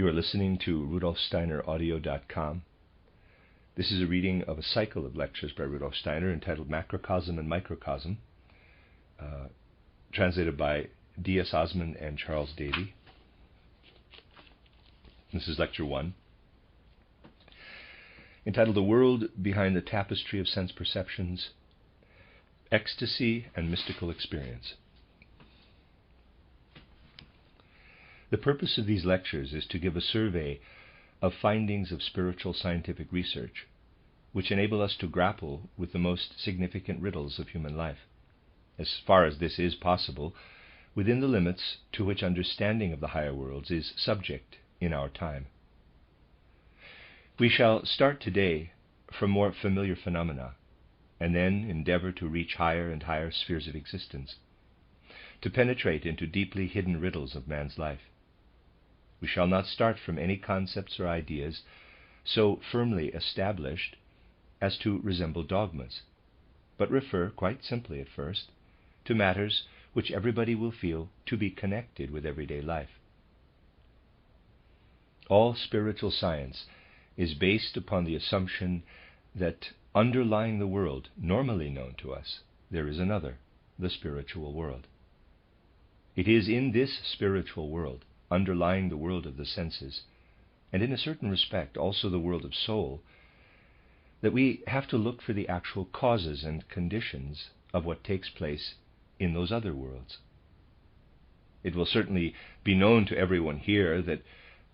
You are listening to RudolfSteinerAudio.com. This is a reading of a cycle of lectures by Rudolf Steiner entitled Macrocosm and Microcosm, translated by D.S. Osmond and Charles Davy. This is Lecture 1, entitled The World Behind the Tapestry of Sense Perceptions, Ecstasy and Mystical Experience. The purpose of these lectures is to give a survey of findings of spiritual scientific research, which enable us to grapple with the most significant riddles of human life, as far as this is possible, within the limits to which understanding of the higher worlds is subject in our time. We shall start today from more familiar phenomena, and then endeavor to reach higher and higher spheres of existence, to penetrate into deeply hidden riddles of man's life. We shall not start from any concepts or ideas so firmly established as to resemble dogmas, but refer, quite simply at first, to matters which everybody will feel to be connected with everyday life. All spiritual science is based upon the assumption that underlying the world normally known to us, there is another, the spiritual world. It is in this spiritual world, underlying the world of the senses, and in a certain respect also the world of soul, that we have to look for the actual causes and conditions of what takes place in those other worlds. It will certainly be known to everyone here that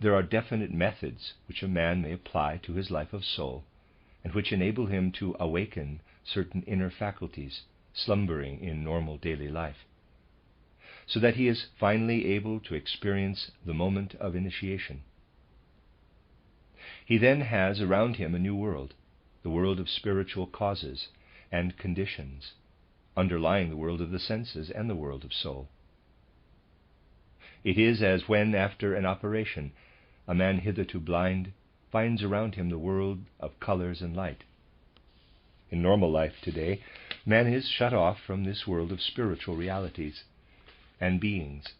there are definite methods which a man may apply to his life of soul, and which enable him to awaken certain inner faculties slumbering in normal daily life, so that he is finally able to experience the moment of initiation. He then has around him a new world, the world of spiritual causes and conditions, underlying the world of the senses and the world of soul. It is as when, after an operation, a man hitherto blind finds around him the world of colors and light. In normal life today, man is shut off from this world of spiritual realities and beings,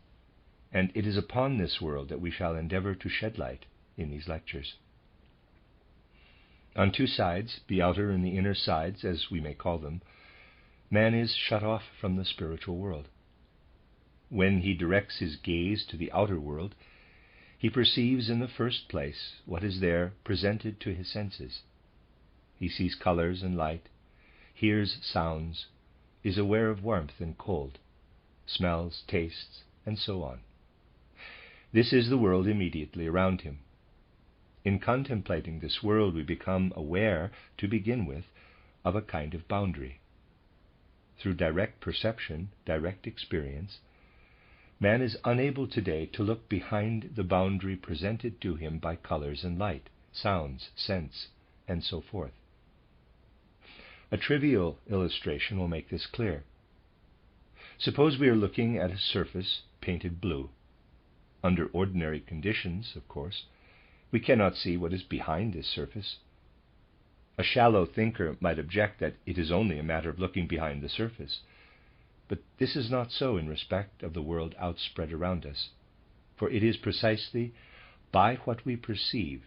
and it is upon this world that we shall endeavor to shed light in these lectures. On two sides, the outer and the inner sides, as we may call them, man is shut off from the spiritual world. When he directs his gaze to the outer world, he perceives in the first place what is there presented to his senses. He sees colors and light, hears sounds, is aware of warmth and cold, smells, tastes, and so on. This is the world immediately around him. In contemplating this world, we become aware, to begin with, of a kind of boundary. Through direct perception, direct experience, man is unable today to look behind the boundary presented to him by colors and light, sounds, scents, and so forth. A trivial illustration will make this clear. Suppose we are looking at a surface painted blue. Under ordinary conditions, of course, we cannot see what is behind this surface. A shallow thinker might object that it is only a matter of looking behind the surface, but this is not so in respect of the world outspread around us, for it is precisely by what we perceive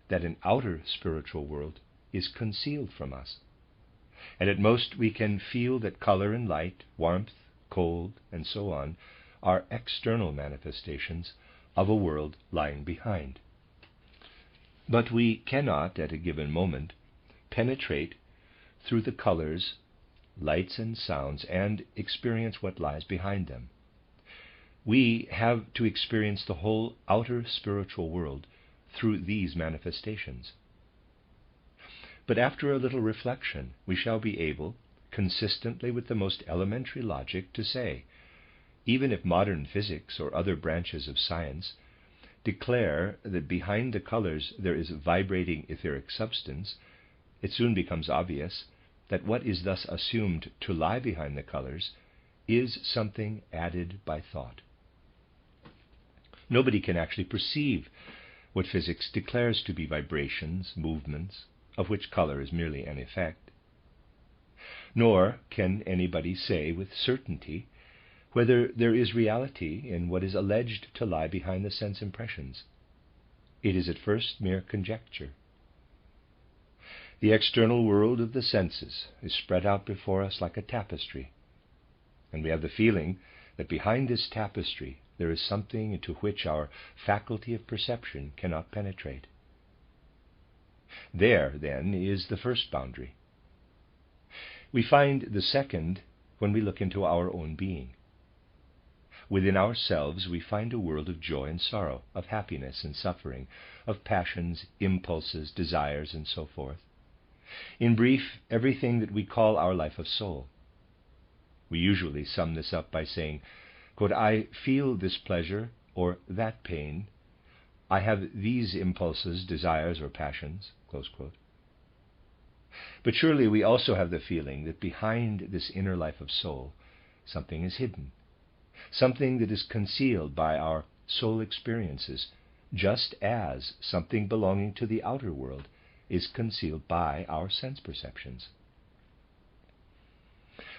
that an outer spiritual world is concealed from us, and at most we can feel that color and light, warmth, cold, and so on, are external manifestations of a world lying behind. But we cannot, at a given moment, penetrate through the colors, lights, and sounds and experience what lies behind them. We have to experience the whole outer spiritual world through these manifestations. But after a little reflection, we shall be able, consistently with the most elementary logic, to say, even if modern physics or other branches of science declare that behind the colors there is vibrating etheric substance, it soon becomes obvious that what is thus assumed to lie behind the colors is something added by thought. Nobody can actually perceive what physics declares to be vibrations, movements, of which color is merely an effect. Nor can anybody say with certainty whether there is reality in what is alleged to lie behind the sense impressions. it is at first mere conjecture. The external world of the senses is spread out before us like a tapestry, and we have the feeling that behind this tapestry there is something into which our faculty of perception cannot penetrate. There, then, is the first boundary. We find the second when we look into our own being. Within ourselves we find a world of joy and sorrow, of happiness and suffering, of passions, impulses, desires, and so forth. In brief, everything that we call our life of soul. We usually sum this up by saying, quote, I feel this pleasure or that pain. I have these impulses, desires, or passions, close quote. But surely we also have the feeling that behind this inner life of soul, something is hidden, something that is concealed by our soul experiences, just as something belonging to the outer world is concealed by our sense perceptions.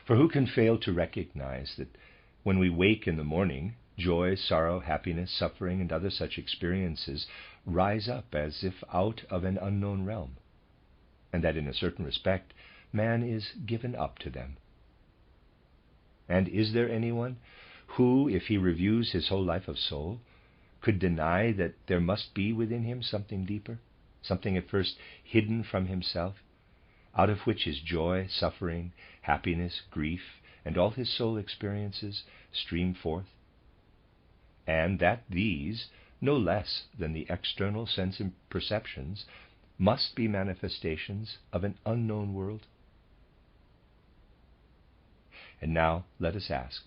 For who can fail to recognize that when we wake in the morning, joy, sorrow, happiness, suffering, and other such experiences rise up as if out of an unknown realm, and that in a certain respect man is given up to them? And is there anyone who, if he reviews his whole life of soul, could deny that there must be within him something deeper, something at first hidden from himself, out of which his joy, suffering, happiness, grief, and all his soul experiences stream forth? And that these, no less than the external sense perceptions, must be manifestations of an unknown world? And now let us ask,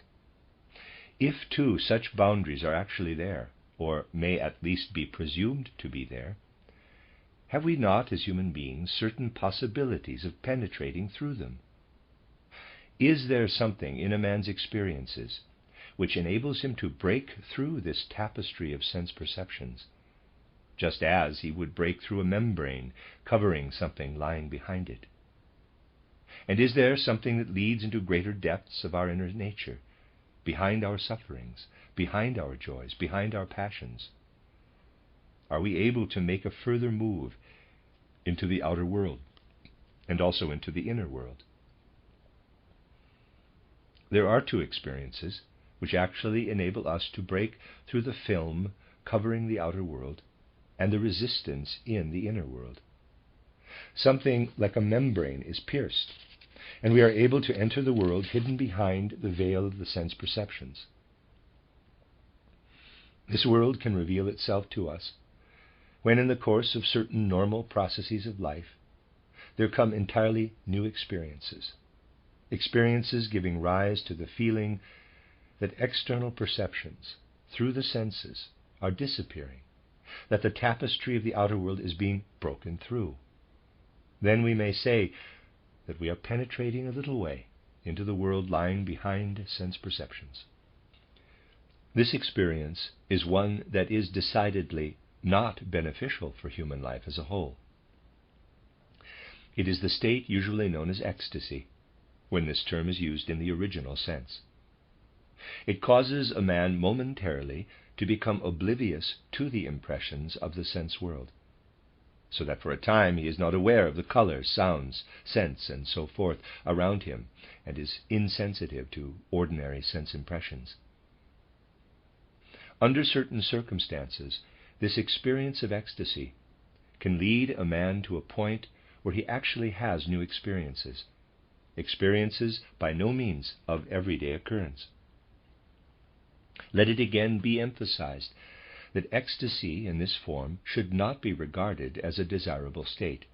if too such boundaries are actually there, or may at least be presumed to be there, have we not, as human beings, certain possibilities of penetrating through them? Is there something in a man's experiences which enables him to break through this tapestry of sense perceptions, just as he would break through a membrane covering something lying behind it? And is there something that leads into greater depths of our inner nature, behind our sufferings, behind our joys, behind our passions? Are we able to make a further move into the outer world and also into the inner world? There are two experiences which actually enable us to break through the film covering the outer world and the resistance in the inner world. Something like a membrane is pierced, and we are able to enter the world hidden behind the veil of the sense perceptions. This world can reveal itself to us when, in the course of certain normal processes of life, there come entirely new experiences, experiences giving rise to the feeling that external perceptions through the senses are disappearing, that the tapestry of the outer world is being broken through. Then we may say that we are penetrating a little way into the world lying behind sense perceptions. This experience is one that is decidedly not beneficial for human life as a whole. It is the state usually known as ecstasy, when this term is used in the original sense. It causes a man momentarily to become oblivious to the impressions of the sense world, so that for a time he is not aware of the colors, sounds, scents, and so forth around him, and is insensitive to ordinary sense impressions. Under certain circumstances, this experience of ecstasy can lead a man to a point where he actually has new experiences, experiences by no means of everyday occurrence. Let it again be emphasized that ecstasy in this form should not be regarded as a desirable state.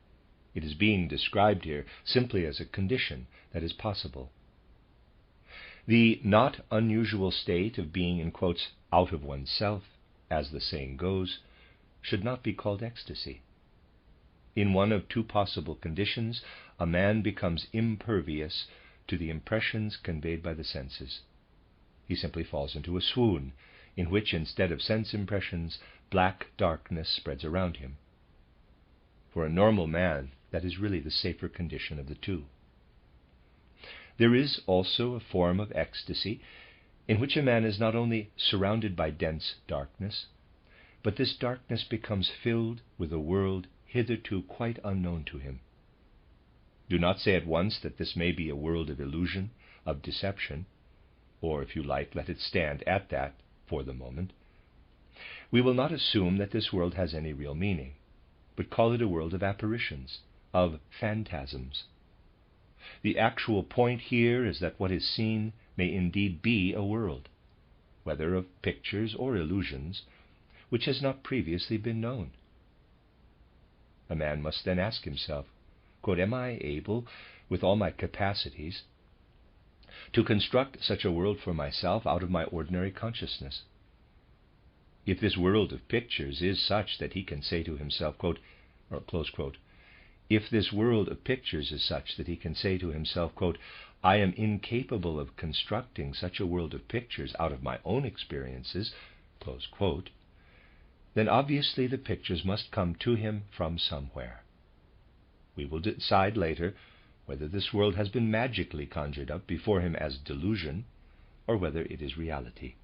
It is being described here simply as a condition that is possible. The not unusual state of being, in quotes, out of oneself, as the saying goes, should not be called ecstasy. In one of two possible conditions, a man becomes impervious to the impressions conveyed by the senses. He simply falls into a swoon, in which, instead of sense impressions, black darkness spreads around him. For a normal man, that is really the safer condition of the two. There is also a form of ecstasy in which a man is not only surrounded by dense darkness, but this darkness becomes filled with a world hitherto quite unknown to him. Do not say at once that this may be a world of illusion, of deception, or, if you like, let it stand at that for the moment. We will not assume that this world has any real meaning, but call it a world of apparitions, of phantasms. The actual point here is that what is seen may indeed be a world, whether of pictures or illusions, which has not previously been known. A man must then ask himself, quote, am I able, with all my capacities, to construct such a world for myself out of my ordinary consciousness? If this world of pictures is such that he can say to himself, quote, or close quote, if this world of pictures is such that he can say to himself, quote, I am incapable of constructing such a world of pictures out of my own experiences, close quote, then obviously the pictures must come to him from somewhere. We will decide later whether this world has been magically conjured up before him as delusion, or whether it is reality.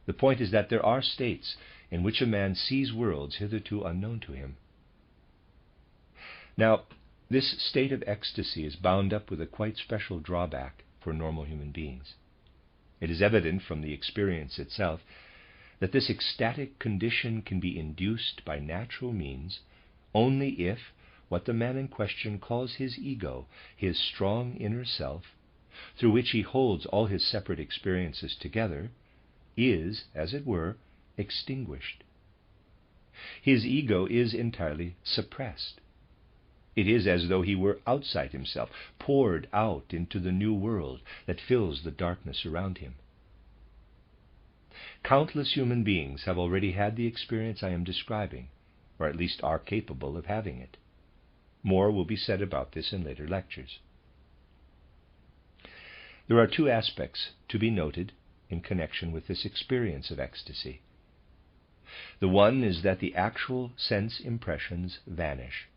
The point is that there are states in which a man sees worlds hitherto unknown to him. Now, this state of ecstasy is bound up with a quite special drawback for normal human beings. It is evident from the experience itself that this ecstatic condition can be induced by natural means only if what the man in question calls his ego, his strong inner self, through which he holds all his separate experiences together, is, as it were, extinguished. His ego is entirely suppressed. It is as though he were outside himself, poured out into the new world that fills the darkness around him. Countless human beings have already had the experience I am describing, or at least are capable of having it. More will be said about this in later lectures. There are two aspects to be noted in connection with this experience of ecstasy. The one is that the actual sense impressions vanish.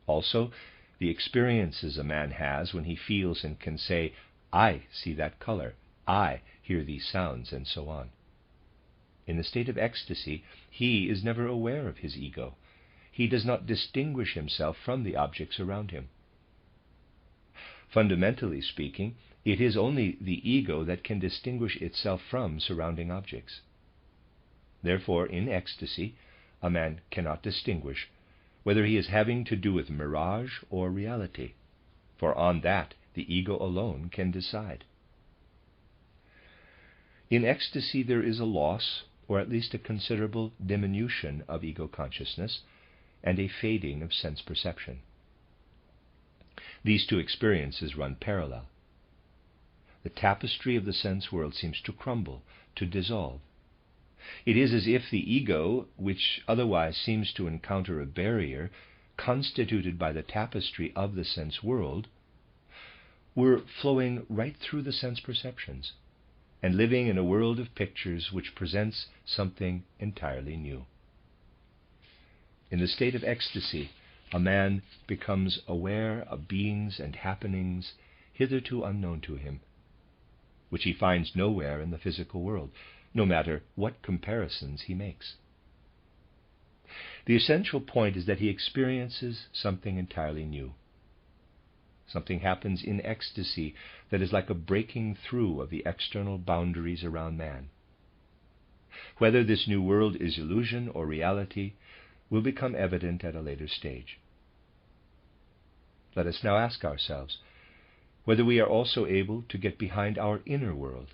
Also, the experiences a man has when he feels and can say, I see that color, I hear these sounds, and so on. In the state of ecstasy, he is never aware of his ego. He does not distinguish himself from the objects around him. Fundamentally speaking, it is only the ego that can distinguish itself from surrounding objects. Therefore, in ecstasy, a man cannot distinguish whether he is having to do with mirage or reality, for on that the ego alone can decide. In ecstasy there is a loss, or at least a considerable diminution of ego consciousness, and a fading of sense perception. These two experiences run parallel. The tapestry of the sense world seems to crumble, to dissolve. It is as if the ego, which otherwise seems to encounter a barrier constituted by the tapestry of the sense world, were flowing right through the sense perceptions, and living in a world of pictures which presents something entirely new. In the state of ecstasy, a man becomes aware of beings and happenings hitherto unknown to him, which he finds nowhere in the physical world, no matter what comparisons he makes. The essential point is that he experiences something entirely new. Something happens in ecstasy that is like a breaking through of the external boundaries around man. Whether this new world is illusion or reality will become evident at a later stage. Let us now ask ourselves whether we are also able to get behind our inner world,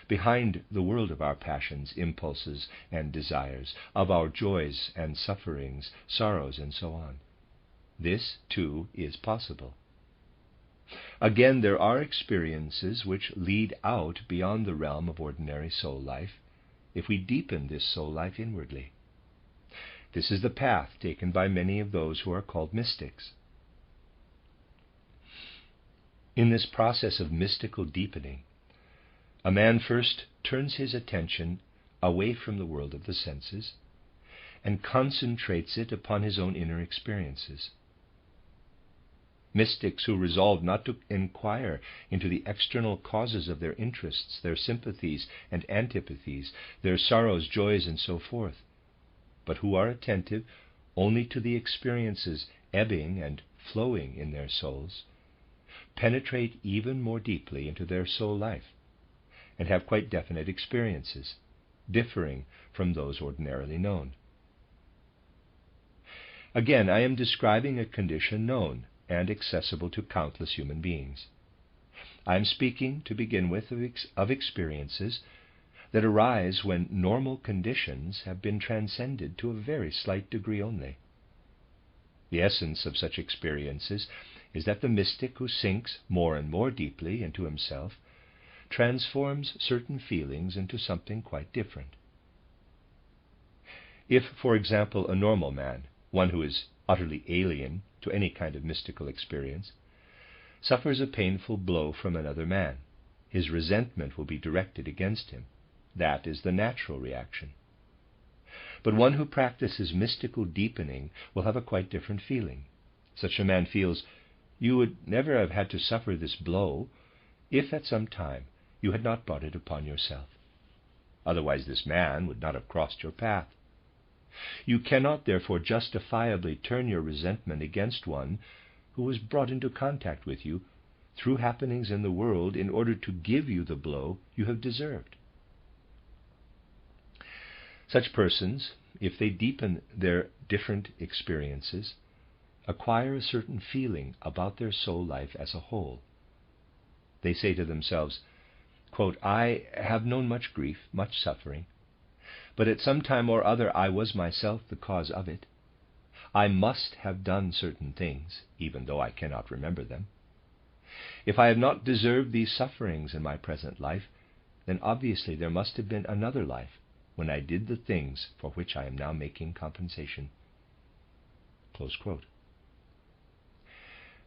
behind the world of our passions, impulses, and desires, of our joys and sufferings, sorrows, and so on. This, too, is possible. Again, there are experiences which lead out beyond the realm of ordinary soul life, if we deepen this soul life inwardly. This is the path taken by many of those who are called mystics. In this process of mystical deepening, a man first turns his attention away from the world of the senses and concentrates it upon his own inner experiences. Mystics who resolve not to inquire into the external causes of their interests, their sympathies and antipathies, their sorrows, joys, and so forth, but who are attentive only to the experiences ebbing and flowing in their souls, penetrate even more deeply into their soul life, and have quite definite experiences, differing from those ordinarily known. Again, I am describing a condition known and accessible to countless human beings. I am speaking, to begin with, of experiences that arise when normal conditions have been transcended to a very slight degree only. The essence of such experiences is that the mystic who sinks more and more deeply into himself transforms certain feelings into something quite different. If, for example, a normal man, one who is utterly alien to any kind of mystical experience, suffers a painful blow from another man, his resentment will be directed against him. That is the natural reaction. But one who practices mystical deepening will have a quite different feeling. Such a man feels, "You would never have had to suffer this blow if at some time you had not brought it upon yourself. Otherwise this man would not have crossed your path. You cannot therefore justifiably turn your resentment against one who was brought into contact with you through happenings in the world in order to give you the blow you have deserved." Such persons, if they deepen their different experiences, acquire a certain feeling about their soul life as a whole. They say to themselves, quote, "I have known much grief, much suffering, but at some time or other I was myself the cause of it. I must have done certain things, even though I cannot remember them. If I have not deserved these sufferings in my present life, then obviously there must have been another life when I did the things for which I am now making compensation." Close quote.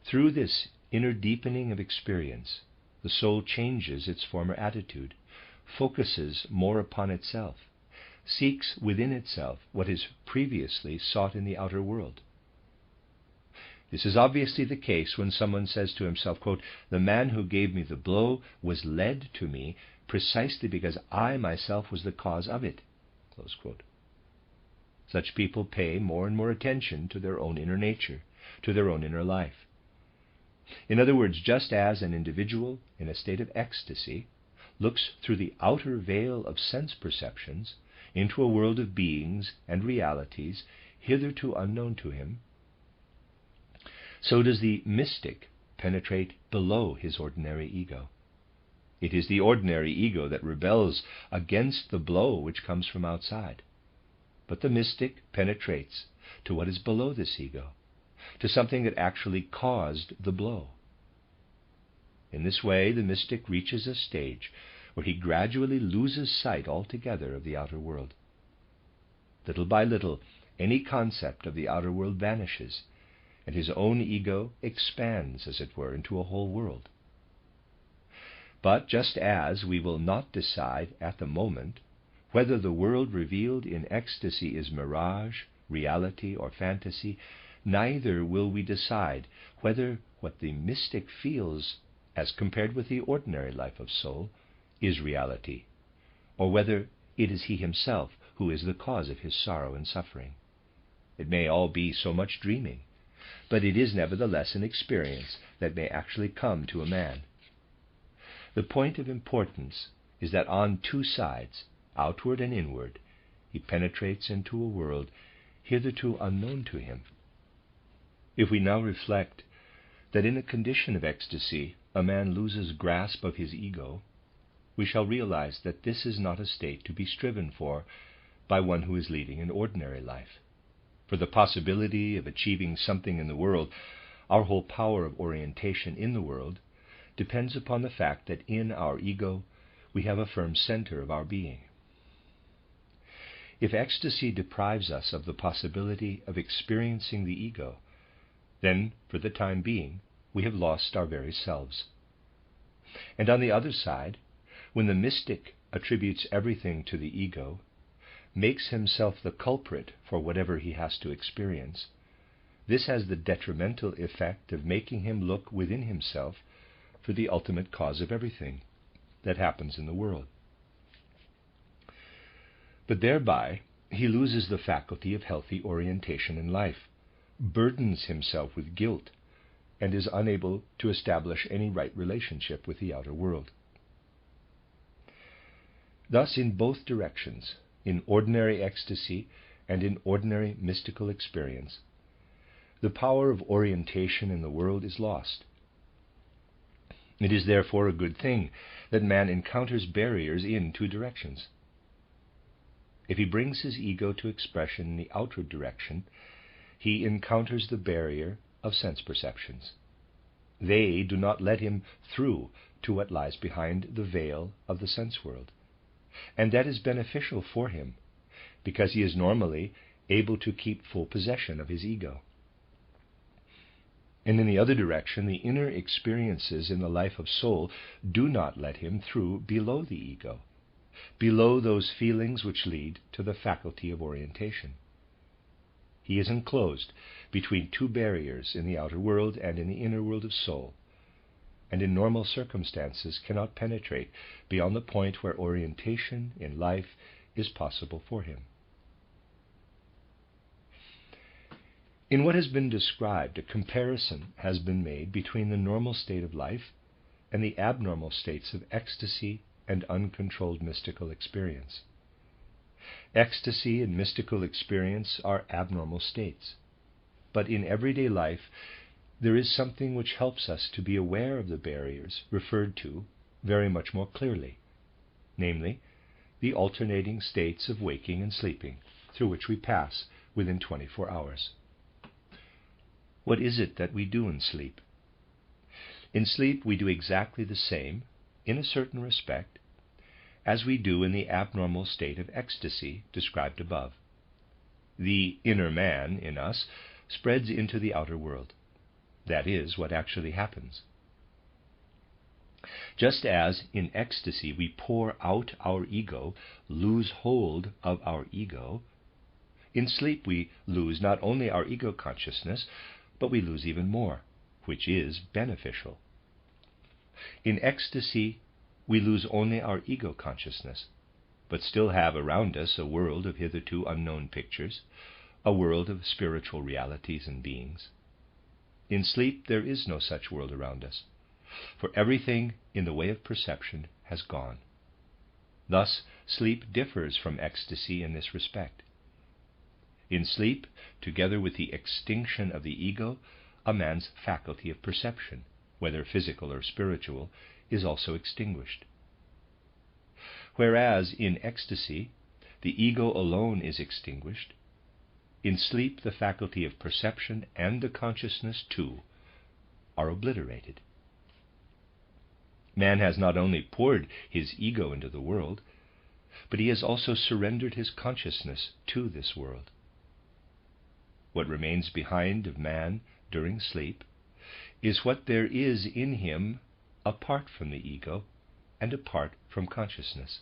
Through this inner deepening of experience, the soul changes its former attitude, focuses more upon itself, seeks within itself what is previously sought in the outer world. This is obviously the case when someone says to himself, quote, "The man who gave me the blow was led to me precisely because I myself was the cause of it." Close quote. Such people pay more and more attention to their own inner nature, to their own inner life. In other words, just as an individual in a state of ecstasy looks through the outer veil of sense perceptions into a world of beings and realities hitherto unknown to him, so does the mystic penetrate below his ordinary ego. It is the ordinary ego that rebels against the blow which comes from outside. But the mystic penetrates to what is below this ego, to something that actually caused the blow. In this way, the mystic reaches a stage where he gradually loses sight altogether of the outer world. Little by little, any concept of the outer world vanishes, and his own ego expands, as it were, into a whole world. But just as we will not decide at the moment whether the world revealed in ecstasy is mirage, reality, or fantasy, neither will we decide whether what the mystic feels as compared with the ordinary life of soul is reality, or whether it is he himself who is the cause of his sorrow and suffering. It may all be so much dreaming, but it is nevertheless an experience that may actually come to a man. The point of importance is that on two sides, outward and inward, he penetrates into a world hitherto unknown to him. If we now reflect that in a condition of ecstasy a man loses grasp of his ego, we shall realize that this is not a state to be striven for by one who is leading an ordinary life. For the possibility of achieving something in the world, our whole power of orientation in the world, depends upon the fact that in our ego we have a firm center of our being. If ecstasy deprives us of the possibility of experiencing the ego, then, for the time being, we have lost our very selves. And on the other side, when the mystic attributes everything to the ego, makes himself the culprit for whatever he has to experience, this has the detrimental effect of making him look within himself for the ultimate cause of everything that happens in the world. But thereby he loses the faculty of healthy orientation in life, burdens himself with guilt, and is unable to establish any right relationship with the outer world. Thus, in both directions, in ordinary ecstasy and in ordinary mystical experience, the power of orientation in the world is lost. It is therefore a good thing that man encounters barriers in two directions. If he brings his ego to expression in the outward direction, he encounters the barrier of sense perceptions. They do not let him through to what lies behind the veil of the sense world. And that is beneficial for him, because he is normally able to keep full possession of his ego. And in the other direction, the inner experiences in the life of soul do not let him through below the ego, below those feelings which lead to the faculty of orientation. He is enclosed between two barriers in the outer world and in the inner world of soul, and in normal circumstances cannot penetrate beyond the point where orientation in life is possible for him. In what has been described, a comparison has been made between the normal state of life and the abnormal states of ecstasy and uncontrolled mystical experience. Ecstasy and mystical experience are abnormal states, but in everyday life there is something which helps us to be aware of the barriers referred to very much more clearly, namely, the alternating states of waking and sleeping through which we pass within 24 hours. What is it that we do in sleep? In sleep we do exactly the same, in a certain respect, as we do in the abnormal state of ecstasy described above. The inner man in us spreads into the outer world. That is what actually happens. Just as in ecstasy we pour out our ego, lose hold of our ego, in sleep we lose not only our ego consciousness, but we lose even more, which is beneficial. In ecstasy we lose only our ego consciousness, but still have around us a world of hitherto unknown pictures, a world of spiritual realities and beings. In sleep there is no such world around us, for everything in the way of perception has gone. Thus, sleep differs from ecstasy in this respect. In sleep, together with the extinction of the ego, a man's faculty of perception, whether physical or spiritual, is also extinguished. Whereas in ecstasy, the ego alone is extinguished, in sleep the faculty of perception and the consciousness too are obliterated. Man has not only poured his ego into the world, but he has also surrendered his consciousness to this world. What remains behind of man during sleep is what there is in him apart from the ego and apart from consciousness.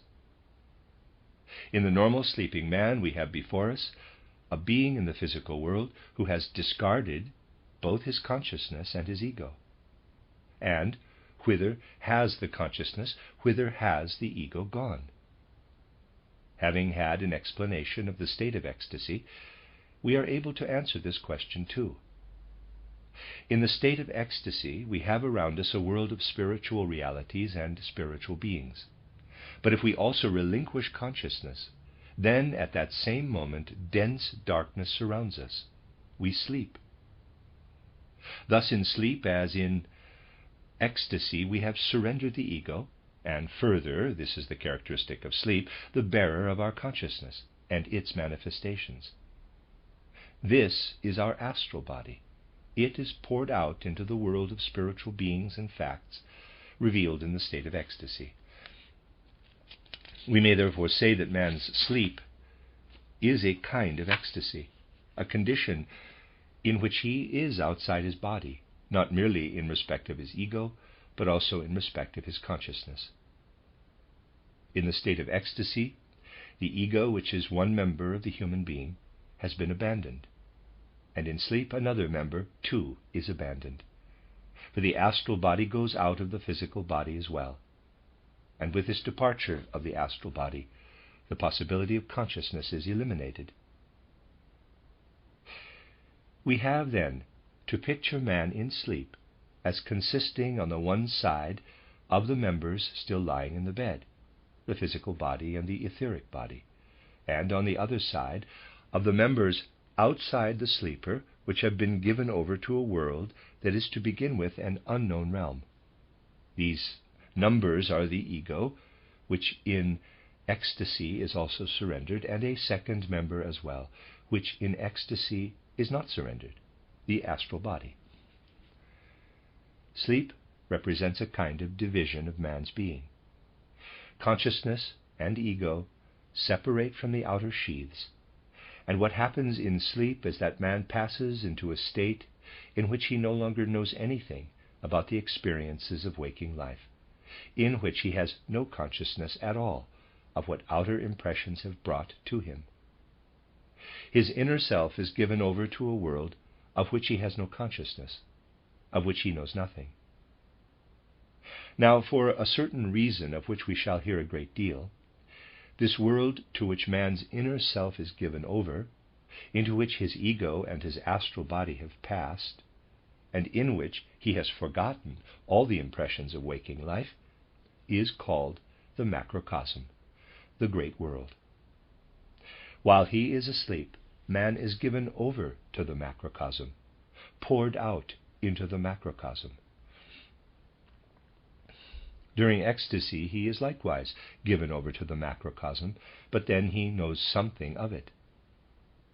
In the normal sleeping man we have before us a being in the physical world who has discarded both his consciousness and his ego. And whither has the consciousness, whither has the ego gone? Having had an explanation of the state of ecstasy, we are able to answer this question too. In the state of ecstasy, we have around us a world of spiritual realities and spiritual beings. But if we also relinquish consciousness, then at that same moment dense darkness surrounds us. We sleep. Thus in sleep, as in ecstasy, we have surrendered the ego, and further, this is the characteristic of sleep, the bearer of our consciousness and its manifestations. This is our astral body. It is poured out into the world of spiritual beings and facts, revealed in the state of ecstasy. We may therefore say that man's sleep is a kind of ecstasy, a condition in which he is outside his body, not merely in respect of his ego, but also in respect of his consciousness. In the state of ecstasy, the ego, which is one member of the human being, has been abandoned, and in sleep another member, too, is abandoned. For the astral body goes out of the physical body as well. And with this departure of the astral body, The possibility of consciousness is eliminated. We have then to picture man in sleep as consisting on the one side of the members still lying in the bed, the physical body and the etheric body, and on the other side of the members outside the sleeper, which have been given over to a world that is to begin with an unknown realm. These numbers are the ego, which in ecstasy is also surrendered, and a second member as well, which in ecstasy is not surrendered, the astral body. Sleep represents a kind of division of man's being. Consciousness and ego separate from the outer sheaths, and what happens in sleep is that man passes into a state in which he no longer knows anything about the experiences of waking life, in which he has no consciousness at all of what outer impressions have brought to him. His inner self is given over to a world of which he has no consciousness, of which he knows nothing. Now, for a certain reason of which we shall hear a great deal, this world to which man's inner self is given over, into which his ego and his astral body have passed, and in which he has forgotten all the impressions of waking life, is called the Macrocosm, the great world. While he is asleep, man is given over to the Macrocosm, poured out into the Macrocosm. During ecstasy, he is likewise given over to the Macrocosm, but then he knows something of it.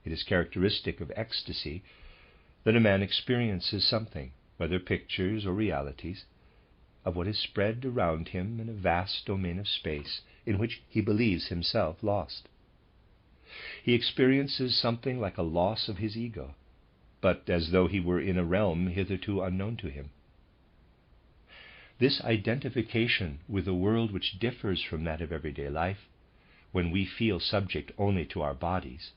It is characteristic of ecstasy that a man experiences something, whether pictures or realities, of what is spread around him in a vast domain of space in which he believes himself lost. He experiences something like a loss of his ego, but as though he were in a realm hitherto unknown to him. This identification with a world which differs from that of everyday life, when we feel subject only to our bodies,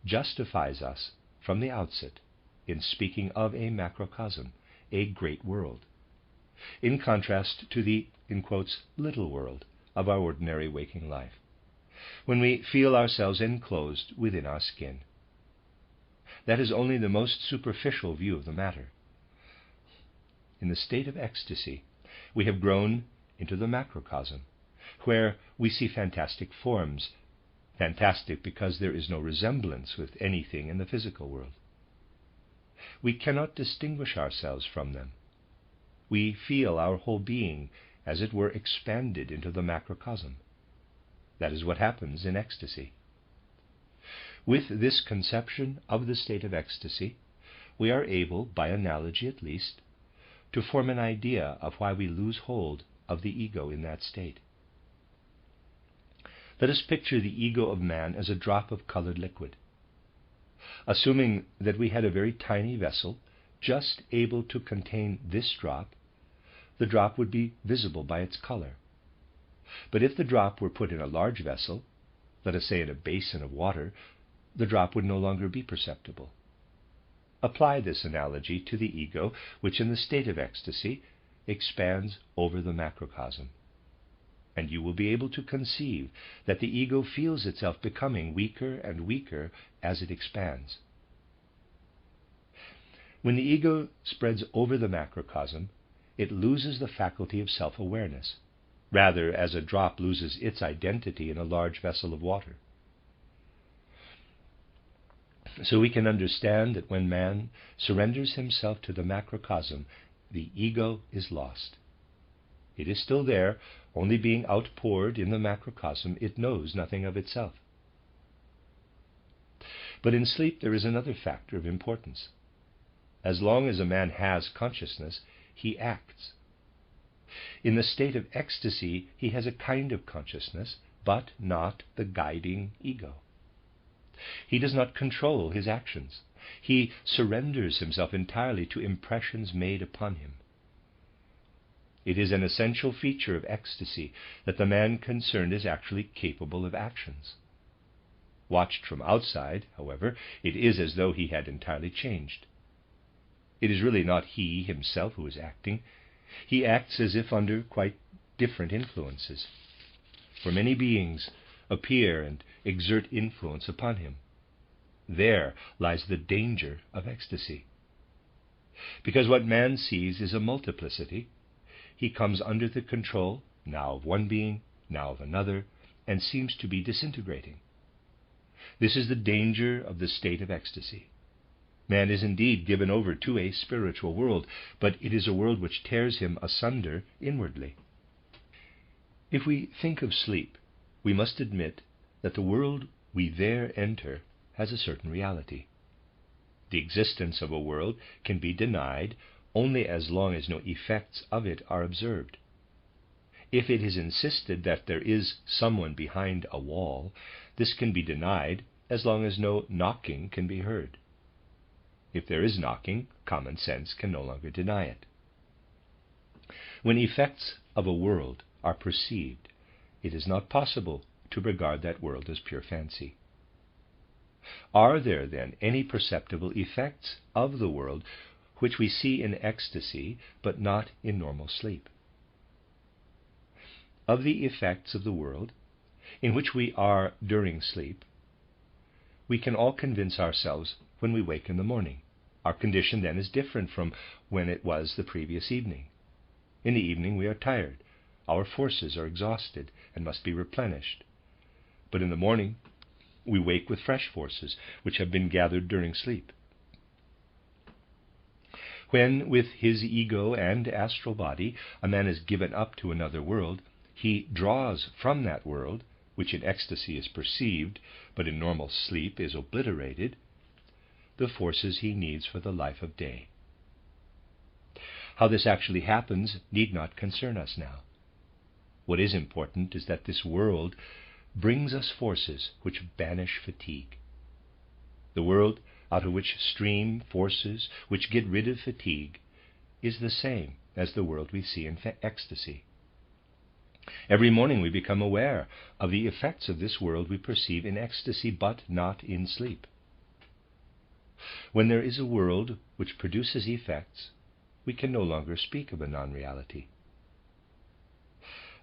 justifies us from the outset in speaking of a macrocosm, a great world, in contrast to the, in quotes, little world of our ordinary waking life, when we feel ourselves enclosed within our skin. That is only the most superficial view of the matter. In the state of ecstasy, we have grown into the macrocosm, where we see fantastic forms, fantastic because there is no resemblance with anything in the physical world. We cannot distinguish ourselves from them. We feel our whole being, as it were, expanded into the macrocosm. That is what happens in ecstasy. With this conception of the state of ecstasy, we are able, by analogy at least, to form an idea of why we lose hold of the ego in that state. Let us picture the ego of man as a drop of colored liquid. Assuming that we had a very tiny vessel, just able to contain this drop, the drop would be visible by its color. But if the drop were put in a large vessel, let us say in a basin of water, the drop would no longer be perceptible. Apply this analogy to the ego, which in the state of ecstasy expands over the macrocosm, and you will be able to conceive that the ego feels itself becoming weaker and weaker as it expands. When the ego spreads over the macrocosm, it loses the faculty of self-awareness, rather as a drop loses its identity in a large vessel of water. So we can understand that when man surrenders himself to the macrocosm, the ego is lost. It is still there, only being outpoured in the macrocosm. It knows nothing of itself. But in sleep there is another factor of importance. As long as a man has consciousness, he acts. In the state of ecstasy, he has a kind of consciousness, but not the guiding ego. He does not control his actions. He surrenders himself entirely to impressions made upon him. It is an essential feature of ecstasy that the man concerned is actually capable of actions. Watched from outside, however, it is as though he had entirely changed. It is really not he himself who is acting. He acts as if under quite different influences. For many beings, appear and exert influence upon him. There lies the danger of ecstasy. Because what man sees is a multiplicity, he comes under the control, now of one being, now of another, and seems to be disintegrating. This is the danger of the state of ecstasy. Man is indeed given over to a spiritual world, but it is a world which tears him asunder inwardly. If we think of sleep, we must admit that the world we there enter has a certain reality. The existence of a world can be denied only as long as no effects of it are observed. If it is insisted that there is someone behind a wall, this can be denied as long as no knocking can be heard. If there is knocking, common sense can no longer deny it. When effects of a world are perceived, it is not possible to regard that world as pure fancy. Are there then any perceptible effects of the world which we see in ecstasy but not in normal sleep? Of the effects of the world in which we are during sleep, we can all convince ourselves when we wake in the morning. Our condition then is different from when it was the previous evening. In the evening we are tired, our forces are exhausted and must be replenished. But in the morning we wake with fresh forces which have been gathered during sleep. When, with his ego and astral body, a man is given up to another world, he draws from that world, which in ecstasy is perceived, but in normal sleep is obliterated, the forces he needs for the life of day. How this actually happens need not concern us now. What is important is that this world brings us forces which banish fatigue. The world out of which stream forces which get rid of fatigue is the same as the world we see in ecstasy. Every morning we become aware of the effects of this world we perceive in ecstasy, but not in sleep. When there is a world which produces effects, we can no longer speak of a non-reality.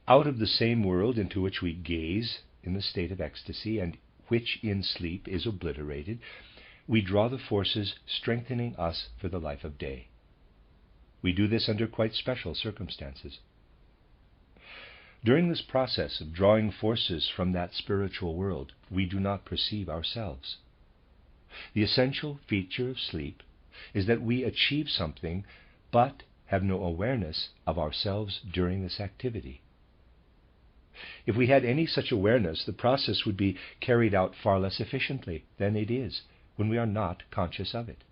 Out of the same world into which we gaze in the state of ecstasy, and which in sleep is obliterated, we draw the forces strengthening us for the life of day. We do this under quite special circumstances. During this process of drawing forces from that spiritual world, we do not perceive ourselves. The essential feature of sleep is that we achieve something but have no awareness of ourselves during this activity. If we had any such awareness, the process would be carried out far less efficiently than it is when we are not conscious of it.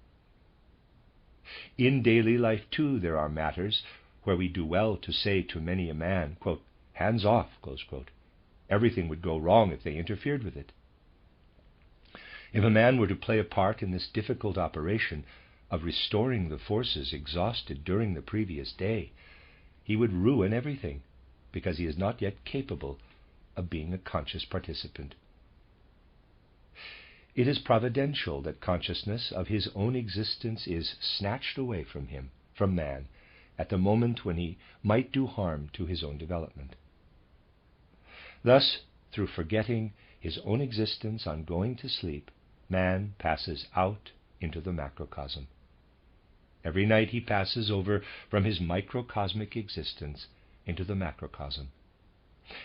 In daily life, too, there are matters where we do well to say to many a man, quote, "Hands off," close quote. Everything would go wrong if they interfered with it. If a man were to play a part in this difficult operation of restoring the forces exhausted during the previous day, he would ruin everything, because he is not yet capable of being a conscious participant. It is providential that consciousness of his own existence is snatched away from him, from man, at the moment when he might do harm to his own development. Thus, through forgetting his own existence on going to sleep, man passes out into the macrocosm. Every night he passes over from his microcosmic existence into the macrocosm,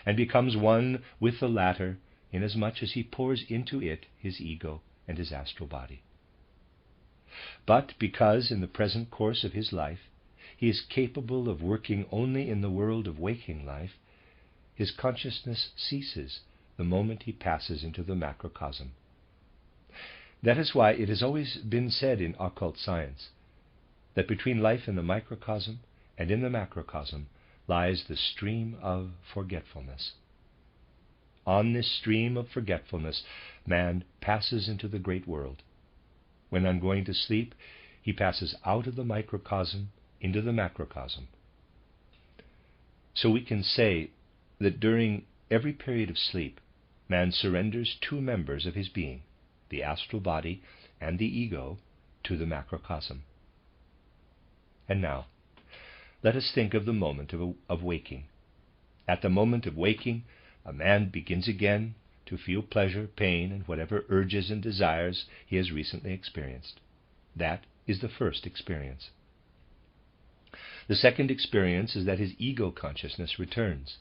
and becomes one with the latter inasmuch as he pours into it his ego and his astral body. But because in the present course of his life he is capable of working only in the world of waking life, his consciousness ceases the moment he passes into the macrocosm. That is why it has always been said in occult science that between life in the microcosm and in the macrocosm lies the stream of forgetfulness. On this stream of forgetfulness, man passes into the great world. When on going to sleep, he passes out of the microcosm into the macrocosm. So we can say that during every period of sleep, man surrenders two members of his being, the astral body and the ego, to the macrocosm. And now, let us think of the moment of waking. At the moment of waking, a man begins again to feel pleasure, pain, and whatever urges and desires he has recently experienced. That is the first experience. The second experience is that his ego consciousness returns.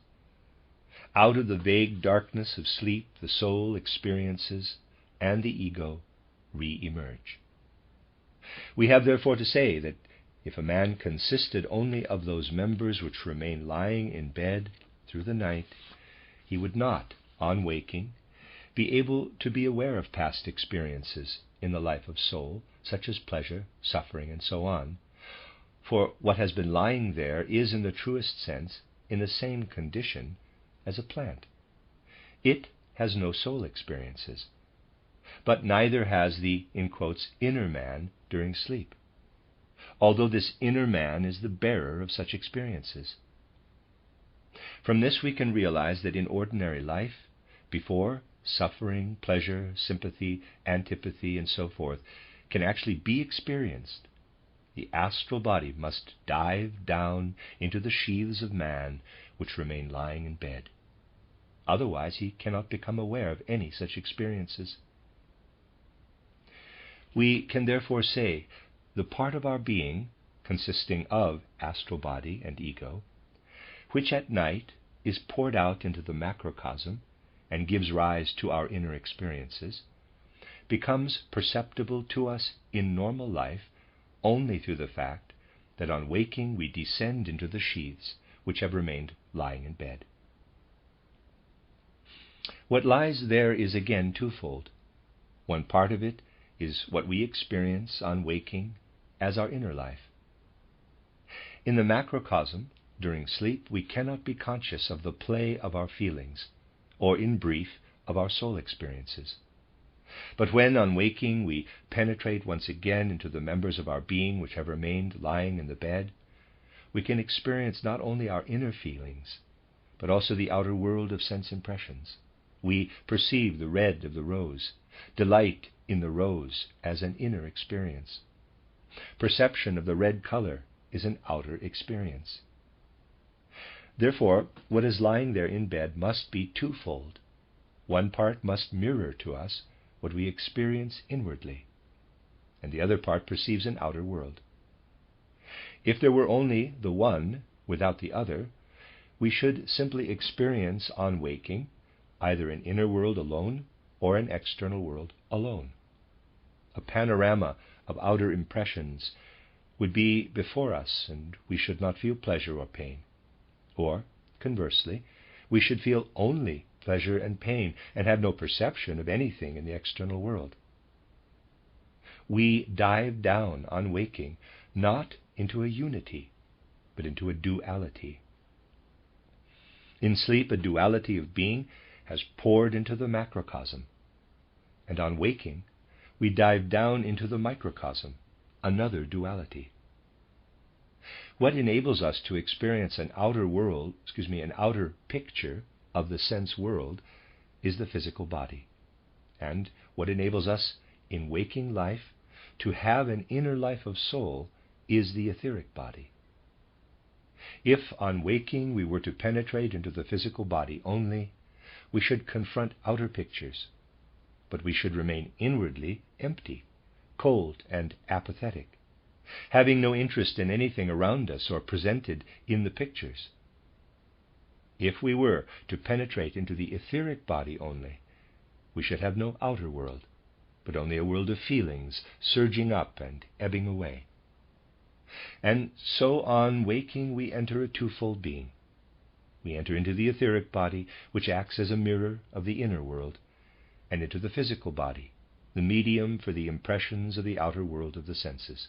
Out of the vague darkness of sleep, the soul experiences and the ego re-emerge. We have therefore to say that if a man consisted only of those members which remain lying in bed through the night, he would not, on waking, be able to be aware of past experiences in the life of soul, such as pleasure, suffering, and so on, for what has been lying there is, in the truest sense, in the same condition as a plant. It has no soul experiences, but neither has the, in quotes, inner man during sleep, although this inner man is the bearer of such experiences. From this we can realize that in ordinary life, before suffering, pleasure, sympathy, antipathy, and so forth can actually be experienced, the astral body must dive down into the sheaths of man which remain lying in bed. Otherwise he cannot become aware of any such experiences. We can therefore say the part of our being, consisting of astral body and ego, which at night is poured out into the macrocosm and gives rise to our inner experiences, becomes perceptible to us in normal life only through the fact that on waking we descend into the sheaths which have remained lying in bed. What lies there is again twofold. One part of it is what we experience on waking as our inner life. In the macrocosm, during sleep, we cannot be conscious of the play of our feelings, or in brief, of our soul experiences. But when on waking we penetrate once again into the members of our being which have remained lying in the bed, we can experience not only our inner feelings, but also the outer world of sense impressions. We perceive the red of the rose, delight in the rose as an inner experience. Perception of the red color is an outer experience. Therefore, what is lying there in bed must be twofold. One part must mirror to us what we experience inwardly, and the other part perceives an outer world. If there were only the one without the other, we should simply experience on waking either an inner world alone or an external world alone. A panorama of outer impressions would be before us, and we should not feel pleasure or pain. Or, conversely, we should feel only pleasure and pain and have no perception of anything in the external world. We dive down on waking not into a unity, but into a duality. In sleep, a duality of being has poured into the macrocosm, and on waking, we dive down into the microcosm, another duality. What enables us to experience an outer picture of the sense world is the physical body. And what enables us in waking life to have an inner life of soul is the etheric body. If on waking we were to penetrate into the physical body only, we should confront outer pictures, but we should remain inwardly empty, cold, and apathetic, having no interest in anything around us or presented in the pictures. If we were to penetrate into the etheric body only, we should have no outer world, but only a world of feelings surging up and ebbing away. And so on waking we enter a twofold being. We enter into the etheric body, which acts as a mirror of the inner world, and into the physical body, the medium for the impressions of the outer world of the senses.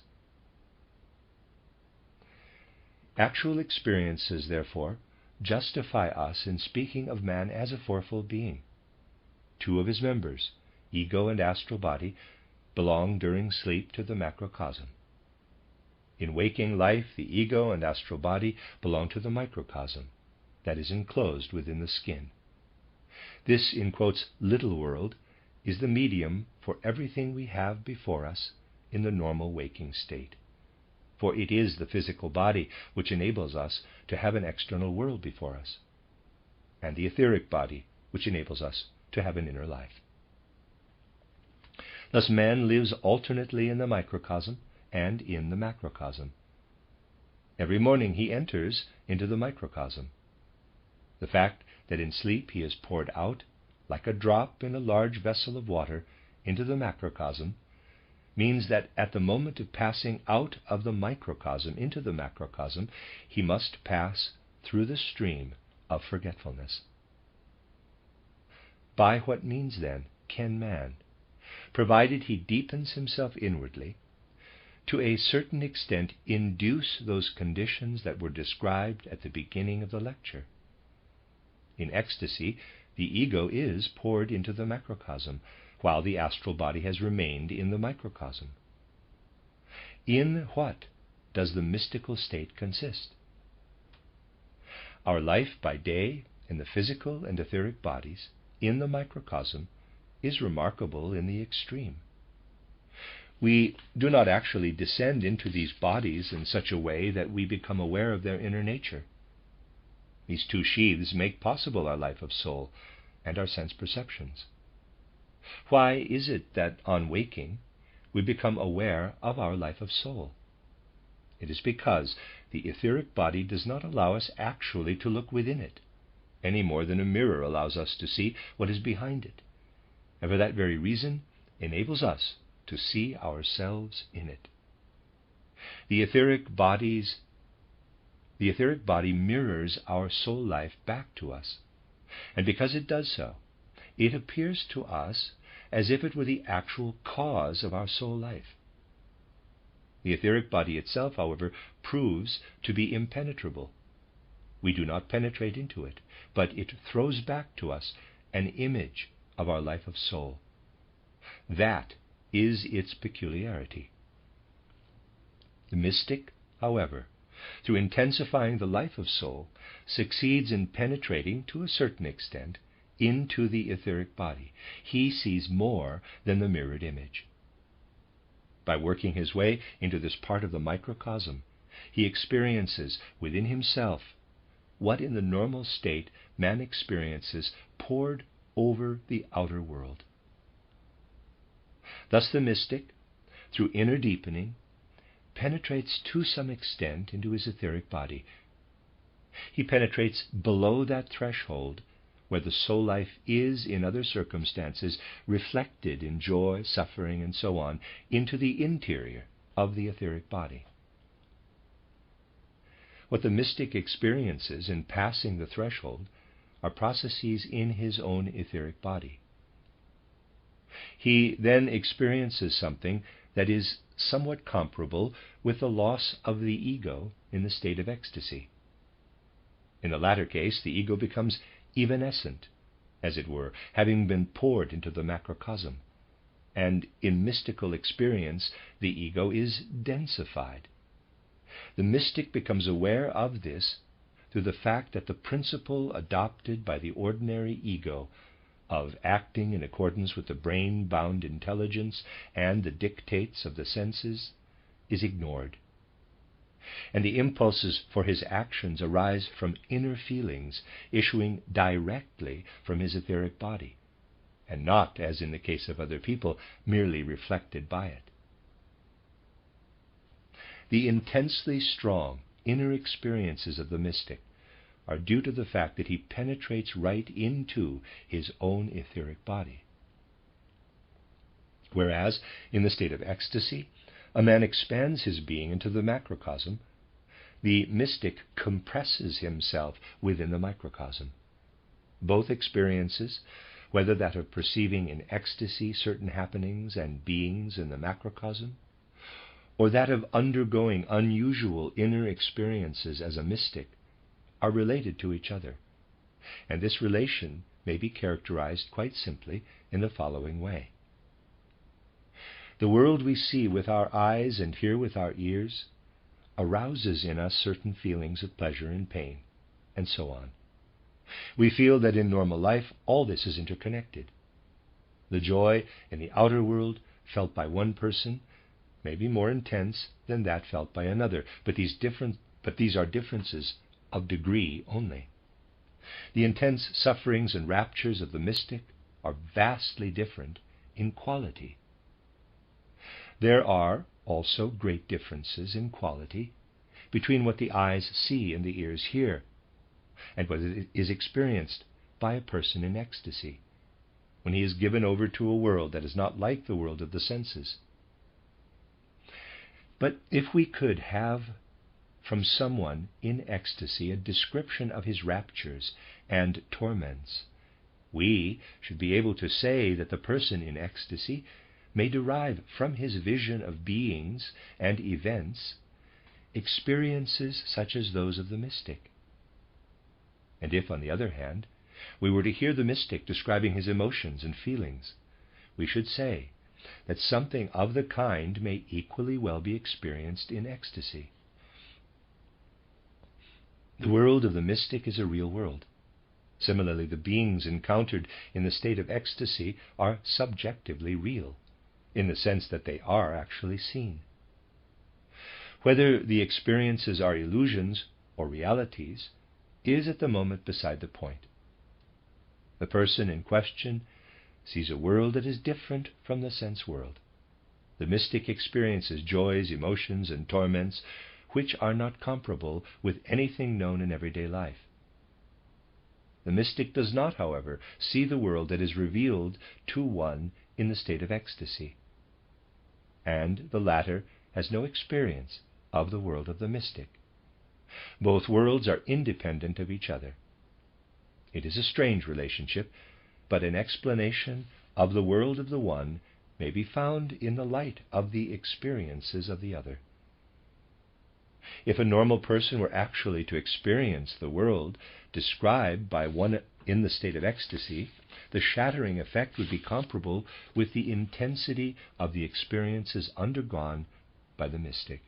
Actual experiences, therefore, justify us in speaking of man as a fourfold being. Two of his members, ego and astral body, belong during sleep to the macrocosm. In waking life, the ego and astral body belong to the microcosm, that is enclosed within the skin. This, in quotes, little world, is the medium for everything we have before us in the normal waking state. For it is the physical body which enables us to have an external world before us, and the etheric body which enables us to have an inner life. Thus man lives alternately in the microcosm and in the macrocosm. Every morning he enters into the microcosm. The fact that in sleep he is poured out, like a drop in a large vessel of water, into the macrocosm, means that at the moment of passing out of the microcosm into the macrocosm, he must pass through the stream of forgetfulness. By what means, then, can man, provided he deepens himself inwardly, to a certain extent induce those conditions that were described at the beginning of the lecture? In ecstasy, the ego is poured into the macrocosm, while the astral body has remained in the microcosm. In what does the mystical state consist? Our life by day in the physical and etheric bodies in the microcosm is remarkable in the extreme. We do not actually descend into these bodies in such a way that we become aware of their inner nature. These two sheaths make possible our life of soul and our sense perceptions. Why is it that on waking we become aware of our life of soul? It is because the etheric body does not allow us actually to look within it, any more than a mirror allows us to see what is behind it, and for that very reason enables us to see ourselves in it. The etheric body mirrors our soul life back to us, and because it does so, it appears to us as if it were the actual cause of our soul life. The etheric body itself, however, proves to be impenetrable. We do not penetrate into it, but it throws back to us an image of our life of soul. That is its peculiarity. The mystic, however, through intensifying the life of soul, succeeds in penetrating, to a certain extent, into the etheric body. He sees more than the mirrored image. By working his way into this part of the microcosm, he experiences within himself what in the normal state man experiences poured over the outer world. Thus the mystic, through inner deepening, penetrates to some extent into his etheric body. He penetrates below that threshold where the soul life is, in other circumstances, reflected in joy, suffering, and so on, into the interior of the etheric body. What the mystic experiences in passing the threshold are processes in his own etheric body. He then experiences something that is somewhat comparable with the loss of the ego in the state of ecstasy. In the latter case, the ego becomes evanescent, as it were, having been poured into the macrocosm, and in mystical experience the ego is densified. The mystic becomes aware of this through the fact that the principle adopted by the ordinary ego of acting in accordance with the brain-bound intelligence and the dictates of the senses is ignored, and the impulses for his actions arise from inner feelings issuing directly from his etheric body, and not, as in the case of other people, merely reflected by it. The intensely strong inner experiences of the mystic are due to the fact that he penetrates right into his own etheric body. Whereas, in the state of ecstasy, a man expands his being into the macrocosm, the mystic compresses himself within the microcosm. Both experiences, whether that of perceiving in ecstasy certain happenings and beings in the macrocosm, or that of undergoing unusual inner experiences as a mystic, are related to each other, and this relation may be characterized quite simply in the following way. The world we see with our eyes and hear with our ears arouses in us certain feelings of pleasure and pain, and so on. We feel that in normal life all this is interconnected. The joy in the outer world felt by one person may be more intense than that felt by another, but these are differences of degree only. The intense sufferings and raptures of the mystic are vastly different in quality. There are also great differences in quality between what the eyes see and the ears hear, and what is experienced by a person in ecstasy, when he is given over to a world that is not like the world of the senses. But if we could have from someone in ecstasy a description of his raptures and torments, we should be able to say that the person in ecstasy may derive from his vision of beings and events experiences such as those of the mystic. And if, on the other hand, we were to hear the mystic describing his emotions and feelings, we should say that something of the kind may equally well be experienced in ecstasy. The world of the mystic is a real world. Similarly, the beings encountered in the state of ecstasy are subjectively real, in the sense that they are actually seen. Whether the experiences are illusions or realities is at the moment beside the point. The person in question sees a world that is different from the sense world. The mystic experiences joys, emotions, and torments which are not comparable with anything known in everyday life. The mystic does not, however, see the world that is revealed to one in the state of ecstasy, and the latter has no experience of the world of the mystic. Both worlds are independent of each other. It is a strange relationship, but an explanation of the world of the one may be found in the light of the experiences of the other. If a normal person were actually to experience the world described by one in the state of ecstasy, the shattering effect would be comparable with the intensity of the experiences undergone by the mystic.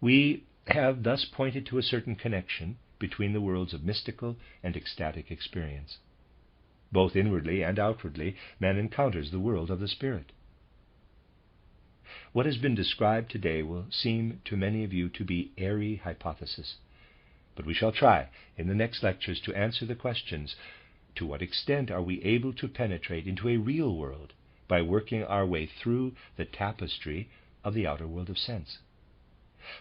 We have thus pointed to a certain connection between the worlds of mystical and ecstatic experience. Both inwardly and outwardly, man encounters the world of the spirit. What has been described today will seem to many of you to be airy hypothesis, but we shall try in the next lectures to answer the questions: to what extent are we able to penetrate into a real world by working our way through the tapestry of the outer world of sense?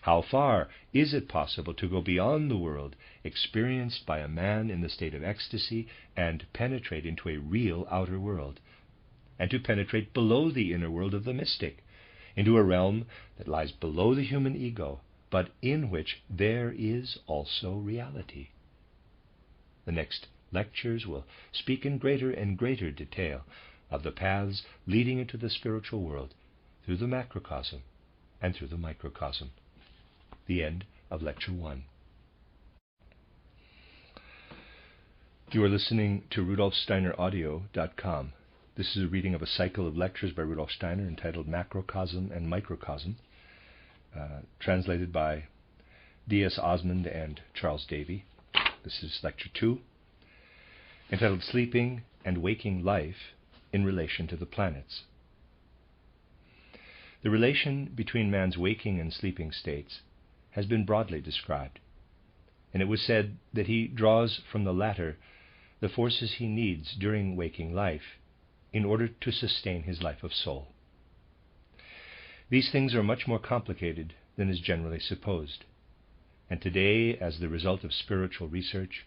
How far is it possible to go beyond the world experienced by a man in the state of ecstasy and penetrate into a real outer world, and to penetrate below the inner world of the mystic, into a realm that lies below the human ego, but in which there is also reality? The next lectures will speak in greater and greater detail of the paths leading into the spiritual world through the macrocosm and through the microcosm. The end of Lecture 1. You are listening to RudolfSteinerAudio.com. This is a reading of a cycle of lectures by Rudolf Steiner entitled Macrocosm and Microcosm, translated by D.S. Osmond and Charles Davy. This is Lecture 2, entitled Sleeping and Waking Life in Relation to the Planets. The relation between man's waking and sleeping states has been broadly described, and it was said that he draws from the latter the forces he needs during waking life in order to sustain his life of soul. These things are much more complicated than is generally supposed, and today, as the result of spiritual research,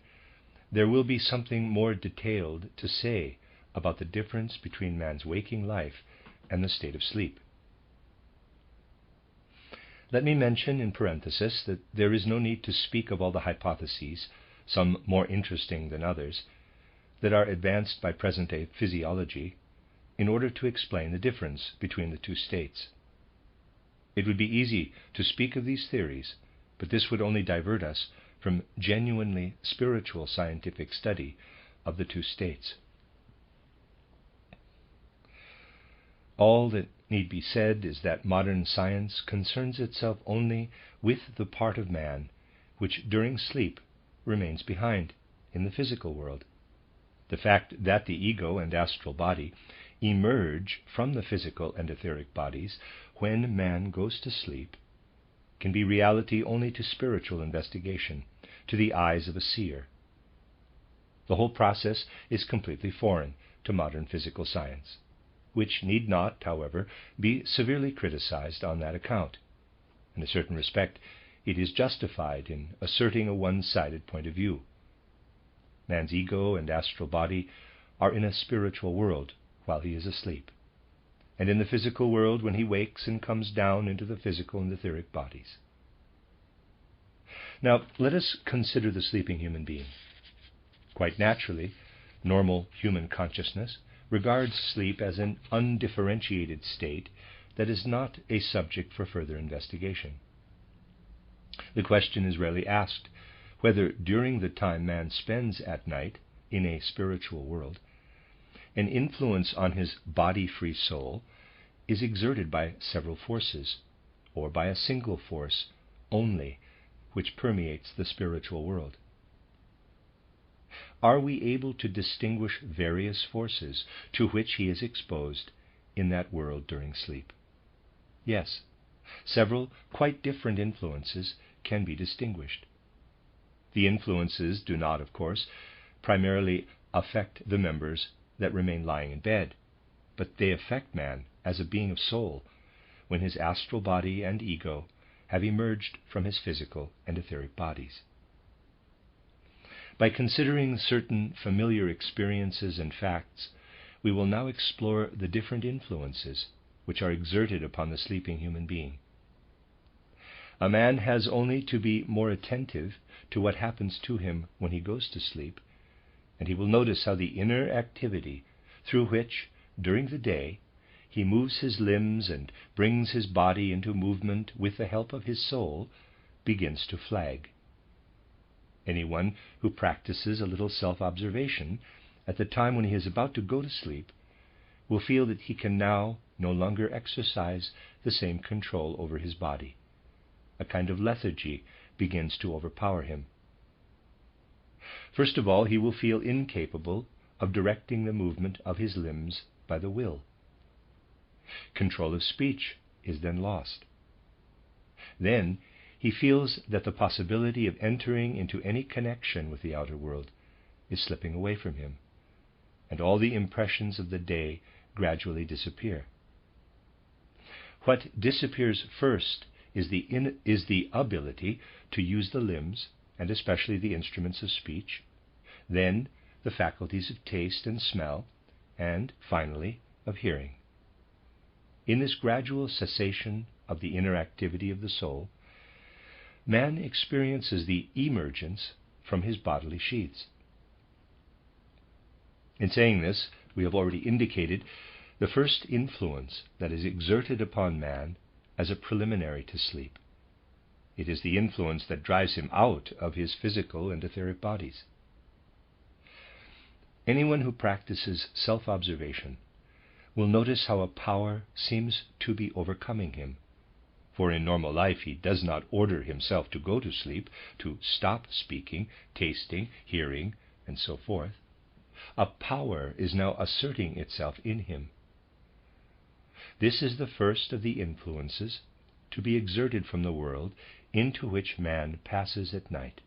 there will be something more detailed to say about the difference between man's waking life and the state of sleep. Let me mention in parenthesis that there is no need to speak of all the hypotheses, some more interesting than others, that are advanced by present-day physiology in order to explain the difference between the two states. It would be easy to speak of these theories, but this would only divert us from genuinely spiritual scientific study of the two states. All that need be said is that modern science concerns itself only with the part of man which during sleep remains behind in the physical world. The fact that the ego and astral body emerge from the physical and etheric bodies when man goes to sleep can be reality only to spiritual investigation, to the eyes of a seer. The whole process is completely foreign to modern physical science, which need not, however, be severely criticized on that account. In a certain respect, it is justified in asserting a one-sided point of view. Man's ego and astral body are in a spiritual world while he is asleep, and in the physical world when he wakes and comes down into the physical and etheric bodies. Now, let us consider the sleeping human being. Quite naturally, normal human consciousness regards sleep as an undifferentiated state that is not a subject for further investigation. The question is rarely asked whether during the time man spends at night in a spiritual world, an influence on his body-free soul is exerted by several forces, or by a single force only, which permeates the spiritual world. Are we able to distinguish various forces to which he is exposed in that world during sleep? Yes, several quite different influences can be distinguished. The influences do not, of course, primarily affect the members that remain lying in bed, but they affect man as a being of soul when his astral body and ego have emerged from his physical and etheric bodies. By considering certain familiar experiences and facts, we will now explore the different influences which are exerted upon the sleeping human being. A man has only to be more attentive to what happens to him when he goes to sleep, and he will notice how the inner activity through which, during the day, he moves his limbs and brings his body into movement with the help of his soul begins to flag. Anyone who practices a little self-observation at the time when he is about to go to sleep will feel that he can now no longer exercise the same control over his body. A kind of lethargy begins to overpower him. First of all, he will feel incapable of directing the movement of his limbs by the will. Control of speech is then lost. Then he feels that the possibility of entering into any connection with the outer world is slipping away from him, and all the impressions of the day gradually disappear. What disappears first is the ability to use the limbs, and especially the instruments of speech, then the faculties of taste and smell, and finally of hearing. In this gradual cessation of the inner activity of the soul, man experiences the emergence from his bodily sheaths. In saying this, we have already indicated the first influence that is exerted upon man as a preliminary to sleep. It is the influence that drives him out of his physical and etheric bodies. Anyone who practices self-observation will notice how a power seems to be overcoming him. For in normal life he does not order himself to go to sleep, to stop speaking, tasting, hearing, and so forth. A power is now asserting itself in him. This is the first of the influences to be exerted from the world into which man passes at night.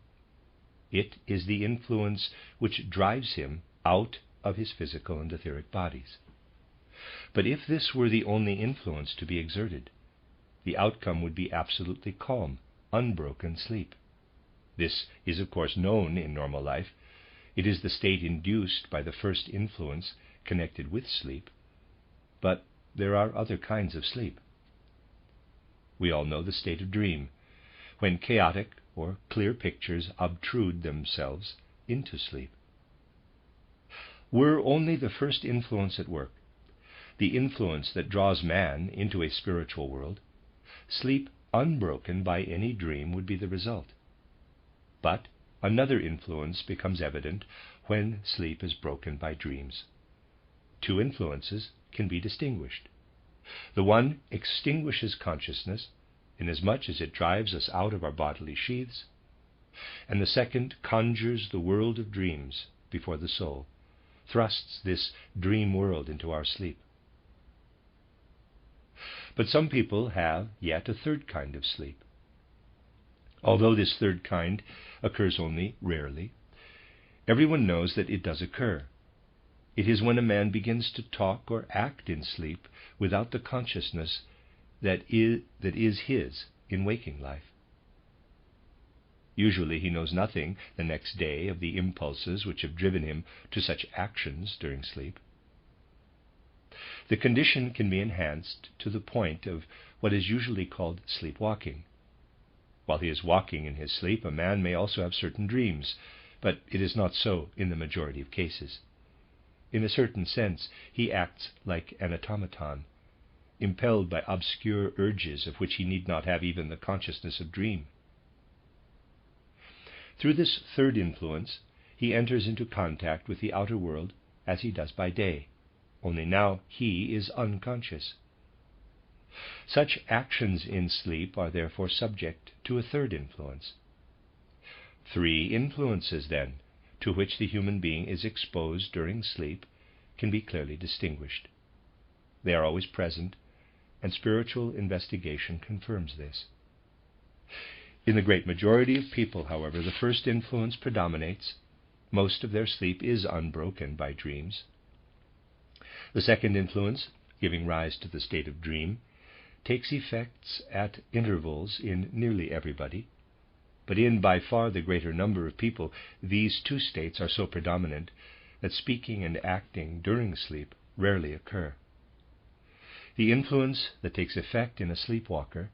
It is the influence which drives him out of his physical and etheric bodies. But if this were the only influence to be exerted, the outcome would be absolutely calm, unbroken sleep. This is, of course, known in normal life. It is the state induced by the first influence connected with sleep. But there are other kinds of sleep. We all know the state of dream, when chaotic or clear pictures obtrude themselves into sleep. Were only the first influence at work, the influence that draws man into a spiritual world, sleep unbroken by any dream would be the result. But another influence becomes evident when sleep is broken by dreams. Two influences can be distinguished. The one extinguishes consciousness inasmuch as it drives us out of our bodily sheaths, and the second conjures the world of dreams before the soul, thrusts this dream world into our sleep. But some people have yet a third kind of sleep. Although this third kind occurs only rarely, Everyone knows that it does occur. It is when a man begins to talk or act in sleep without the consciousness that is his in waking life. Usually he knows nothing the next day of the impulses which have driven him to such actions during sleep. The condition can be enhanced to the point of what is usually called sleepwalking. While he is walking in his sleep, a man may also have certain dreams, but it is not so in the majority of cases. In a certain sense, he acts like an automaton, impelled by obscure urges of which he need not have even the consciousness of dream. Through this third influence, he enters into contact with the outer world as he does by day, only now he is unconscious. Such actions in sleep are therefore subject to a third influence. Three influences, then, to which the human being is exposed during sleep can be clearly distinguished. They are always present, and spiritual investigation confirms this. In the great majority of people, however, the first influence predominates. Most of their sleep is unbroken by dreams. The second influence, giving rise to the state of dream, takes effects at intervals in nearly everybody, but in by far the greater number of people, these two states are so predominant that speaking and acting during sleep rarely occur. The influence that takes effect in a sleepwalker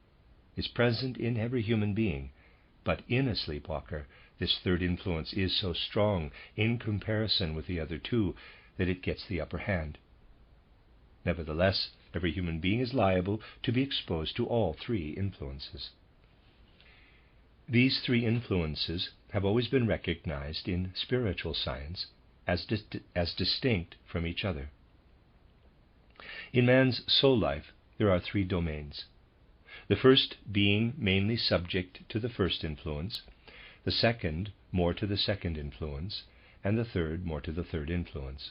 is present in every human being, but in a sleepwalker this third influence is so strong in comparison with the other two that it gets the upper hand. Nevertheless, every human being is liable to be exposed to all three influences. These three influences have always been recognized in spiritual science as distinct from each other. In man's soul life, there are three domains. The first being mainly subject to the first influence, the second more to the second influence, and the third more to the third influence.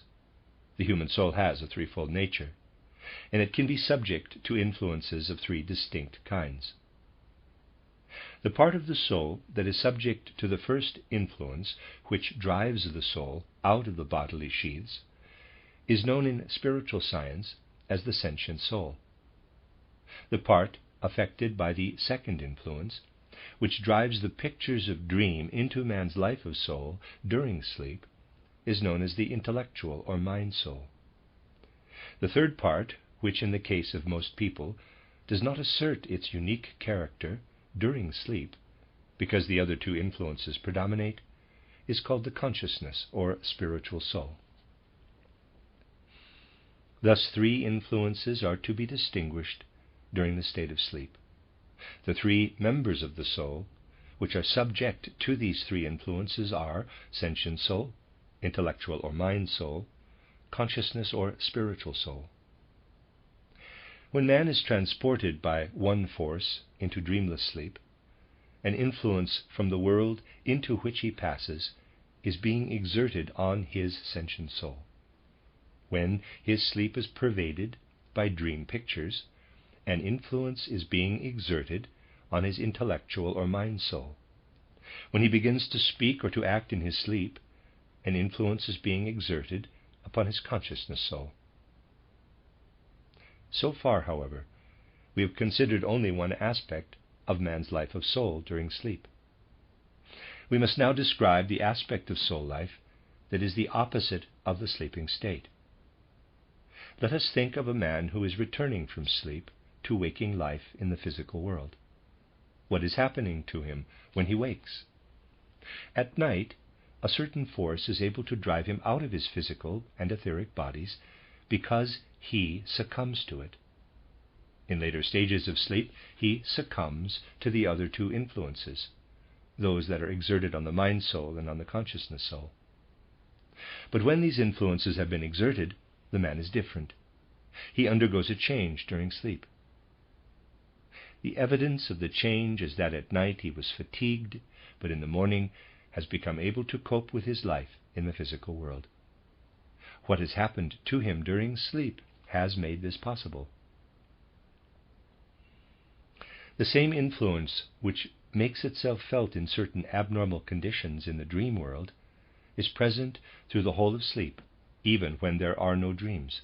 The human soul has a threefold nature, and it can be subject to influences of three distinct kinds. The part of the soul that is subject to the first influence, which drives the soul out of the bodily sheaths, is known in spiritual science as the sentient soul. The part affected by the second influence, which drives the pictures of dream into man's life of soul during sleep, is known as the intellectual or mind soul. The third part, which in the case of most people does not assert its unique character during sleep, because the other two influences predominate, is called the consciousness or spiritual soul. Thus three influences are to be distinguished during the state of sleep. The three members of the soul, which are subject to these three influences, are sentient soul, intellectual or mind soul, consciousness or spiritual soul. When man is transported by one force into dreamless sleep, an influence from the world into which he passes is being exerted on his sentient soul. When his sleep is pervaded by dream pictures, an influence is being exerted on his intellectual or mind soul. When he begins to speak or to act in his sleep, an influence is being exerted upon his consciousness soul. So far, however, we have considered only one aspect of man's life of soul during sleep. We must now describe the aspect of soul life that is the opposite of the sleeping state. Let us think of a man who is returning from sleep to waking life in the physical world. What is happening to him when he wakes? At night, a certain force is able to drive him out of his physical and etheric bodies because he succumbs to it. In later stages of sleep, he succumbs to the other two influences, those that are exerted on the mind soul and on the consciousness soul. But when these influences have been exerted, the man is different. He undergoes a change during sleep. The evidence of the change is that at night he was fatigued, but in the morning has become able to cope with his life in the physical world. What has happened to him during sleep has made this possible. The same influence which makes itself felt in certain abnormal conditions in the dream world is present through the whole of sleep, even when there are no dreams.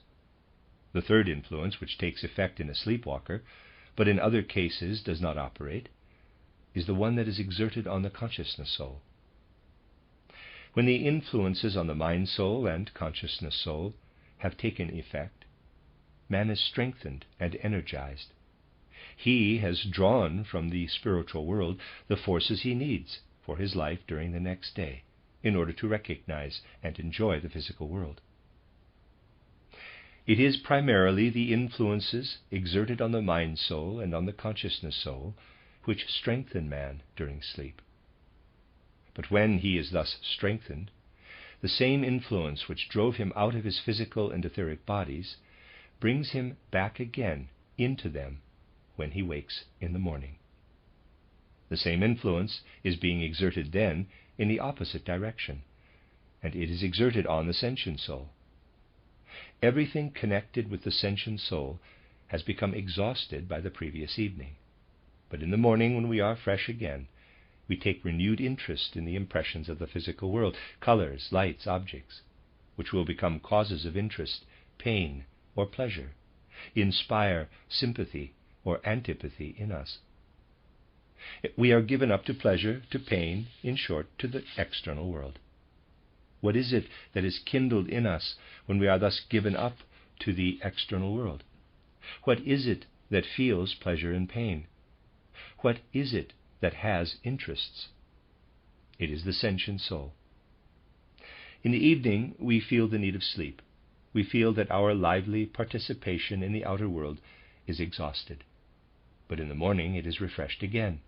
The third influence, which takes effect in a sleepwalker, but in other cases does not operate, is the one that is exerted on the consciousness soul. When the influences on the mind soul and consciousness soul have taken effect, man is strengthened and energized. He has drawn from the spiritual world the forces he needs for his life during the next day, in order to recognize and enjoy the physical world. It is primarily the influences exerted on the mind soul and on the consciousness soul which strengthen man during sleep. But when he is thus strengthened, the same influence which drove him out of his physical and etheric bodies brings him back again into them when he wakes in the morning. The same influence is being exerted then in the opposite direction, and it is exerted on the sentient soul. Everything connected with the sentient soul has become exhausted by the previous evening. But in the morning, when we are fresh again, we take renewed interest in the impressions of the physical world, colors, lights, objects, which will become causes of interest, pain, or pleasure, inspire sympathy or antipathy in us. We are given up to pleasure, to pain, in short, to the external world. What is it that is kindled in us when we are thus given up to the external world? What is it that feels pleasure and pain? What is it that has interests? It is the sentient soul. In the evening, we feel the need of sleep. We feel that our lively participation in the outer world is exhausted. But in the morning, it is refreshed again.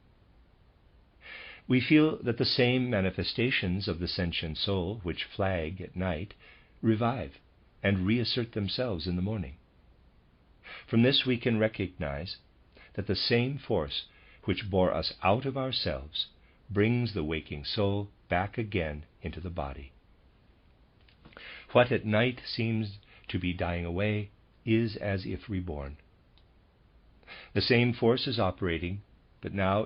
We feel that the same manifestations of the sentient soul which flag at night revive and reassert themselves in the morning. From this we can recognize that the same force which bore us out of ourselves brings the waking soul back again into the body. What at night seems to be dying away is as if reborn. The same force is operating, but now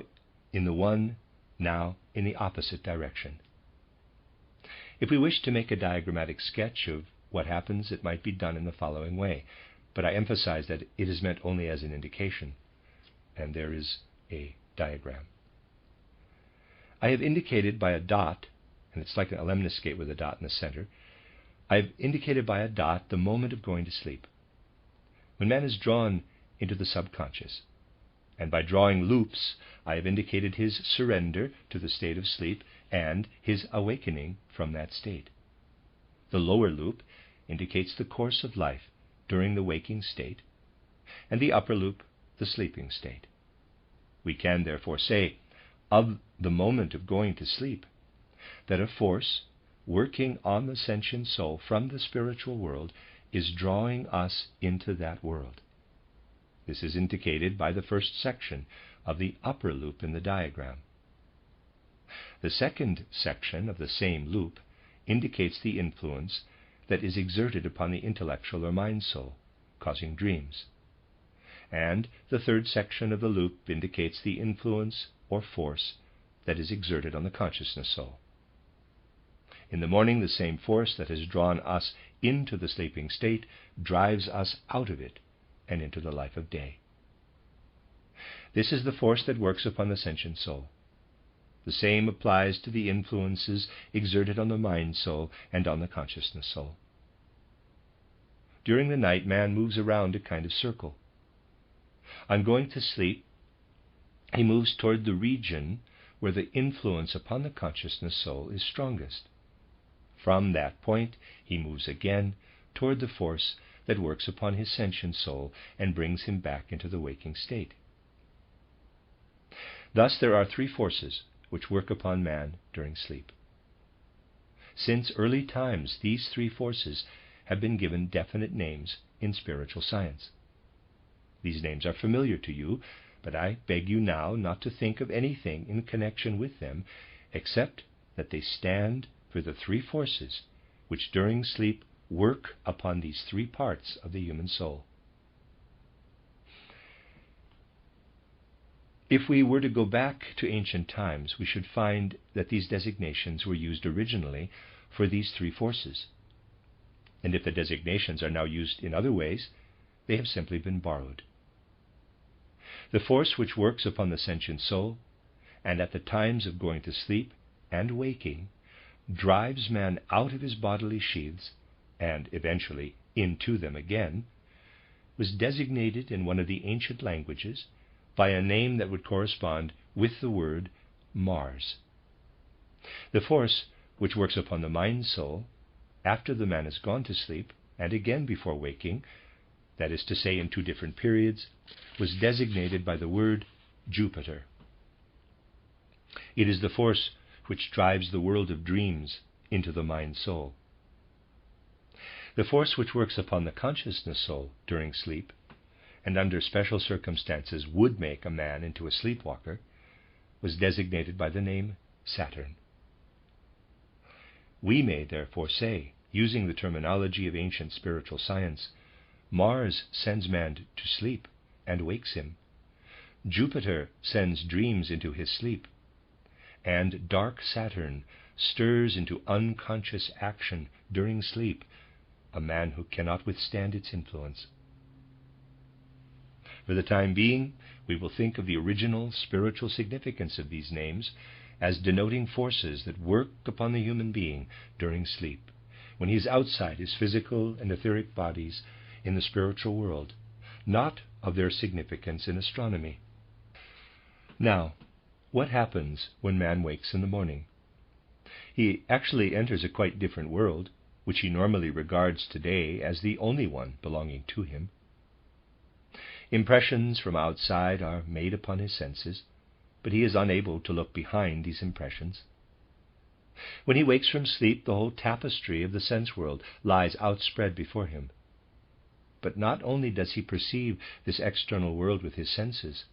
in the opposite direction. If we wish to make a diagrammatic sketch of what happens, it might be done in the following way, but I emphasize that it is meant only as an indication, and there is a diagram. I have indicated by a dot, and it's like an lemniscate with a dot in the center, I have indicated by a dot the moment of going to sleep. When man is drawn into the subconscious, and by drawing loops, I have indicated his surrender to the state of sleep and his awakening from that state. The lower loop indicates the course of life during the waking state, and the upper loop, the sleeping state. We can therefore say of the moment of going to sleep that a force working on the sentient soul from the spiritual world is drawing us into that world. This is indicated by the first section of the upper loop in the diagram. The second section of the same loop indicates the influence that is exerted upon the intellectual or mind soul, causing dreams. And the third section of the loop indicates the influence or force that is exerted on the consciousness soul. In the morning, the same force that has drawn us into the sleeping state drives us out of it and into the life of day. This is the force that works upon the sentient soul. The same applies to the influences exerted on the mind soul and on the consciousness soul. During the night, man moves around a kind of circle. On going to sleep, he moves toward the region where the influence upon the consciousness soul is strongest. From that point, he moves again toward the force that works upon his sentient soul and brings him back into the waking state. Thus there are three forces which work upon man during sleep. Since early times, these three forces have been given definite names in spiritual science. These names are familiar to you, but I beg you now not to think of anything in connection with them except that they stand for the three forces which during sleep work upon these three parts of the human soul. If we were to go back to ancient times, we should find that these designations were used originally for these three forces. And if the designations are now used in other ways, they have simply been borrowed. The force which works upon the sentient soul, and at the times of going to sleep and waking, drives man out of his bodily sheaths, and eventually into them again, was designated in one of the ancient languages by a name that would correspond with the word Mars. The force which works upon the mind-soul, after the man has gone to sleep, and again before waking, that is to say in two different periods, was designated by the word Jupiter. It is the force which drives the world of dreams into the mind-soul. The force which works upon the consciousness soul during sleep, and under special circumstances would make a man into a sleepwalker, was designated by the name Saturn. We may therefore say, using the terminology of ancient spiritual science, Mars sends man to sleep and wakes him. Jupiter sends dreams into his sleep. And dark Saturn stirs into unconscious action during sleep a man who cannot withstand its influence. For the time being, we will think of the original spiritual significance of these names as denoting forces that work upon the human being during sleep, when he is outside his physical and etheric bodies in the spiritual world, not of their significance in astronomy. Now, what happens when man wakes in the morning? He actually enters a quite different world, which he normally regards today as the only one belonging to him. Impressions from outside are made upon his senses, but he is unable to look behind these impressions. When he wakes from sleep, the whole tapestry of the sense world lies outspread before him. But not only does he perceive this external world with his senses,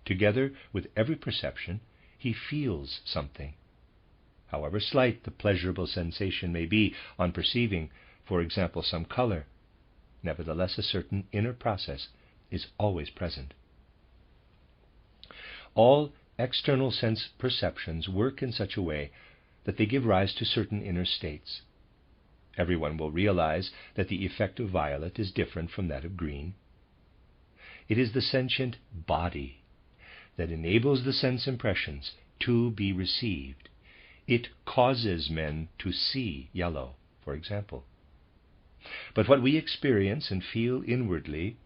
together with every perception, he feels something. However slight the pleasurable sensation may be on perceiving, for example, some color, nevertheless a certain inner process is always present. All external sense perceptions work in such a way that they give rise to certain inner states. Everyone will realize that the effect of violet is different from that of green. It is the sentient body that enables the sense impressions to be received. It causes men to see yellow, for example. But what we experience and feel inwardly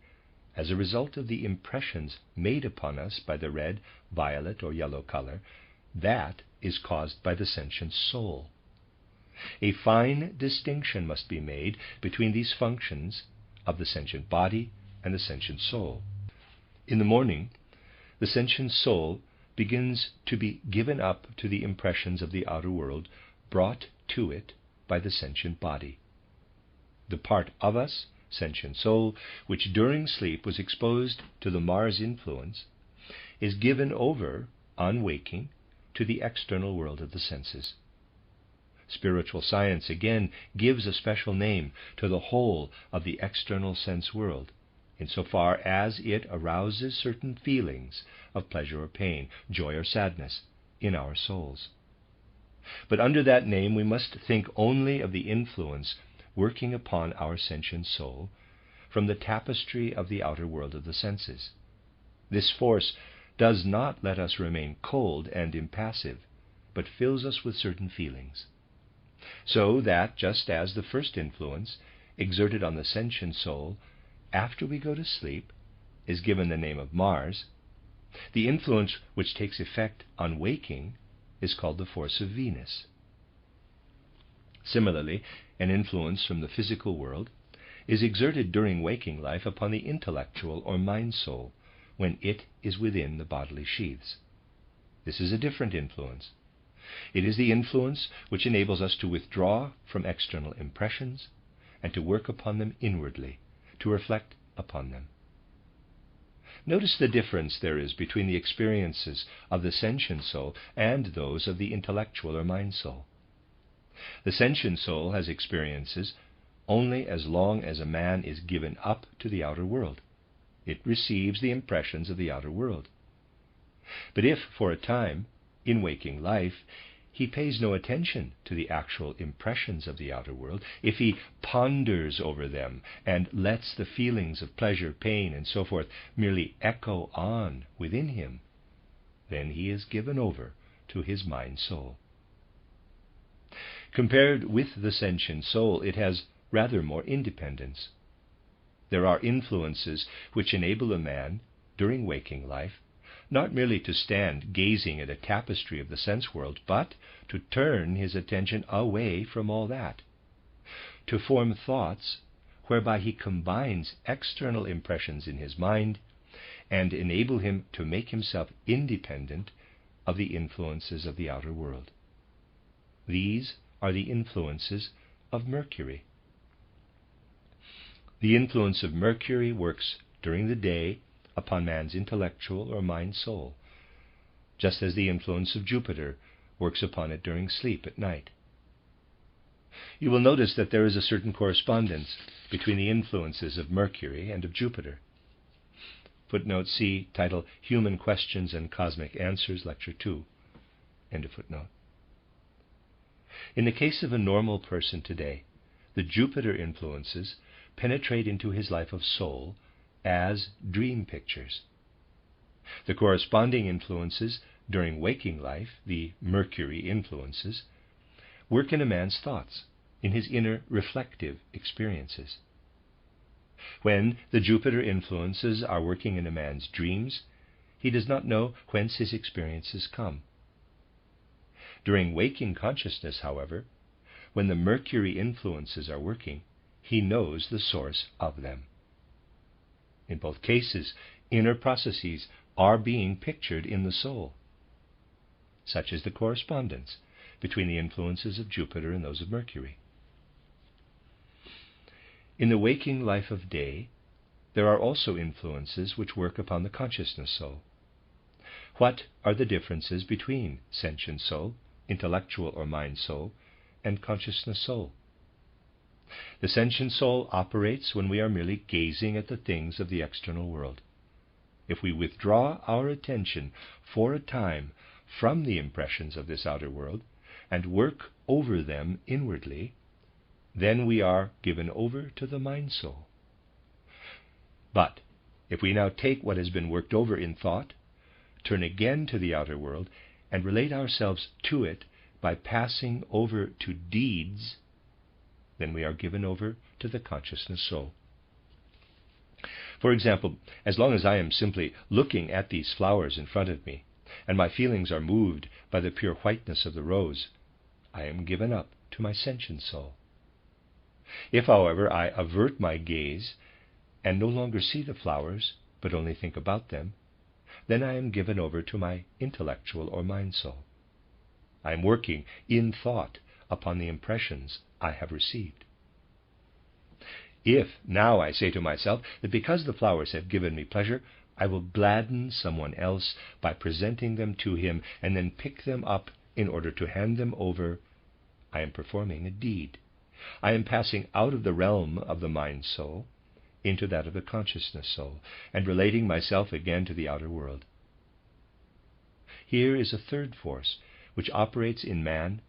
as a result of the impressions made upon us by the red, violet, or yellow color, that is caused by the sentient soul. A fine distinction must be made between these functions of the sentient body and the sentient soul. In the morning, the sentient soul begins to be given up to the impressions of the outer world brought to it by the sentient body. The part of us, sentient soul, which during sleep was exposed to the Mars influence, is given over, on waking, to the external world of the senses. Spiritual science again gives a special name to the whole of the external sense world, insofar as it arouses certain feelings of pleasure or pain, joy or sadness in our souls. But under that name we must think only of the influence working upon our sentient soul from the tapestry of the outer world of the senses. This force does not let us remain cold and impassive, but fills us with certain feelings. So that, just as the first influence exerted on the sentient soul after we go to sleep is given the name of Mars, the influence which takes effect on waking is called the force of Venus. Similarly, an influence from the physical world is exerted during waking life upon the intellectual or mind soul when it is within the bodily sheaths. This is a different influence. It is the influence which enables us to withdraw from external impressions and to work upon them inwardly, to reflect upon them. Notice the difference there is between the experiences of the sentient soul and those of the intellectual or mind soul. The sentient soul has experiences only as long as a man is given up to the outer world. It receives the impressions of the outer world. But if, for a time, in waking life, he pays no attention to the actual impressions of the outer world, if he ponders over them and lets the feelings of pleasure, pain, and so forth merely echo on within him, then he is given over to his mind-soul. Compared with the sentient soul, it has rather more independence. There are influences which enable a man, during waking life, not merely to stand gazing at a tapestry of the sense world, but to turn his attention away from all that, to form thoughts whereby he combines external impressions in his mind and enable him to make himself independent of the influences of the outer world. These are the influences of Mercury. The influence of Mercury works during the day upon man's intellectual or mind-soul, just as the influence of Jupiter works upon it during sleep at night. You will notice that there is a certain correspondence between the influences of Mercury and of Jupiter. Footnote C, title Human Questions and Cosmic Answers, Lecture 2. End of footnote. In the case of a normal person today, the Jupiter influences penetrate into his life of soul as dream pictures. The corresponding influences during waking life, the Mercury influences, work in a man's thoughts, in his inner reflective experiences. When the Jupiter influences are working in a man's dreams, he does not know whence his experiences come. During waking consciousness, however, when the Mercury influences are working, he knows the source of them. In both cases, inner processes are being pictured in the soul. Such is the correspondence between the influences of Jupiter and those of Mercury. In the waking life of day, there are also influences which work upon the consciousness soul. What are the differences between sentient soul, intellectual or mind soul, and consciousness soul? The sentient soul operates when we are merely gazing at the things of the external world. If we withdraw our attention for a time from the impressions of this outer world and work over them inwardly, then we are given over to the mind soul. But if we now take what has been worked over in thought, turn again to the outer world, and relate ourselves to it by passing over to deeds, then we are given over to the consciousness soul. For example, as long as I am simply looking at these flowers in front of me, and my feelings are moved by the pure whiteness of the rose, I am given up to my sentient soul. If, however, I avert my gaze and no longer see the flowers, but only think about them, then I am given over to my intellectual or mind soul. I am working in thought upon the impressions I have received. If now I say to myself that because the flowers have given me pleasure, I will gladden someone else by presenting them to him and then pick them up in order to hand them over, I am performing a deed. I am passing out of the realm of the mind soul into that of the consciousness soul, and relating myself again to the outer world. Here is a third force which operates in man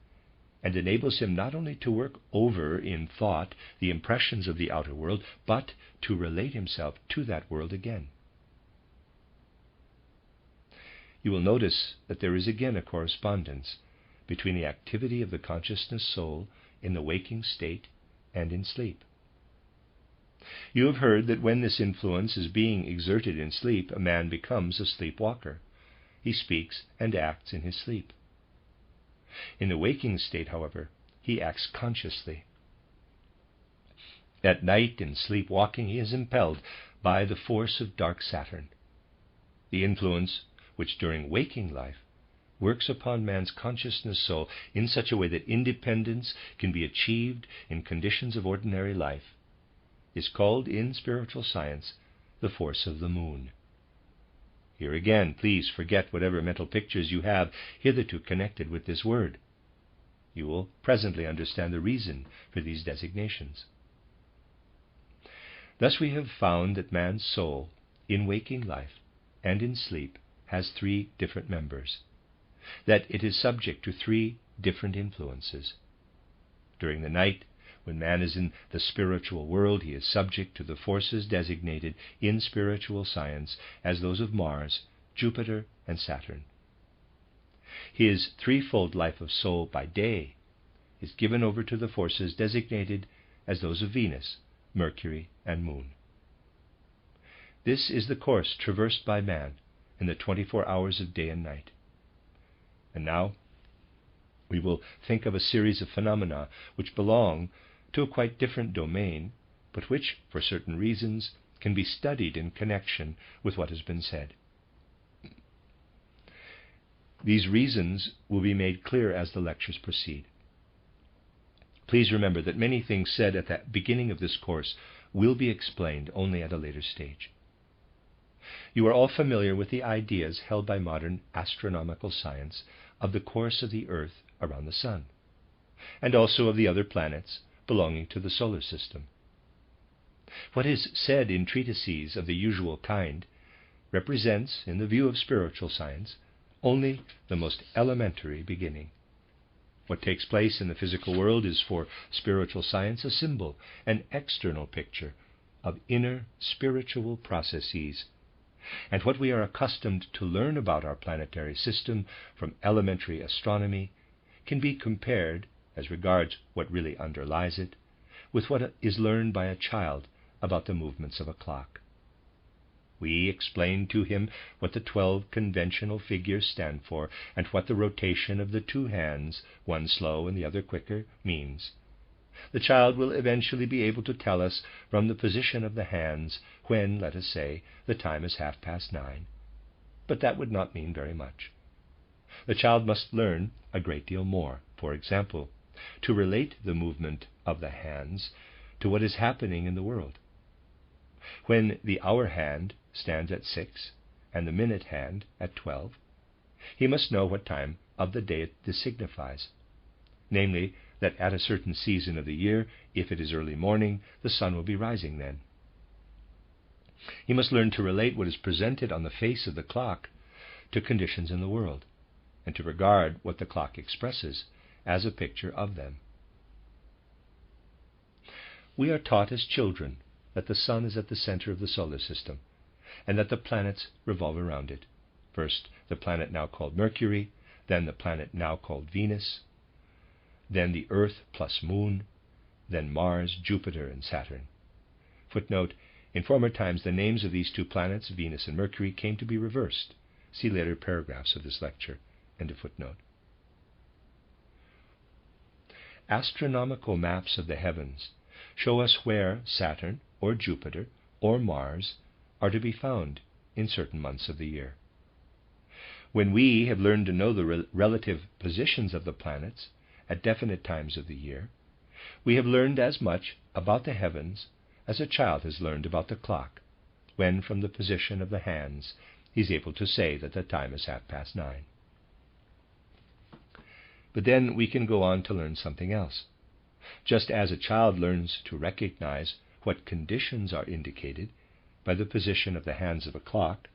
and enables him not only to work over in thought the impressions of the outer world, but to relate himself to that world again. You will notice that there is again a correspondence between the activity of the consciousness soul in the waking state and in sleep. You have heard that when this influence is being exerted in sleep, a man becomes a sleepwalker. He speaks and acts in his sleep. In the waking state, however, he acts consciously. At night, in sleepwalking, he is impelled by the force of dark Saturn, the influence which during waking life works upon man's consciousness soul in such a way that independence can be achieved in conditions of ordinary life, is called in spiritual science the force of the moon. Here again, please forget whatever mental pictures you have hitherto connected with this word. You will presently understand the reason for these designations. Thus we have found that man's soul, in waking life and in sleep, has 3 different members, that it is subject to 3 different influences. During the night, when man is in the spiritual world, he is subject to the forces designated in spiritual science as those of Mars, Jupiter, and Saturn. His threefold life of soul by day is given over to the forces designated as those of Venus, Mercury, and Moon. This is the course traversed by man in the 24 hours of day and night. And now we will think of a series of phenomena which belong to a quite different domain, but which, for certain reasons, can be studied in connection with what has been said. These reasons will be made clear as the lectures proceed. Please remember that many things said at the beginning of this course will be explained only at a later stage. You are all familiar with the ideas held by modern astronomical science of the course of the Earth around the Sun, and also of the other planets belonging to the solar system. What is said in treatises of the usual kind represents, in the view of spiritual science, only the most elementary beginning. What takes place in the physical world is for spiritual science a symbol, an external picture of inner spiritual processes. And what we are accustomed to learn about our planetary system from elementary astronomy can be compared, as regards what really underlies it, with what is learned by a child about the movements of a clock. We explain to him what the 12 conventional figures stand for, and what the rotation of the 2 hands, one slow and the other quicker, means. The child will eventually be able to tell us from the position of the hands when, let us say, the time is 9:30, but that would not mean very much. The child must learn a great deal more, for example, to relate the movement of the hands to what is happening in the world. When the hour hand stands at 6 and the minute hand at 12, he must know what time of the day this signifies, namely, that at a certain season of the year, if it is early morning, the sun will be rising then. He must learn to relate what is presented on the face of the clock to conditions in the world, and to regard what the clock expresses as a picture of them. We are taught as children that the sun is at the center of the solar system, and that the planets revolve around it. First, the planet now called Mercury, then the planet now called Venus, then the Earth plus Moon, then Mars, Jupiter, and Saturn. Footnote: in former times the names of these 2 planets, Venus and Mercury, came to be reversed. See later paragraphs of this lecture. End of footnote. Astronomical maps of the heavens show us where Saturn, or Jupiter, or Mars are to be found in certain months of the year. When we have learned to know the relative positions of the planets at definite times of the year, we have learned as much about the heavens as a child has learned about the clock, when from the position of the hands he is able to say that the time is 9:30. But then we can go on to learn something else. Just as a child learns to recognize what conditions are indicated by the position of the hands of a clock,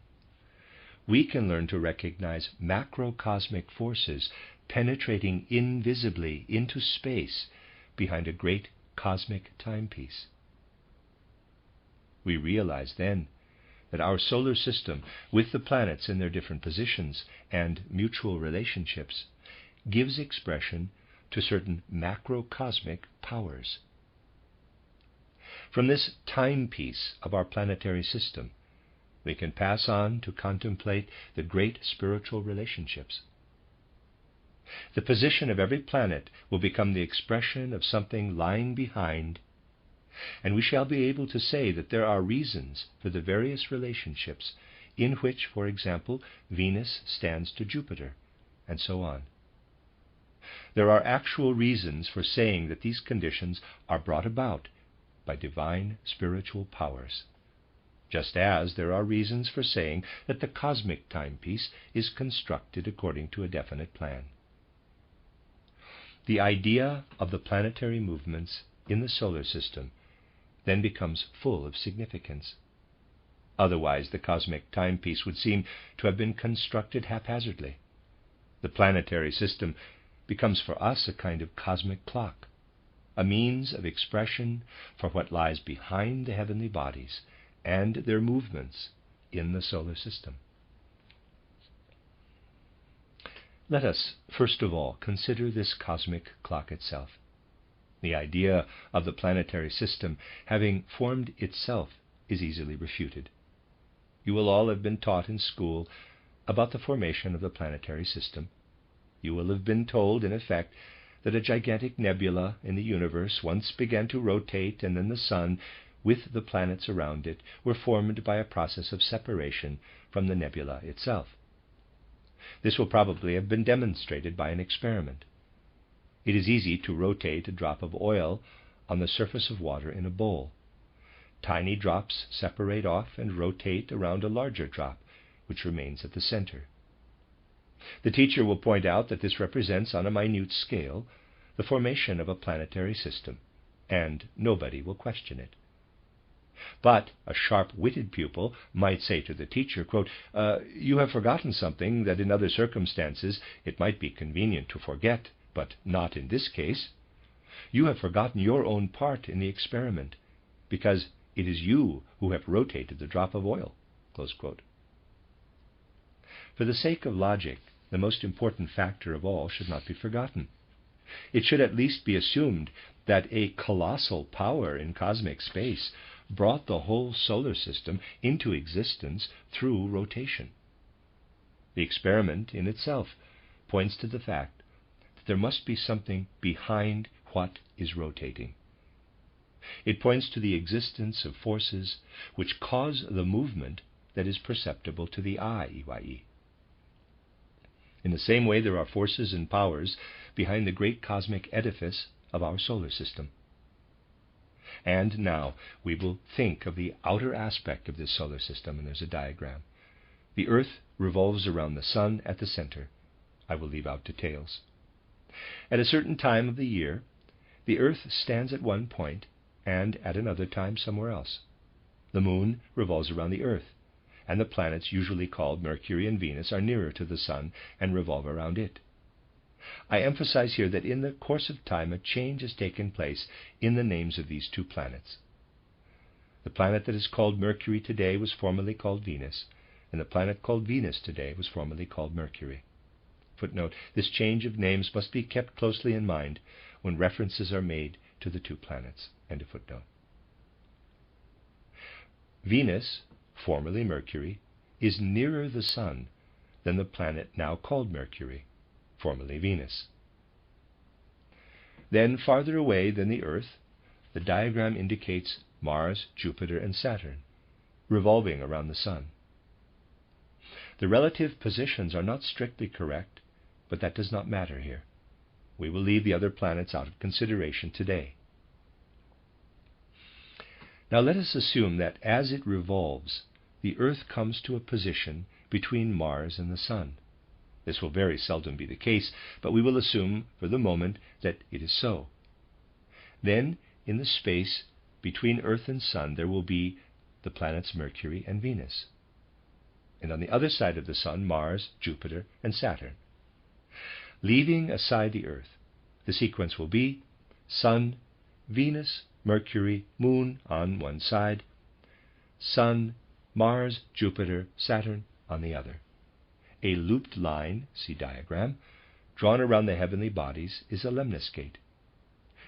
we can learn to recognize macrocosmic forces penetrating invisibly into space behind a great cosmic timepiece. We realize then that our solar system, with the planets in their different positions and mutual relationships, gives expression to certain macrocosmic powers. From this timepiece of our planetary system, we can pass on to contemplate the great spiritual relationships. The position of every planet will become the expression of something lying behind, and we shall be able to say that there are reasons for the various relationships in which, for example, Venus stands to Jupiter, and so on. There are actual reasons for saying that these conditions are brought about by divine spiritual powers, just as there are reasons for saying that the cosmic timepiece is constructed according to a definite plan. The idea of the planetary movements in the solar system then becomes full of significance. Otherwise, the cosmic timepiece would seem to have been constructed haphazardly. The planetary system becomes for us a kind of cosmic clock, a means of expression for what lies behind the heavenly bodies and their movements in the solar system. Let us, first of all, consider this cosmic clock itself. The idea of the planetary system having formed itself is easily refuted. You will all have been taught in school about the formation of the planetary system. You will have been told, in effect, that a gigantic nebula in the universe once began to rotate, and then the sun, with the planets around it, were formed by a process of separation from the nebula itself. This will probably have been demonstrated by an experiment. It is easy to rotate a drop of oil on the surface of water in a bowl. Tiny drops separate off and rotate around a larger drop, which remains at the center. The teacher will point out that this represents, on a minute scale, the formation of a planetary system, and nobody will question it. But a sharp-witted pupil might say to the teacher, quote, "You have forgotten something that in other circumstances it might be convenient to forget, but not in this case. You have forgotten your own part in the experiment, because it is you who have rotated the drop of oil." Close quote. For the sake of logic, the most important factor of all should not be forgotten. It should at least be assumed that a colossal power in cosmic space brought the whole solar system into existence through rotation. The experiment in itself points to the fact that there must be something behind what is rotating. It points to the existence of forces which cause the movement that is perceptible to the eye, e.y.e. In the same way, there are forces and powers behind the great cosmic edifice of our solar system. And now we will think of the outer aspect of this solar system, and there's a diagram. The Earth revolves around the Sun at the center. I will leave out details. At a certain time of the year, the Earth stands at one point, and at another time somewhere else. The Moon revolves around the Earth, and the planets, usually called Mercury and Venus, are nearer to the Sun and revolve around it. I emphasize here that in the course of time a change has taken place in the names of these two planets. The planet that is called Mercury today was formerly called Venus, and the planet called Venus today was formerly called Mercury. Footnote: this change of names must be kept closely in mind when references are made to the two planets. End of footnote. Venus, formerly Mercury, is nearer the Sun than the planet now called Mercury, formerly Venus. Then, farther away than the Earth, the diagram indicates Mars, Jupiter, and Saturn, revolving around the Sun. The relative positions are not strictly correct, but that does not matter here. We will leave the other planets out of consideration today. Now let us assume that as it revolves, the Earth comes to a position between Mars and the Sun. This will very seldom be the case, but we will assume for the moment that it is so. Then, in the space between Earth and Sun, there will be the planets Mercury and Venus. And on the other side of the Sun, Mars, Jupiter, and Saturn. Leaving aside the Earth, the sequence will be Sun, Venus, Mercury, Moon on one side, Sun, Mars, Jupiter, Saturn on the other. A looped line, see diagram, drawn around the heavenly bodies is a lemniscate,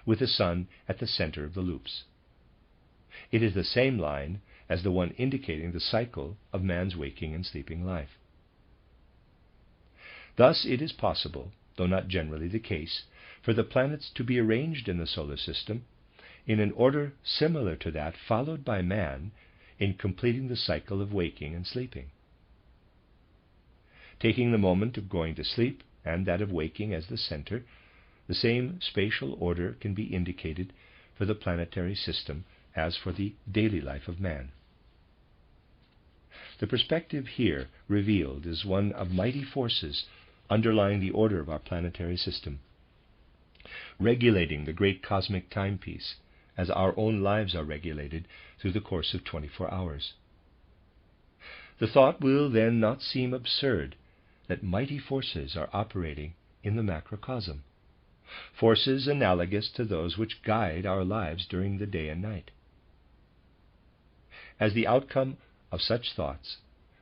with the Sun at the center of the loops. It is the same line as the one indicating the cycle of man's waking and sleeping life. Thus it is possible, though not generally the case, for the planets to be arranged in the solar system in an order similar to that followed by man in completing the cycle of waking and sleeping. Taking the moment of going to sleep and that of waking as the center, the same spatial order can be indicated for the planetary system as for the daily life of man. The perspective here revealed is one of mighty forces underlying the order of our planetary system, regulating the great cosmic timepiece as our own lives are regulated through the course of 24 hours. The thought will then not seem absurd that mighty forces are operating in the macrocosm, forces analogous to those which guide our lives during the day and night. As the outcome of such thoughts,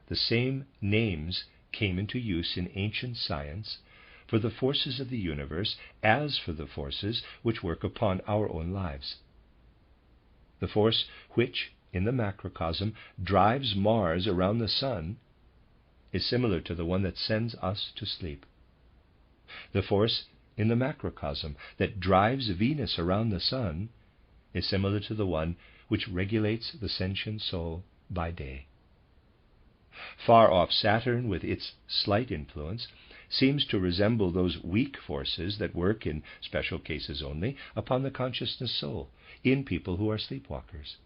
the same names came into use in ancient science for the forces of the universe as for the forces which work upon our own lives. The force which, in the macrocosm, drives Mars around the sun is similar to the one that sends us to sleep. The force in the macrocosm that drives Venus around the sun is similar to the one which regulates the sentient soul by day. Far off Saturn, with its slight influence, seems to resemble those weak forces that work, in special cases only, upon the consciousness soul in people who are sleepwalkers.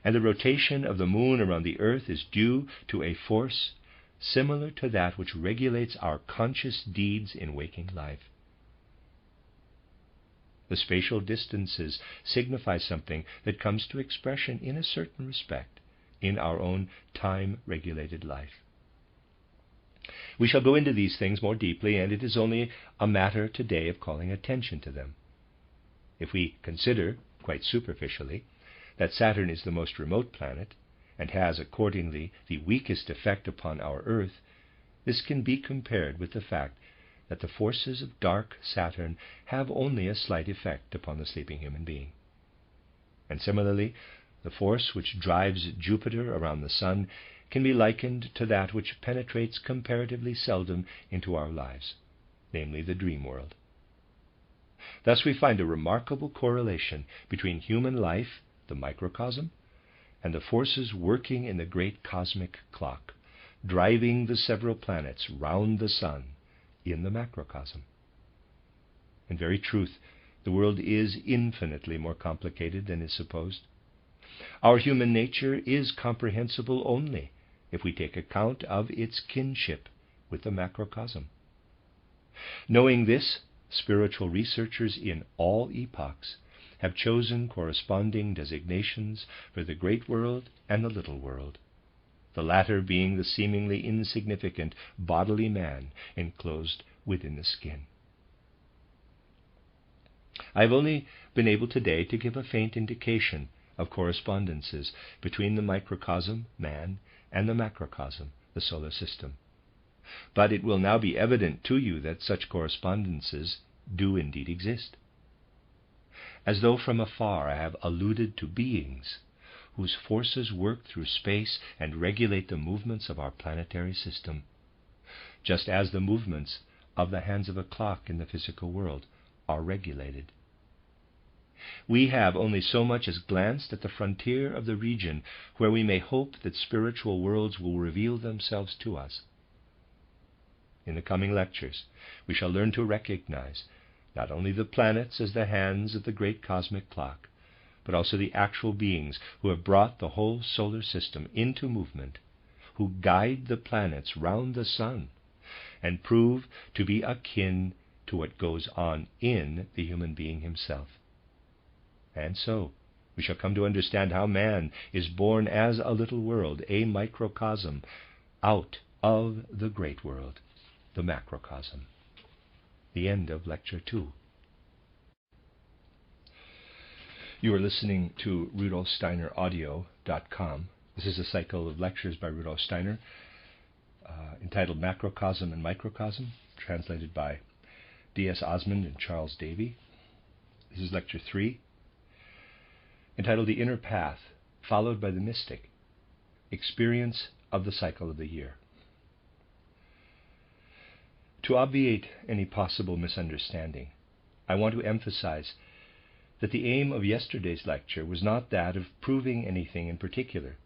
And the rotation of the moon around the earth is due to a force similar to that which regulates our conscious deeds in waking life. The spatial distances signify something that comes to expression in a certain respect in our own time-regulated life. We shall go into these things more deeply, and it is only a matter today of calling attention to them. If we consider, quite superficially, that Saturn is the most remote planet, and has accordingly the weakest effect upon our Earth, this can be compared with the fact that the forces of dark Saturn have only a slight effect upon the sleeping human being. And similarly, the force which drives Jupiter around the sun can be likened to that which penetrates comparatively seldom into our lives, namely the dream world. Thus we find a remarkable correlation between human life, the microcosm, and the forces working in the great cosmic clock, driving the several planets round the sun in the macrocosm. In very truth, the world is infinitely more complicated than is supposed. Our human nature is comprehensible only if we take account of its kinship with the macrocosm. Knowing this, spiritual researchers in all epochs have chosen corresponding designations for the great world and the little world, the latter being the seemingly insignificant bodily man enclosed within the skin. I have only been able today to give a faint indication of correspondences between the microcosm, man, and the macrocosm, the solar system. But it will now be evident to you that such correspondences do indeed exist. As though from afar I have alluded to beings whose forces work through space and regulate the movements of our planetary system, just as the movements of the hands of a clock in the physical world are regulated. We have only so much as glanced at the frontier of the region where we may hope that spiritual worlds will reveal themselves to us. In the coming lectures, we shall learn to recognize not only the planets as the hands of the great cosmic clock, but also the actual beings who have brought the whole solar system into movement, who guide the planets round the sun, and prove to be akin to what goes on in the human being himself. And so, we shall come to understand how man is born as a little world, a microcosm, out of the great world, the macrocosm. The end of Lecture 2. You are listening to RudolfSteinerAudio.com. This is a cycle of lectures by Rudolf Steiner entitled Macrocosm and Microcosm, translated by D.S. Osmond and Charles Davy. This is Lecture 3, entitled The Inner Path, followed by the Mystic, Experience of the Cycle of the Year. To obviate any possible misunderstanding, I want to emphasize that the aim of yesterday's lecture was not that of proving anything in particular,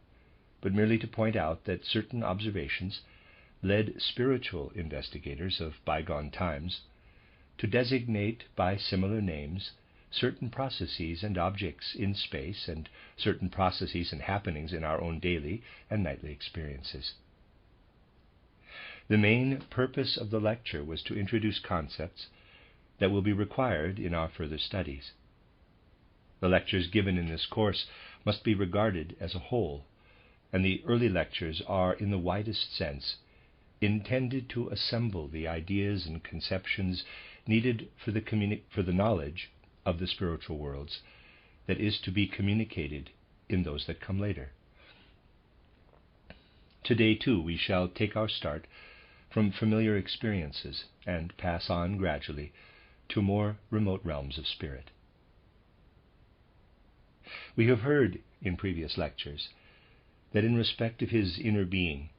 but merely to point out that certain observations led spiritual investigators of bygone times to designate by similar names certain processes and objects in space and certain processes and happenings in our own daily and nightly experiences. The main purpose of the lecture was to introduce concepts that will be required in our further studies. The lectures given in this course must be regarded as a whole, and the early lectures are, in the widest sense, intended to assemble the ideas and conceptions needed for the knowledge of the spiritual worlds that is to be communicated in those that come later. Today, too, we shall take our start from familiar experiences and pass on gradually to more remote realms of spirit. We have heard in previous lectures that in respect of his inner being,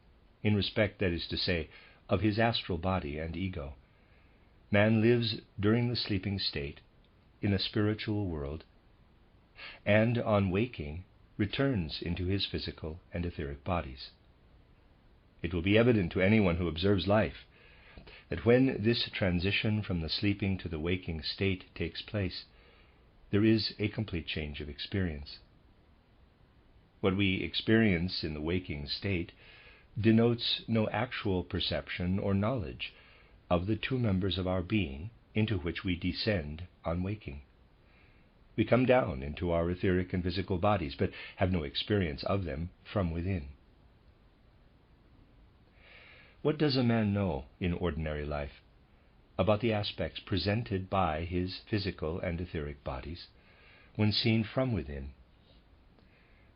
in respect, that is to say, of his astral body and ego, man lives during the sleeping state in a spiritual world, and on waking returns into his physical and etheric bodies. It will be evident to anyone who observes life that when this transition from the sleeping to the waking state takes place, there is a complete change of experience. What we experience in the waking state denotes no actual perception or knowledge of the two members of our being into which we descend on waking. We come down into our etheric and physical bodies, but have no experience of them from within. What does a man know in ordinary life about the aspects presented by his physical and etheric bodies when seen from within?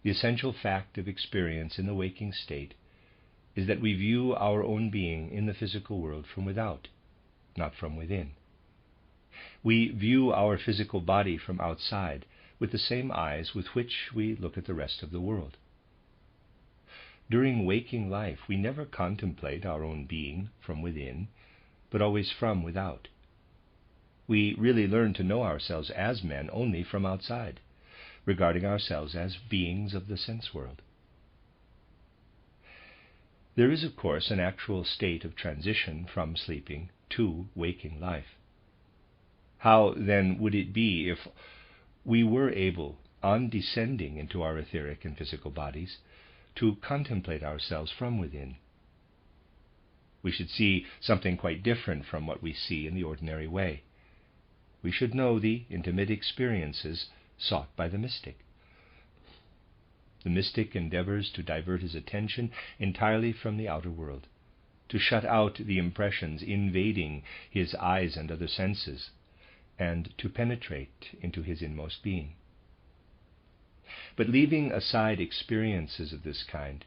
The essential fact of experience in the waking state is that we view our own being in the physical world from without, not from within. We view our physical body from outside with the same eyes with which we look at the rest of the world. During waking life, we never contemplate our own being from within, but always from without. We really learn to know ourselves as men only from outside, regarding ourselves as beings of the sense world. There is, of course, an actual state of transition from sleeping to waking life. How, then, would it be if we were able, on descending into our etheric and physical bodies, to contemplate ourselves from within? We should see something quite different from what we see in the ordinary way. We should know the intimate experiences sought by the mystic. The mystic endeavors to divert his attention entirely from the outer world, to shut out the impressions invading his eyes and other senses, and to penetrate into his inmost being. But leaving aside experiences of this kind,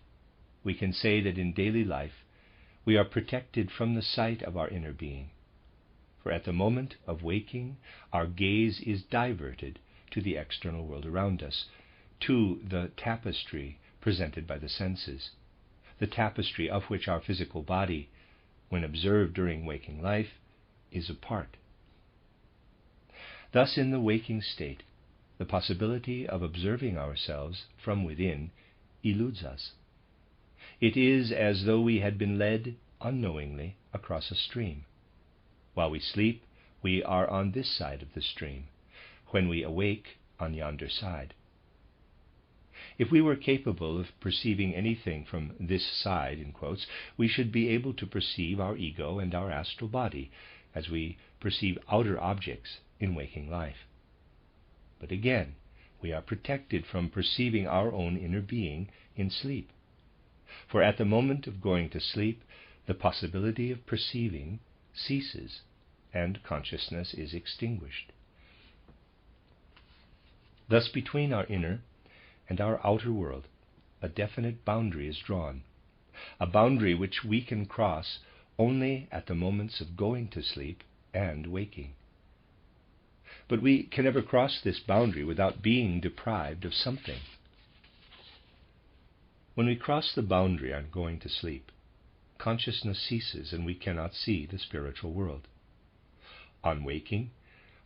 we can say that in daily life we are protected from the sight of our inner being. For at the moment of waking, our gaze is diverted to the external world around us, to the tapestry presented by the senses, the tapestry of which our physical body, when observed during waking life, is a part. Thus, in the waking state, the possibility of observing ourselves from within eludes us. It is as though we had been led unknowingly across a stream. While we sleep, we are on this side of the stream. When we awake, on yonder side. If we were capable of perceiving anything from this side, in quotes, we should be able to perceive our ego and our astral body as we perceive outer objects in waking life. But again, we are protected from perceiving our own inner being in sleep. For at the moment of going to sleep, the possibility of perceiving ceases, and consciousness is extinguished. Thus, between our inner and our outer world, a definite boundary is drawn, a boundary which we can cross only at the moments of going to sleep and waking. But we can never cross this boundary without being deprived of something. When we cross the boundary on going to sleep, consciousness ceases and we cannot see the spiritual world. On waking,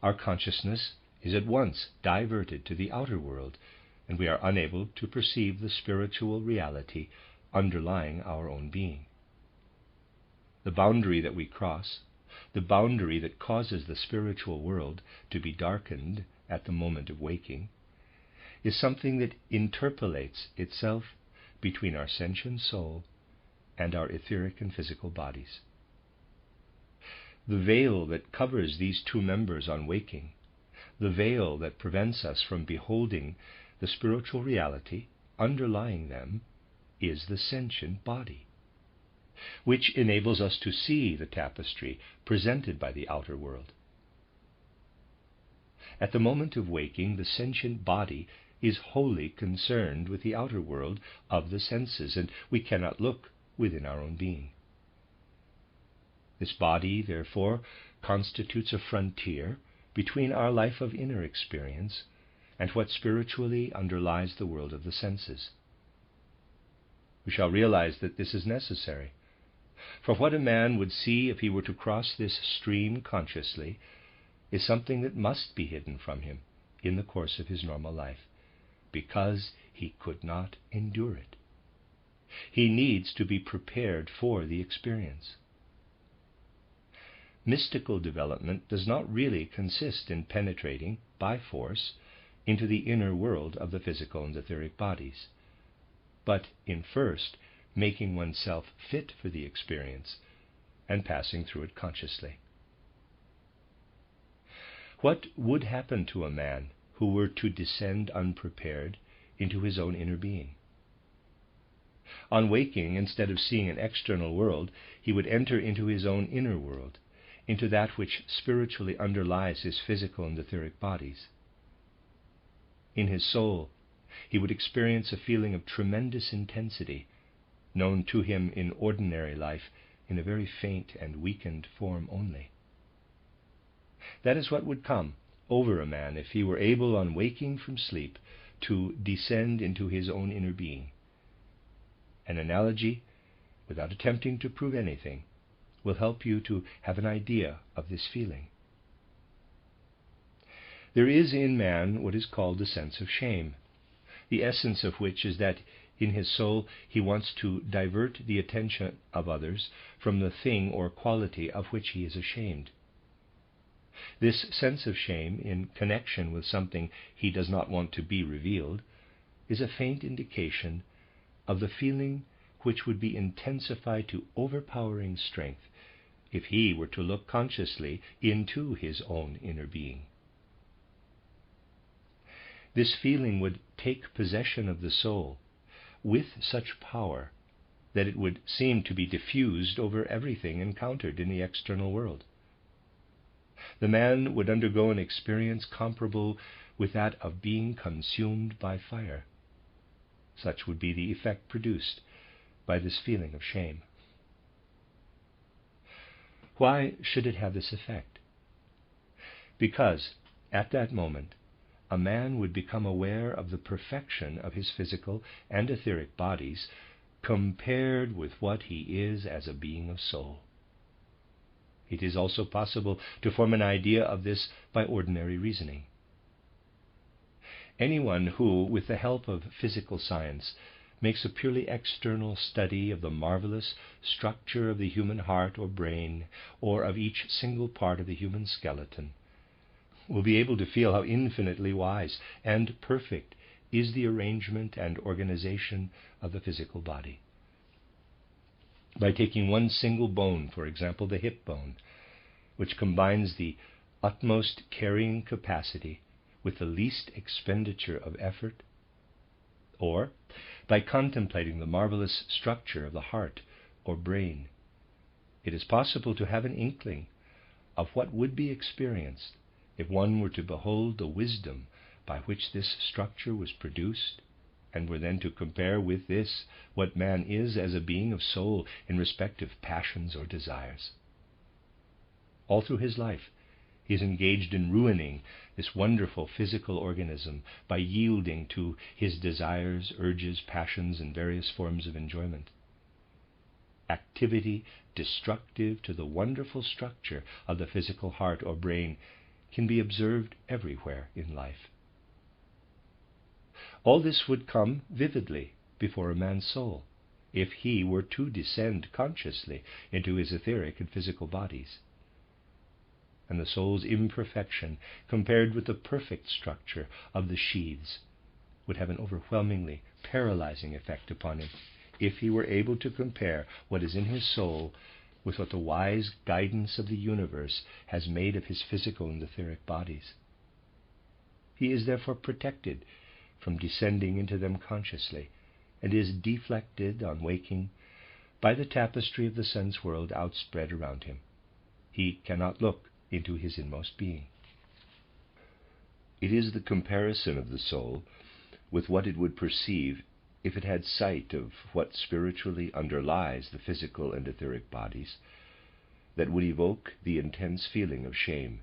our consciousness is at once diverted to the outer world, and we are unable to perceive the spiritual reality underlying our own being. The boundary that we cross, the boundary that causes the spiritual world to be darkened at the moment of waking, is something that interpolates itself between our sentient soul and our etheric and physical bodies. The veil that covers these two members on waking, the veil that prevents us from beholding the spiritual reality underlying them, is the sentient body, which enables us to see the tapestry presented by the outer world. At the moment of waking, the sentient body is wholly concerned with the outer world of the senses, and we cannot look within our own being. This body, therefore, constitutes a frontier between our life of inner experience and what spiritually underlies the world of the senses. We shall realize that this is necessary, for what a man would see if he were to cross this stream consciously is something that must be hidden from him in the course of his normal life, because he could not endure it. He needs to be prepared for the experience. Mystical development does not really consist in penetrating, by force, into the inner world of the physical and etheric bodies, but in first making oneself fit for the experience and passing through it consciously. What would happen to a man who were to descend unprepared into his own inner being? On waking, instead of seeing an external world, he would enter into his own inner world, into that which spiritually underlies his physical and etheric bodies. In his soul, he would experience a feeling of tremendous intensity, known to him in ordinary life in a very faint and weakened form only. That is what would come over a man if he were able, on waking from sleep, to descend into his own inner being. An analogy, without attempting to prove anything, will help you to have an idea of this feeling. There is in man what is called a sense of shame, the essence of which is that in his soul he wants to divert the attention of others from the thing or quality of which he is ashamed. This sense of shame, in connection with something he does not want to be revealed, is a faint indication of the feeling which would be intensified to overpowering strength if he were to look consciously into his own inner being. This feeling would take possession of the soul with such power that it would seem to be diffused over everything encountered in the external world. The man would undergo an experience comparable with that of being consumed by fire. Such would be the effect produced by this feeling of shame. Why should it have this effect? Because at that moment a man would become aware of the perfection of his physical and etheric bodies compared with what he is as a being of soul. It is also possible to form an idea of this by ordinary reasoning. Anyone who, with the help of physical science, makes a purely external study of the marvelous structure of the human heart or brain, or of each single part of the human skeleton, will be able to feel how infinitely wise and perfect is the arrangement and organization of the physical body. By taking one single bone, for example, the hip bone, which combines the utmost carrying capacity with the least expenditure of effort, or by contemplating the marvelous structure of the heart or brain, it is possible to have an inkling of what would be experienced if one were to behold the wisdom by which this structure was produced, and were then to compare with this what man is as a being of soul in respect of passions or desires. All through his life he is engaged in ruining this wonderful physical organism by yielding to his desires, urges, passions, and various forms of enjoyment. Activity destructive to the wonderful structure of the physical heart or brain can be observed everywhere in life. All this would come vividly before a man's soul if he were to descend consciously into his etheric and physical bodies. And the soul's imperfection, compared with the perfect structure of the sheaths, would have an overwhelmingly paralyzing effect upon him if he were able to compare what is in his soul with what the wise guidance of the universe has made of his physical and etheric bodies. He is therefore protected from descending into them consciously and is deflected on waking by the tapestry of the sense world outspread around him. He cannot look into his inmost being. It is the comparison of the soul with what it would perceive if it had sight of what spiritually underlies the physical and etheric bodies that would evoke the intense feeling of shame.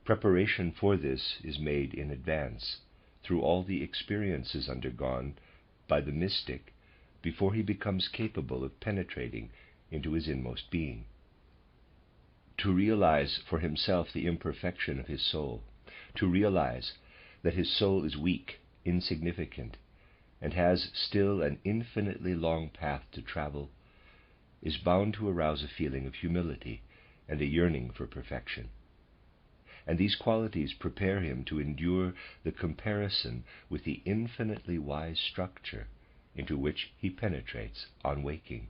Preparation for this is made in advance through all the experiences undergone by the mystic before he becomes capable of penetrating into his inmost being. To realize for himself the imperfection of his soul, to realize that his soul is weak, insignificant, and has still an infinitely long path to travel, is bound to arouse a feeling of humility and a yearning for perfection. And these qualities prepare him to endure the comparison with the infinitely wise structure into which he penetrates on waking.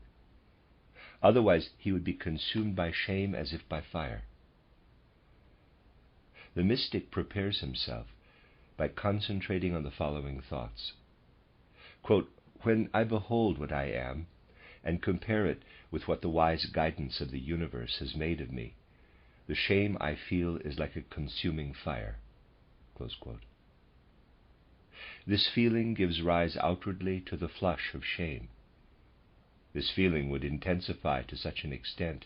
Otherwise he would be consumed by shame as if by fire. The mystic prepares himself by concentrating on the following thoughts. Quote, "When I behold what I am, and compare it with what the wise guidance of the universe has made of me, the shame I feel is like a consuming fire." Close quote. This feeling gives rise outwardly to the flush of shame. This feeling would intensify to such an extent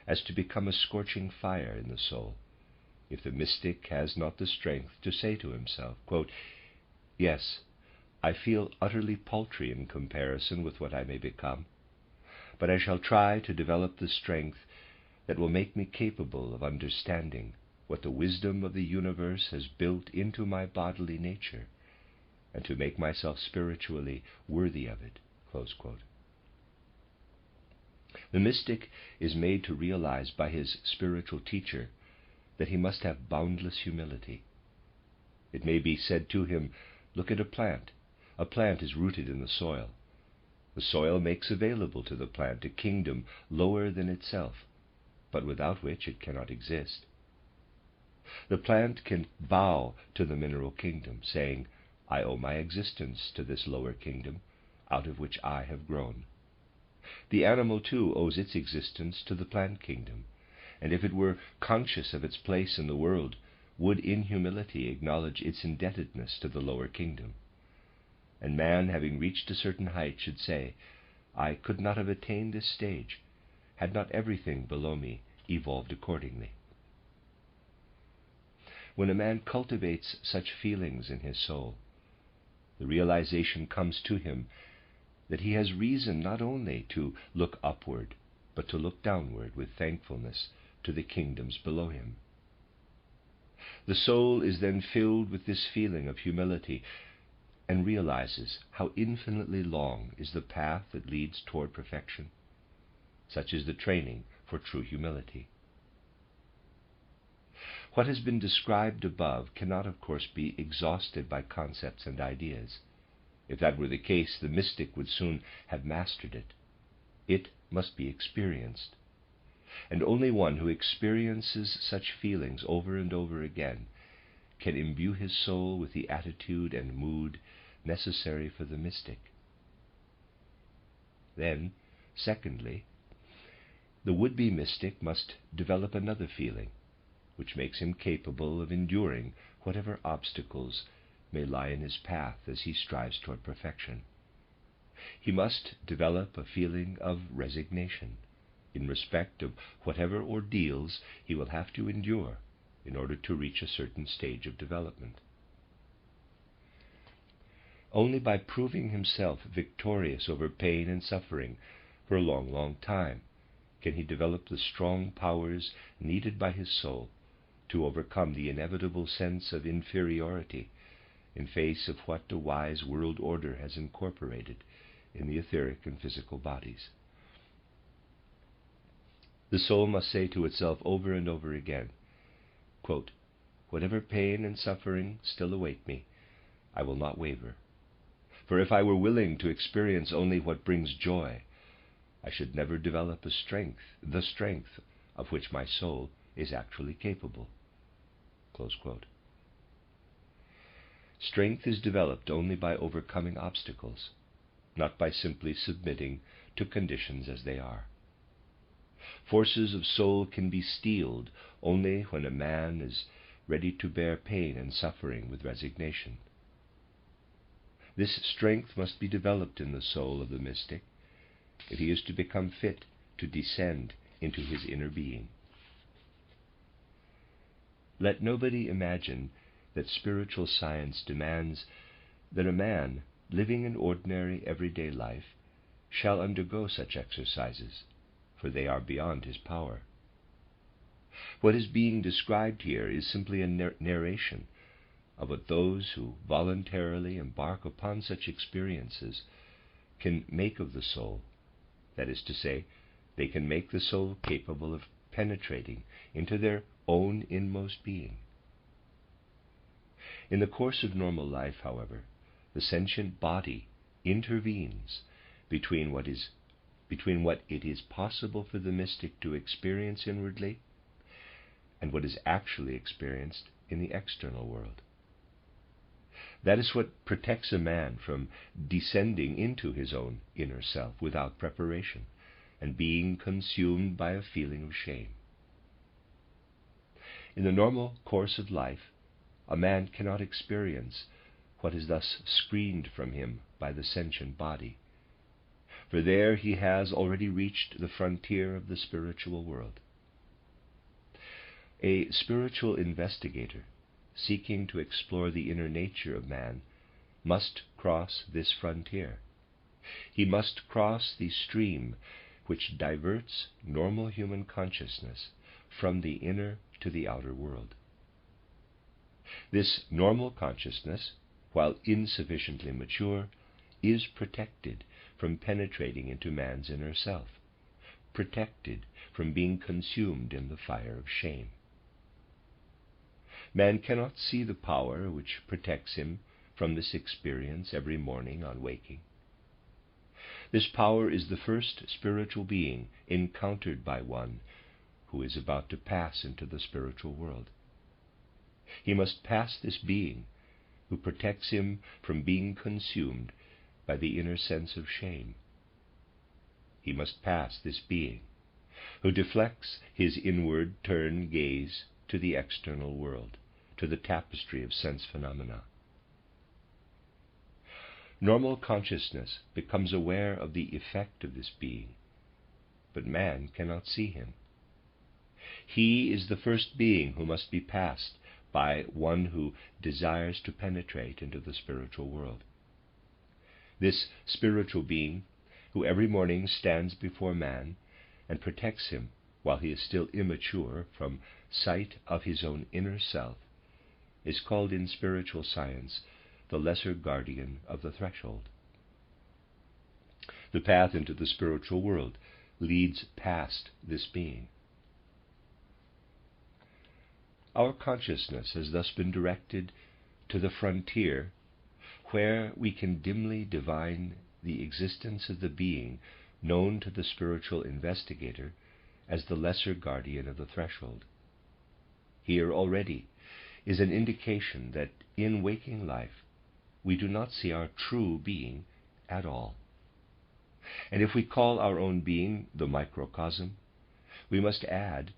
as to become a scorching fire in the soul, if the mystic has not the strength to say to himself, quote, "Yes, I feel utterly paltry in comparison with what I may become, but I shall try to develop the strength that will make me capable of understanding what the wisdom of the universe has built into my bodily nature, and to make myself spiritually worthy of it." Close quote. The mystic is made to realize by his spiritual teacher that he must have boundless humility. It may be said to him, "Look at a plant. A plant is rooted in the soil. The soil makes available to the plant a kingdom lower than itself, but without which it cannot exist. The plant can bow to the mineral kingdom, saying, 'I owe my existence to this lower kingdom, out of which I have grown.' The animal, too, owes its existence to the plant kingdom, and if it were conscious of its place in the world, would in humility acknowledge its indebtedness to the lower kingdom. And man, having reached a certain height, should say, 'I could not have attained this stage had not everything below me evolved accordingly.' When a man cultivates such feelings in his soul, the realization comes to him that he has reason not only to look upward, but to look downward with thankfulness to the kingdoms below him. The soul is then filled with this feeling of humility and realizes how infinitely long is the path that leads toward perfection. Such is the training for true humility. What has been described above cannot, of course, be exhausted by concepts and ideas. If that were the case, the mystic would soon have mastered it. It must be experienced. And only one who experiences such feelings over and over again can imbue his soul with the attitude and mood necessary for the mystic. Then, secondly, the would-be mystic must develop another feeling, which makes him capable of enduring whatever obstacles may lie in his path as he strives toward perfection. He must develop a feeling of resignation in respect of whatever ordeals he will have to endure in order to reach a certain stage of development. Only by proving himself victorious over pain and suffering for a long, long time can he develop the strong powers needed by his soul to overcome the inevitable sense of inferiority in face of what the wise world order has incorporated in the etheric and physical bodies. The soul must say to itself over and over again, quote, "Whatever pain and suffering still await me, I will not waver. For if I were willing to experience only what brings joy, I should never develop the strength of which my soul is actually capable." Close quote. Strength is developed only by overcoming obstacles, not by simply submitting to conditions as they are. Forces of soul can be steeled only when a man is ready to bear pain and suffering with resignation. This strength must be developed in the soul of the mystic if he is to become fit to descend into his inner being. Let nobody imagine that spiritual science demands that a man living an ordinary everyday life shall undergo such exercises, for they are beyond his power. What is being described here is simply a narration of what those who voluntarily embark upon such experiences can make of the soul. That is to say, they can make the soul capable of penetrating into their own inmost being. In the course of normal life, however, the sentient body intervenes between what it is possible for the mystic to experience inwardly and what is actually experienced in the external world. That is what protects a man from descending into his own inner self without preparation and being consumed by a feeling of shame. In the normal course of life, a man cannot experience what is thus screened from him by the sentient body, for there he has already reached the frontier of the spiritual world. A spiritual investigator seeking to explore the inner nature of man must cross this frontier. He must cross the stream which diverts normal human consciousness from the inner to the outer world. This normal consciousness, while insufficiently mature, is protected from penetrating into man's inner self, protected from being consumed in the fire of shame. Man cannot see the power which protects him from this experience every morning on waking. This power is the first spiritual being encountered by one who is about to pass into the spiritual world. He must pass this being who protects him from being consumed by the inner sense of shame. He must pass this being who deflects his inward turn gaze to the external world, to the tapestry of sense phenomena. Normal consciousness becomes aware of the effect of this being, but man cannot see him. He is the first being who must be passed by one who desires to penetrate into the spiritual world. This spiritual being, who every morning stands before man and protects him while he is still immature from sight of his own inner self, is called in spiritual science the lesser guardian of the threshold. The path into the spiritual world leads past this being. Our consciousness has thus been directed to the frontier where we can dimly divine the existence of the being known to the spiritual investigator as the lesser guardian of the threshold. Here already is an indication that in waking life we do not see our true being at all. And if we call our own being the microcosm, we must add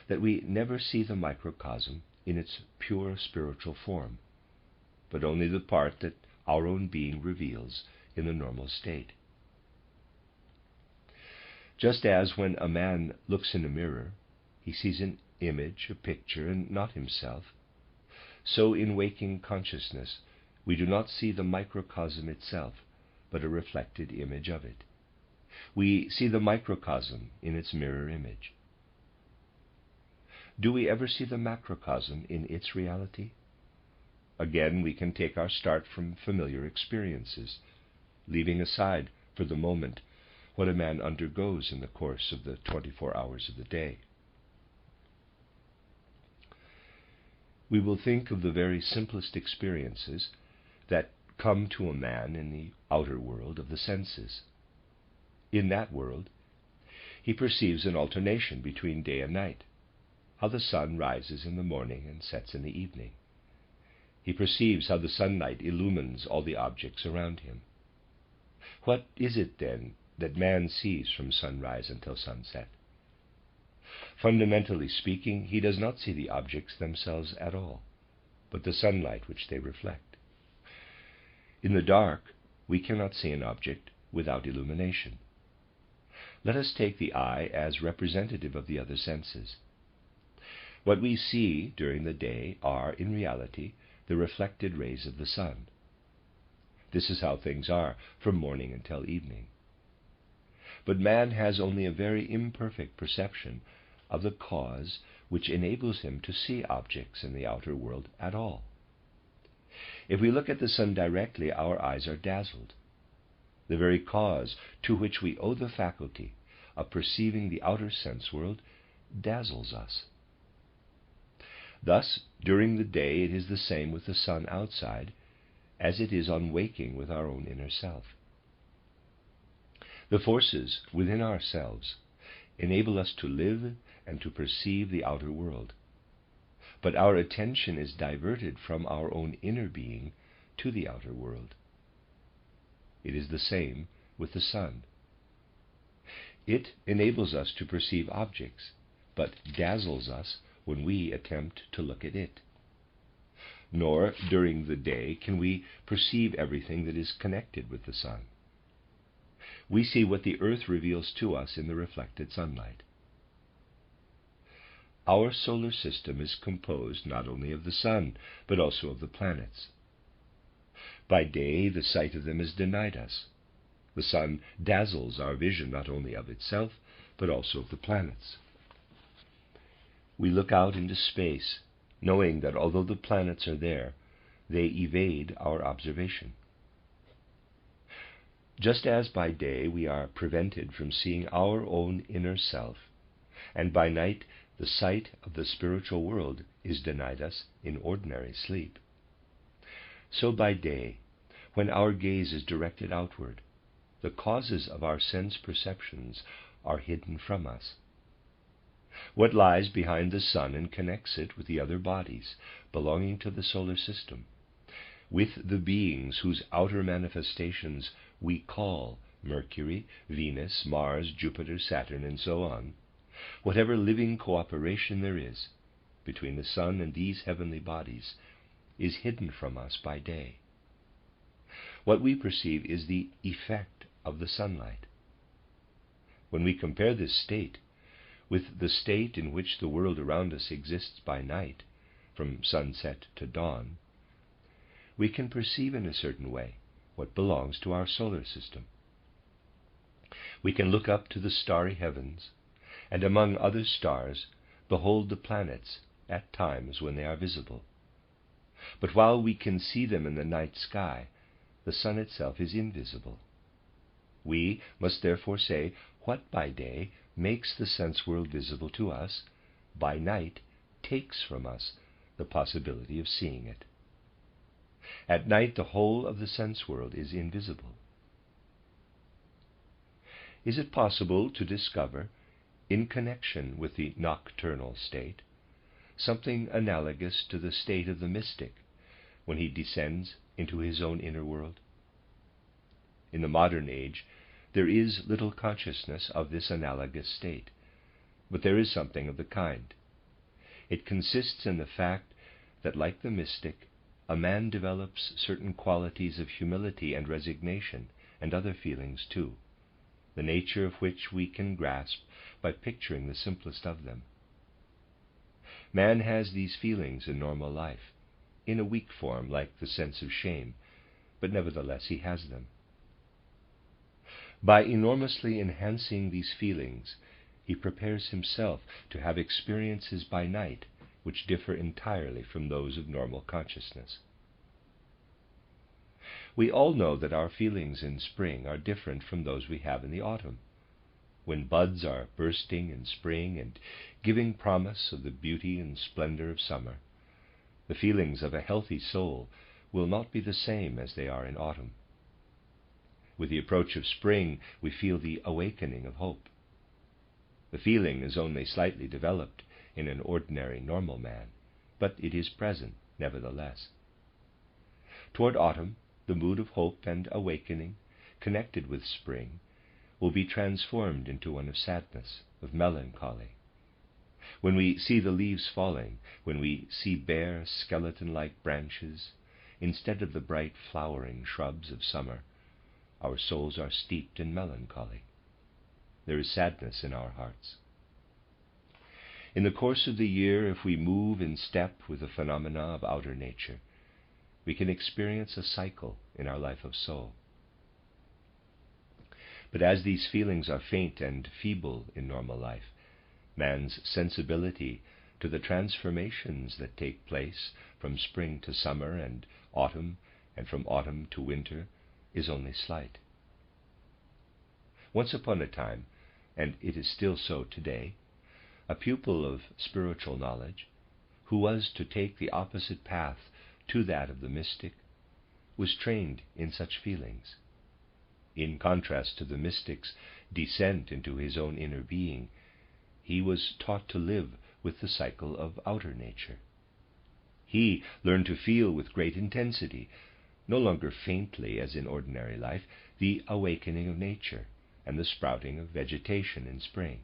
that we never see the microcosm in its pure spiritual form, but only the part that our own being reveals in the normal state. Just as when a man looks in a mirror, he sees an image, a picture, and not himself, so in waking consciousness we do not see the microcosm itself, but a reflected image of it. We see the microcosm in its mirror image. Do we ever see the macrocosm in its reality? Again, we can take our start from familiar experiences, leaving aside for the moment what a man undergoes in the course of the 24 hours of the day. We will think of the very simplest experiences that come to a man in the outer world of the senses. In that world, he perceives an alternation between day and night, how the sun rises in the morning and sets in the evening. He perceives how the sunlight illumines all the objects around him. What is it, then, that man sees from sunrise until sunset? Fundamentally speaking, he does not see the objects themselves at all, but the sunlight which they reflect. In the dark, we cannot see an object without illumination. Let us take the eye as representative of the other senses. What we see during the day are, in reality, the reflected rays of the sun. This is how things are from morning until evening. But man has only a very imperfect perception of the cause which enables him to see objects in the outer world at all. If we look at the sun directly, our eyes are dazzled. The very cause to which we owe the faculty of perceiving the outer sense world dazzles us. Thus, during the day it is the same with the sun outside as it is on waking with our own inner self. The forces within ourselves enable us to live and to perceive the outer world, but our attention is diverted from our own inner being to the outer world. It is the same with the sun. It enables us to perceive objects, but dazzles us when we attempt to look at it. Nor, during the day, can we perceive everything that is connected with the sun. We see what the earth reveals to us in the reflected sunlight. Our solar system is composed not only of the sun, but also of the planets. By day, the sight of them is denied us. The sun dazzles our vision not only of itself, but also of the planets. We look out into space, knowing that although the planets are there, they evade our observation. Just as by day we are prevented from seeing our own inner self, and by night the sight of the spiritual world is denied us in ordinary sleep, so by day, when our gaze is directed outward, the causes of our sense perceptions are hidden from us. What lies behind the sun and connects it with the other bodies belonging to the solar system, with the beings whose outer manifestations we call Mercury, Venus, Mars, Jupiter, Saturn, and so on, whatever living cooperation there is between the sun and these heavenly bodies is hidden from us by day. What we perceive is the effect of the sunlight. When we compare this state with the state in which the world around us exists by night, from sunset to dawn, we can perceive in a certain way what belongs to our solar system. We can look up to the starry heavens, and among other stars behold the planets at times when they are visible. But while we can see them in the night sky, the sun itself is invisible. We must therefore say what by day makes the sense world visible to us, by night takes from us the possibility of seeing it. At night the whole of the sense world is invisible. Is it possible to discover, in connection with the nocturnal state, something analogous to the state of the mystic when he descends into his own inner world? In the modern age, there is little consciousness of this analogous state, but there is something of the kind. It consists in the fact that, like the mystic, a man develops certain qualities of humility and resignation, and other feelings too, the nature of which we can grasp by picturing the simplest of them. Man has these feelings in normal life, in a weak form like the sense of shame, but nevertheless he has them. By enormously enhancing these feelings, he prepares himself to have experiences by night which differ entirely from those of normal consciousness. We all know that our feelings in spring are different from those we have in the autumn, when buds are bursting in spring and giving promise of the beauty and splendor of summer. The feelings of a healthy soul will not be the same as they are in autumn. With the approach of spring, we feel the awakening of hope. The feeling is only slightly developed in an ordinary normal man, but it is present nevertheless. Toward autumn, the mood of hope and awakening, connected with spring, will be transformed into one of sadness, of melancholy. When we see the leaves falling, when we see bare, skeleton-like branches, instead of the bright flowering shrubs of summer, our souls are steeped in melancholy. There is sadness in our hearts. In the course of the year, if we move in step with the phenomena of outer nature, we can experience a cycle in our life of soul. But as these feelings are faint and feeble in normal life, man's sensibility to the transformations that take place from spring to summer and from autumn to winter is only slight. Once upon a time, and it is still so today, a pupil of spiritual knowledge, who was to take the opposite path to that of the mystic, was trained in such feelings. In contrast to the mystic's descent into his own inner being, he was taught to live with the cycle of outer nature. He learned to feel with great intensity, no longer faintly as in ordinary life, the awakening of nature and the sprouting of vegetation in spring.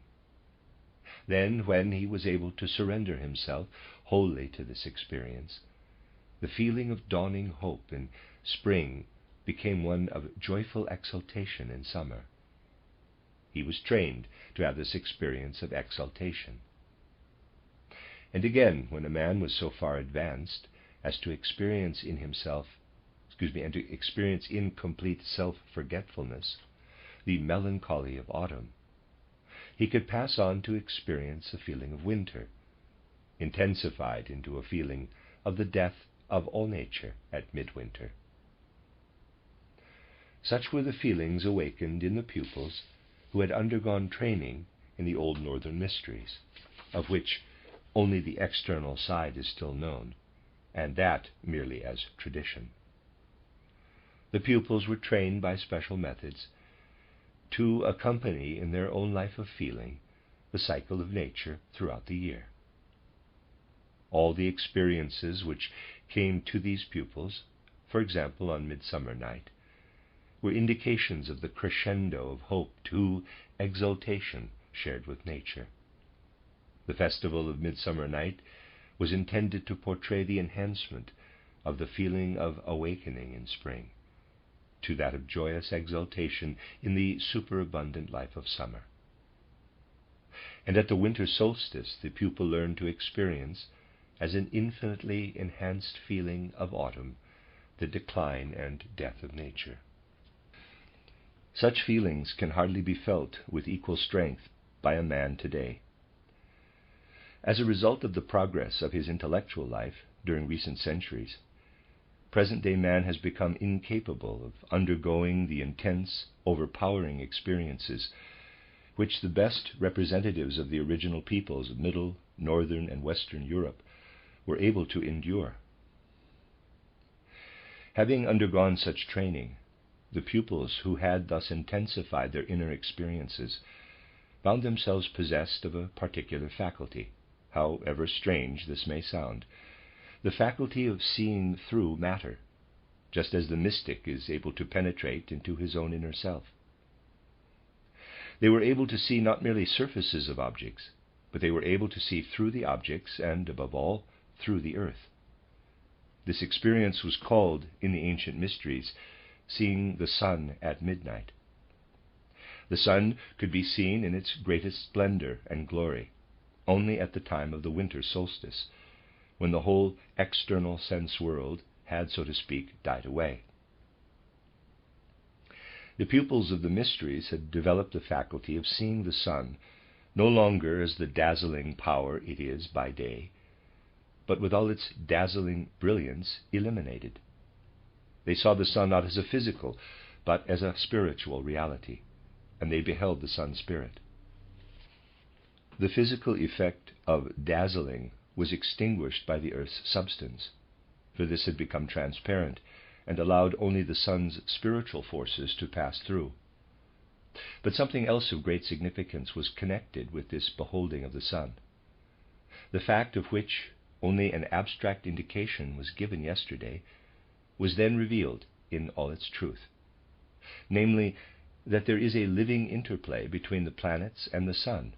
Then, when he was able to surrender himself wholly to this experience, the feeling of dawning hope in spring became one of joyful exultation in summer. He was trained to have this experience of exultation. And again, when a man was so far advanced as to experience in complete self-forgetfulness the melancholy of autumn, he could pass on to experience a feeling of winter, intensified into a feeling of the death of all nature at midwinter. Such were the feelings awakened in the pupils who had undergone training in the old northern mysteries, of which only the external side is still known, and that merely as tradition. The pupils were trained by special methods to accompany in their own life of feeling the cycle of nature throughout the year. All the experiences which came to these pupils, for example on Midsummer Night, were indications of the crescendo of hope to exultation shared with nature. The festival of Midsummer Night was intended to portray the enhancement of the feeling of awakening in spring to that of joyous exultation in the superabundant life of summer. And at the winter solstice, the pupil learned to experience, as an infinitely enhanced feeling of autumn, the decline and death of nature. Such feelings can hardly be felt with equal strength by a man today. As a result of the progress of his intellectual life during recent centuries, present-day man has become incapable of undergoing the intense, overpowering experiences which the best representatives of the original peoples of Middle, Northern, and Western Europe were able to endure. Having undergone such training, the pupils who had thus intensified their inner experiences found themselves possessed of a particular faculty, however strange this may sound, the faculty of seeing through matter, just as the mystic is able to penetrate into his own inner self. They were able to see not merely surfaces of objects, but they were able to see through the objects and, above all, through the earth. This experience was called, in the ancient mysteries, seeing the sun at midnight. The sun could be seen in its greatest splendor and glory only at the time of the winter solstice, when the whole external sense world had, so to speak, died away. The pupils of the mysteries had developed the faculty of seeing the sun no longer as the dazzling power it is by day, but with all its dazzling brilliance eliminated. They saw the sun not as a physical, but as a spiritual reality, and they beheld the sun spirit. The physical effect of dazzling was extinguished by the earth's substance, for this had become transparent and allowed only the sun's spiritual forces to pass through. But something else of great significance was connected with this beholding of the sun, the fact of which only an abstract indication was given yesterday was then revealed in all its truth, namely, that there is a living interplay between the planets and the sun,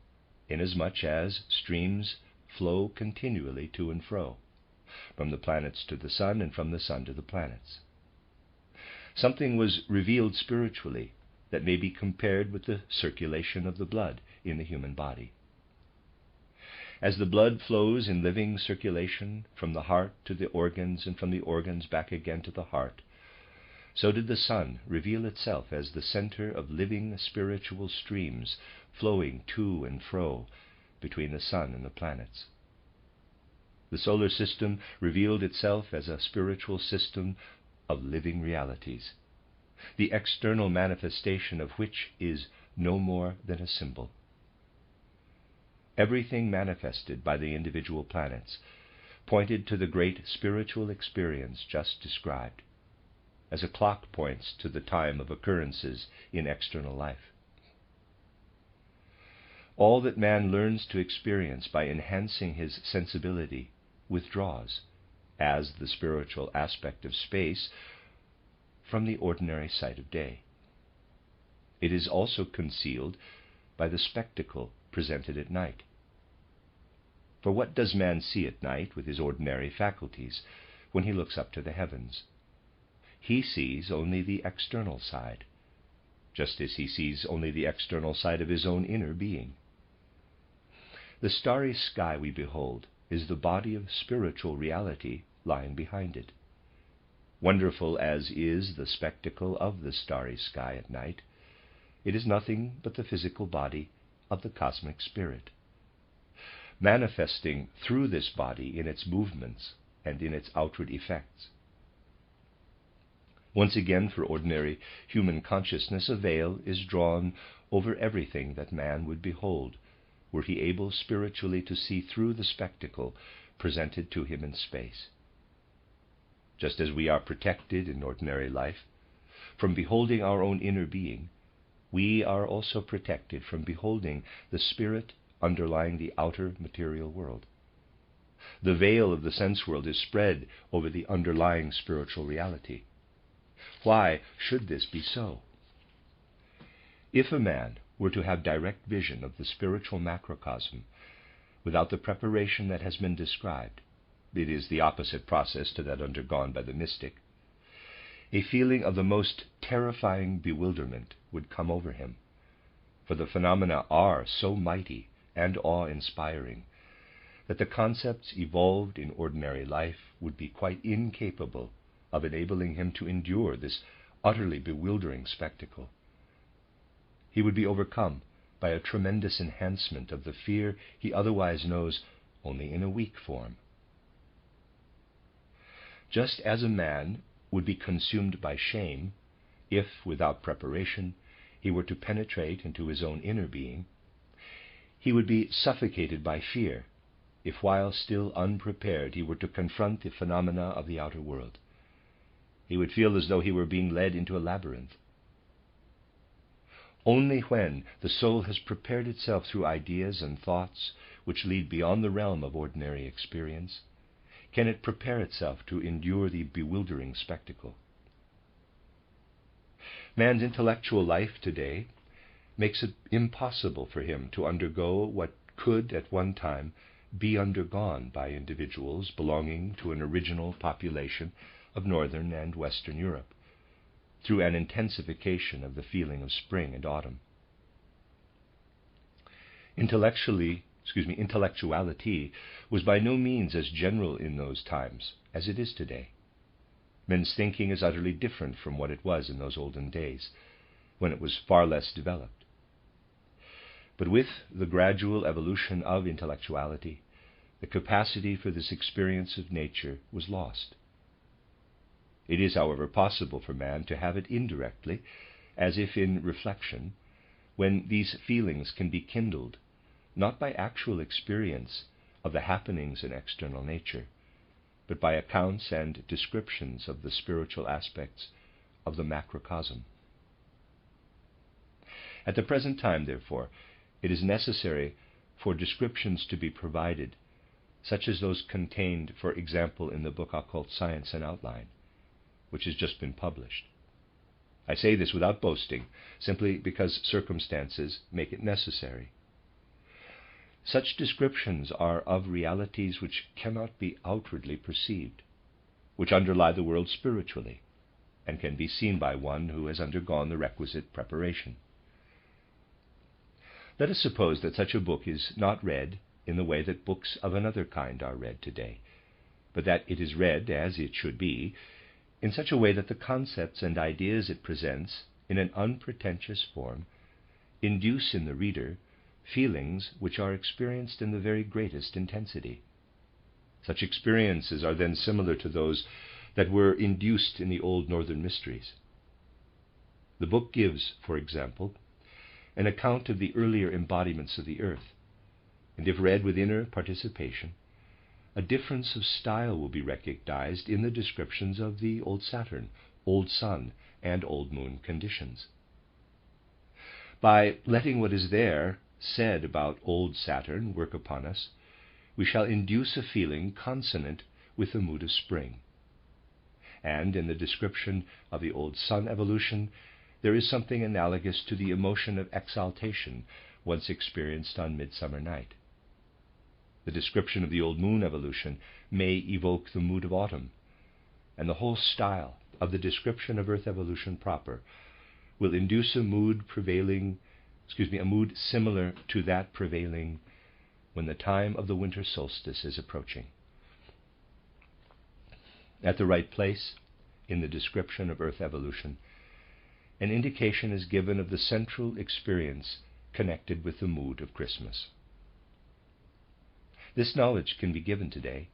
inasmuch as streams flow continually to and fro, from the planets to the sun and from the sun to the planets. Something was revealed spiritually that may be compared with the circulation of the blood in the human body. As the blood flows in living circulation from the heart to the organs and from the organs back again to the heart, so did the sun reveal itself as the center of living spiritual streams flowing to and fro between the sun and the planets. The solar system revealed itself as a spiritual system of living realities, the external manifestation of which is no more than a symbol. Everything manifested by the individual planets pointed to the great spiritual experience just described, as a clock points to the time of occurrences in external life. All that man learns to experience by enhancing his sensibility withdraws, as the spiritual aspect of space, from the ordinary sight of day. It is also concealed by the spectacle presented at night. For what does man see at night with his ordinary faculties when he looks up to the heavens? He sees only the external side, just as he sees only the external side of his own inner being. The starry sky we behold is the body of spiritual reality lying behind it. Wonderful as is the spectacle of the starry sky at night, it is nothing but the physical body of the cosmic spirit, manifesting through this body in its movements and in its outward effects. Once again, for ordinary human consciousness, a veil is drawn over everything that man would behold, were he able spiritually to see through the spectacle presented to him in space. Just as we are protected in ordinary life from beholding our own inner being, we are also protected from beholding the spirit underlying the outer material world. The veil of the sense world is spread over the underlying spiritual reality. Why should this be so? If a man were to have direct vision of the spiritual macrocosm without the preparation that has been described, it is the opposite process to that undergone by the mystic, a feeling of the most terrifying bewilderment would come over him, for the phenomena are so mighty and awe-inspiring that the concepts evolved in ordinary life would be quite incapable of enabling him to endure this utterly bewildering spectacle. He would be overcome by a tremendous enhancement of the fear he otherwise knows only in a weak form. Just as a man would be consumed by shame if, without preparation, he were to penetrate into his own inner being, he would be suffocated by fear if, while still unprepared, he were to confront the phenomena of the outer world. He would feel as though he were being led into a labyrinth. Only when the soul has prepared itself through ideas and thoughts which lead beyond the realm of ordinary experience can it prepare itself to endure the bewildering spectacle. Man's intellectual life today makes it impossible for him to undergo what could at one time be undergone by individuals belonging to an original population of Northern and Western Europe, through an intensification of the feeling of spring and autumn. Intellectuality was by no means as general in those times as it is today. Men's thinking is utterly different from what it was in those olden days, when it was far less developed. But with the gradual evolution of intellectuality, the capacity for this experience of nature was lost. It is, however, possible for man to have it indirectly, as if in reflection, when these feelings can be kindled, not by actual experience of the happenings in external nature, but by accounts and descriptions of the spiritual aspects of the macrocosm. At the present time, therefore, it is necessary for descriptions to be provided, such as those contained, for example, in the book Occult Science and Outline, which has just been published. I say this without boasting, simply because circumstances make it necessary. Such descriptions are of realities which cannot be outwardly perceived, which underlie the world spiritually, and can be seen by one who has undergone the requisite preparation. Let us suppose that such a book is not read in the way that books of another kind are read today, but that it is read, as it should be, in such a way that the concepts and ideas it presents, in an unpretentious form, induce in the reader feelings which are experienced in the very greatest intensity. Such experiences are then similar to those that were induced in the old northern mysteries. The book gives, for example, an account of the earlier embodiments of the earth, and if read with inner participation, a difference of style will be recognized in the descriptions of the old Saturn, old Sun, and old Moon conditions. By letting what is there said about old Saturn work upon us, we shall induce a feeling consonant with the mood of spring. And in the description of the old Sun evolution, there is something analogous to the emotion of exaltation once experienced on Midsummer Night. The description of the old Moon evolution may evoke the mood of autumn, and the whole style of the description of Earth evolution proper will induce a mood similar to that prevailing when the time of the winter solstice is approaching. At the right place in the description of Earth evolution, an indication is given of the central experience connected with the mood of Christmas. This knowledge can be given today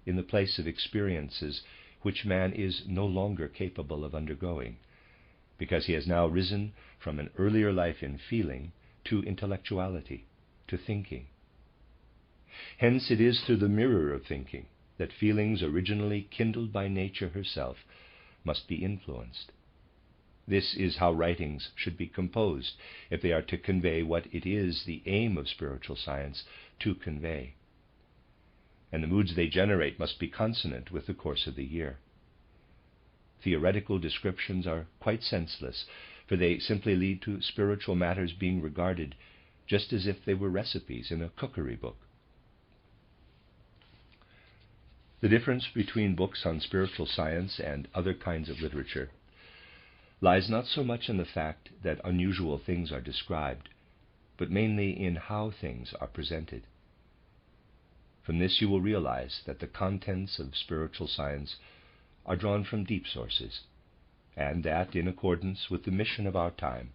in the place of experiences which man is no longer capable of undergoing, because he has now risen from an earlier life in feeling to intellectuality, to thinking. Hence it is through the mirror of thinking that feelings originally kindled by nature herself must be influenced. This is how writings should be composed if they are to convey what it is the aim of spiritual science to convey. And the moods they generate must be consonant with the course of the year. Theoretical descriptions are quite senseless, for they simply lead to spiritual matters being regarded just as if they were recipes in a cookery book. The difference between books on spiritual science and other kinds of literature lies not so much in the fact that unusual things are described, but mainly in how things are presented. From this you will realize that the contents of spiritual science are drawn from deep sources, and that, in accordance with the mission of our time,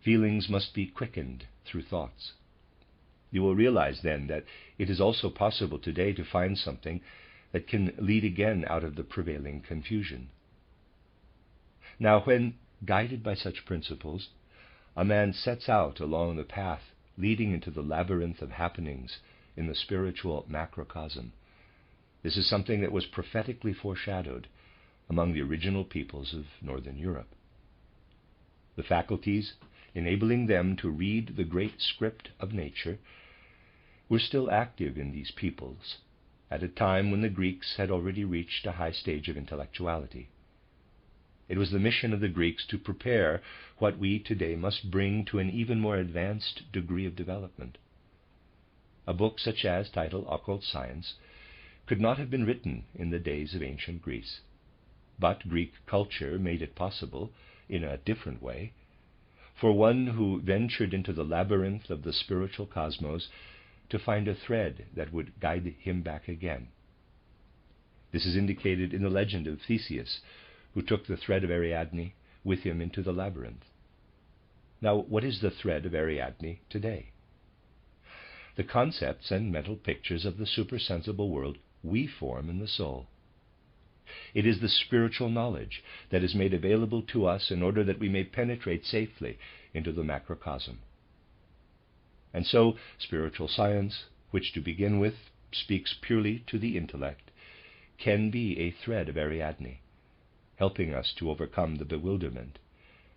feelings must be quickened through thoughts. You will realize then that it is also possible today to find something that can lead again out of the prevailing confusion. Now, when, guided by such principles, a man sets out along the path leading into the labyrinth of happenings in the spiritual macrocosm, this is something that was prophetically foreshadowed among the original peoples of Northern Europe. The faculties enabling them to read the great script of nature were still active in these peoples at a time when the Greeks had already reached a high stage of intellectuality. It was the mission of the Greeks to prepare what we today must bring to an even more advanced degree of development. A book such as titled Occult Science could not have been written in the days of ancient Greece, but Greek culture made it possible, in a different way, for one who ventured into the labyrinth of the spiritual cosmos to find a thread that would guide him back again. This is indicated in the legend of Theseus, who took the thread of Ariadne with him into the labyrinth. Now, what is the thread of Ariadne today? The concepts and mental pictures of the supersensible world we form in the soul. It is the spiritual knowledge that is made available to us in order that we may penetrate safely into the macrocosm. And so, spiritual science, which to begin with speaks purely to the intellect, can be a thread of Ariadne, helping us to overcome the bewilderment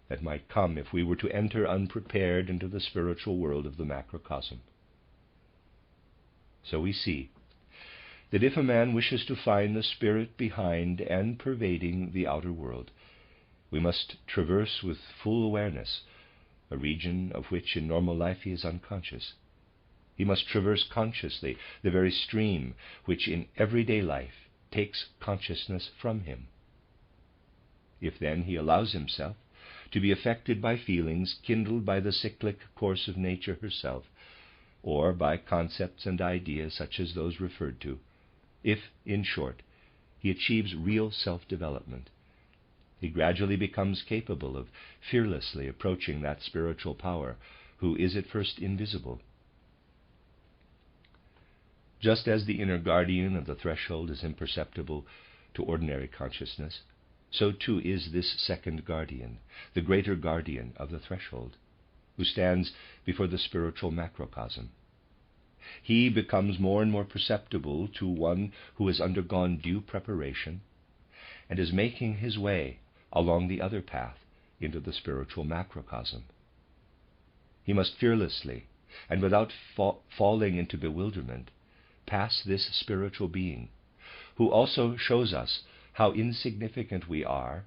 that might come if we were to enter unprepared into the spiritual world of the macrocosm. So we see that if a man wishes to find the spirit behind and pervading the outer world, we must traverse with full awareness a region of which in normal life he is unconscious. He must traverse consciously the very stream which in everyday life takes consciousness from him. If then he allows himself to be affected by feelings kindled by the cyclic course of nature herself, or by concepts and ideas such as those referred to, if, in short, he achieves real self-development, he gradually becomes capable of fearlessly approaching that spiritual power who is at first invisible. Just as the inner guardian of the threshold is imperceptible to ordinary consciousness, so too is this second guardian, the greater guardian of the threshold, who stands before the spiritual macrocosm. He becomes more and more perceptible to one who has undergone due preparation and is making his way along the other path into the spiritual macrocosm. He must fearlessly and without falling into bewilderment pass this spiritual being, who also shows us how insignificant we are,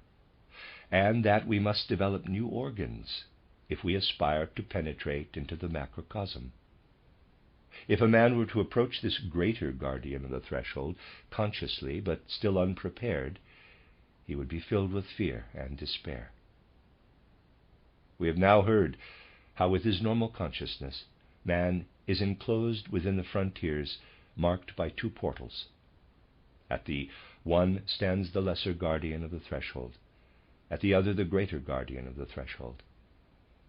and that we must develop new organs if we aspire to penetrate into the macrocosm. If a man were to approach this greater guardian of the threshold consciously but still unprepared, he would be filled with fear and despair. We have now heard how with his normal consciousness man is enclosed within the frontiers marked by two portals. At the one stands the lesser guardian of the threshold, at the other the greater guardian of the threshold.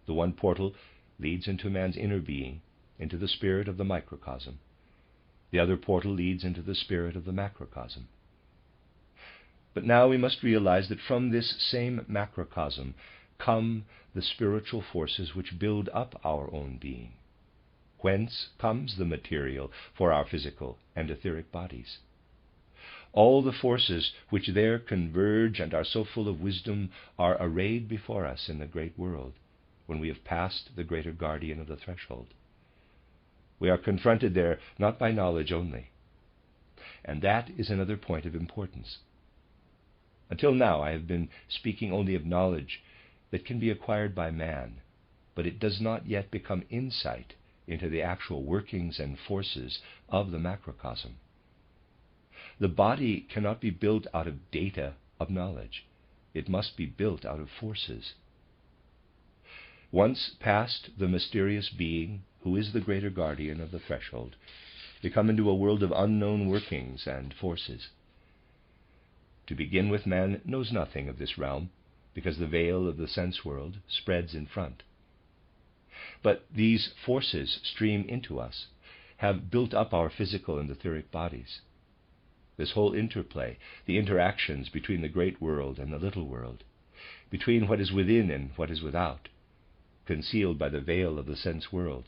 The one portal leads into man's inner being, into the spirit of the microcosm. The other portal leads into the spirit of the macrocosm. But now we must realize that from this same macrocosm come the spiritual forces which build up our own being. Whence comes the material for our physical and etheric bodies? All the forces which there converge and are so full of wisdom are arrayed before us in the great world when we have passed the greater guardian of the threshold. We are confronted there not by knowledge only, and that is another point of importance. Until now I have been speaking only of knowledge that can be acquired by man, but it does not yet become insight into the actual workings and forces of the macrocosm. The body cannot be built out of data of knowledge. It must be built out of forces. Once past the mysterious being who is the greater guardian of the threshold, we come into a world of unknown workings and forces. To begin with, man knows nothing of this realm, because the veil of the sense world spreads in front. But these forces stream into us, have built up our physical and etheric bodies. This whole interplay, the interactions between the great world and the little world, between what is within and what is without, concealed by the veil of the sense world,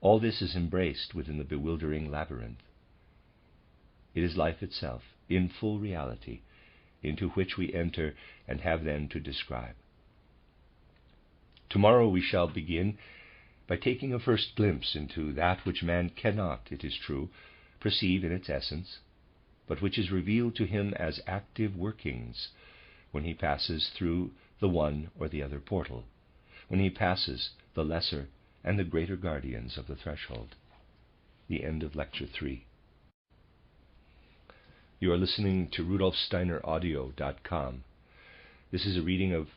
all this is embraced within the bewildering labyrinth. It is life itself, in full reality, into which we enter and have then to describe. Tomorrow we shall begin by taking a first glimpse into that which man cannot, it is true, perceive in its essence, but which is revealed to him as active workings when he passes through the one or the other portal, when he passes the lesser and the greater guardians of the threshold. The end of Lecture 3. You are listening to RudolfSteinerAudio.com. This is a reading of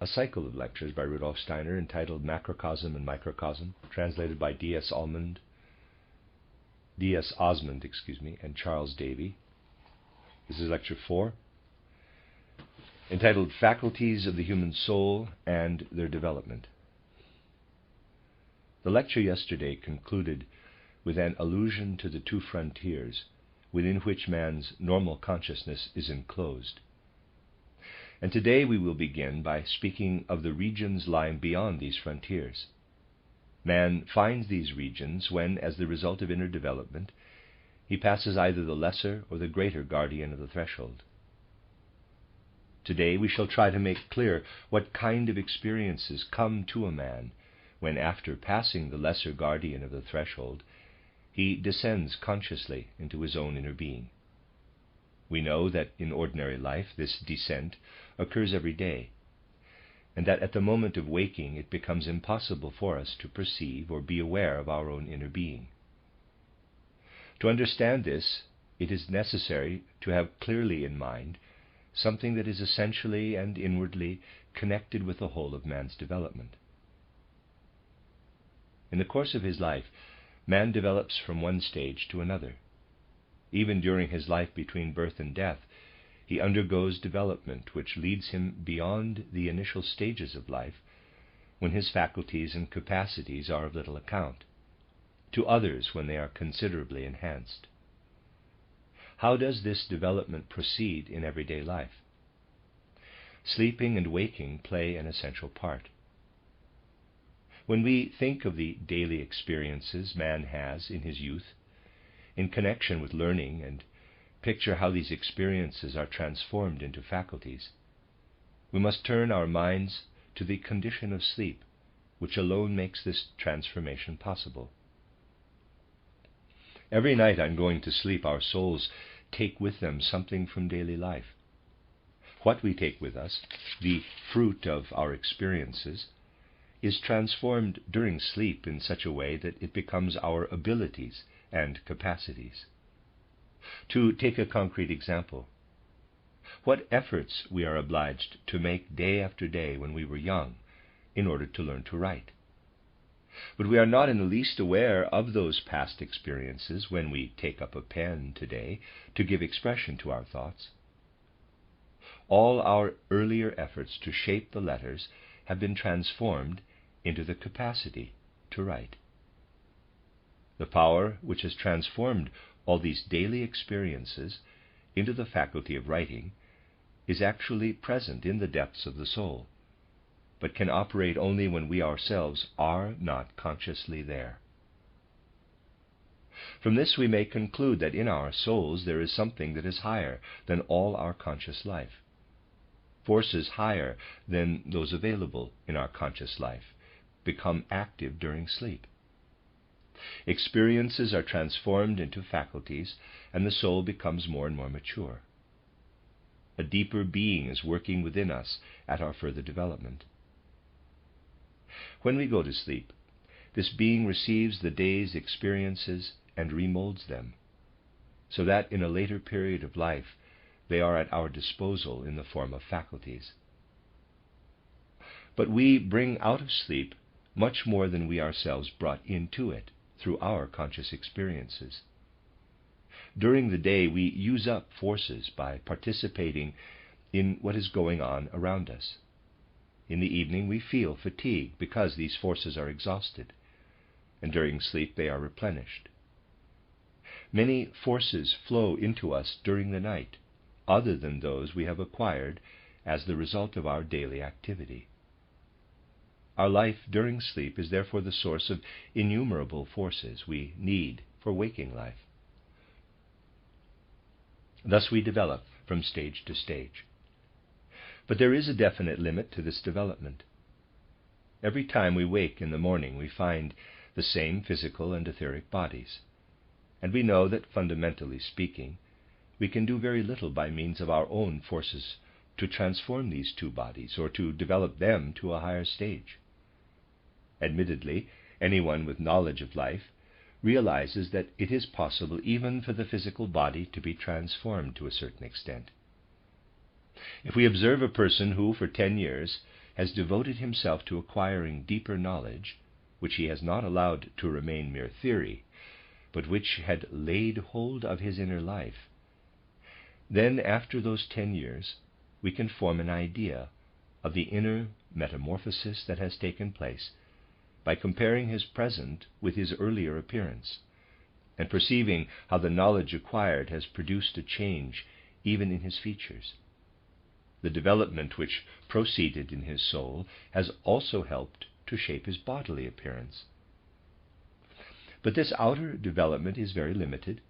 a cycle of lectures by Rudolf Steiner entitled Macrocosm and Microcosm, translated by D.S. Osmond, and Charles Davy. This is Lecture 4, entitled Faculties of the Human Soul and Their Development. The lecture yesterday concluded with an allusion to the two frontiers within which man's normal consciousness is enclosed. And today we will begin by speaking of the regions lying beyond these frontiers. Man finds these regions when, as the result of inner development, he passes either the lesser or the greater guardian of the threshold. Today we shall try to make clear what kind of experiences come to a man when, after passing the lesser guardian of the threshold, he descends consciously into his own inner being. We know that in ordinary life this descent occurs every day, and that at the moment of waking it becomes impossible for us to perceive or be aware of our own inner being. To understand this, it is necessary to have clearly in mind something that is essentially and inwardly connected with the whole of man's development. In the course of his life, man develops from one stage to another. Even during his life between birth and death, he undergoes development which leads him beyond the initial stages of life, when his faculties and capacities are of little account, to others when they are considerably enhanced. How does this development proceed in everyday life? Sleeping and waking play an essential part. When we think of the daily experiences man has in his youth, in connection with learning, and picture how these experiences are transformed into faculties, we must turn our minds to the condition of sleep, which alone makes this transformation possible. Every night on going to sleep, our souls take with them something from daily life. What we take with us, the fruit of our experiences, is transformed during sleep in such a way that it becomes our abilities and capacities. To take a concrete example, what efforts we are obliged to make day after day when we were young in order to learn to write. But we are not in the least aware of those past experiences when we take up a pen today to give expression to our thoughts. All our earlier efforts to shape the letters have been transformed into the capacity to write. The power which has transformed all these daily experiences into the faculty of writing is actually present in the depths of the soul, but can operate only when we ourselves are not consciously there. From this we may conclude that in our souls there is something that is higher than all our conscious life. Forces higher than those available in our conscious life become active during sleep. Experiences are transformed into faculties, and the soul becomes more and more mature. A deeper being is working within us at our further development. When we go to sleep, this being receives the day's experiences and remolds them, so that in a later period of life they are at our disposal in the form of faculties. But we bring out of sleep much more than we ourselves brought into it through our conscious experiences. During the day we use up forces by participating in what is going on around us. In the evening we feel fatigue because these forces are exhausted, and during sleep they are replenished. Many forces flow into us during the night, other than those we have acquired as the result of our daily activity. Our life during sleep is therefore the source of innumerable forces we need for waking life. Thus we develop from stage to stage. But there is a definite limit to this development. Every time we wake in the morning we find the same physical and etheric bodies, and we know that, fundamentally speaking, we can do very little by means of our own forces to transform these two bodies or to develop them to a higher stage. Admittedly, anyone with knowledge of life realizes that it is possible even for the physical body to be transformed to a certain extent. If we observe a person who for 10 years has devoted himself to acquiring deeper knowledge, which he has not allowed to remain mere theory, but which had laid hold of his inner life, then after those 10 years we can form an idea of the inner metamorphosis that has taken place by comparing his present with his earlier appearance, and perceiving how the knowledge acquired has produced a change even in his features. The development which proceeded in his soul has also helped to shape his bodily appearance. But this outer development is very limited,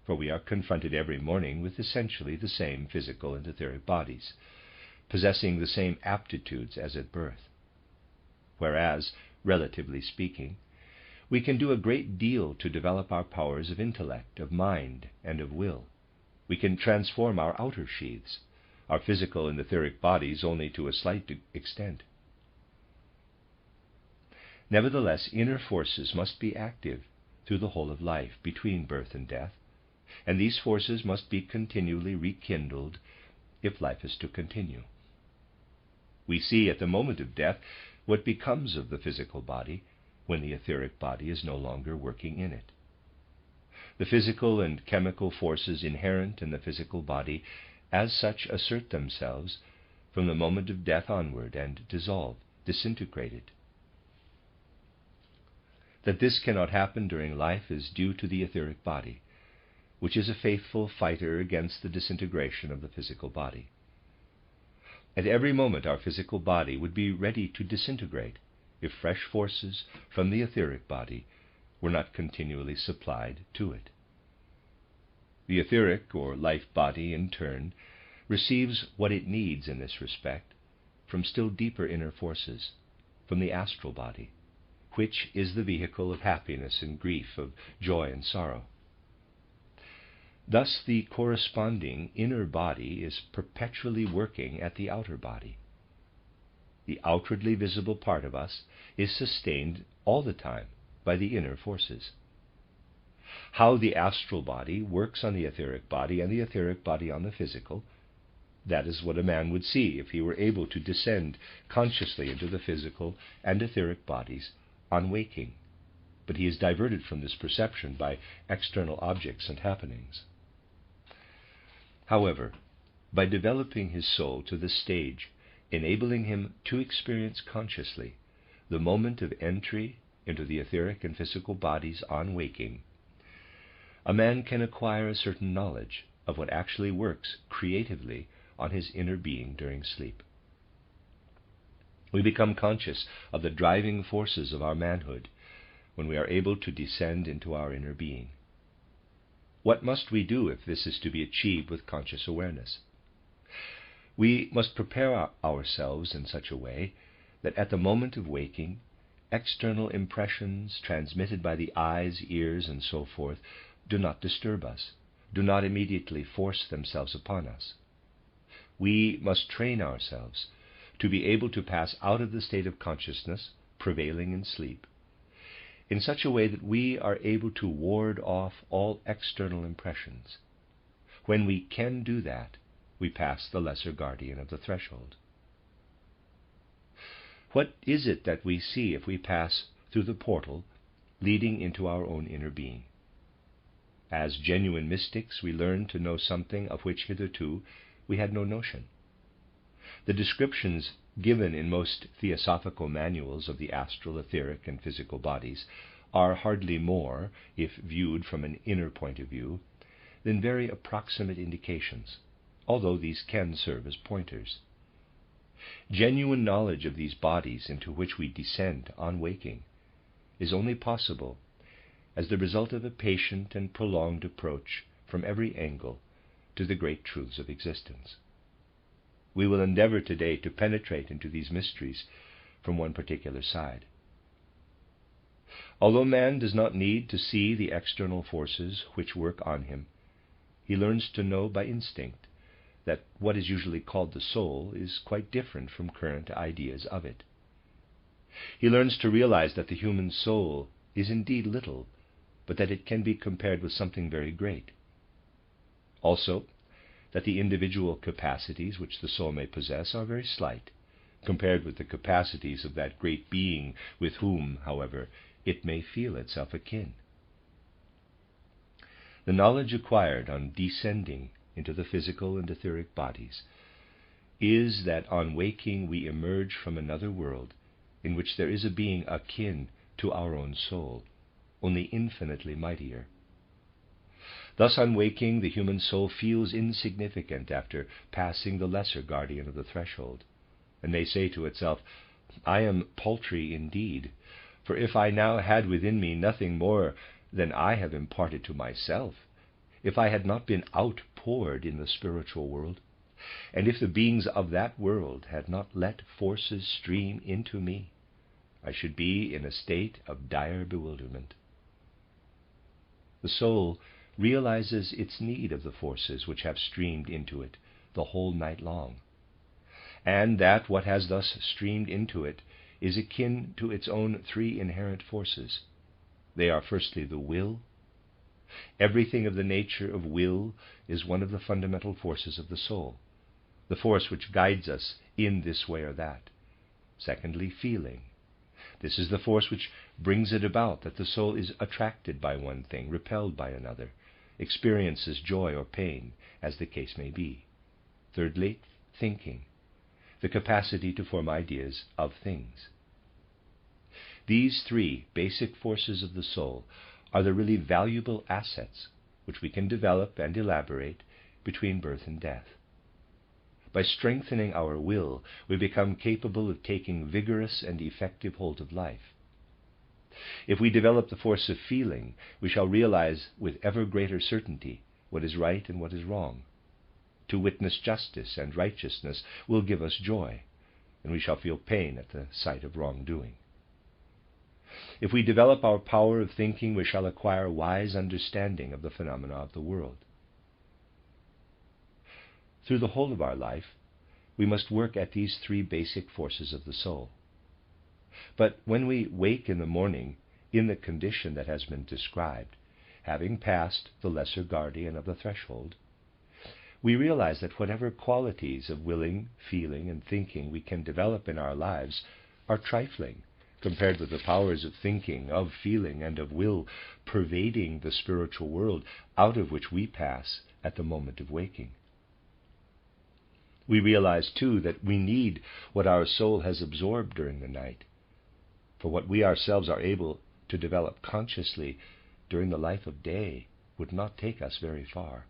for we are confronted every morning with essentially the same physical and etheric bodies, possessing the same aptitudes as at birth. Whereas, relatively speaking, We can do a great deal to develop our powers of intellect, of mind, and of will. We can transform our outer sheaths, our physical and etheric bodies only to a slight extent. Nevertheless, inner forces must be active through the whole of life, between birth and death, and these forces must be continually rekindled if life is to continue. We see at the moment of death what becomes of the physical body when the etheric body is no longer working in it. The physical and chemical forces inherent in the physical body as such assert themselves from the moment of death onward and dissolve, disintegrate it. That this cannot happen during life is due to the etheric body, which is a faithful fighter against the disintegration of the physical body. At every moment our physical body would be ready to disintegrate if fresh forces from the etheric body were not continually supplied to it. The etheric or life body, in turn, receives what it needs in this respect from still deeper inner forces, from the astral body, which is the vehicle of happiness and grief, of joy and sorrow. Thus the corresponding inner body is perpetually working at the outer body. The outwardly visible part of us is sustained all the time by the inner forces. How the astral body works on the etheric body and the etheric body on the physical, that is what a man would see if he were able to descend consciously into the physical and etheric bodies on waking. But he is diverted from this perception by external objects and happenings. However, by developing his soul to the stage enabling him to experience consciously the moment of entry into the etheric and physical bodies on waking, a man can acquire a certain knowledge of what actually works creatively on his inner being during sleep. We become conscious of the driving forces of our manhood when we are able to descend into our inner being. What must we do if this is to be achieved with conscious awareness? We must prepare ourselves in such a way that at the moment of waking, external impressions transmitted by the eyes, ears, and so forth do not disturb us, do not immediately force themselves upon us. We must train ourselves to be able to pass out of the state of consciousness prevailing in sleep in such a way that we are able to ward off all external impressions. When we can do that, we pass the lesser guardian of the threshold. What is it that we see if we pass through the portal leading into our own inner being? As genuine mystics, we learn to know something of which hitherto we had no notion. The descriptions given in most theosophical manuals of the astral, etheric, and physical bodies are hardly more, if viewed from an inner point of view, than very approximate indications, although these can serve as pointers. Genuine knowledge of these bodies into which we descend on waking is only possible as the result of a patient and prolonged approach from every angle to the great truths of existence. We will endeavor today to penetrate into these mysteries from one particular side. Although man does not need to see the external forces which work on him, he learns to know by instinct that what is usually called the soul is quite different from current ideas of it. He learns to realize that the human soul is indeed little, but that it can be compared with something very great. Also, that the individual capacities which the soul may possess are very slight, compared with the capacities of that great being with whom, however, it may feel itself akin. The knowledge acquired on descending into the physical and etheric bodies is that on waking we emerge from another world in which there is a being akin to our own soul, only infinitely mightier. Thus on waking, the human soul feels insignificant after passing the lesser guardian of the threshold, and may say to itself, "I am paltry indeed, for if I now had within me nothing more than I have imparted to myself, if I had not been outpoured in the spiritual world, and if the beings of that world had not let forces stream into me, I should be in a state of dire bewilderment. The soul realizes its need of the forces which have streamed into it the whole night long, and that what has thus streamed into it is akin to its own three inherent forces. They are firstly the will. Everything of the nature of will is one of the fundamental forces of the soul, the force which guides us in this way or that. Secondly, feeling. This is the force which brings it about that the soul is attracted by one thing, repelled by another, experiences joy or pain, as the case may be. Thirdly, thinking, the capacity to form ideas of things. These three basic forces of the soul are the really valuable assets which we can develop and elaborate between birth and death. By strengthening our will, we become capable of taking vigorous and effective hold of life. If we develop the force of feeling, we shall realize with ever greater certainty what is right and what is wrong. To witness justice and righteousness will give us joy, and we shall feel pain at the sight of wrongdoing. If we develop our power of thinking, we shall acquire wise understanding of the phenomena of the world. Through the whole of our life, we must work at these three basic forces of the soul. But when we wake in the morning in the condition that has been described, having passed the lesser guardian of the threshold, we realize that whatever qualities of willing, feeling, and thinking we can develop in our lives are trifling compared with the powers of thinking, of feeling, and of will pervading the spiritual world out of which we pass at the moment of waking. We realize, too, that we need what our soul has absorbed during the night, for what we ourselves are able to develop consciously during the life of day would not take us very far.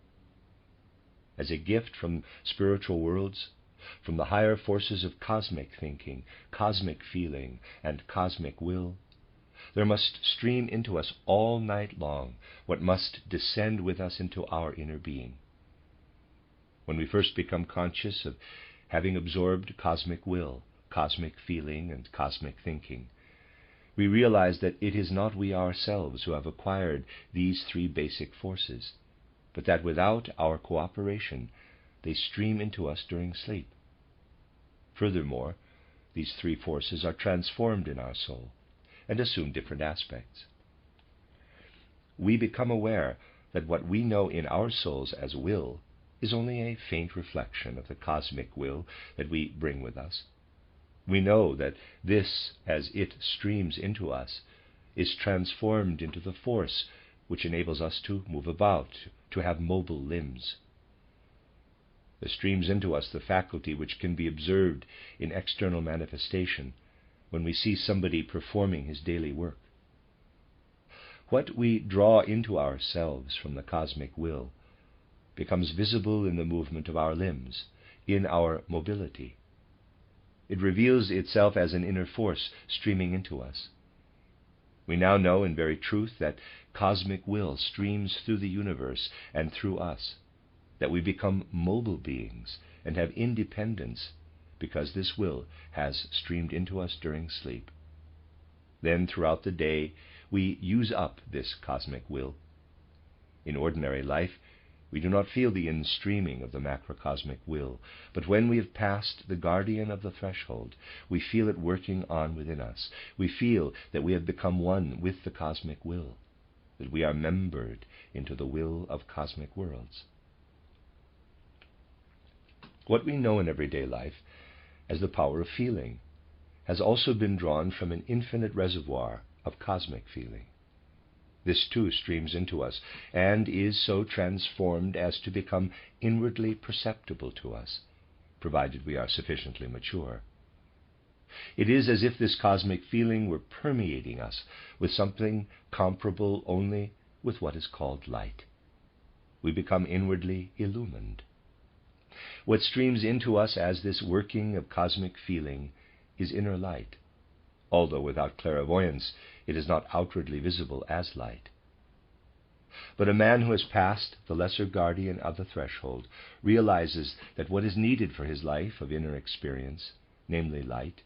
As a gift from spiritual worlds, from the higher forces of cosmic thinking, cosmic feeling, and cosmic will, there must stream into us all night long what must descend with us into our inner being. When we first become conscious of having absorbed cosmic will, cosmic feeling, and cosmic thinking, we realize that it is not we ourselves who have acquired these three basic forces, but that without our cooperation they stream into us during sleep. Furthermore, these three forces are transformed in our soul and assume different aspects. We become aware that what we know in our souls as will is only a faint reflection of the cosmic will that we bring with us. We know that this, as it streams into us, is transformed into the force which enables us to move about, to have mobile limbs. There streams into us the faculty which can be observed in external manifestation when we see somebody performing his daily work. What we draw into ourselves from the cosmic will becomes visible in the movement of our limbs, in our mobility. It reveals itself as an inner force streaming into us. We now know in very truth that cosmic will streams through the universe and through us, that we become mobile beings and have independence because this will has streamed into us during sleep. Then throughout the day we use up this cosmic will. In ordinary life, we do not feel the in-streaming of the macrocosmic will, but when we have passed the guardian of the threshold, we feel it working on within us. We feel that we have become one with the cosmic will, that we are membered into the will of cosmic worlds. What we know in everyday life as the power of feeling has also been drawn from an infinite reservoir of cosmic feeling. This too streams into us and is so transformed as to become inwardly perceptible to us, provided we are sufficiently mature. It is as if this cosmic feeling were permeating us with something comparable only with what is called light. We become inwardly illumined. What streams into us as this working of cosmic feeling is inner light, although without clairvoyance it is not outwardly visible as light. But a man who has passed the lesser guardian of the threshold realizes that what is needed for his life of inner experience, namely light,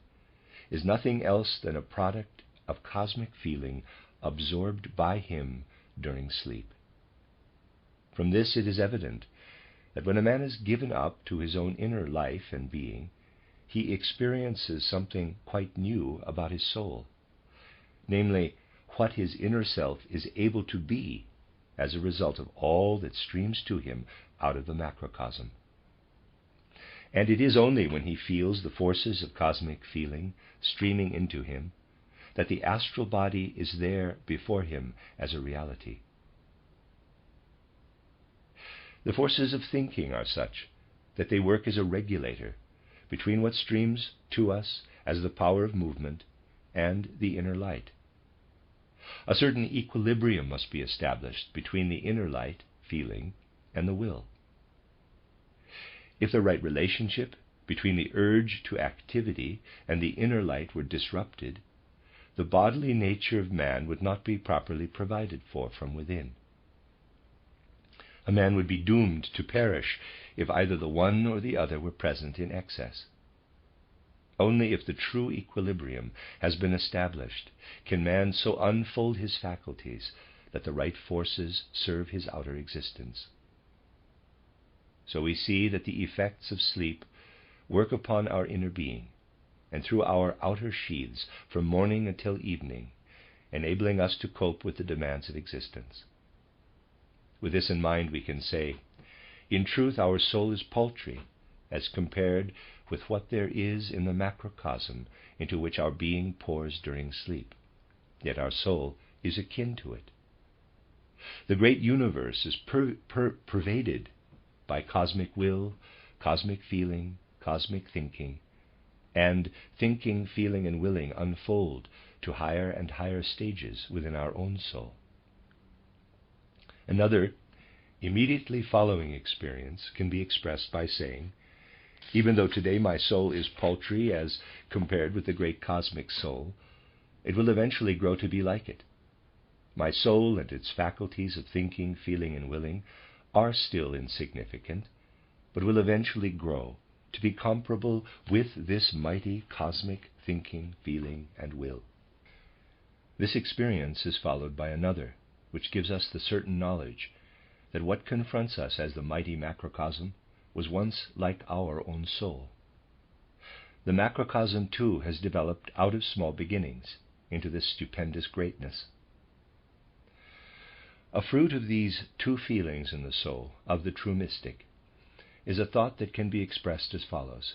is nothing else than a product of cosmic feeling absorbed by him during sleep. From this it is evident that when a man is given up to his own inner life and being, he experiences something quite new about his soul, namely, what his inner self is able to be as a result of all that streams to him out of the macrocosm. And it is only when he feels the forces of cosmic feeling streaming into him that the astral body is there before him as a reality. The forces of thinking are such that they work as a regulator between what streams to us as the power of movement and the inner light. A certain equilibrium must be established between the inner light, feeling, and the will. If the right relationship between the urge to activity and the inner light were disrupted, the bodily nature of man would not be properly provided for from within. A man would be doomed to perish if either the one or the other were present in excess. Only if the true equilibrium has been established can man so unfold his faculties that the right forces serve his outer existence. So we see that the effects of sleep work upon our inner being and through our outer sheaths from morning until evening, enabling us to cope with the demands of existence. With this in mind, we can say, in truth, our soul is paltry as compared with what there is in the macrocosm into which our being pours during sleep. Yet our soul is akin to it. The great universe is pervaded by cosmic will, cosmic feeling, cosmic thinking, and thinking, feeling, and willing unfold to higher and higher stages within our own soul. Another, immediately following experience can be expressed by saying, even though today my soul is paltry as compared with the great cosmic soul, it will eventually grow to be like it. My soul and its faculties of thinking, feeling, and willing are still insignificant, but will eventually grow to be comparable with this mighty cosmic thinking, feeling, and will. This experience is followed by another, which gives us the certain knowledge that what confronts us as the mighty macrocosm was once like our own soul. The macrocosm, too, has developed out of small beginnings into this stupendous greatness. A fruit of these two feelings in the soul of the true mystic is a thought that can be expressed as follows.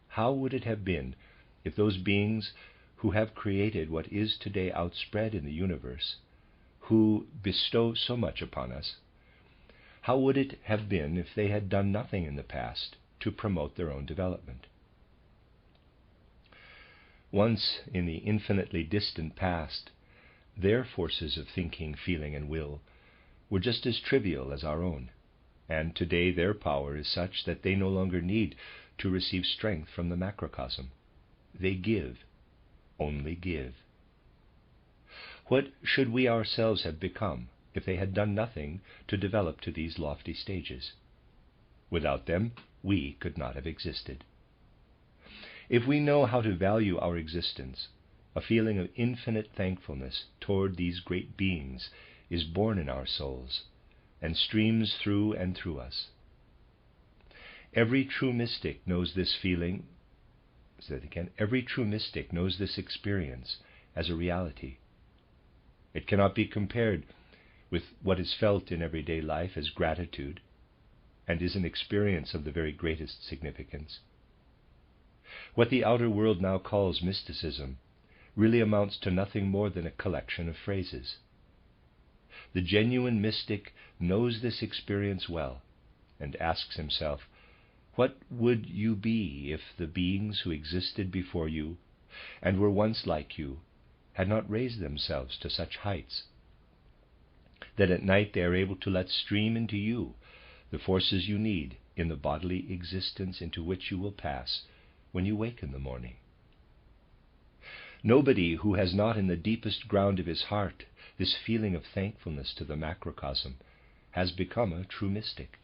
How would it have been if those beings who have created what is today outspread in the universe, who bestow so much upon us, how would it have been if they had done nothing in the past to promote their own development? Once, in the infinitely distant past, their forces of thinking, feeling, and will were just as trivial as our own, and today their power is such that they no longer need to receive strength from the macrocosm. They give, only give. What should we ourselves have become if they had done nothing to develop to these lofty stages? Without them, we could not have existed. If we know how to value our existence, a feeling of infinite thankfulness toward these great beings is born in our souls and streams through and through us. Every true mystic knows this feeling, every true mystic knows this experience as a reality. It cannot be compared with what is felt in everyday life as gratitude, and is an experience of the very greatest significance. What the outer world now calls mysticism really amounts to nothing more than a collection of phrases. The genuine mystic knows this experience well and asks himself, what would you be if the beings who existed before you and were once like you had not raised themselves to such heights that at night they are able to let stream into you the forces you need in the bodily existence into which you will pass when you wake in the morning? Nobody who has not in the deepest ground of his heart this feeling of thankfulness to the macrocosm has become a true mystic.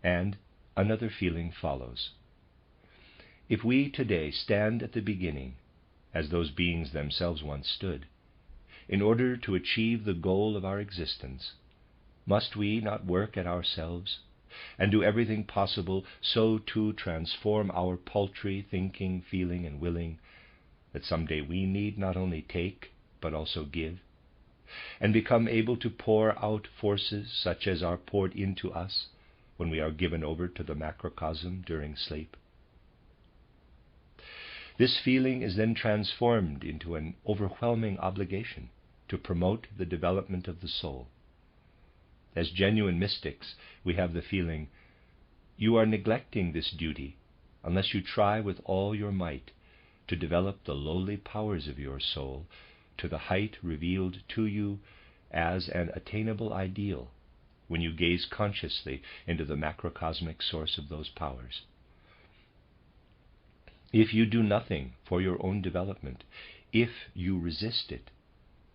And another feeling follows. If we today stand at the beginning, as those beings themselves once stood, in order to achieve the goal of our existence, must we not work at ourselves and do everything possible so to transform our paltry thinking, feeling, and willing that someday we need not only take but also give, and become able to pour out forces such as are poured into us when we are given over to the macrocosm during sleep? This feeling is then transformed into an overwhelming obligation to promote the development of the soul. As genuine mystics, we have the feeling, you are neglecting this duty unless you try with all your might to develop the lowly powers of your soul to the height revealed to you as an attainable ideal when you gaze consciously into the macrocosmic source of those powers. If you do nothing for your own development, if you resist it,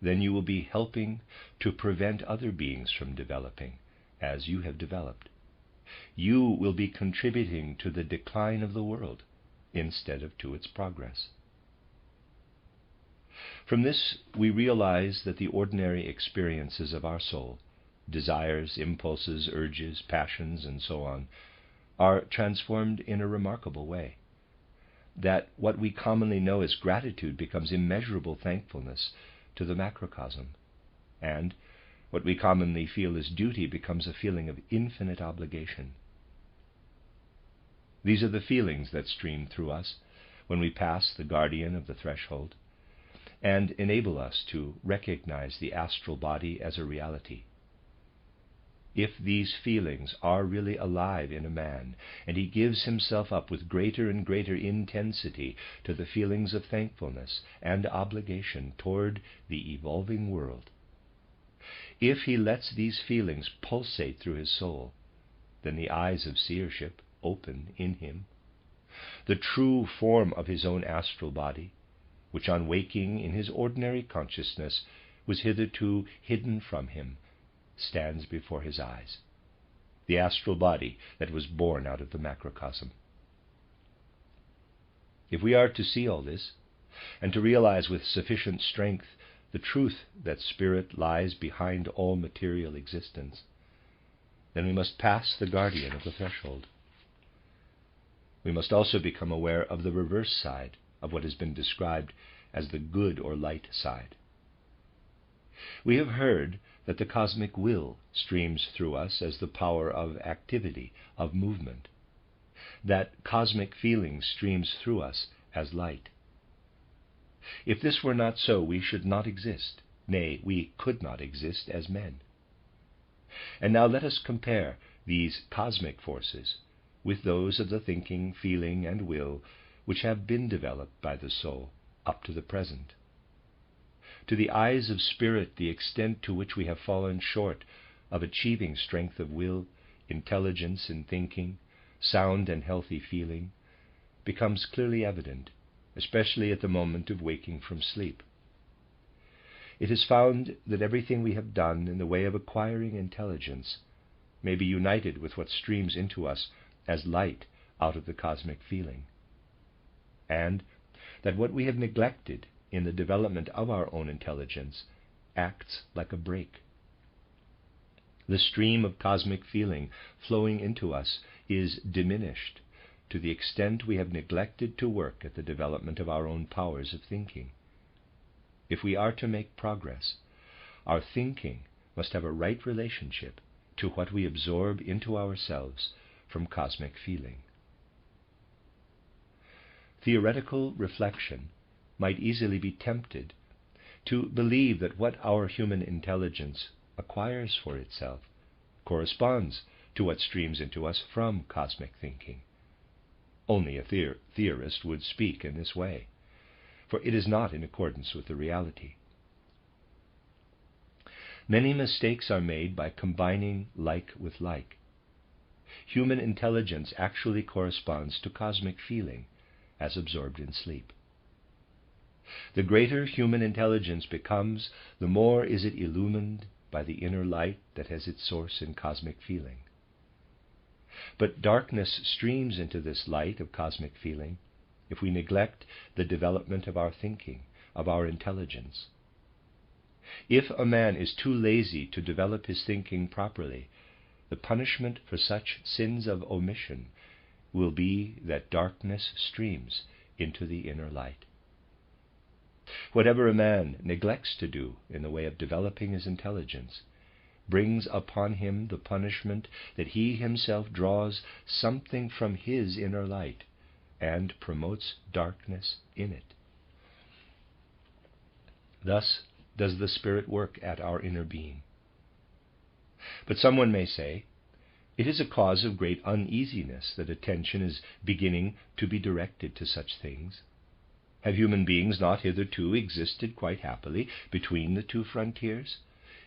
then you will be helping to prevent other beings from developing as you have developed. You will be contributing to the decline of the world instead of to its progress. From this, we realize that the ordinary experiences of our soul, desires, impulses, urges, passions, and so on, are transformed in a remarkable way. That what we commonly know as gratitude becomes immeasurable thankfulness to the macrocosm, and what we commonly feel as duty becomes a feeling of infinite obligation. These are the feelings that stream through us when we pass the guardian of the threshold, and enable us to recognize the astral body as a reality. If these feelings are really alive in a man, and he gives himself up with greater and greater intensity to the feelings of thankfulness and obligation toward the evolving world, if he lets these feelings pulsate through his soul, then the eyes of seership open in him. The true form of his own astral body, which on waking in his ordinary consciousness was hitherto hidden from him, stands before his eyes, the astral body that was born out of the macrocosm. If we are to see all this, and to realize with sufficient strength the truth that spirit lies behind all material existence, then we must pass the guardian of the threshold. We must also become aware of the reverse side of what has been described as the good or light side. We have heard that the cosmic will streams through us as the power of activity, of movement, that cosmic feeling streams through us as light. If this were not so, we should not exist, nay, we could not exist as men. And now let us compare these cosmic forces with those of the thinking, feeling, and will which have been developed by the soul up to the present. To the eyes of spirit, the extent to which we have fallen short of achieving strength of will, intelligence in thinking, sound and healthy feeling, becomes clearly evident, especially at the moment of waking from sleep. It is found that everything we have done in the way of acquiring intelligence may be united with what streams into us as light out of the cosmic feeling, and that what we have neglected in the development of our own intelligence acts like a brake. The stream of cosmic feeling flowing into us is diminished to the extent we have neglected to work at the development of our own powers of thinking. If we are to make progress, our thinking must have a right relationship to what we absorb into ourselves from cosmic feeling. Theoretical reflection might easily be tempted to believe that what our human intelligence acquires for itself corresponds to what streams into us from cosmic thinking. Only a theorist would speak in this way, for it is not in accordance with the reality. Many mistakes are made by combining like with like. Human intelligence actually corresponds to cosmic feeling as absorbed in sleep. The greater human intelligence becomes, the more is it illumined by the inner light that has its source in cosmic feeling. But darkness streams into this light of cosmic feeling if we neglect the development of our thinking, of our intelligence. If a man is too lazy to develop his thinking properly, the punishment for such sins of omission will be that darkness streams into the inner light. Whatever a man neglects to do in the way of developing his intelligence brings upon him the punishment that he himself draws something from his inner light and promotes darkness in it. Thus does the Spirit work at our inner being. But someone may say, it is a cause of great uneasiness that attention is beginning to be directed to such things. Have human beings not hitherto existed quite happily between the two frontiers,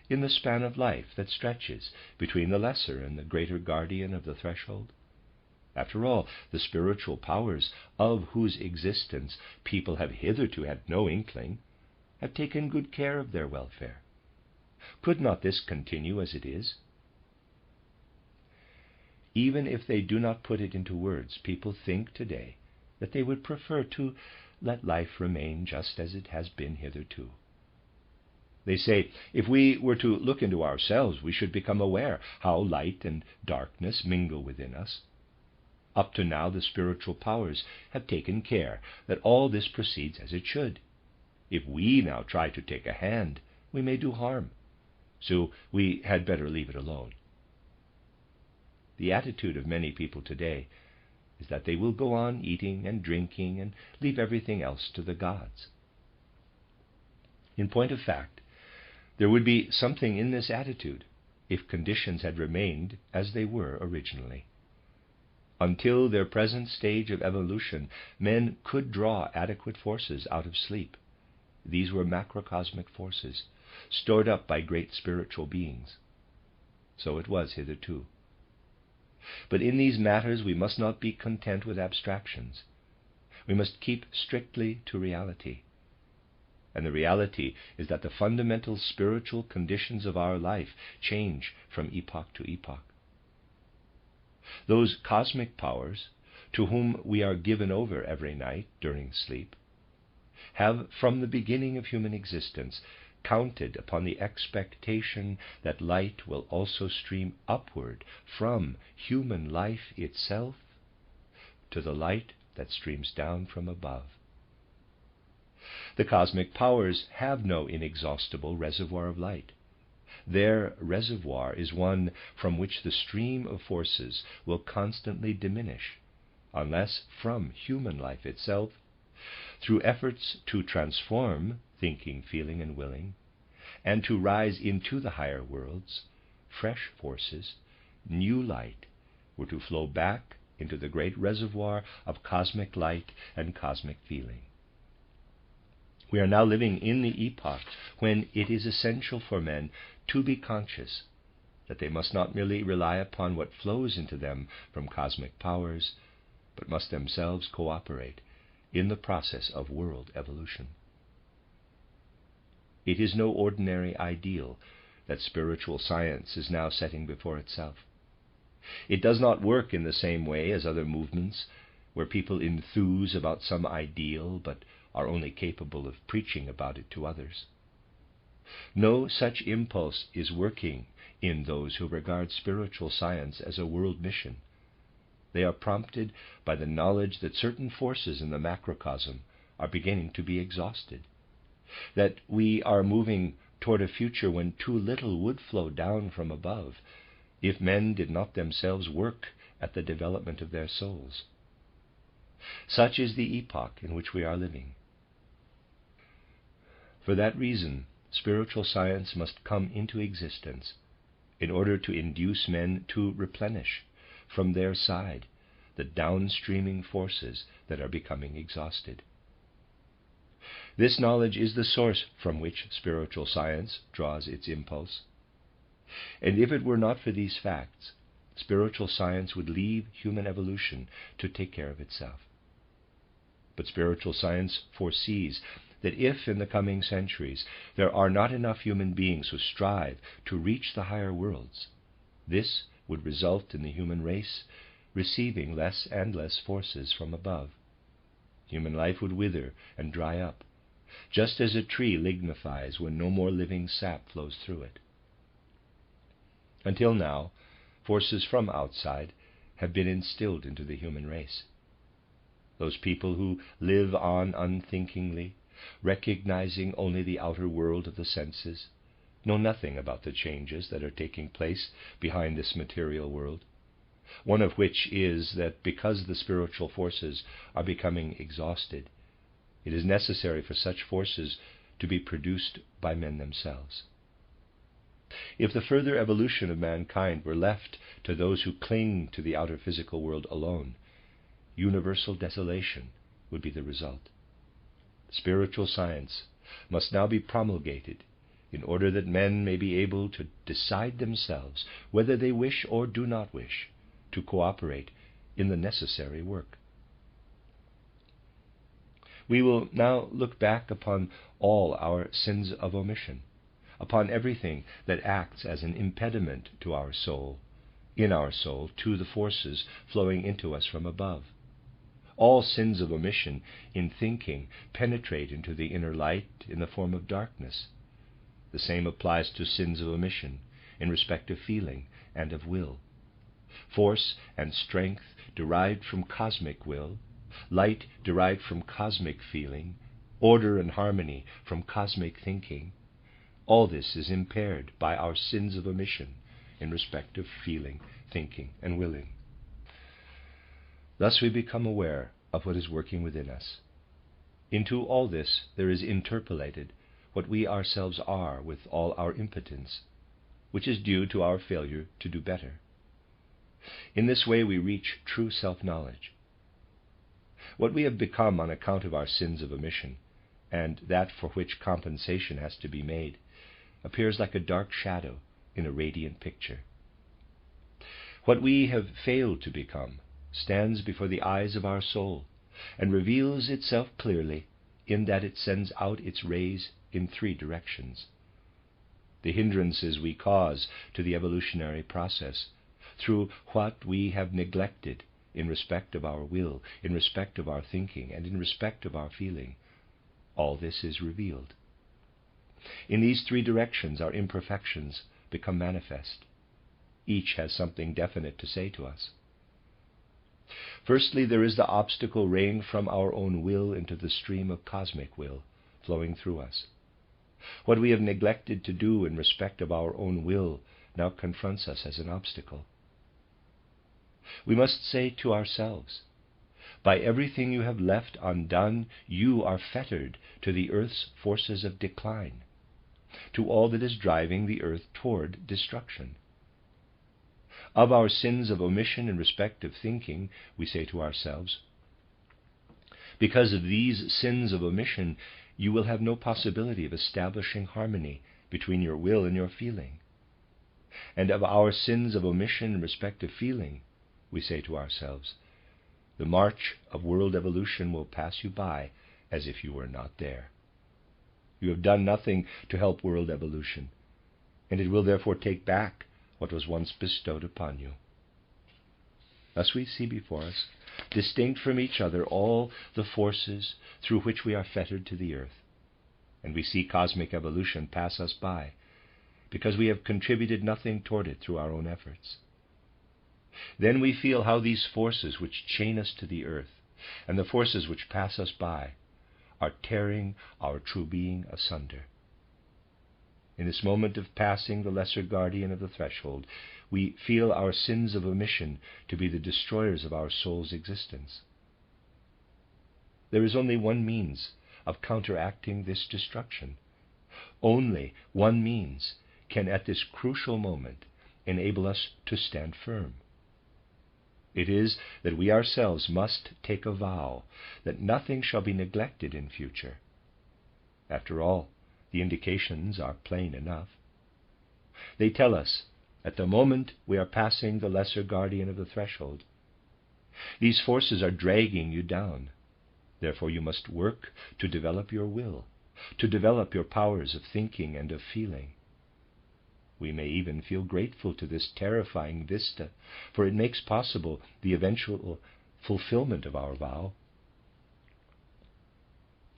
in the span of life that stretches between the lesser and the greater guardian of the threshold? After all, the spiritual powers of whose existence people have hitherto had no inkling have taken good care of their welfare. Could not this continue as it is? Even if they do not put it into words, people think today that they would prefer to let life remain just as it has been hitherto. They say, if we were to look into ourselves, we should become aware how light and darkness mingle within us. Up to now, the spiritual powers have taken care that all this proceeds as it should. If we now try to take a hand, we may do harm, so we had better leave it alone. The attitude of many people today is that they will go on eating and drinking and leave everything else to the gods. In point of fact, there would be something in this attitude if conditions had remained as they were originally. Until their present stage of evolution, men could draw adequate forces out of sleep. These were macrocosmic forces, stored up by great spiritual beings. So it was hitherto. But in these matters we must not be content with abstractions. We must keep strictly to reality. And the reality is that the fundamental spiritual conditions of our life change from epoch to epoch. Those cosmic powers, to whom we are given over every night during sleep, have from the beginning of human existence counted upon the expectation that light will also stream upward from human life itself to the light that streams down from above. The cosmic powers have no inexhaustible reservoir of light. Their reservoir is one from which the stream of forces will constantly diminish, unless from human life itself, through efforts to transform thinking, feeling, and willing, and to rise into the higher worlds, fresh forces, new light, were to flow back into the great reservoir of cosmic light and cosmic feeling. We are now living in the epoch when it is essential for men to be conscious that they must not merely rely upon what flows into them from cosmic powers, but must themselves cooperate in the process of world evolution. It is no ordinary ideal that spiritual science is now setting before itself. It does not work in the same way as other movements, where people enthuse about some ideal but are only capable of preaching about it to others. No such impulse is working in those who regard spiritual science as a world mission. They are prompted by the knowledge that certain forces in the macrocosm are beginning to be exhausted, that we are moving toward a future when too little would flow down from above if men did not themselves work at the development of their souls. Such is the epoch in which we are living. For that reason, spiritual science must come into existence in order to induce men to replenish from their side the downstreaming forces that are becoming exhausted. This knowledge is the source from which spiritual science draws its impulse. And if it were not for these facts, spiritual science would leave human evolution to take care of itself. But spiritual science foresees that if in the coming centuries there are not enough human beings who strive to reach the higher worlds, this would result in the human race receiving less and less forces from above. human life would wither and dry up, just as a tree lignifies when no more living sap flows through it. Until now, forces from outside have been instilled into the human race. Those people who live on unthinkingly, recognizing only the outer world of the senses, know nothing about the changes that are taking place behind this material world, one of which is that because the spiritual forces are becoming exhausted, it is necessary for such forces to be produced by men themselves. If the further evolution of mankind were left to those who cling to the outer physical world alone, universal desolation would be the result. Spiritual science must now be promulgated in order that men may be able to decide themselves whether they wish or do not wish to cooperate in the necessary work. We will now look back upon all our sins of omission, upon everything that acts as an impediment to our soul, in our soul, to the forces flowing into us from above. All sins of omission in thinking penetrate into the inner light in the form of darkness. The same applies to sins of omission in respect of feeling and of will. Force and strength derived from cosmic will, light derived from cosmic feeling, order and harmony from cosmic thinking, all this is impaired by our sins of omission in respect of feeling, thinking, and willing. Thus we become aware of what is working within us. Into all this there is interpolated what we ourselves are with all our impotence, which is due to our failure to do better. In this way we reach true self-knowledge. What we have become on account of our sins of omission, and that for which compensation has to be made, appears like a dark shadow in a radiant picture. What we have failed to become stands before the eyes of our soul and reveals itself clearly in that it sends out its rays in three directions. The hindrances we cause to the evolutionary process through what we have neglected in respect of our will, in respect of our thinking, and in respect of our feeling, all this is revealed. In these three directions our imperfections become manifest. Each has something definite to say to us. Firstly, there is the obstacle raying from our own will into the stream of cosmic will flowing through us. What we have neglected to do in respect of our own will now confronts us as an obstacle. We must say to ourselves, by everything you have left undone, you are fettered to the earth's forces of decline, to all that is driving the earth toward destruction. Of our sins of omission in respect of thinking, we say to ourselves, because of these sins of omission, you will have no possibility of establishing harmony between your will and your feeling. And of our sins of omission in respect of feeling, we say to ourselves, the march of world evolution will pass you by as if you were not there. You have done nothing to help world evolution, and it will therefore take back what was once bestowed upon you. Thus we see before us, distinct from each other, all the forces through which we are fettered to the earth, and we see cosmic evolution pass us by, because we have contributed nothing toward it through our own efforts. Then we feel how these forces which chain us to the earth, and the forces which pass us by, are tearing our true being asunder. In this moment of passing the lesser guardian of the threshold, we feel our sins of omission to be the destroyers of our soul's existence. There is only one means of counteracting this destruction. Only one means can at this crucial moment enable us to stand firm. It is that we ourselves must take a vow that nothing shall be neglected in future. After all, the indications are plain enough. They tell us, at the moment we are passing the lesser guardian of the threshold, these forces are dragging you down. Therefore you must work to develop your will, to develop your powers of thinking and of feeling. We may even feel grateful to this terrifying vista, for it makes possible the eventual fulfillment of our vow.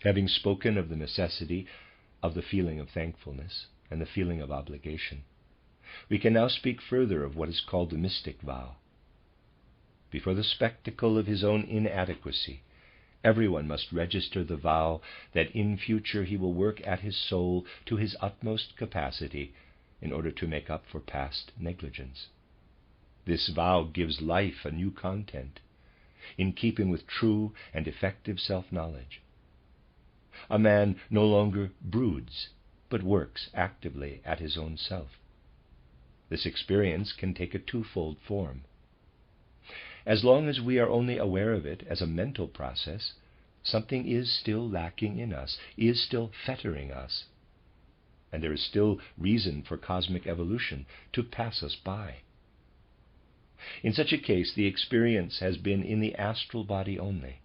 Having spoken of the necessity of the feeling of thankfulness and the feeling of obligation, we can now speak further of what is called the mystic vow. Before the spectacle of his own inadequacy, everyone must register the vow that in future he will work at his soul to his utmost capacity in order to make up for past negligence. This vow gives life a new content, in keeping with true and effective self-knowledge. A man no longer broods, but works actively at his own self. This experience can take a twofold form. As long as we are only aware of it as a mental process, something is still lacking in us, is still fettering us, and there is still reason for cosmic evolution to pass us by. In such a case, the experience has been in the astral body only.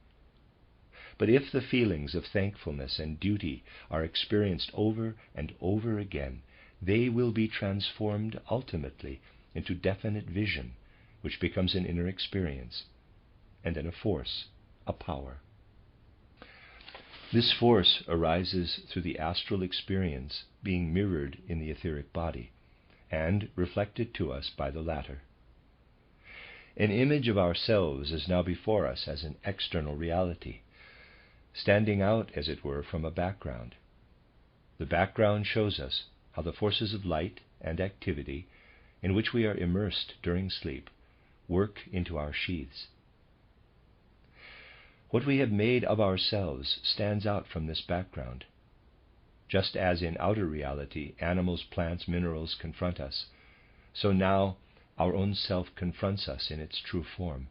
But if the feelings of thankfulness and duty are experienced over and over again, they will be transformed ultimately into definite vision, which becomes an inner experience, and then a force, a power. This force arises through the astral experience being mirrored in the etheric body, and reflected to us by the latter. An image of ourselves is now before us as an external reality, standing out, as it were, from a background. The background shows us how the forces of light and activity, in which we are immersed during sleep, work into our sheaths. What we have made of ourselves stands out from this background. Just as in outer reality animals, plants, minerals confront us, so now our own self confronts us in its true form.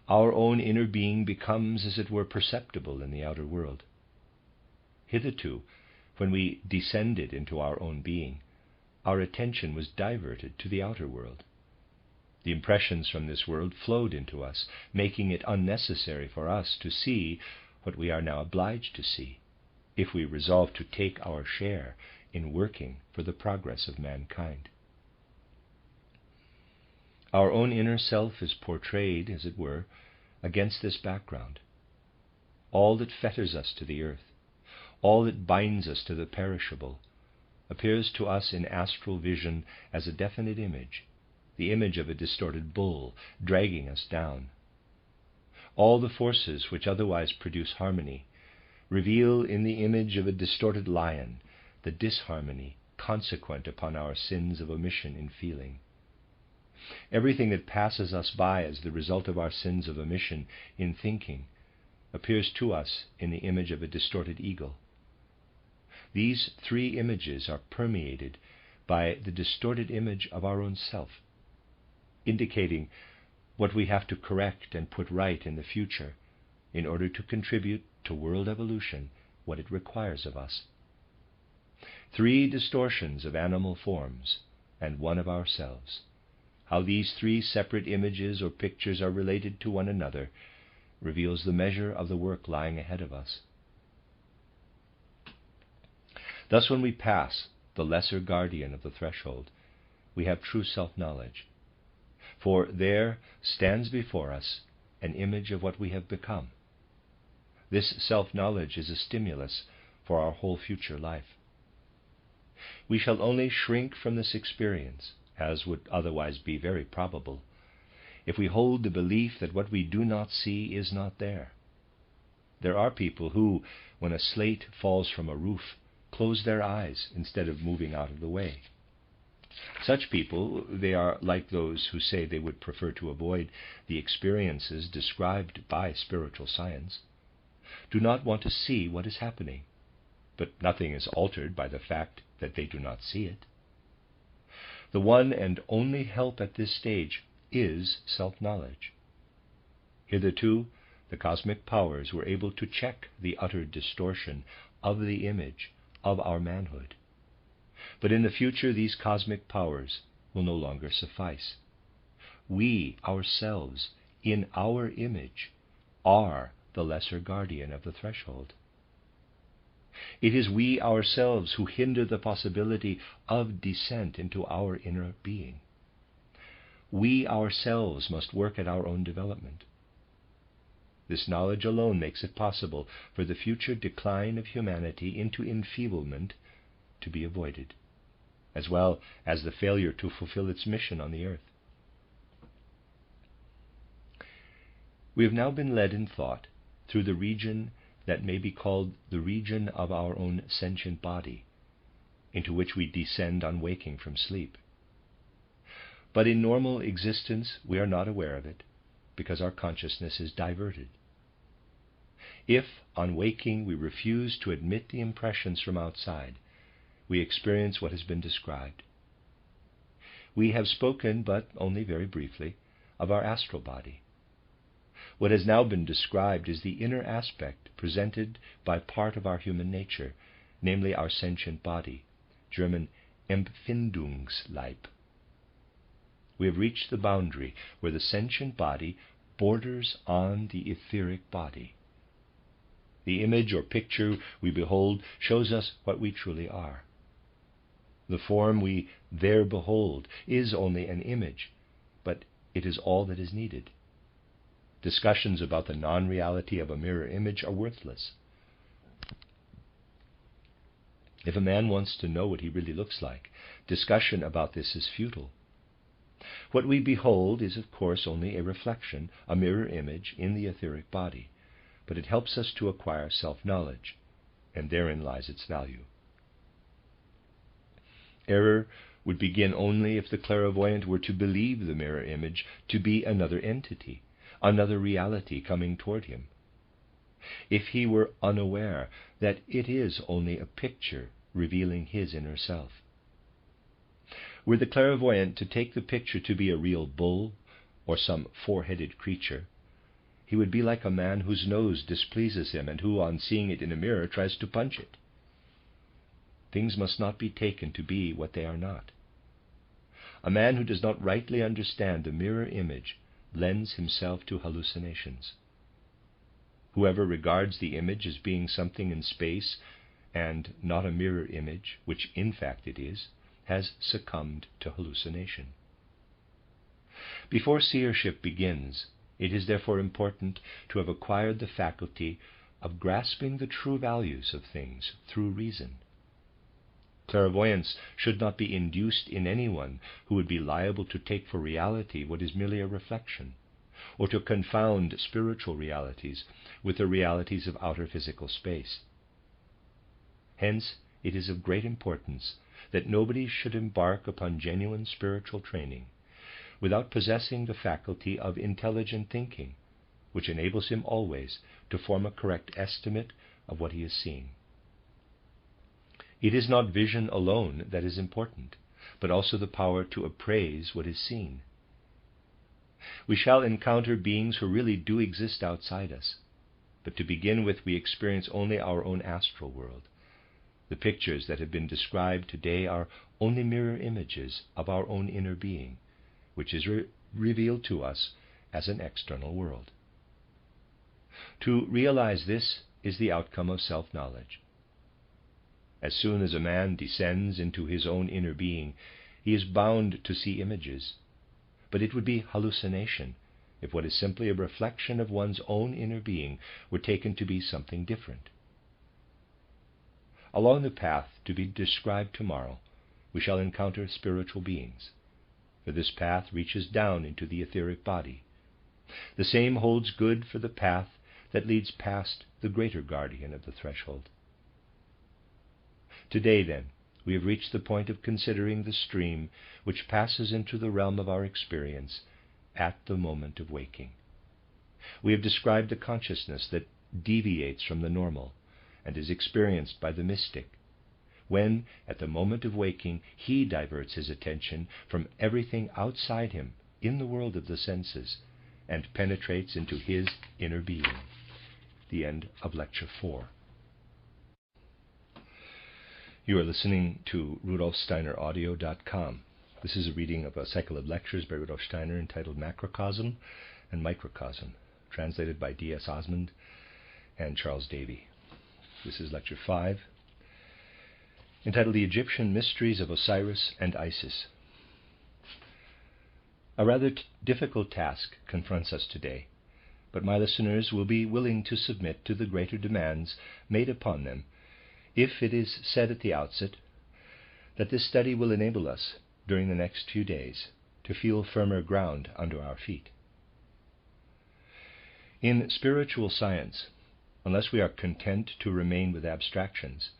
Our own inner being becomes, as it were, perceptible in the outer world. Hitherto, when we descended into our own being, our attention was diverted to the outer world. The impressions from this world flowed into us, making it unnecessary for us to see what we are now obliged to see, if we resolve to take our share in working for the progress of mankind. Our own inner self is portrayed, as it were, against this background. All that fetters us to the earth, all that binds us to the perishable, appears to us in astral vision as a definite image, the image of a distorted bull dragging us down. All the forces which otherwise produce harmony reveal in the image of a distorted lion the disharmony consequent upon our sins of omission in feeling. Everything that passes us by as the result of our sins of omission in thinking appears to us in the image of a distorted eagle. These three images are permeated by the distorted image of our own self, indicating what we have to correct and put right in the future in order to contribute to world evolution what it requires of us. Three distortions of animal forms and one of ourselves. How these three separate images or pictures are related to one another reveals the measure of the work lying ahead of us. Thus, when we pass the lesser guardian of the threshold, we have true self-knowledge. For there stands before us an image of what we have become. This self-knowledge is a stimulus for our whole future life. We shall only shrink from this experience, as would otherwise be very probable, if we hold the belief that what we do not see is not there. There are people who, when a slate falls from a roof, close their eyes instead of moving out of the way. Such people, they are like those who say they would prefer to avoid the experiences described by spiritual science, do not want to see what is happening, but nothing is altered by the fact that they do not see it. The one and only help at this stage is self-knowledge. Hitherto, the cosmic powers were able to check the utter distortion of the image of our manhood. But in the future, these cosmic powers will no longer suffice. We ourselves, in our image, are the lesser guardian of the threshold. It is we ourselves who hinder the possibility of descent into our inner being. We ourselves must work at our own development. This knowledge alone makes it possible for the future decline of humanity into enfeeblement to be avoided, as well as the failure to fulfill its mission on the earth. We have now been led in thought through the region that may be called the region of our own sentient body, into which we descend on waking from sleep. But in normal existence we are not aware of it, because our consciousness is diverted. If, on waking, we refuse to admit the impressions from outside, we experience what has been described. We have spoken, but only very briefly, of our astral body. What has now been described is the inner aspect presented by part of our human nature, namely our sentient body, German Empfindungsleib. We have reached the boundary where the sentient body borders on the etheric body. The image or picture we behold shows us what we truly are. The form we there behold is only an image, but it is all that is needed. Discussions about the non-reality of a mirror image are worthless. If a man wants to know what he really looks like, discussion about this is futile. What we behold is, of course, only a reflection, a mirror image in the etheric body, but it helps us to acquire self-knowledge, and therein lies its value. Error would begin only if the clairvoyant were to believe the mirror image to be another entity, another reality coming toward him. If he were unaware that it is only a picture revealing his inner self. Were the clairvoyant to take the picture to be a real bull or some four-headed creature, he would be like a man whose nose displeases him and who, on seeing it in a mirror, tries to punch it. Things must not be taken to be what they are not. A man who does not rightly understand the mirror image lends himself to hallucinations. Whoever regards the image as being something in space and not a mirror image, which in fact it is, has succumbed to hallucination. Before seership begins, it is therefore important to have acquired the faculty of grasping the true values of things through reason. Clairvoyance should not be induced in anyone who would be liable to take for reality what is merely a reflection, or to confound spiritual realities with the realities of outer physical space. Hence, it is of great importance that nobody should embark upon genuine spiritual training without possessing the faculty of intelligent thinking, which enables him always to form a correct estimate of what he is seeing. It is not vision alone that is important, but also the power to appraise what is seen. We shall encounter beings who really do exist outside us, but to begin with, we experience only our own astral world. The pictures that have been described today are only mirror images of our own inner being, which is revealed to us as an external world. To realize this is the outcome of self-knowledge. As soon as a man descends into his own inner being, he is bound to see images, but it would be hallucination if what is simply a reflection of one's own inner being were taken to be something different. Along the path to be described tomorrow, we shall encounter spiritual beings, for this path reaches down into the etheric body. The same holds good for the path that leads past the greater guardian of the threshold. Today, then, we have reached the point of considering the stream which passes into the realm of our experience at the moment of waking. We have described the consciousness that deviates from the normal and is experienced by the mystic, when, at the moment of waking, he diverts his attention from everything outside him in the world of the senses and penetrates into his inner being. The end of Lecture 4. You are listening to RudolfSteinerAudio.com. This is a reading of a cycle of lectures by Rudolf Steiner entitled Macrocosm and Microcosm, translated by D.S. Osmond and Charles Davy. This is Lecture 5, entitled The Egyptian Mysteries of Osiris and Isis. A rather difficult task confronts us today, but my listeners will be willing to submit to the greater demands made upon them if it is said at the outset that this study will enable us, during the next few days, to feel firmer ground under our feet. In spiritual science, unless we are content to remain with abstractions,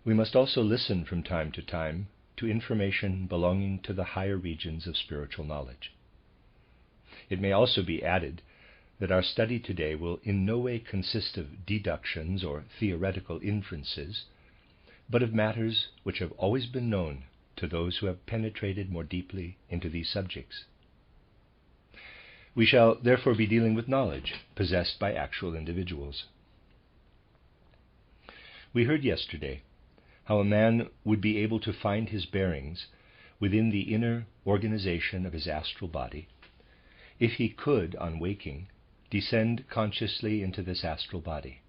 we must also listen from time to time to information belonging to the higher regions of spiritual knowledge. It may also be added that our study today will in no way consist of deductions or theoretical inferences, but of matters which have always been known to those who have penetrated more deeply into these subjects. We shall therefore be dealing with knowledge possessed by actual individuals. We heard yesterday how a man would be able to find his bearings within the inner organization of his astral body if he could, on waking, descend consciously into this astral body.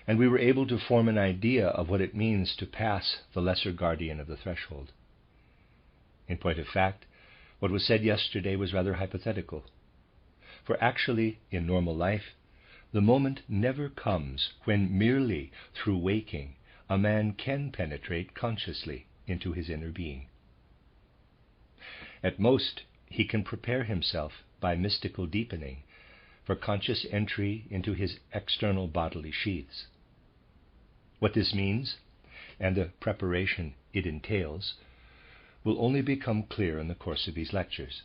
And we were able to form an idea of what it means to pass the lesser guardian of the threshold. In point of fact, what was said yesterday was rather hypothetical, for actually, in normal life, the moment never comes when merely through waking a man can penetrate consciously into his inner being. At most, he can prepare himself by mystical deepening for conscious entry into his external bodily sheaths. What this means, and the preparation it entails, will only become clear in the course of these lectures.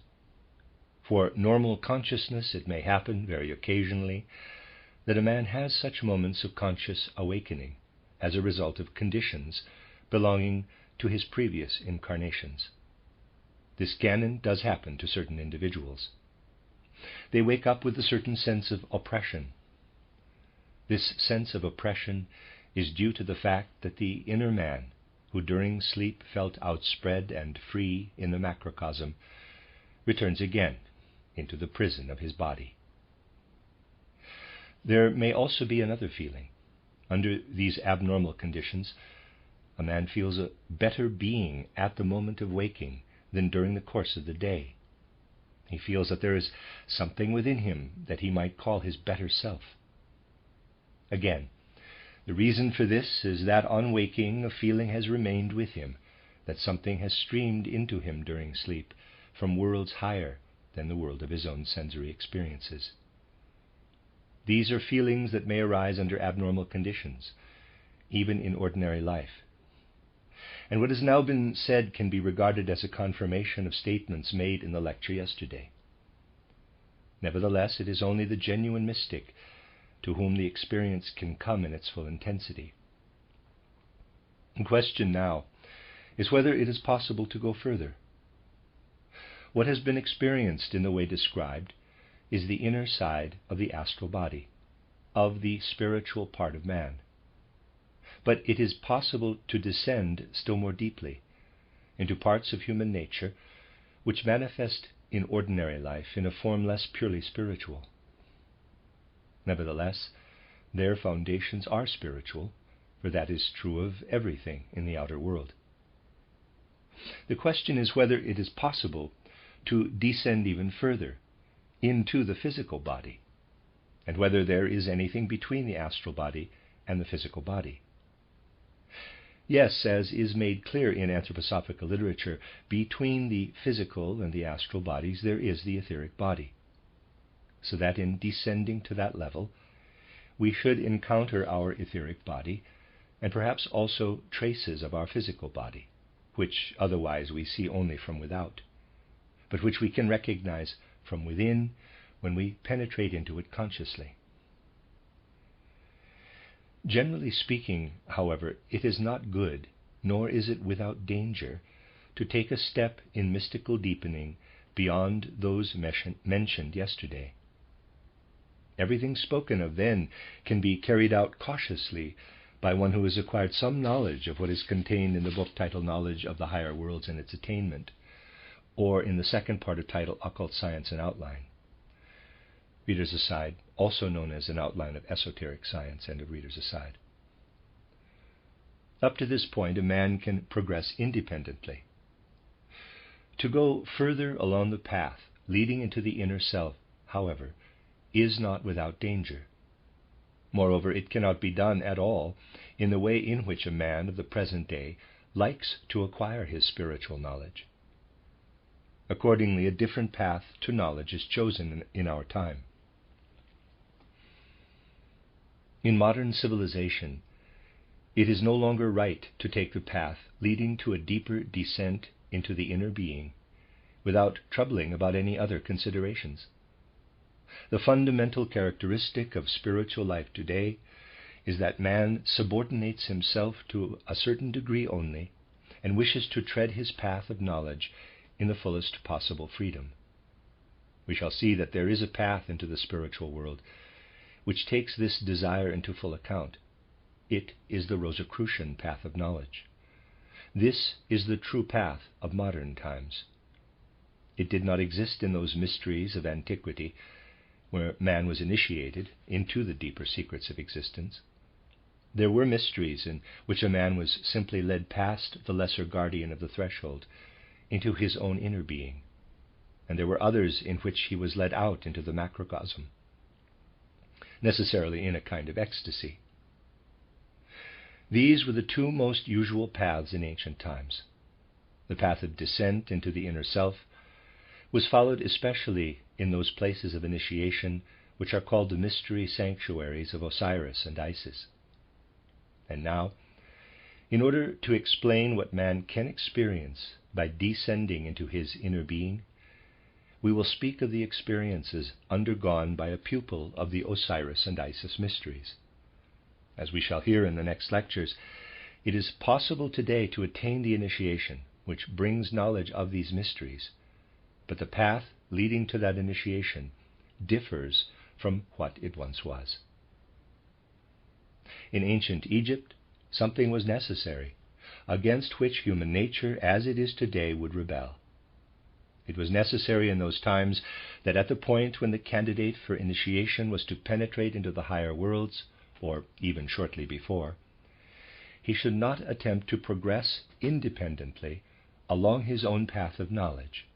For normal consciousness, it may happen very occasionally that a man has such moments of conscious awakening as a result of conditions belonging to his previous incarnations. This can and does happen to certain individuals. They wake up with a certain sense of oppression. This sense of oppression is due to the fact that the inner man, who during sleep felt outspread and free in the macrocosm, returns again into the prison of his body. There may also be another feeling. Under these abnormal conditions, a man feels a better being at the moment of waking than during the course of the day. He feels that there is something within him that he might call his better self. Again, the reason for this is that on waking a feeling has remained with him, that something has streamed into him during sleep from worlds higher than the world of his own sensory experiences. These are feelings that may arise under abnormal conditions, even in ordinary life. And what has now been said can be regarded as a confirmation of statements made in the lecture yesterday. Nevertheless, it is only the genuine mystic to whom the experience can come in its full intensity. The question now is whether it is possible to go further. What has been experienced in the way described is the inner side of the astral body, of the spiritual part of man. But it is possible to descend still more deeply into parts of human nature which manifest in ordinary life in a form less purely spiritual. Nevertheless, their foundations are spiritual, for that is true of everything in the outer world. The question is whether it is possible to descend even further into the physical body, and whether there is anything between the astral body and the physical body. Yes, as is made clear in anthroposophical literature, between the physical and the astral bodies there is the etheric body, so that in descending to that level we should encounter our etheric body and perhaps also traces of our physical body, which otherwise we see only from without, but which we can recognize from within when we penetrate into it consciously. Generally speaking, however, it is not good, nor is it without danger, to take a step in mystical deepening beyond those mentioned yesterday. Everything spoken of then can be carried out cautiously by one who has acquired some knowledge of what is contained in the book titled Knowledge of the Higher Worlds and Its Attainment, or in the second part of title Occult Science and Outline. Reader's Aside, also known as an outline of esoteric science, end of Reader's Aside. Up to this point, a man can progress independently. To go further along the path leading into the inner self, however, is not without danger. Moreover, it cannot be done at all in the way in which a man of the present day likes to acquire his spiritual knowledge. Accordingly, a different path to knowledge is chosen in our time. In modern civilization, it is no longer right to take the path leading to a deeper descent into the inner being without troubling about any other considerations. The fundamental characteristic of spiritual life today is that man subordinates himself to a certain degree only and wishes to tread his path of knowledge in the fullest possible freedom. We shall see that there is a path into the spiritual world which takes this desire into full account. It is the Rosicrucian path of knowledge. This is the true path of modern times. It did not exist in those mysteries of antiquity where man was initiated into the deeper secrets of existence. There were mysteries in which a man was simply led past the lesser guardian of the threshold into his own inner being, and there were others in which he was led out into the macrocosm, necessarily in a kind of ecstasy. These were the two most usual paths in ancient times. The path of descent into the inner self was followed especially in those places of initiation which are called the mystery sanctuaries of Osiris and Isis. And now, in order to explain what man can experience by descending into his inner being, we will speak of the experiences undergone by a pupil of the Osiris and Isis mysteries. As we shall hear in the next lectures, it is possible today to attain the initiation which brings knowledge of these mysteries, but the path leading to that initiation differs from what it once was. In ancient Egypt, something was necessary, against which human nature as it is today would rebel. It was necessary in those times that at the point when the candidate for initiation was to penetrate into the higher worlds, or even shortly before, he should not attempt to progress independently along his own path of knowledge,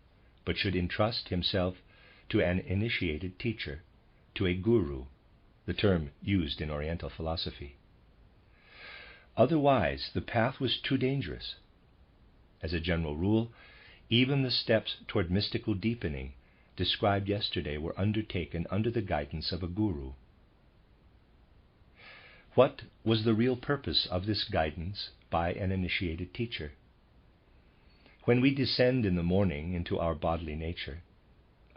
but should entrust himself to an initiated teacher, to a guru, the term used in Oriental philosophy. Otherwise, the path was too dangerous. As a general rule, even the steps toward mystical deepening described yesterday were undertaken under the guidance of a guru. What was the real purpose of this guidance by an initiated teacher? When we descend in the morning into our bodily nature,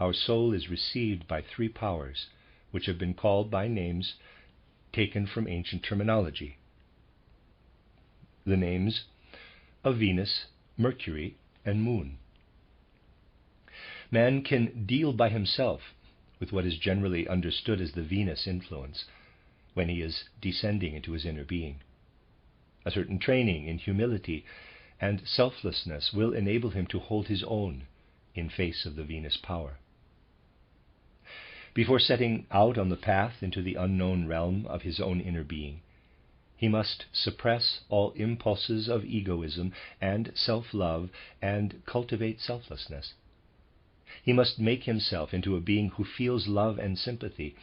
our soul is received by three powers, which have been called by names taken from ancient terminology. The names of Venus, Mercury, and Moon. Man can deal by himself with what is generally understood as the Venus influence when he is descending into his inner being. A certain training in humility and selflessness will enable him to hold his own in face of the Venus power. Before setting out on the path into the unknown realm of his own inner being, he must suppress all impulses of egoism and self-love and cultivate selflessness. He must make himself into a being who feels love and sympathy,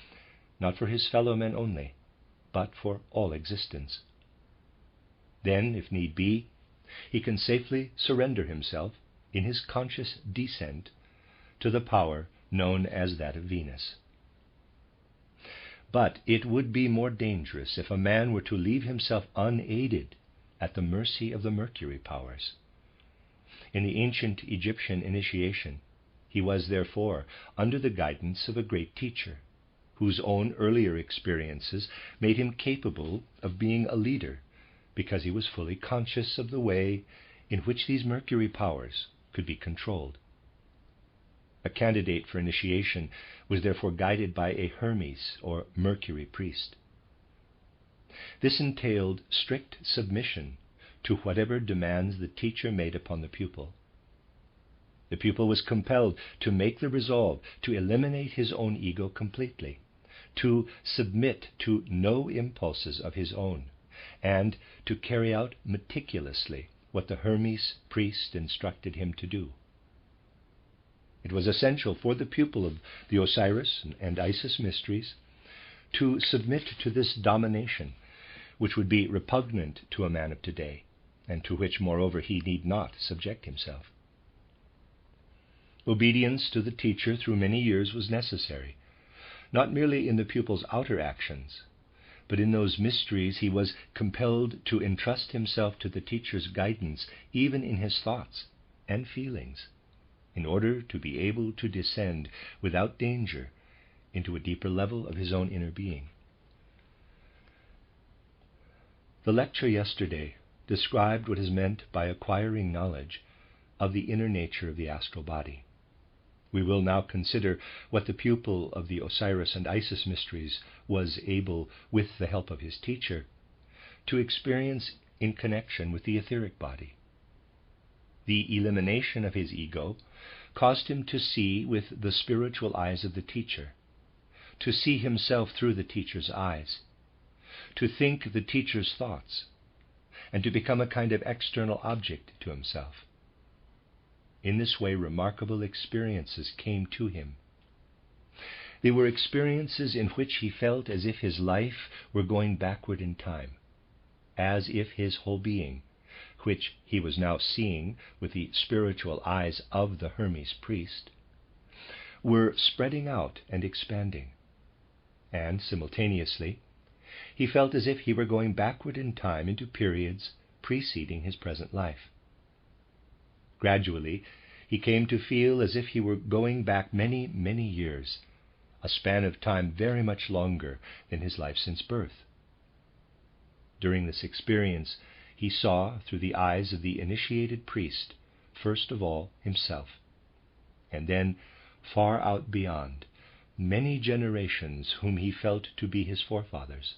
not for his fellow men only, but for all existence. Then, if need be, he can safely surrender himself, in his conscious descent, to the power known as that of Venus. But it would be more dangerous if a man were to leave himself unaided at the mercy of the Mercury powers. In the ancient Egyptian initiation, he was therefore under the guidance of a great teacher, whose own earlier experiences made him capable of being a leader, because he was fully conscious of the way in which these Mercury powers could be controlled. A candidate for initiation was therefore guided by a Hermes, or Mercury priest. This entailed strict submission to whatever demands the teacher made upon the pupil. The pupil was compelled to make the resolve to eliminate his own ego completely, to submit to no impulses of his own, and to carry out meticulously what the Hermes priest instructed him to do. It was essential for the pupil of the Osiris and Isis mysteries to submit to this domination, which would be repugnant to a man of today, and to which, moreover, he need not subject himself. Obedience to the teacher through many years was necessary, not merely in the pupil's outer actions, but in those mysteries he was compelled to entrust himself to the teacher's guidance, even in his thoughts and feelings, in order to be able to descend without danger into a deeper level of his own inner being. The lecture yesterday described what is meant by acquiring knowledge of the inner nature of the astral body. We will now consider what the pupil of the Osiris and Isis mysteries was able, with the help of his teacher, to experience in connection with the etheric body. The elimination of his ego caused him to see with the spiritual eyes of the teacher, to see himself through the teacher's eyes, to think the teacher's thoughts, and to become a kind of external object to himself. In this way, remarkable experiences came to him. They were experiences in which he felt as if his life were going backward in time, as if his whole being, which he was now seeing with the spiritual eyes of the Hermes priest, were spreading out and expanding. And simultaneously, he felt as if he were going backward in time into periods preceding his present life. Gradually, he came to feel as if he were going back many, many years, a span of time very much longer than his life since birth. During this experience, he saw through the eyes of the initiated priest, first of all himself, and then, far out beyond, many generations whom he felt to be his forefathers.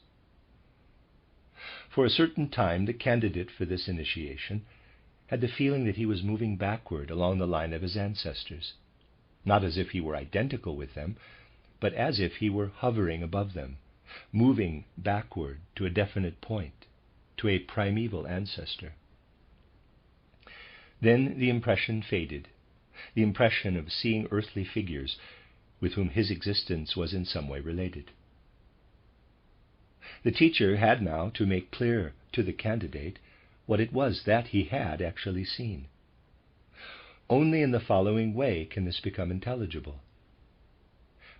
For a certain time, the candidate for this initiation had the feeling that he was moving backward along the line of his ancestors, not as if he were identical with them, but as if he were hovering above them, moving backward to a definite point, to a primeval ancestor. Then the impression faded, the impression of seeing earthly figures with whom his existence was in some way related. The teacher had now to make clear to the candidate what it was that he had actually seen. Only in the following way can this become intelligible.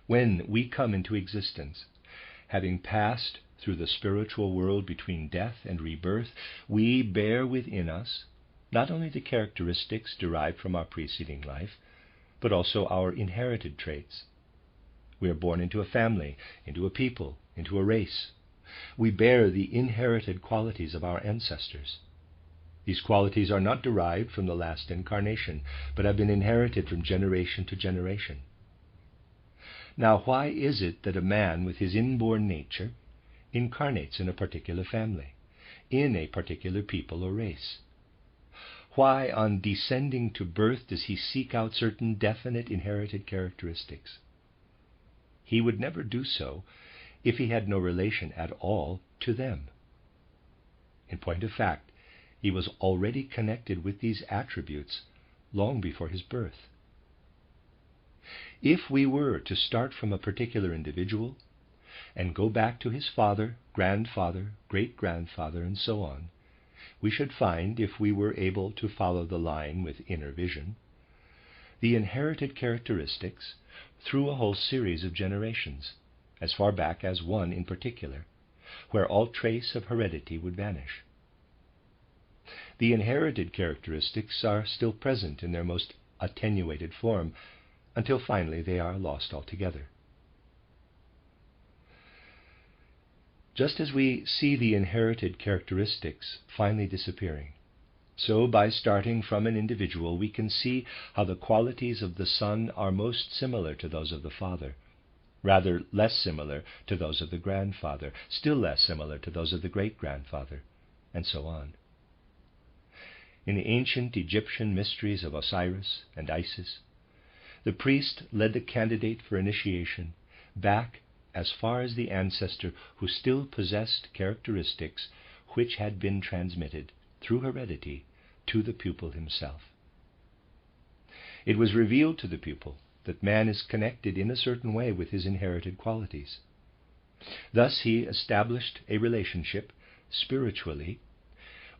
When we come into existence, having passed through the spiritual world between death and rebirth, we bear within us not only the characteristics derived from our preceding life, but also our inherited traits. We are born into a family, into a people, into a race. We bear the inherited qualities of our ancestors. These qualities are not derived from the last incarnation, but have been inherited from generation to generation. Now, why is it that a man with his inborn nature incarnates in a particular family, in a particular people or race? Why, on descending to birth, does he seek out certain definite inherited characteristics? He would never do so if he had no relation at all to them. In point of fact, he was already connected with these attributes long before his birth. If we were to start from a particular individual and go back to his father, grandfather, great-grandfather, and so on, we should find, if we were able to follow the line with inner vision, the inherited characteristics through a whole series of generations, as far back as one in particular, where all trace of heredity would vanish. The inherited characteristics are still present in their most attenuated form, until finally they are lost altogether. Just as we see the inherited characteristics finally disappearing, so by starting from an individual we can see how the qualities of the son are most similar to those of the father, rather less similar to those of the grandfather, still less similar to those of the great-grandfather, and so on. In the ancient Egyptian mysteries of Osiris and Isis, the priest led the candidate for initiation back as far as the ancestor who still possessed characteristics which had been transmitted through heredity to the pupil himself. It was revealed to the pupil that man is connected in a certain way with his inherited qualities. Thus he established a relationship, spiritually,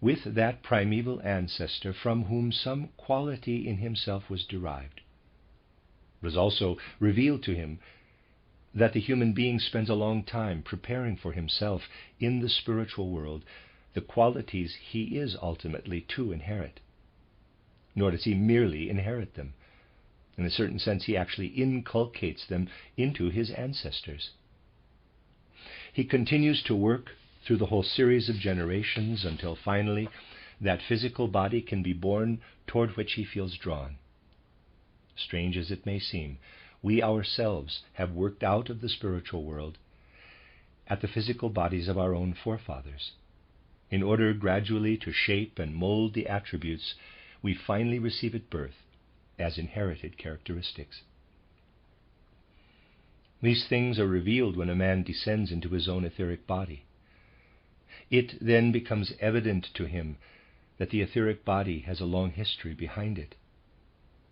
with that primeval ancestor from whom some quality in himself was derived. It was also revealed to him that the human being spends a long time preparing for himself in the spiritual world the qualities he is ultimately to inherit. Nor does he merely inherit them. In a certain sense, he actually inculcates them into his ancestors. He continues to work through the whole series of generations until finally that physical body can be born toward which he feels drawn. Strange as it may seem, we ourselves have worked out of the spiritual world at the physical bodies of our own forefathers, in order gradually to shape and mold the attributes we finally receive at birth as inherited characteristics. These things are revealed when a man descends into his own etheric body. It then becomes evident to him that the etheric body has a long history behind it.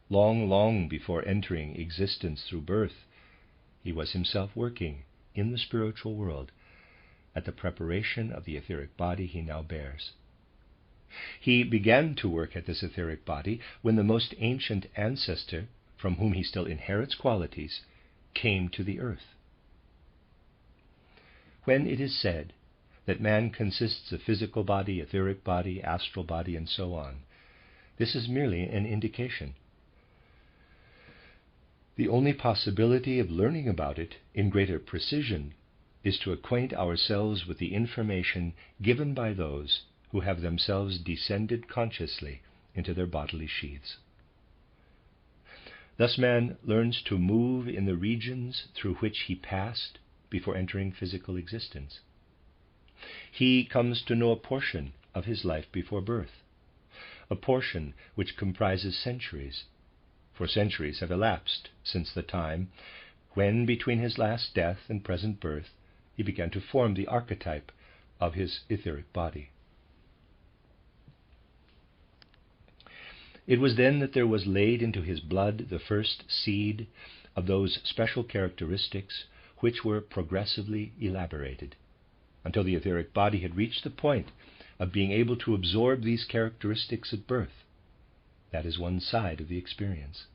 Long, long before entering existence through birth, he was himself working in the spiritual world at the preparation of the etheric body he now bears. He began to work at this etheric body when the most ancient ancestor, from whom he still inherits qualities, came to the earth. When it is said that man consists of physical body, etheric body, astral body, and so on, this is merely an indication. The only possibility of learning about it in greater precision is to acquaint ourselves with the information given by those who have themselves descended consciously into their bodily sheaths. Thus man learns to move in the regions through which he passed before entering physical existence. He comes to know a portion of his life before birth, a portion which comprises centuries, for centuries have elapsed since the time when, between his last death and present birth, he began to form the archetype of his etheric body. It was then that there was laid into his blood the first seed of those special characteristics which were progressively elaborated, until the etheric body had reached the point of being able to absorb these characteristics at birth. That is one side of the experience.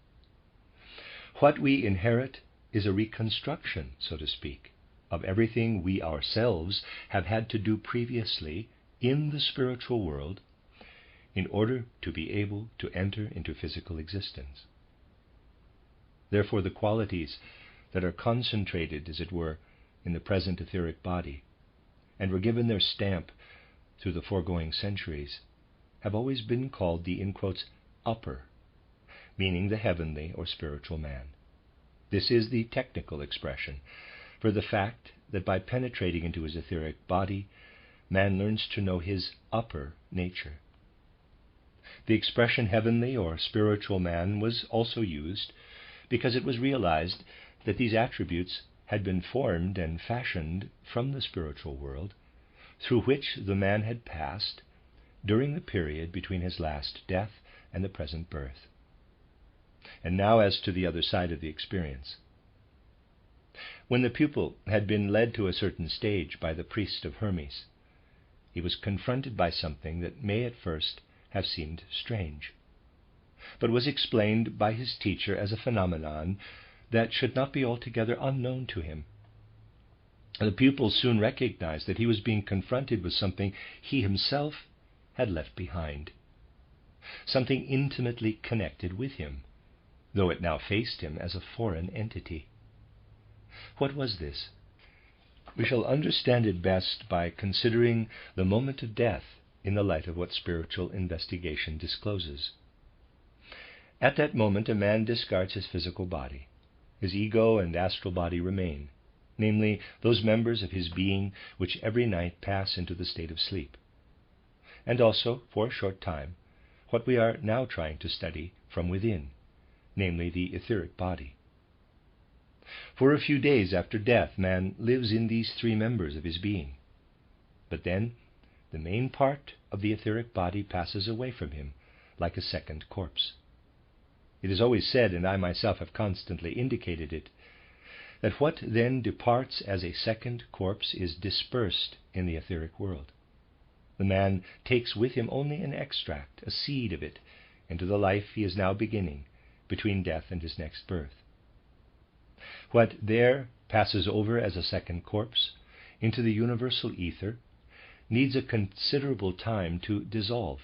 What we inherit is a reconstruction, so to speak, of everything we ourselves have had to do previously in the spiritual world in order to be able to enter into physical existence. Therefore, the qualities that are concentrated, as it were, in the present etheric body, and were given their stamp through the foregoing centuries, have always been called the, in quotes, upper, meaning the heavenly or spiritual man. This is the technical expression for the fact that by penetrating into his etheric body, man learns to know his upper nature. The expression heavenly or spiritual man was also used because it was realized that these attributes had been formed and fashioned from the spiritual world through which the man had passed during the period between his last death and the present birth. And now as to the other side of the experience. When the pupil had been led to a certain stage by the priest of Hermes, he was confronted by something that may at first have seemed strange, but was explained by his teacher as a phenomenon that should not be altogether unknown to him. The pupil soon recognized that he was being confronted with something he himself had left behind, something intimately connected with him, though it now faced him as a foreign entity. What was this? We shall understand it best by considering the moment of death in the light of what spiritual investigation discloses. At that moment, a man discards his physical body. His ego and astral body remain, namely, those members of his being which every night pass into the state of sleep, and also, for a short time, what we are now trying to study from within, namely the etheric body. For a few days after death, man lives in these three members of his being, but then the main part of the etheric body passes away from him like a second corpse. It is always said, and I myself have constantly indicated it, that what then departs as a second corpse is dispersed in the etheric world. The man takes with him only an extract, a seed of it, into the life he is now beginning between death and his next birth. What there passes over as a second corpse into the universal ether needs a considerable time to dissolve,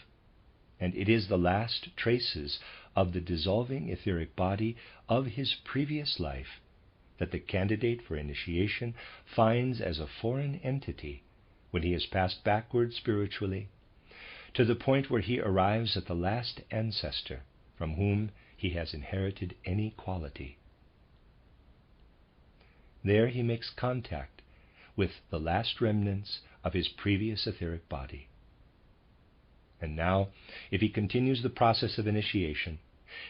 and it is the last traces of the dissolving etheric body of his previous life that the candidate for initiation finds as a foreign entity when he has passed backward spiritually to the point where he arrives at the last ancestor from whom he has inherited any quality. There he makes contact with the last remnants of his previous etheric body. And now, if he continues the process of initiation,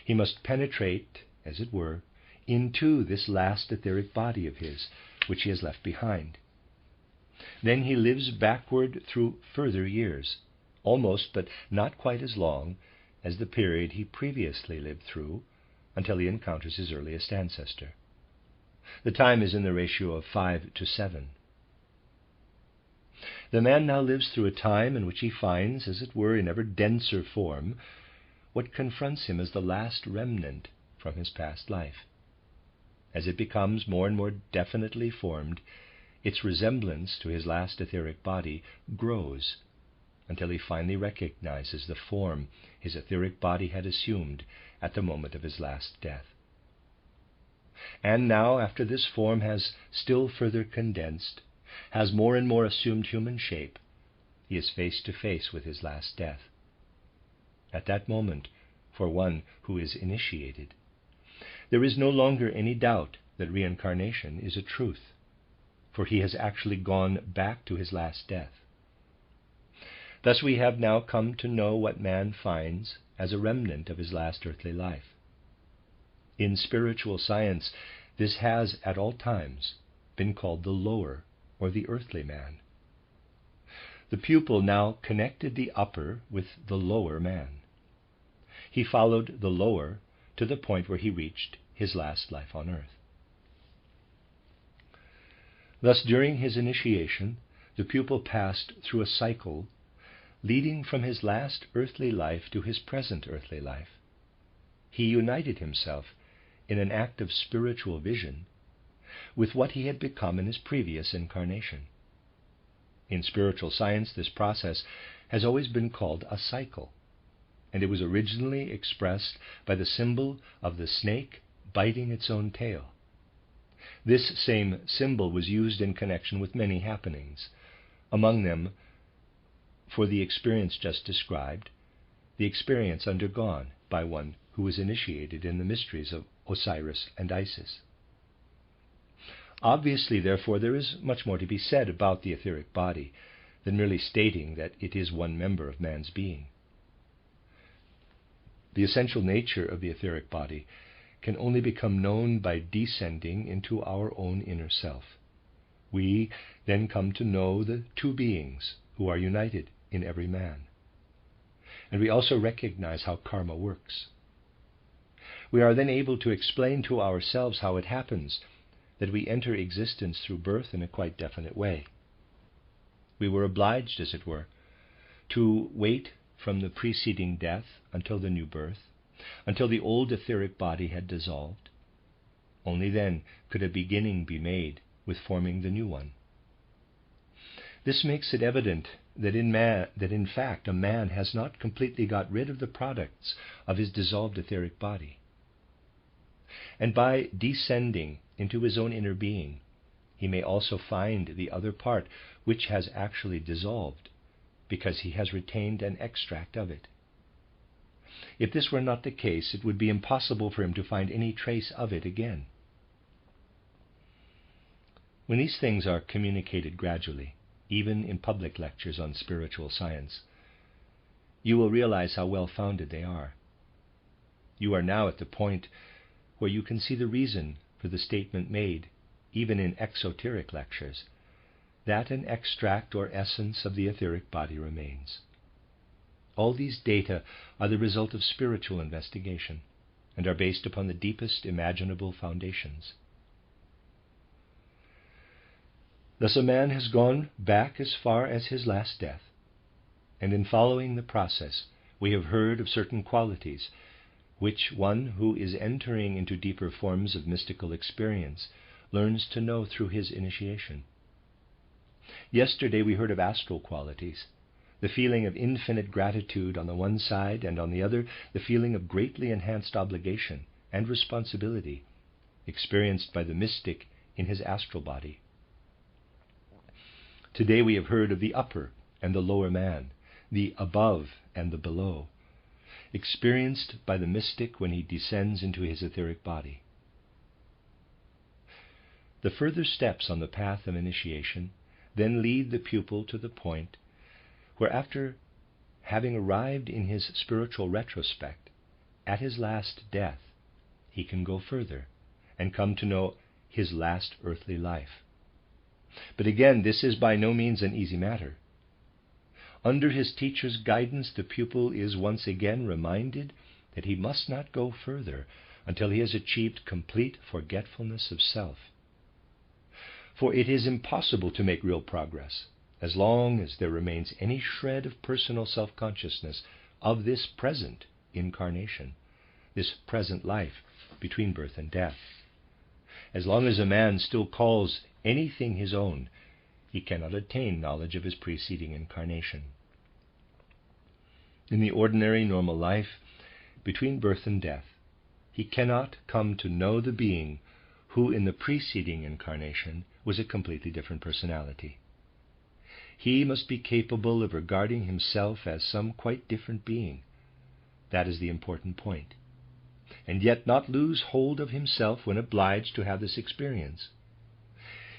he must penetrate, as it were, into this last etheric body of his, which he has left behind. Then he lives backward through further years, almost but not quite as long as the period he previously lived through, until he encounters his earliest ancestor. The time is in the ratio of 5 to 7. The man now lives through a time in which he finds, as it were, in ever denser form, what confronts him as the last remnant from his past life. As it becomes more and more definitely formed, its resemblance to his last etheric body grows until he finally recognizes the form his etheric body had assumed at the moment of his last death. And now, after this form has still further condensed, has more and more assumed human shape, he is face to face with his last death. At that moment, for one who is initiated, there is no longer any doubt that reincarnation is a truth, for he has actually gone back to his last death. Thus we have now come to know what man finds as a remnant of his last earthly life. In spiritual science, this has at all times been called the lower or the earthly man. The pupil now connected the upper with the lower man. He followed the lower to the point where he reached his last life on earth. Thus, during his initiation, the pupil passed through a cycle leading from his last earthly life to his present earthly life. He united himself in an act of spiritual vision with what he had become in his previous incarnation. In spiritual science, this process has always been called a cycle, and it was originally expressed by the symbol of the snake biting its own tail. This same symbol was used in connection with many happenings, among them, for the experience just described, the experience undergone by one who was initiated in the mysteries of Osiris and Isis. Obviously, therefore, there is much more to be said about the etheric body than merely stating that it is one member of man's being. The essential nature of the etheric body can only become known by descending into our own inner self. We then come to know the two beings who are united in every man. And we also recognize how karma works. We are then able to explain to ourselves how it happens that we enter existence through birth in a quite definite way. We were obliged, as it were, to wait from the preceding death until the new birth, until the old etheric body had dissolved. Only then could a beginning be made with forming the new one. This makes it evident that in fact a man has not completely got rid of the products of his dissolved etheric body. And by descending into his own inner being, he may also find the other part which has actually dissolved, because he has retained an extract of it. If this were not the case, it would be impossible for him to find any trace of it again. When these things are communicated gradually, even in public lectures on spiritual science, you will realize how well-founded they are. You are now at the point where you can see the reason for the statement made, even in exoteric lectures, that an extract or essence of the etheric body remains. All these data are the result of spiritual investigation. and are based upon the deepest imaginable foundations. Thus a man has gone back as far as his last death, and in following the process we have heard of certain qualities which one who is entering into deeper forms of mystical experience learns to know through his initiation. Yesterday we heard of astral qualities, the feeling of infinite gratitude on the one side, and on the other, the feeling of greatly enhanced obligation and responsibility experienced by the mystic in his astral body. Today we have heard of the upper and the lower man, the above and the below, experienced by the mystic when he descends into his etheric body. The further steps on the path of initiation then lead the pupil to the point where, after having arrived in his spiritual retrospect at his last death, he can go further and come to know his last earthly life. But again, this is by no means an easy matter. Under his teacher's guidance, the pupil is once again reminded that he must not go further until he has achieved complete forgetfulness of self. For it is impossible to make real progress as long as there remains any shred of personal self-consciousness of this present incarnation, this present life between birth and death. As long as a man still calls anything his own, he cannot attain knowledge of his preceding incarnation. In the ordinary normal life, between birth and death, he cannot come to know the being who in the preceding incarnation was a completely different personality. He must be capable of regarding himself as some quite different being. That is the important point. And yet not lose hold of himself when obliged to have this experience.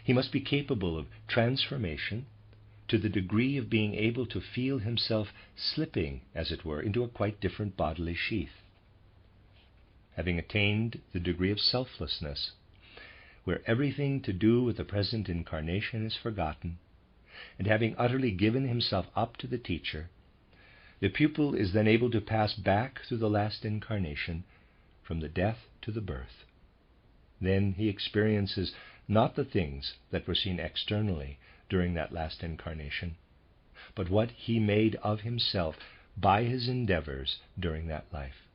He must be capable of transformation to the degree of being able to feel himself slipping, as it were, into a quite different bodily sheath. Having attained the degree of selflessness, where everything to do with the present incarnation is forgotten, and having utterly given himself up to the teacher, the pupil is then able to pass back through the last incarnation from the death to the birth. Then he experiences not the things that were seen externally during that last incarnation, but what he made of himself by his endeavors during that life.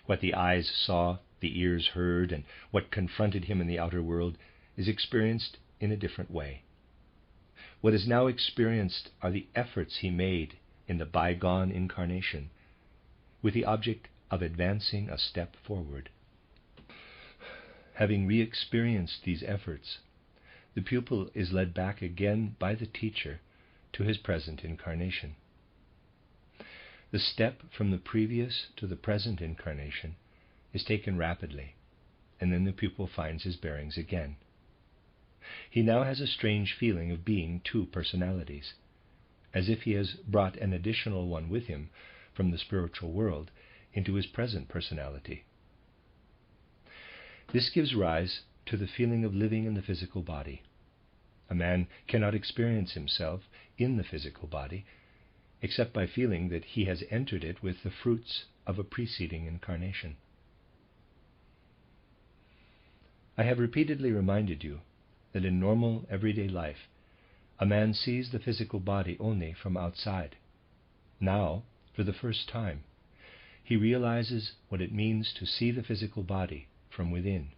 What the eyes saw, the ears heard, and what confronted him in the outer world is experienced in a different way. What is now experienced are the efforts he made in the bygone incarnation, with the object of advancing a step forward. Having re-experienced these efforts, the pupil is led back again by the teacher to his present incarnation. The step from the previous to the present incarnation is taken rapidly, and then the pupil finds his bearings again. He now has a strange feeling of being two personalities, as if he has brought an additional one with him from the spiritual world into his present personality. This gives rise to the feeling of living in the physical body. A man cannot experience himself in the physical body except by feeling that he has entered it with the fruits of a preceding incarnation. I have repeatedly reminded you that in normal everyday life, a man sees the physical body only from outside. Now, for the first time, he realizes what it means to see the physical body from within.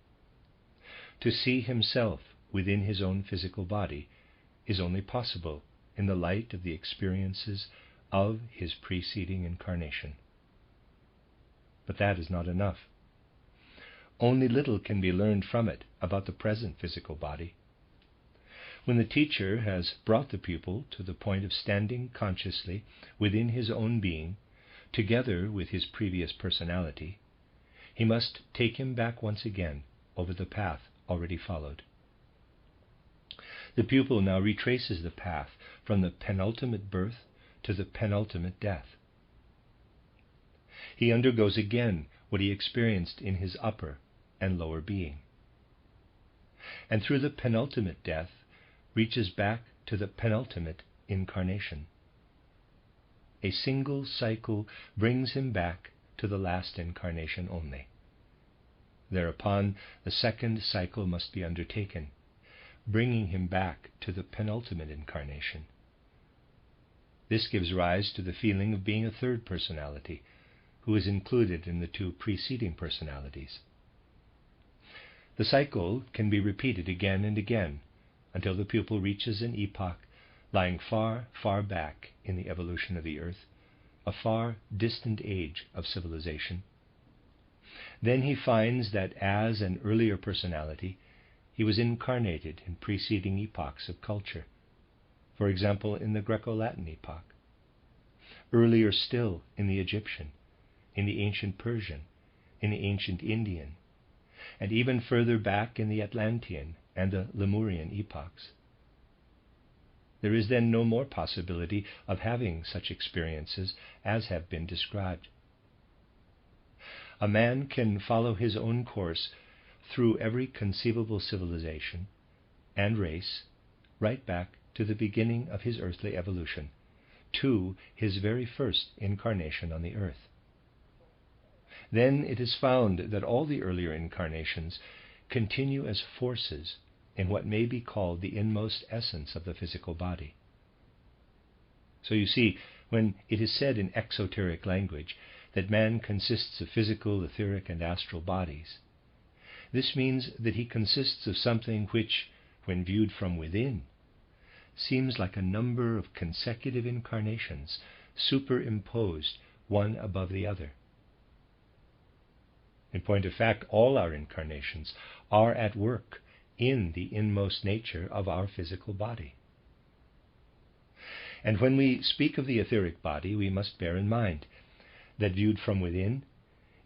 To see himself within his own physical body is only possible in the light of the experiences of his preceding incarnation. But that is not enough. Only little can be learned from it about the present physical body. When the teacher has brought the pupil to the point of standing consciously within his own being, together with his previous personality, he must take him back once again over the path already followed. The pupil now retraces the path from the penultimate birth to the penultimate death. He undergoes again what he experienced in his upper and lower being, and through the penultimate death reaches back to the penultimate incarnation. A single cycle brings him back to the last incarnation only. Thereupon, the second cycle must be undertaken, bringing him back to the penultimate incarnation. This gives rise to the feeling of being a third personality, who is included in the two preceding personalities. The cycle can be repeated again and again until the pupil reaches an epoch lying far, far back in the evolution of the earth, a far distant age of civilization. Then he finds that as an earlier personality, he was incarnated in preceding epochs of culture, for example, in the Greco-Latin epoch, earlier still in the Egyptian, in the ancient Persian, in the ancient Indian, and even further back in the Atlantean and the Lemurian epochs. There is then no more possibility of having such experiences as have been described. A man can follow his own course through every conceivable civilization and race, right back to the beginning of his earthly evolution, to his very first incarnation on the earth. Then it is found that all the earlier incarnations continue as forces in what may be called the inmost essence of the physical body. So you see, when it is said in exoteric language that man consists of physical, etheric, and astral bodies, this means that he consists of something which, when viewed from within, seems like a number of consecutive incarnations superimposed one above the other. In point of fact, all our incarnations are at work in the inmost nature of our physical body. And when we speak of the etheric body, we must bear in mind that viewed from within,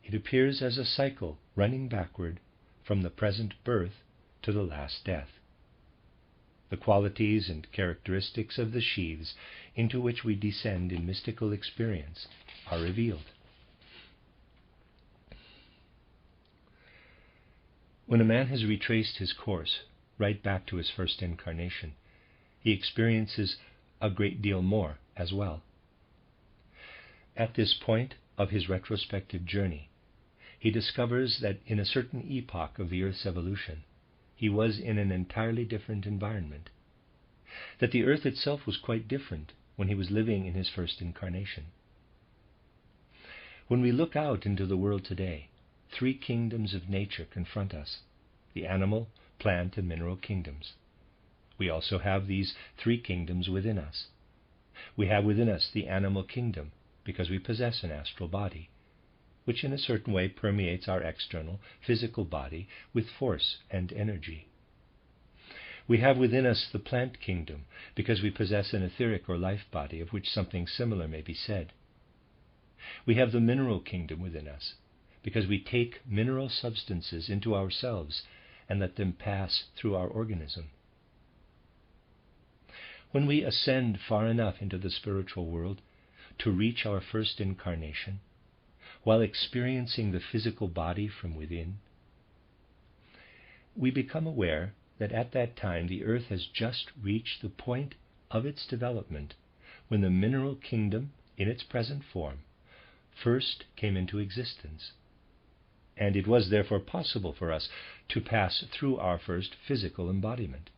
it appears as a cycle running backward from the present birth to the last death. The qualities and characteristics of the sheaths into which we descend in mystical experience are revealed. When a man has retraced his course right back to his first incarnation, he experiences a great deal more as well. At this point of his retrospective journey, he discovers that in a certain epoch of the Earth's evolution, he was in an entirely different environment, that the Earth itself was quite different when he was living in his first incarnation. When we look out into the world today, three kingdoms of nature confront us: the animal, plant, and mineral kingdoms. We also have these three kingdoms within us. We have within us the animal kingdom, because we possess an astral body, which in a certain way permeates our external, physical body with force and energy. We have within us the plant kingdom, because we possess an etheric or life body, of which something similar may be said. We have the mineral kingdom within us, because we take mineral substances into ourselves and let them pass through our organism. When we ascend far enough into the spiritual world to reach our first incarnation, while experiencing the physical body from within, we become aware that at that time the earth has just reached the point of its development when the mineral kingdom, in its present form, first came into existence. And it was therefore possible for us to pass through our first physical embodiment,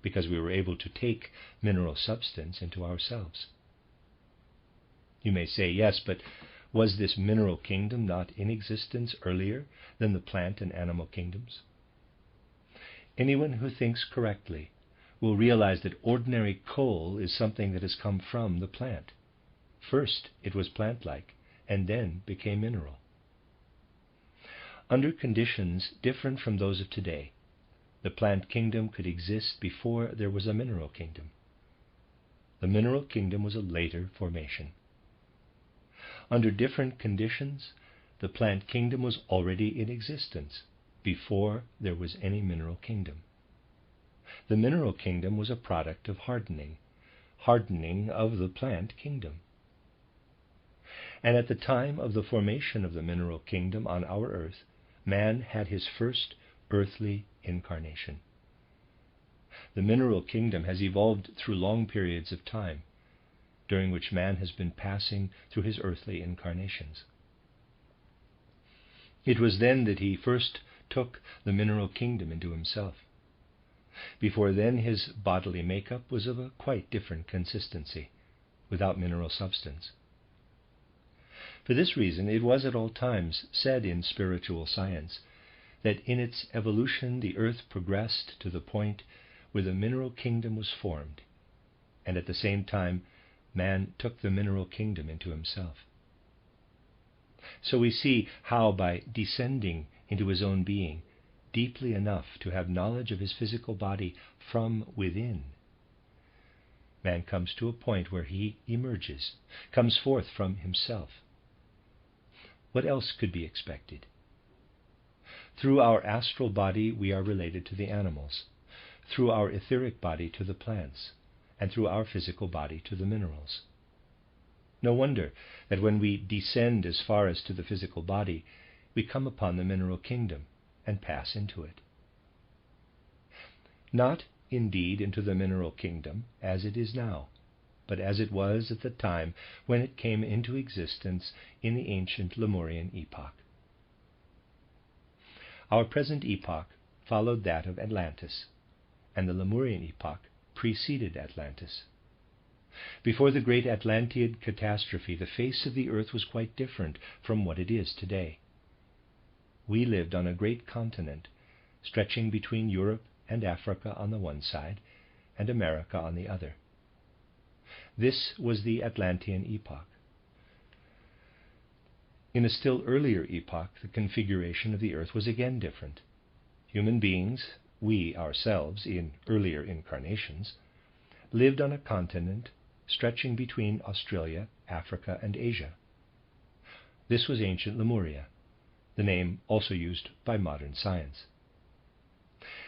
because we were able to take mineral substance into ourselves. You may say, yes, but was this mineral kingdom not in existence earlier than the plant and animal kingdoms? Anyone who thinks correctly will realize that ordinary coal is something that has come from the plant. First it was plant-like, and then became mineral. Under conditions different from those of today, the plant kingdom could exist before there was a mineral kingdom. The mineral kingdom was a later formation. Under different conditions, the plant kingdom was already in existence before there was any mineral kingdom. The mineral kingdom was a product of hardening of the plant kingdom. And at the time of the formation of the mineral kingdom on our earth, man had his first earthly incarnation. The mineral kingdom has evolved through long periods of time, during which man has been passing through his earthly incarnations. It was then that he first took the mineral kingdom into himself. Before then, his bodily makeup was of a quite different consistency, without mineral substance. For this reason, it was at all times said in spiritual science that in its evolution the earth progressed to the point where the mineral kingdom was formed, and at the same time man took the mineral kingdom into himself. So we see how by descending into his own being deeply enough to have knowledge of his physical body from within, man comes to a point where he emerges, comes forth from himself. What else could be expected? Through our astral body we are related to the animals, through our etheric body to the plants, and through our physical body to the minerals. No wonder that when we descend as far as to the physical body, we come upon the mineral kingdom and pass into it. Not, indeed, into the mineral kingdom as it is now, but as it was at the time when it came into existence in the ancient Lemurian epoch. Our present epoch followed that of Atlantis, and the Lemurian epoch preceded Atlantis. Before the great Atlantean catastrophe, the face of the earth was quite different from what it is today. We lived on a great continent, stretching between Europe and Africa on the one side, and America on the other. This was the Atlantean epoch. In a still earlier epoch, the configuration of the earth was again different. Human beings, we ourselves in earlier incarnations, lived on a continent stretching between Australia, Africa, and Asia. This was ancient Lemuria, the name also used by modern science.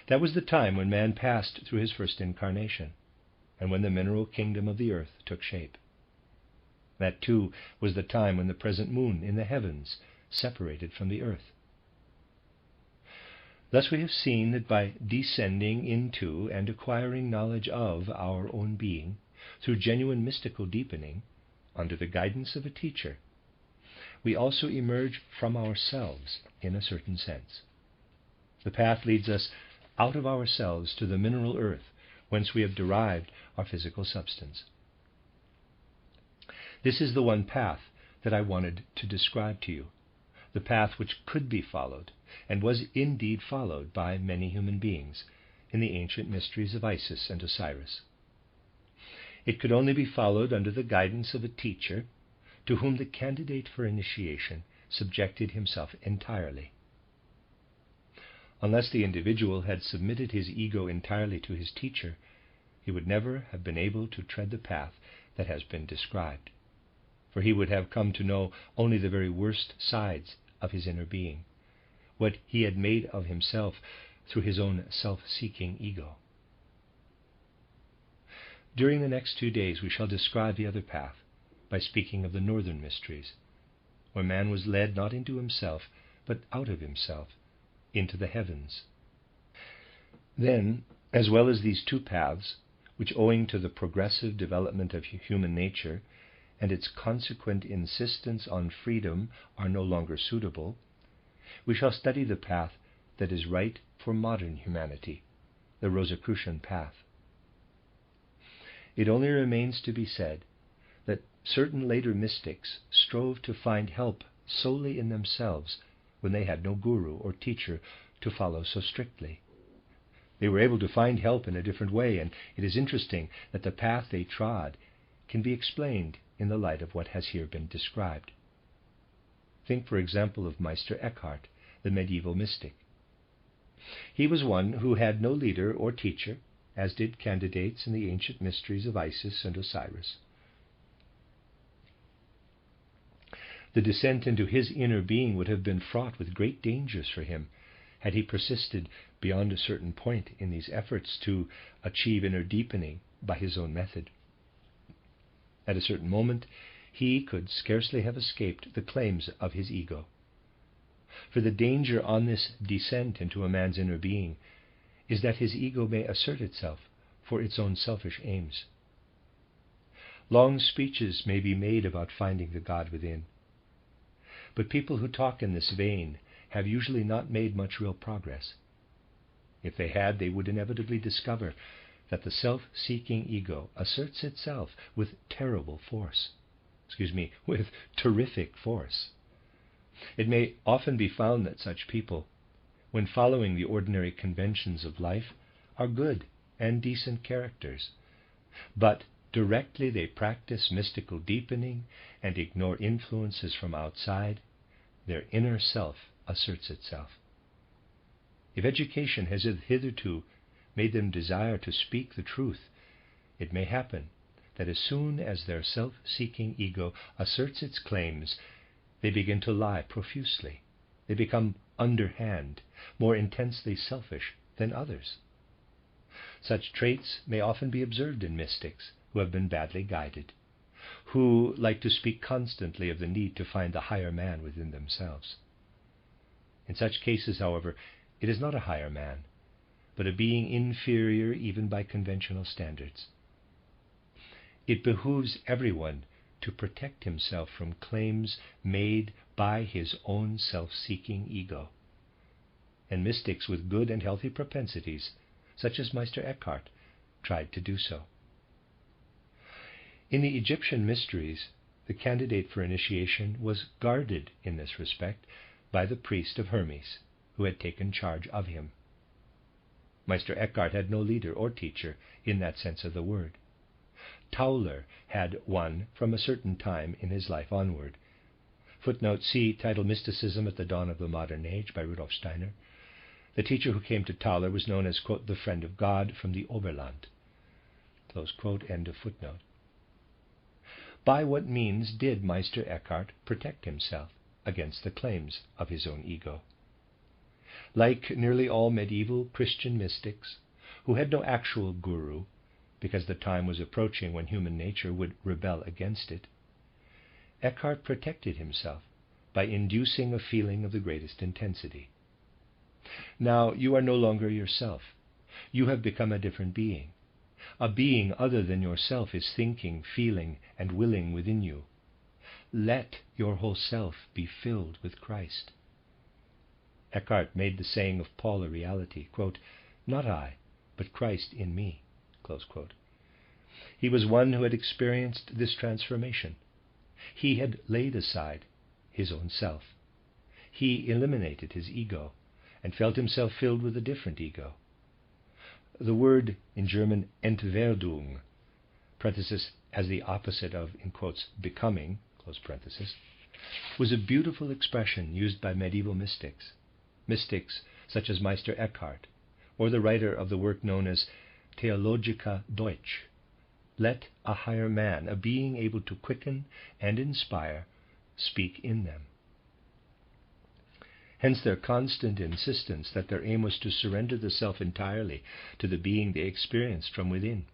That was the time when man passed through his first incarnation, and when the mineral kingdom of the earth took shape. That, too, was the time when the present moon in the heavens separated from the earth. Thus we have seen that by descending into and acquiring knowledge of our own being, through genuine mystical deepening, under the guidance of a teacher, we also emerge from ourselves in a certain sense. The path leads us out of ourselves to the mineral earth, whence we have derived our physical substance. This is the one path that I wanted to describe to you, the path which could be followed, and was indeed followed by many human beings in the ancient mysteries of Isis and Osiris. It could only be followed under the guidance of a teacher to whom the candidate for initiation subjected himself entirely. Unless the individual had submitted his ego entirely to his teacher, he would never have been able to tread the path that has been described, for he would have come to know only the very worst sides of his inner being, what he had made of himself through his own self-seeking ego. During the next 2 days we shall describe the other path by speaking of the northern mysteries, where man was led not into himself, but out of himself, into the heavens. Then, as well as these two paths, which owing to the progressive development of human nature and its consequent insistence on freedom are no longer suitable, we shall study the path that is right for modern humanity, the Rosicrucian path. It only remains to be said that certain later mystics strove to find help solely in themselves when they had no guru or teacher to follow so strictly. They were able to find help in a different way, and it is interesting that the path they trod can be explained in the light of what has here been described. Think, for example, of Meister Eckhart, the medieval mystic. He was one who had no leader or teacher, as did candidates in the ancient mysteries of Isis and Osiris. The descent into his inner being would have been fraught with great dangers for him had he persisted beyond a certain point in these efforts to achieve inner deepening by his own method. At a certain moment, he could scarcely have escaped the claims of his ego. For the danger on this descent into a man's inner being is that his ego may assert itself for its own selfish aims. Long speeches may be made about finding the God within, but people who talk in this vein have usually not made much real progress. If they had, they would inevitably discover that the self-seeking ego asserts itself with with terrific force. It may often be found that such people, when following the ordinary conventions of life, are good and decent characters, but directly they practice mystical deepening and ignore influences from outside, their inner self asserts itself. If education has hitherto made them desire to speak the truth, it may happen that as soon as their self-seeking ego asserts its claims, they begin to lie profusely. They become underhand, more intensely selfish than others. Such traits may often be observed in mystics who have been badly guided, who like to speak constantly of the need to find the higher man within themselves. In such cases, however, it is not a higher man, but a being inferior even by conventional standards. It behooves everyone to protect himself from claims made by his own self-seeking ego. And mystics with good and healthy propensities, such as Meister Eckhart, tried to do so. In the Egyptian mysteries, the candidate for initiation was guarded in this respect by the priest of Hermes, who had taken charge of him. Meister Eckhart had no leader or teacher in that sense of the word. Tauler had one from a certain time in his life onward. Footnote C, titled Mysticism at the Dawn of the Modern Age by Rudolf Steiner. The teacher who came to Tauler was known as, quote, the friend of God from the Oberland. Close quote, end of footnote. By what means did Meister Eckhart protect himself against the claims of his own ego? Like nearly all medieval Christian mystics, who had no actual guru, because the time was approaching when human nature would rebel against it, Eckhart protected himself by inducing a feeling of the greatest intensity. Now you are no longer yourself. You have become a different being. A being other than yourself is thinking, feeling, and willing within you. Let your whole self be filled with Christ. Eckhart made the saying of Paul a reality, quote, not I, but Christ in me, close quote. He was one who had experienced this transformation. He had laid aside his own self. He eliminated his ego and felt himself filled with a different ego. The word in German Entwerdung, parenthesis, as the opposite of, in quotes, becoming, close parenthesis, was a beautiful expression used by medieval mystics such as Meister Eckhart, or the writer of the work known as Theologica Deutsch. Let a higher man, a being able to quicken and inspire, speak in them. Hence their constant insistence that their aim was to surrender the self entirely to the being they experienced from within.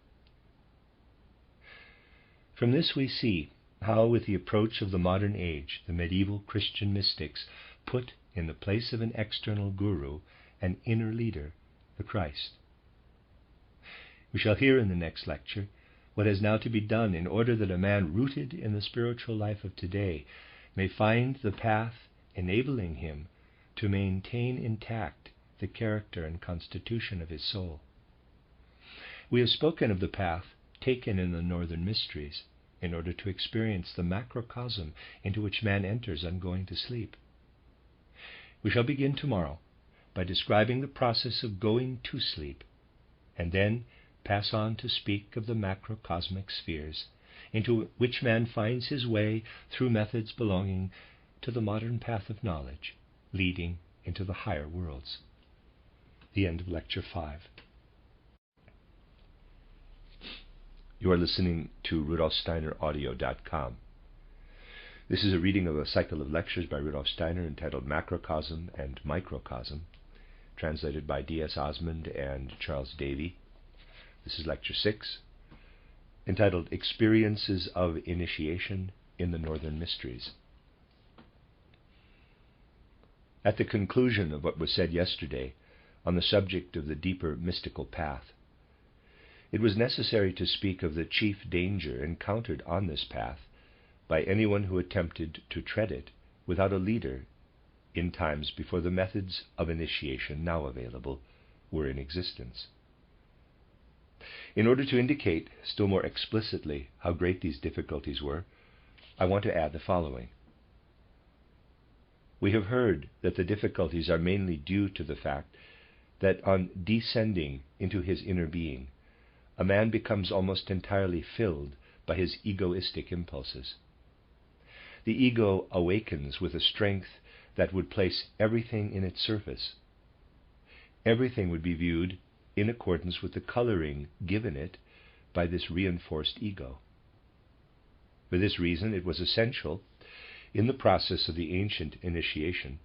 From this we see how, with the approach of the modern age, the medieval Christian mystics put in the place of an external guru an inner leader, the Christ. We shall hear in the next lecture what has now to be done in order that a man rooted in the spiritual life of today may find the path enabling him to maintain intact the character and constitution of his soul. We have spoken of the path taken in the Northern Mysteries in order to experience the macrocosm into which man enters on going to sleep. We shall begin tomorrow by describing the process of going to sleep, and then pass on to speak of the macrocosmic spheres, into which man finds his way through methods belonging to the modern path of knowledge, leading into the higher worlds. The end of Lecture 5. You are listening to RudolfSteinerAudio.com. This is a reading of a cycle of lectures by Rudolf Steiner entitled Macrocosm and Microcosm, translated by D.S. Osmond and Charles Davy. This is Lecture 6, entitled Experiences of Initiation in the Northern Mysteries. At the conclusion of what was said yesterday on the subject of the deeper mystical path, it was necessary to speak of the chief danger encountered on this path by anyone who attempted to tread it without a leader in times before the methods of initiation now available were in existence. In order to indicate still more explicitly how great these difficulties were, I want to add the following. We have heard that the difficulties are mainly due to the fact that on descending into his inner being, a man becomes almost entirely filled by his egoistic impulses. The ego awakens with a strength that would place everything in its surface. Everything would be viewed in accordance with the coloring given it by this reinforced ego. For this reason, it was essential in the process of the ancient initiation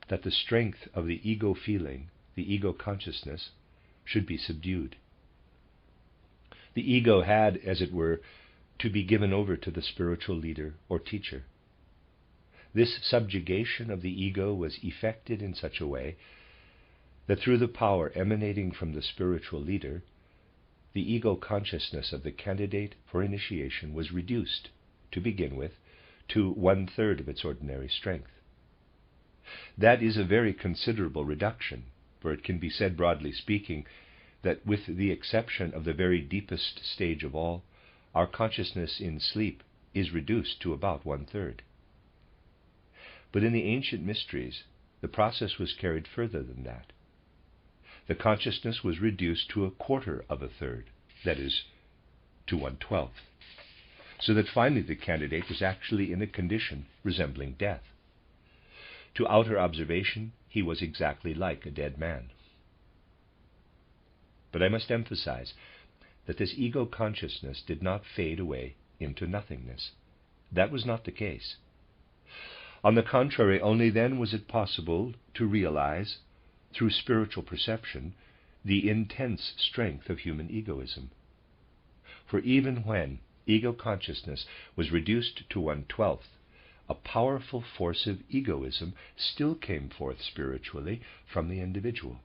that the strength of the ego feeling, the ego consciousness, should be subdued. The ego had, as it were, to be given over to the spiritual leader or teacher. This subjugation of the ego was effected in such a way that through the power emanating from the spiritual leader, the ego consciousness of the candidate for initiation was reduced, to begin with, to 1/3 of its ordinary strength. That is a very considerable reduction, for it can be said, broadly speaking, that with the exception of the very deepest stage of all, our consciousness in sleep is reduced to about 1/3. But in the ancient mysteries, the process was carried further than that. The consciousness was reduced to 1/4 of a third, that is, to 1/12, so that finally the candidate was actually in a condition resembling death. To outer observation, he was exactly like a dead man. But I must emphasize that this ego consciousness did not fade away into nothingness. That was not the case. On the contrary, only then was it possible to realize, through spiritual perception, the intense strength of human egoism. For even when ego consciousness was reduced to 1/12, a powerful force of egoism still came forth spiritually from the individual.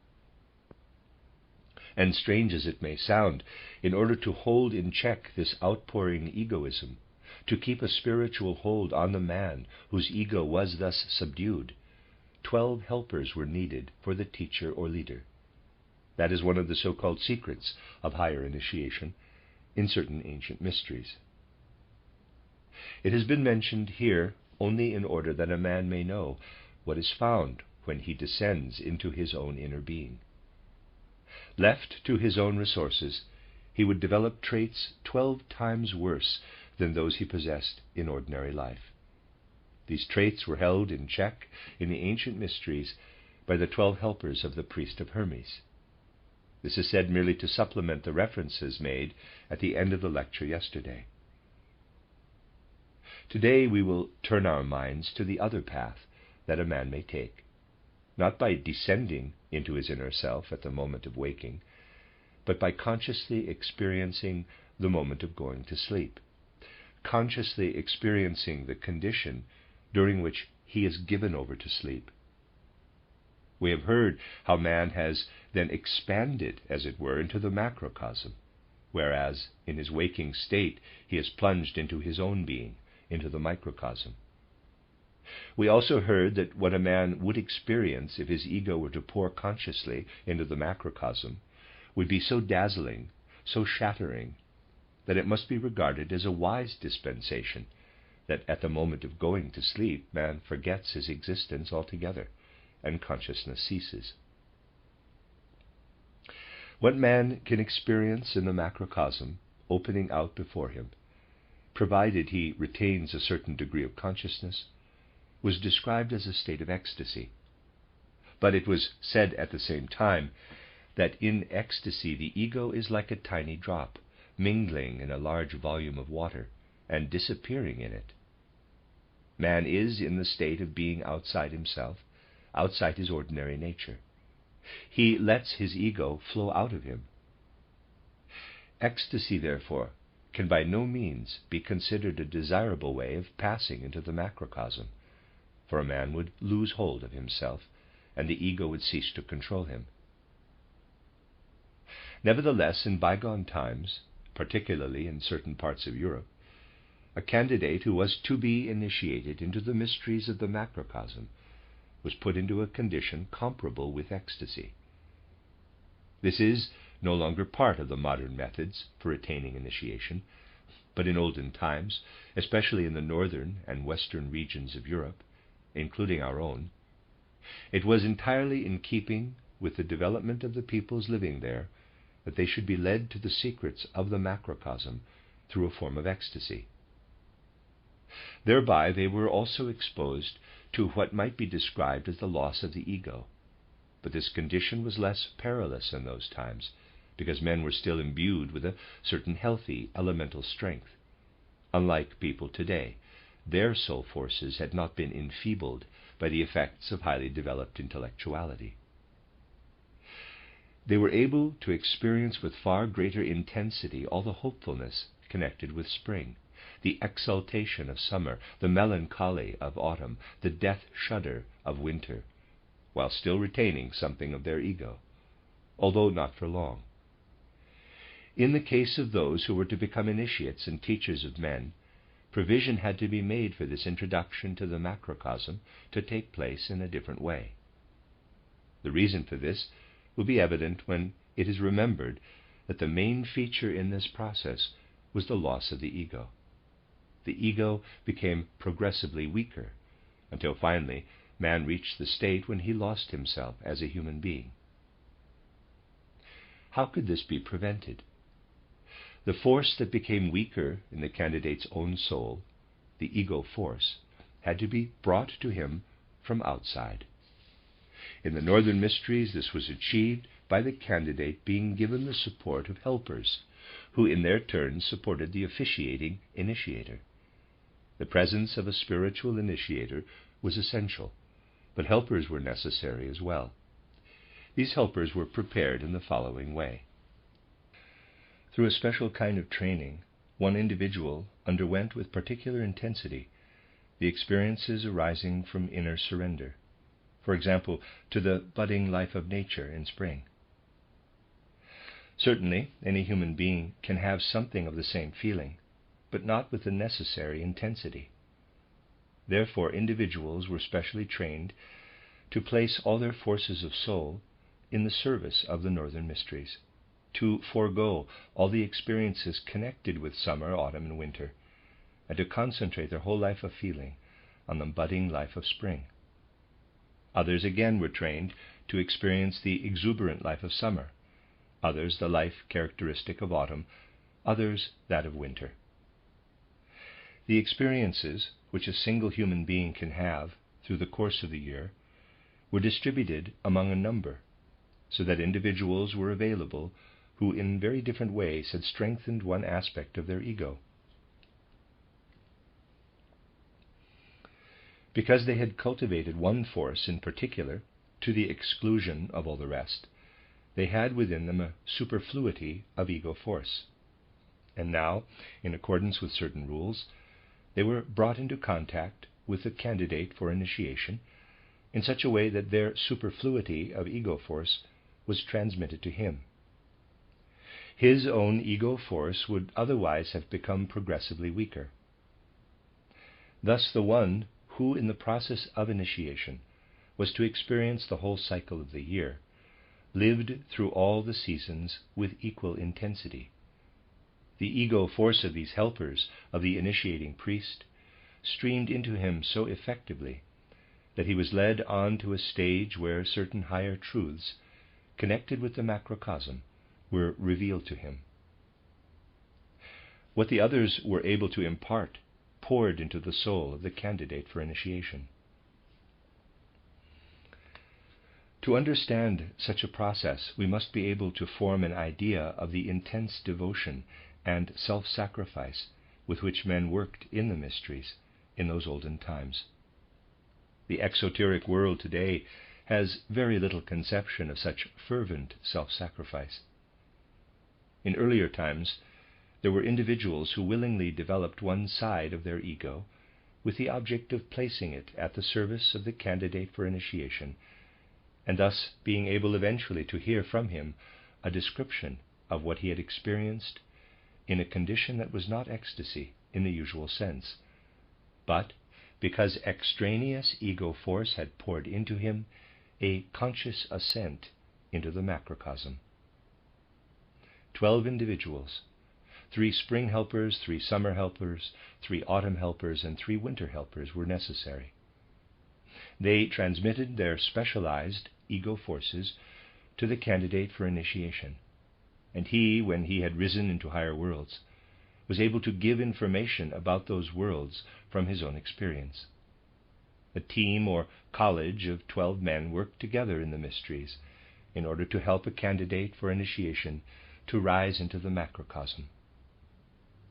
And strange as it may sound, in order to hold in check this outpouring egoism, to keep a spiritual hold on the man whose ego was thus subdued, 12 helpers were needed for the teacher or leader. That is one of the so-called secrets of higher initiation in certain ancient mysteries. It has been mentioned here only in order that a man may know what is found when he descends into his own inner being. Left to his own resources, he would develop traits 12 times worse than those he possessed in ordinary life. These traits were held in check in the ancient mysteries by the 12 helpers of the priest of Hermes. This is said merely to supplement the references made at the end of the lecture yesterday. Today we will turn our minds to the other path that a man may take, not by descending into his inner self at the moment of waking, but by consciously experiencing the moment of going to sleep, consciously experiencing the condition during which he is given over to sleep. We have heard how man has then expanded, as it were, into the macrocosm, whereas in his waking state he is plunged into his own being, into the microcosm. We also heard that what a man would experience if his ego were to pour consciously into the macrocosm would be so dazzling, so shattering, that it must be regarded as a wise dispensation, that at the moment of going to sleep, man forgets his existence altogether, and consciousness ceases. What man can experience in the macrocosm opening out before him, provided he retains a certain degree of consciousness, was described as a state of ecstasy. But it was said at the same time that in ecstasy the ego is like a tiny drop, mingling in a large volume of water and disappearing in it. Man is in the state of being outside himself, outside his ordinary nature. He lets his ego flow out of him. Ecstasy, therefore, can by no means be considered a desirable way of passing into the macrocosm, for a man would lose hold of himself, and the ego would cease to control him. Nevertheless, in bygone times, particularly in certain parts of Europe, a candidate who was to be initiated into the mysteries of the macrocosm was put into a condition comparable with ecstasy. This is no longer part of the modern methods for attaining initiation, but in olden times, especially in the northern and western regions of Europe, including our own, it was entirely in keeping with the development of the peoples living there that they should be led to the secrets of the macrocosm through a form of ecstasy. Thereby they were also exposed to what might be described as the loss of the ego, but this condition was less perilous in those times, because men were still imbued with a certain healthy elemental strength. Unlike people today, their soul forces had not been enfeebled by the effects of highly developed intellectuality. They were able to experience with far greater intensity all the hopefulness connected with spring, the exaltation of summer, the melancholy of autumn, the death shudder of winter, while still retaining something of their ego, although not for long. In the case of those who were to become initiates and teachers of men, provision had to be made for this introduction to the macrocosm to take place in a different way. The reason for this will be evident when it is remembered that the main feature in this process was the loss of the ego. The ego became progressively weaker, until finally man reached the state when he lost himself as a human being. How could this be prevented? The force that became weaker in the candidate's own soul, the ego force, had to be brought to him from outside. In the northern mysteries, this was achieved by the candidate being given the support of helpers, who in their turn supported the officiating initiator. The presence of a spiritual initiator was essential, but helpers were necessary as well. These helpers were prepared in the following way. Through a special kind of training, one individual underwent with particular intensity the experiences arising from inner surrender, for example, to the budding life of nature in spring. Certainly, any human being can have something of the same feeling, but not with the necessary intensity. Therefore, individuals were specially trained to place all their forces of soul in the service of the northern mysteries, to forego all the experiences connected with summer, autumn, and winter, and to concentrate their whole life of feeling on the budding life of spring. Others again were trained to experience the exuberant life of summer, others the life characteristic of autumn, others that of winter. The experiences which a single human being can have through the course of the year were distributed among a number, so that individuals were available who in very different ways had strengthened one aspect of their ego. Because they had cultivated one force in particular to the exclusion of all the rest, they had within them a superfluity of ego force. And now, in accordance with certain rules, they were brought into contact with the candidate for initiation in such a way that their superfluity of ego force was transmitted to him. His own ego force would otherwise have become progressively weaker. Thus the one who, in the process of initiation, was to experience the whole cycle of the year, lived through all the seasons with equal intensity. The ego force of these helpers of the initiating priest streamed into him so effectively that he was led on to a stage where certain higher truths connected with the macrocosm were revealed to him. What the others were able to impart poured into the soul of the candidate for initiation. To understand such a process, we must be able to form an idea of the intense devotion and self-sacrifice with which men worked in the mysteries in those olden times. The exoteric world today has very little conception of such fervent self-sacrifice. In earlier times, there were individuals who willingly developed one side of their ego with the object of placing it at the service of the candidate for initiation, and thus being able eventually to hear from him a description of what he had experienced in a condition that was not ecstasy in the usual sense, but because extraneous ego force had poured into him a conscious ascent into the macrocosm. 12 individuals, 3 spring helpers, 3 summer helpers, 3 autumn helpers, and 3 winter helpers were necessary. They transmitted their specialized ego forces to the candidate for initiation, and he, when he had risen into higher worlds, was able to give information about those worlds from his own experience. A team or college of 12 men worked together in the mysteries in order to help a candidate for initiation to rise into the macrocosm.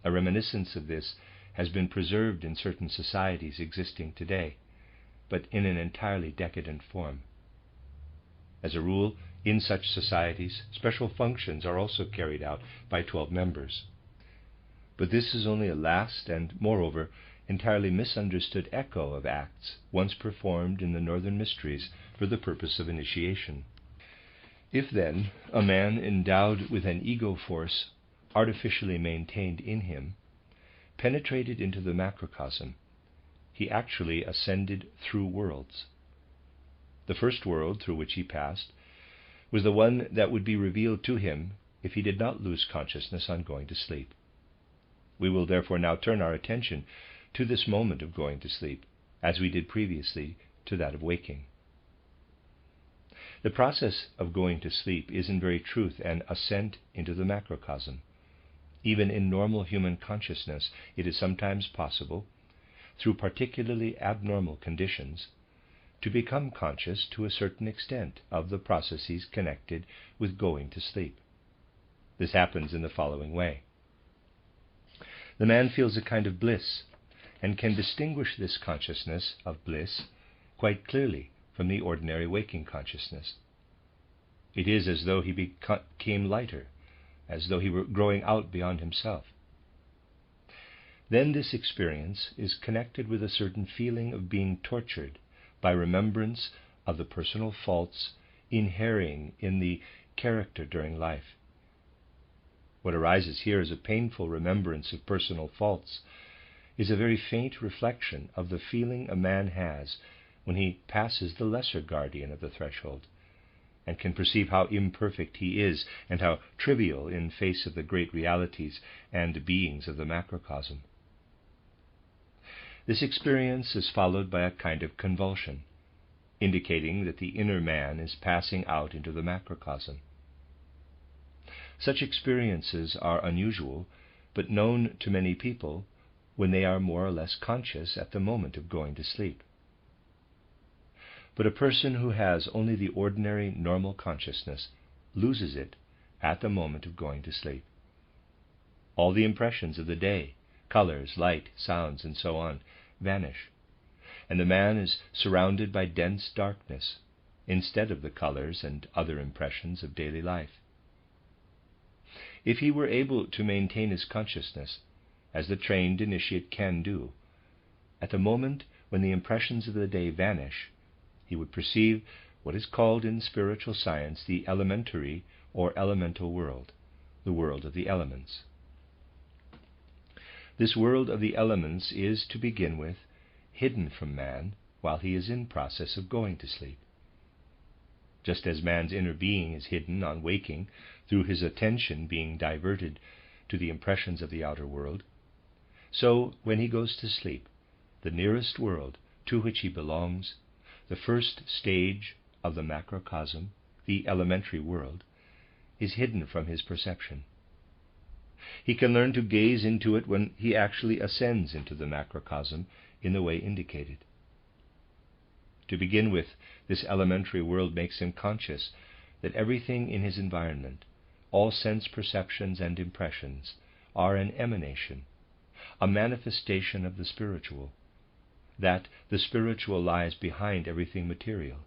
A reminiscence of this has been preserved in certain societies existing today, but in an entirely decadent form. As a rule, in such societies, special functions are also carried out by 12 members. But this is only a last and, moreover, entirely misunderstood echo of acts once performed in the Northern Mysteries for the purpose of initiation. If, then, a man endowed with an ego force artificially maintained in him penetrated into the macrocosm, he actually ascended through worlds. The first world through which he passed was the one that would be revealed to him if he did not lose consciousness on going to sleep. We will therefore now turn our attention to this moment of going to sleep, as we did previously to that of waking. The process of going to sleep is in very truth an ascent into the macrocosm. Even in normal human consciousness, it is sometimes possible, through particularly abnormal conditions, to become conscious to a certain extent of the processes connected with going to sleep. This happens in the following way. The man feels a kind of bliss and can distinguish this consciousness of bliss quite clearly from the ordinary waking consciousness. It is as though he became lighter, as though he were growing out beyond himself. Then this experience is connected with a certain feeling of being tortured by remembrance of the personal faults inhering in the character during life. What arises here as a painful remembrance of personal faults is a very faint reflection of the feeling a man has when he passes the lesser guardian of the threshold, and can perceive how imperfect he is and how trivial in face of the great realities and beings of the macrocosm. This experience is followed by a kind of convulsion, indicating that the inner man is passing out into the macrocosm. Such experiences are unusual, but known to many people when they are more or less conscious at the moment of going to sleep. But a person who has only the ordinary normal consciousness loses it at the moment of going to sleep. All the impressions of the day, colors, light, sounds, and so on, vanish, and the man is surrounded by dense darkness instead of the colors and other impressions of daily life. If he were able to maintain his consciousness, as the trained initiate can do, at the moment when the impressions of the day vanish, he would perceive what is called in spiritual science the elementary or elemental world, the world of the elements. This world of the elements is, to begin with, hidden from man while he is in process of going to sleep. Just as man's inner being is hidden on waking through his attention being diverted to the impressions of the outer world, so when he goes to sleep, the nearest world to which he belongs, the first stage of the macrocosm, the elementary world, is hidden from his perception. He can learn to gaze into it when he actually ascends into the macrocosm in the way indicated. To begin with, this elementary world makes him conscious that everything in his environment, all sense perceptions and impressions, are an emanation, a manifestation of the spiritual, that the spiritual lies behind everything material.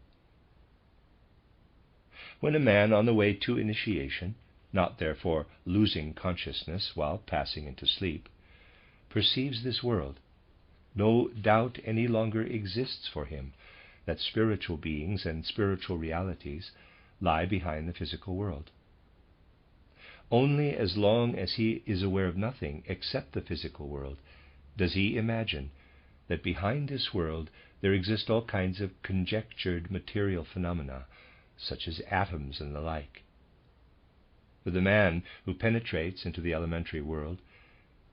When a man on the way to initiation, not therefore losing consciousness while passing into sleep, perceives this world, no doubt any longer exists for him that spiritual beings and spiritual realities lie behind the physical world. Only as long as he is aware of nothing except the physical world does he imagine that behind this world there exist all kinds of conjectured material phenomena, such as atoms and the like. For the man who penetrates into the elementary world,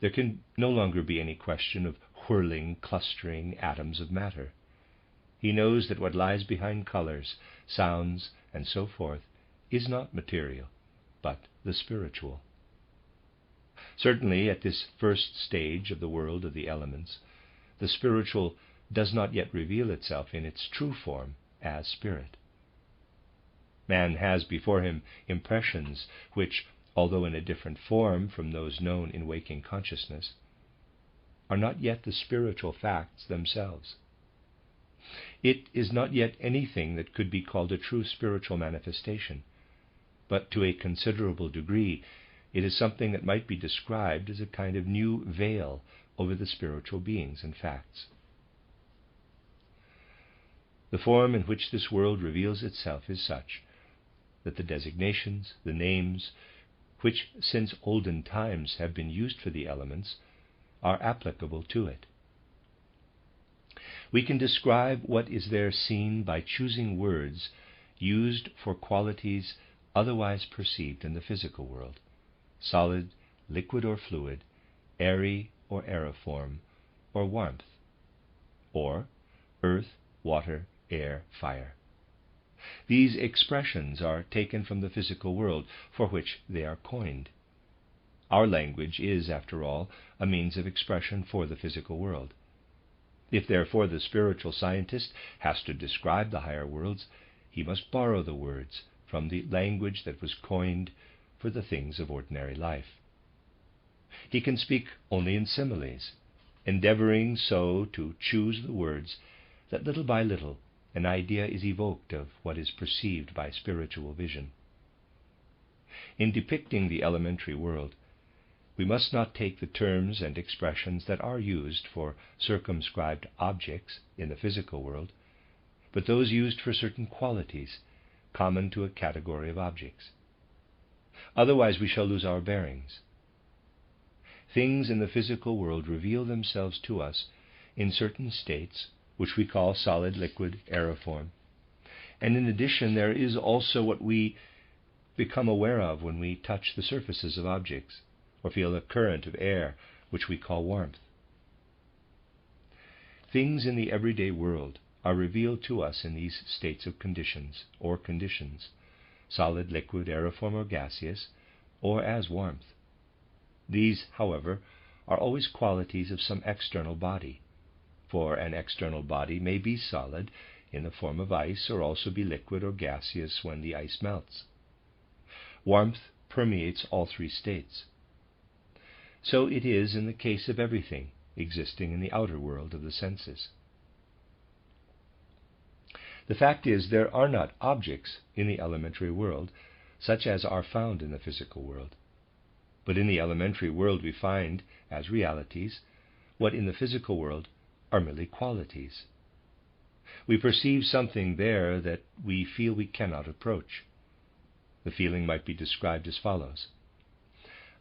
there can no longer be any question of whirling, clustering atoms of matter. He knows that what lies behind colors, sounds, and so forth is not material, but the spiritual. Certainly, at this first stage of the world of the elements, the spiritual does not yet reveal itself in its true form as spirit. Man has before him impressions which, although in a different form from those known in waking consciousness, are not yet the spiritual facts themselves. It is not yet anything that could be called a true spiritual manifestation, but to a considerable degree it is something that might be described as a kind of new veil over the spiritual beings and facts. The form in which this world reveals itself is such that the designations, the names, which since olden times have been used for the elements, are applicable to it. We can describe what is there seen by choosing words used for qualities otherwise perceived in the physical world: solid, liquid or fluid, airy or aeriform, or warmth, or earth, water, air, fire. These expressions are taken from the physical world, for which they are coined. Our language is, after all, a means of expression for the physical world. If therefore the spiritual scientist has to describe the higher worlds, he must borrow the words from the language that was coined for the things of ordinary life. He can speak only in similes, endeavoring so to choose the words that little by little an idea is evoked of what is perceived by spiritual vision. In depicting the elementary world, we must not take the terms and expressions that are used for circumscribed objects in the physical world, but those used for certain qualities common to a category of objects. Otherwise we shall lose our bearings. Things in the physical world reveal themselves to us in certain states, which we call solid, liquid, aeriform. And in addition, there is also what we become aware of when we touch the surfaces of objects, or feel a current of air, which we call warmth. Things in the everyday world are revealed to us in these states of conditions, solid, liquid, aeriform, or gaseous, or as warmth. These, however, are always qualities of some external body, for an external body may be solid in the form of ice, or also be liquid or gaseous when the ice melts. Warmth permeates all three states. So it is in the case of everything existing in the outer world of the senses. The fact is, there are not objects in the elementary world such as are found in the physical world. But in the elementary world we find, as realities, what in the physical world are merely qualities. We perceive something there that we feel we cannot approach. The feeling might be described as follows: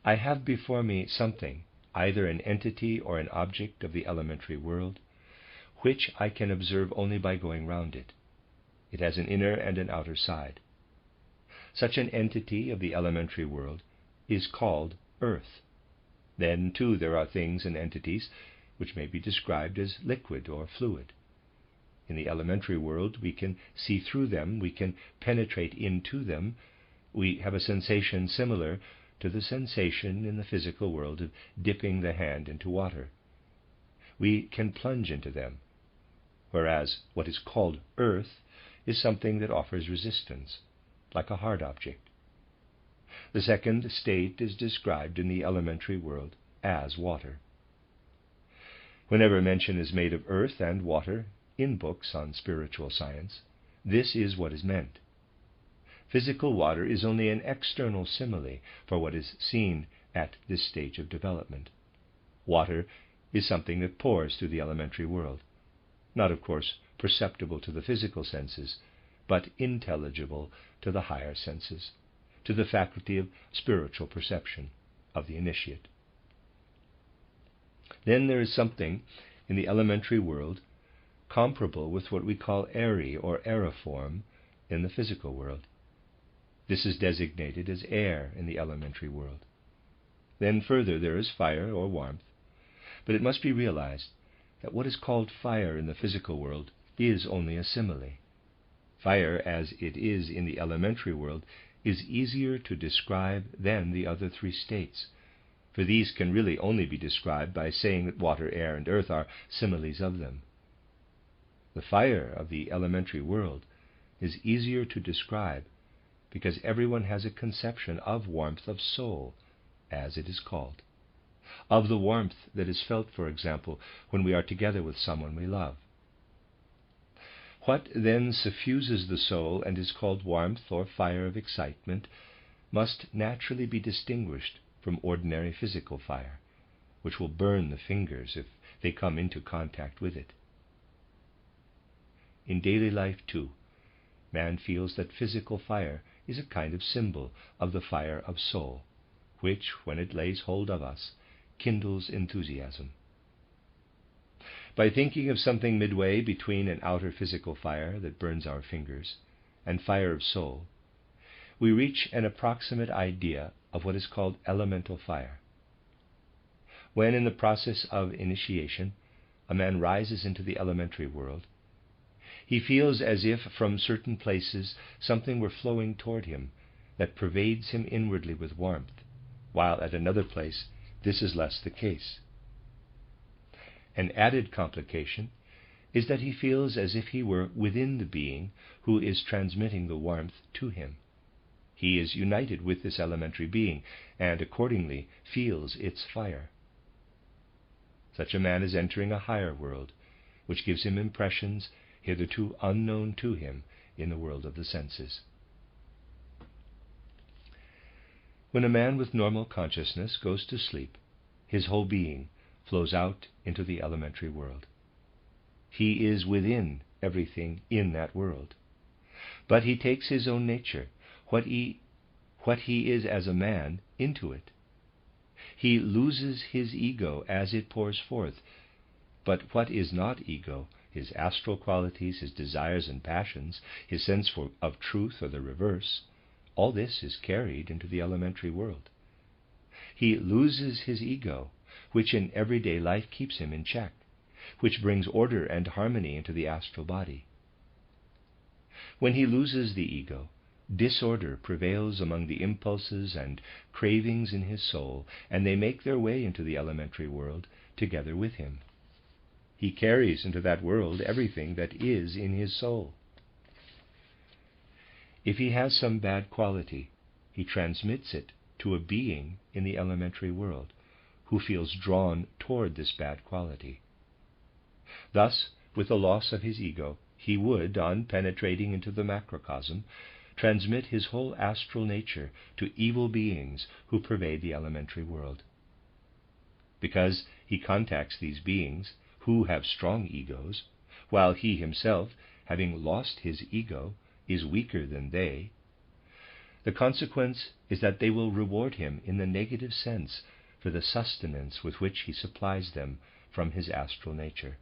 I have before me something, either an entity or an object of the elementary world, which I can observe only by going round it. It has an inner and an outer side. Such an entity of the elementary world is called earth. Then, too, there are things and entities which may be described as liquid or fluid. In the elementary world we can see through them, we can penetrate into them, we have a sensation similar to the sensation in the physical world of dipping the hand into water. We can plunge into them, whereas what is called earth is something that offers resistance, like a hard object. The second state is described in the elementary world as water. Whenever mention is made of earth and water in books on spiritual science, this is what is meant. Physical water is only an external simile for what is seen at this stage of development. Water is something that pours through the elementary world, not, of course, perceptible to the physical senses, but intelligible to the higher senses, to the faculty of spiritual perception of the initiate. Then there is something in the elementary world comparable with what we call airy or aeriform in the physical world. This is designated as air in the elementary world. Then further there is fire or warmth, but it must be realized that what is called fire in the physical world is only a simile. Fire, as it is in the elementary world, is easier to describe than the other three states, for these can really only be described by saying that water, air, and earth are similes of them. The fire of the elementary world is easier to describe because everyone has a conception of warmth of soul, as it is called, of the warmth that is felt, for example, when we are together with someone we love. What then suffuses the soul and is called warmth or fire of excitement must naturally be distinguished from ordinary physical fire, which will burn the fingers if they come into contact with it. In daily life, too, man feels that physical fire is a kind of symbol of the fire of soul, which, when it lays hold of us, kindles enthusiasm. By thinking of something midway between an outer physical fire that burns our fingers and fire of soul, we reach an approximate idea of what is called elemental fire. When in the process of initiation a man rises into the elementary world, he feels as if from certain places something were flowing toward him that pervades him inwardly with warmth, while at another place this is less the case. An added complication is that he feels as if he were within the being who is transmitting the warmth to him. He is united with this elementary being and accordingly feels its fire. Such a man is entering a higher world, which gives him impressions hitherto unknown to him in the world of the senses. When a man with normal consciousness goes to sleep, his whole being flows out into the elementary world. He is within everything in that world. But he takes his own nature, what he is as a man, into it. He loses his ego as it pours forth, but what is not ego, his astral qualities, his desires and passions, his sense of truth or the reverse, all this is carried into the elementary world. He loses his ego, which in everyday life keeps him in check, which brings order and harmony into the astral body. When he loses the ego, disorder prevails among the impulses and cravings in his soul, and they make their way into the elementary world together with him. He carries into that world everything that is in his soul. If he has some bad quality, he transmits it to a being in the elementary world, who feels drawn toward this bad quality. Thus, with the loss of his ego, he would, on penetrating into the macrocosm, transmit his whole astral nature to evil beings who pervade the elementary world. Because he contacts these beings, who have strong egos, while he himself, having lost his ego, is weaker than they, the consequence is that they will reward him in the negative sense for the sustenance with which he supplies them from his astral nature.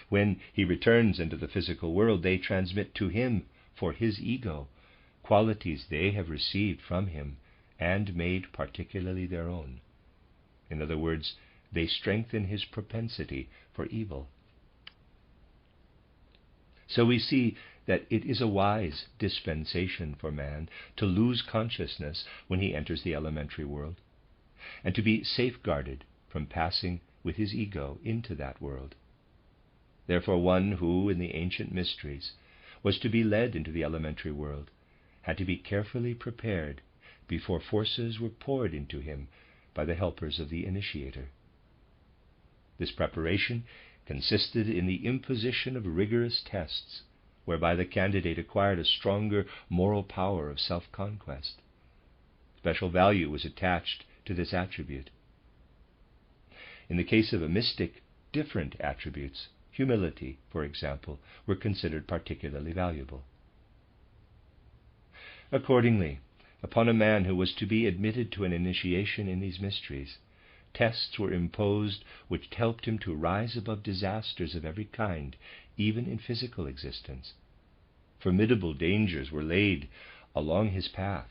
When he returns into the physical world, they transmit to him, for his ego, qualities they have received from him and made particularly their own. In other words, they strengthen his propensity for evil. So we see that it is a wise dispensation for man to lose consciousness when he enters the elementary world, and to be safeguarded from passing with his ego into that world. Therefore one who, in the ancient mysteries, was to be led into the elementary world had to be carefully prepared before forces were poured into him by the helpers of the initiator. This preparation consisted in the imposition of rigorous tests, whereby the candidate acquired a stronger moral power of self-conquest. Special value was attached to this attribute. In the case of a mystic, different attributes, humility, for example, were considered particularly valuable. Accordingly, upon a man who was to be admitted to an initiation in these mysteries, tests were imposed which helped him to rise above disasters of every kind, even in physical existence. Formidable dangers were laid along his path,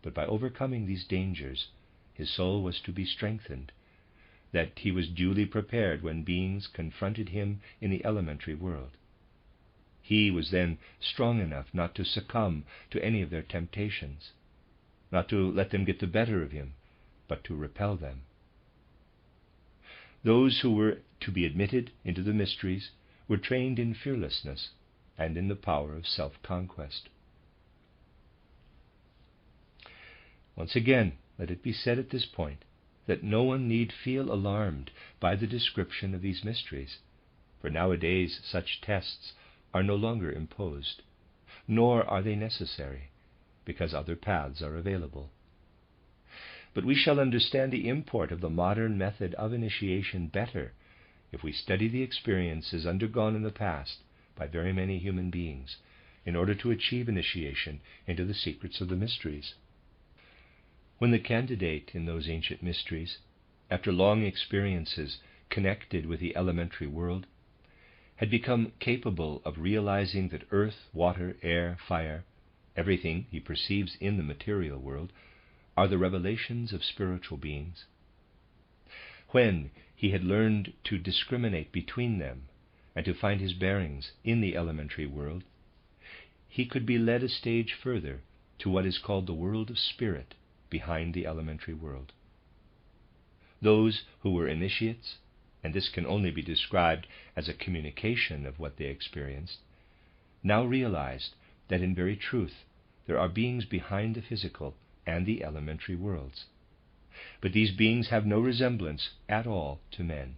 but by overcoming these dangers, his soul was to be strengthened, that he was duly prepared when beings confronted him in the elementary world. He was then strong enough not to succumb to any of their temptations, not to let them get the better of him, but to repel them. Those who were to be admitted into the mysteries were trained in fearlessness and in the power of self-conquest. Once again, let it be said at this point that no one need feel alarmed by the description of these mysteries, for nowadays such tests are no longer imposed, nor are they necessary, because other paths are available. But we shall understand the import of the modern method of initiation better if we study the experiences undergone in the past by very many human beings in order to achieve initiation into the secrets of the mysteries. When the candidate in those ancient mysteries, after long experiences connected with the elementary world, had become capable of realizing that earth, water, air, fire, everything he perceives in the material world, are the revelations of spiritual beings, when he had learned to discriminate between them and to find his bearings in the elementary world, he could be led a stage further to what is called the world of spirit behind the elementary world. Those who were initiates, and this can only be described as a communication of what they experienced, now realized that in very truth there are beings behind the physical and the elementary worlds. But these beings have no resemblance at all to men.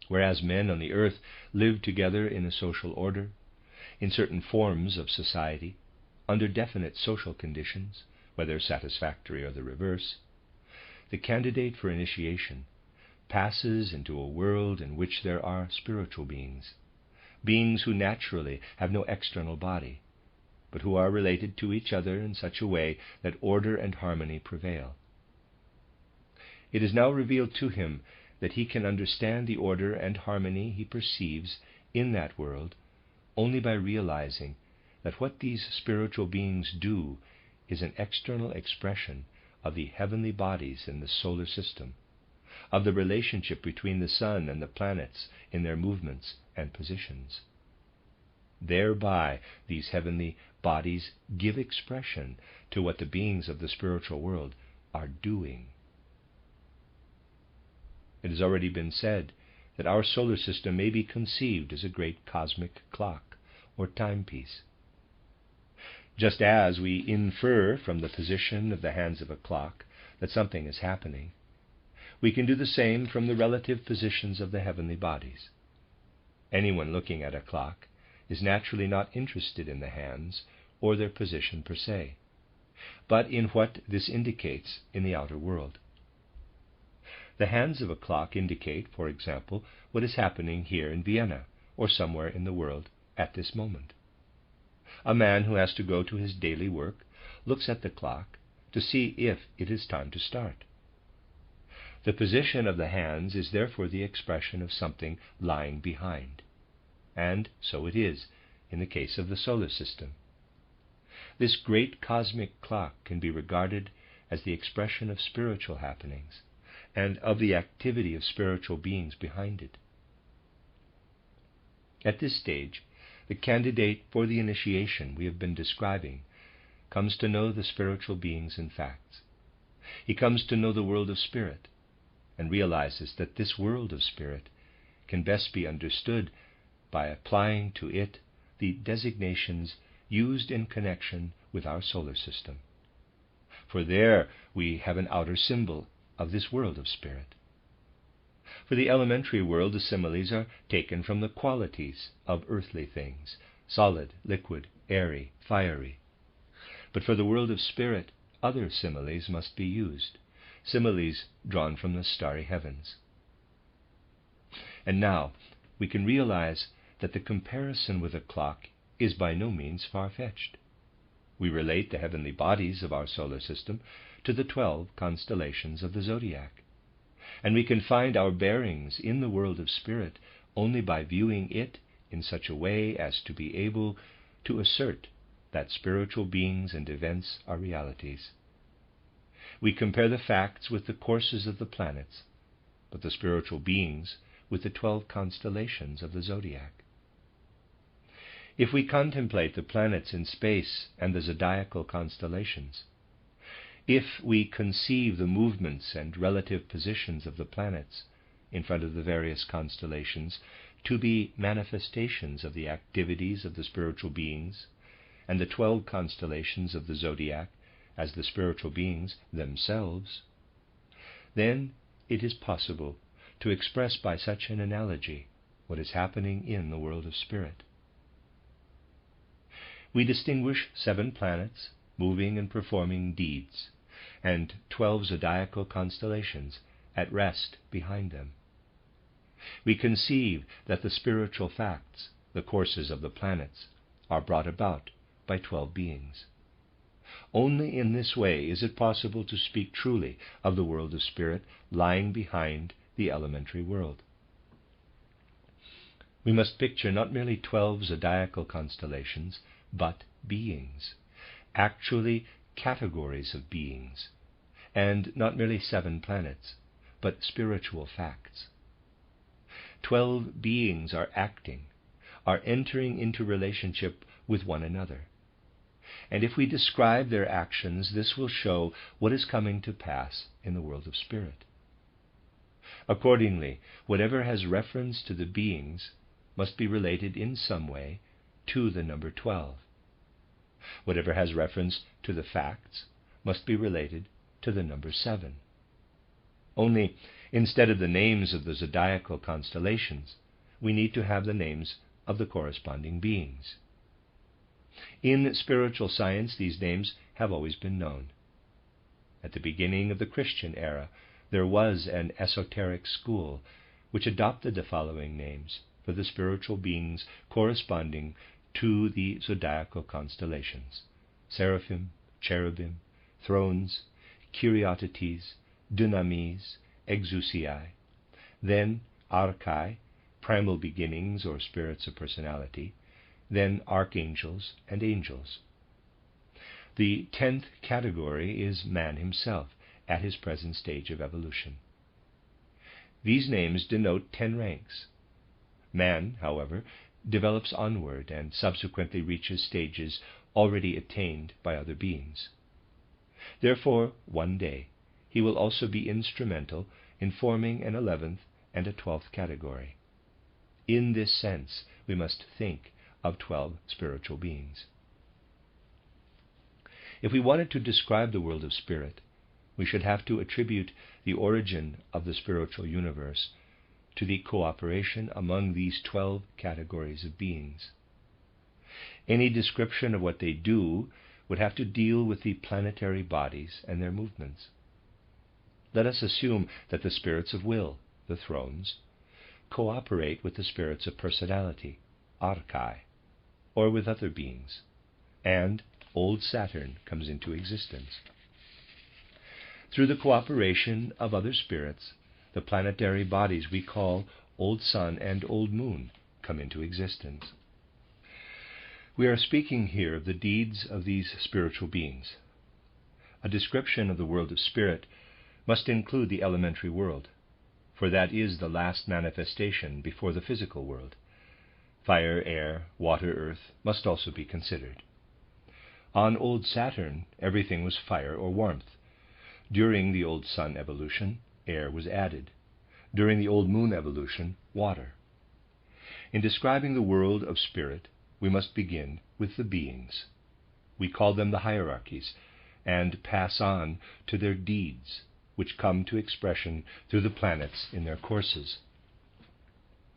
Whereas men on the earth live together in a social order, in certain forms of society, under definite social conditions, whether satisfactory or the reverse, the candidate for initiation passes into a world in which there are spiritual beings, beings who naturally have no external body, but who are related to each other in such a way that order and harmony prevail. It is now revealed to him that he can understand the order and harmony he perceives in that world only by realizing that what these spiritual beings do is an external expression of the heavenly bodies in the solar system, of the relationship between the sun and the planets in their movements and positions. Thereby, these heavenly bodies give expression to what the beings of the spiritual world are doing. It has already been said that our solar system may be conceived as a great cosmic clock or timepiece. Just as we infer from the position of the hands of a clock that something is happening, we can do the same from the relative positions of the heavenly bodies. Anyone looking at a clock is naturally not interested in the hands or their position per se, but in what this indicates in the outer world. The hands of a clock indicate, for example, what is happening here in Vienna or somewhere in the world at this moment. A man who has to go to his daily work looks at the clock to see if it is time to start. The position of the hands is therefore the expression of something lying behind, and so it is in the case of the solar system. This great cosmic clock can be regarded as the expression of spiritual happenings and of the activity of spiritual beings behind it. At this stage, the candidate for the initiation we have been describing comes to know the spiritual beings and facts. He comes to know the world of spirit and realizes that this world of spirit can best be understood by applying to it the designations used in connection with our solar system. For there we have an outer symbol of this world of spirit. For the elementary world, the similes are taken from the qualities of earthly things, solid, liquid, airy, fiery. But for the world of spirit, other similes must be used, similes drawn from the starry heavens. And now we can realize that the comparison with a clock is by no means far-fetched. We relate the heavenly bodies of our solar system to the 12 constellations of the zodiac. And we can find our bearings in the world of spirit only by viewing it in such a way as to be able to assert that spiritual beings and events are realities. We compare the facts with the courses of the planets, but the spiritual beings with the 12 constellations of the zodiac. If we contemplate the planets in space and the zodiacal constellations, if we conceive the movements and relative positions of the planets in front of the various constellations to be manifestations of the activities of the spiritual beings, and the 12 constellations of the zodiac as the spiritual beings themselves, then it is possible to express by such an analogy what is happening in the world of spirit. We distinguish 7 planets moving and performing deeds, and 12 zodiacal constellations at rest behind them. We conceive that the spiritual facts, the courses of the planets, are brought about by 12 beings. Only in this way is it possible to speak truly of the world of spirit lying behind the elementary world. We must picture not merely 12 zodiacal constellations, but beings, actually categories of beings, and not merely 7 planets, but spiritual facts. 12 beings are acting, are entering into relationship with one another. And if we describe their actions, this will show what is coming to pass in the world of spirit. Accordingly, whatever has reference to the beings must be related in some way to the number 12. Whatever has reference to the facts must be related to the number 7. Only, instead of the names of the zodiacal constellations, we need to have the names of the corresponding beings. In spiritual science, these names have always been known. At the beginning of the Christian era, there was an esoteric school which adopted the following names for the spiritual beings corresponding to the zodiacal constellations: seraphim, cherubim, thrones, Kyriatetes, dynamis, exousiae, then archai, primal beginnings or spirits of personality, then archangels and angels. The 10th category is man himself at his present stage of evolution. These names denote 10 ranks. Man, however, develops onward and subsequently reaches stages already attained by other beings. Therefore, one day, he will also be instrumental in forming an 11th and a 12th category. In this sense, we must think of 12 spiritual beings. If we wanted to describe the world of spirit, we should have to attribute the origin of the spiritual universe to the cooperation among these 12 categories of beings. Any description of what they do would have to deal with the planetary bodies and their movements. Let us assume that the spirits of will, the thrones, cooperate with the spirits of personality, archai, or with other beings, and old Saturn comes into existence. Through the cooperation of other spirits, the planetary bodies we call Old Sun and Old Moon come into existence. We are speaking here of the deeds of these spiritual beings. A description of the world of spirit must include the elementary world, for that is the last manifestation before the physical world. Fire, air, water, earth must also be considered. On Old Saturn, everything was fire or warmth. During the Old Sun evolution, air was added. During the Old Moon evolution, water. In describing the world of spirit, we must begin with the beings. We call them the hierarchies, and pass on to their deeds, which come to expression through the planets in their courses.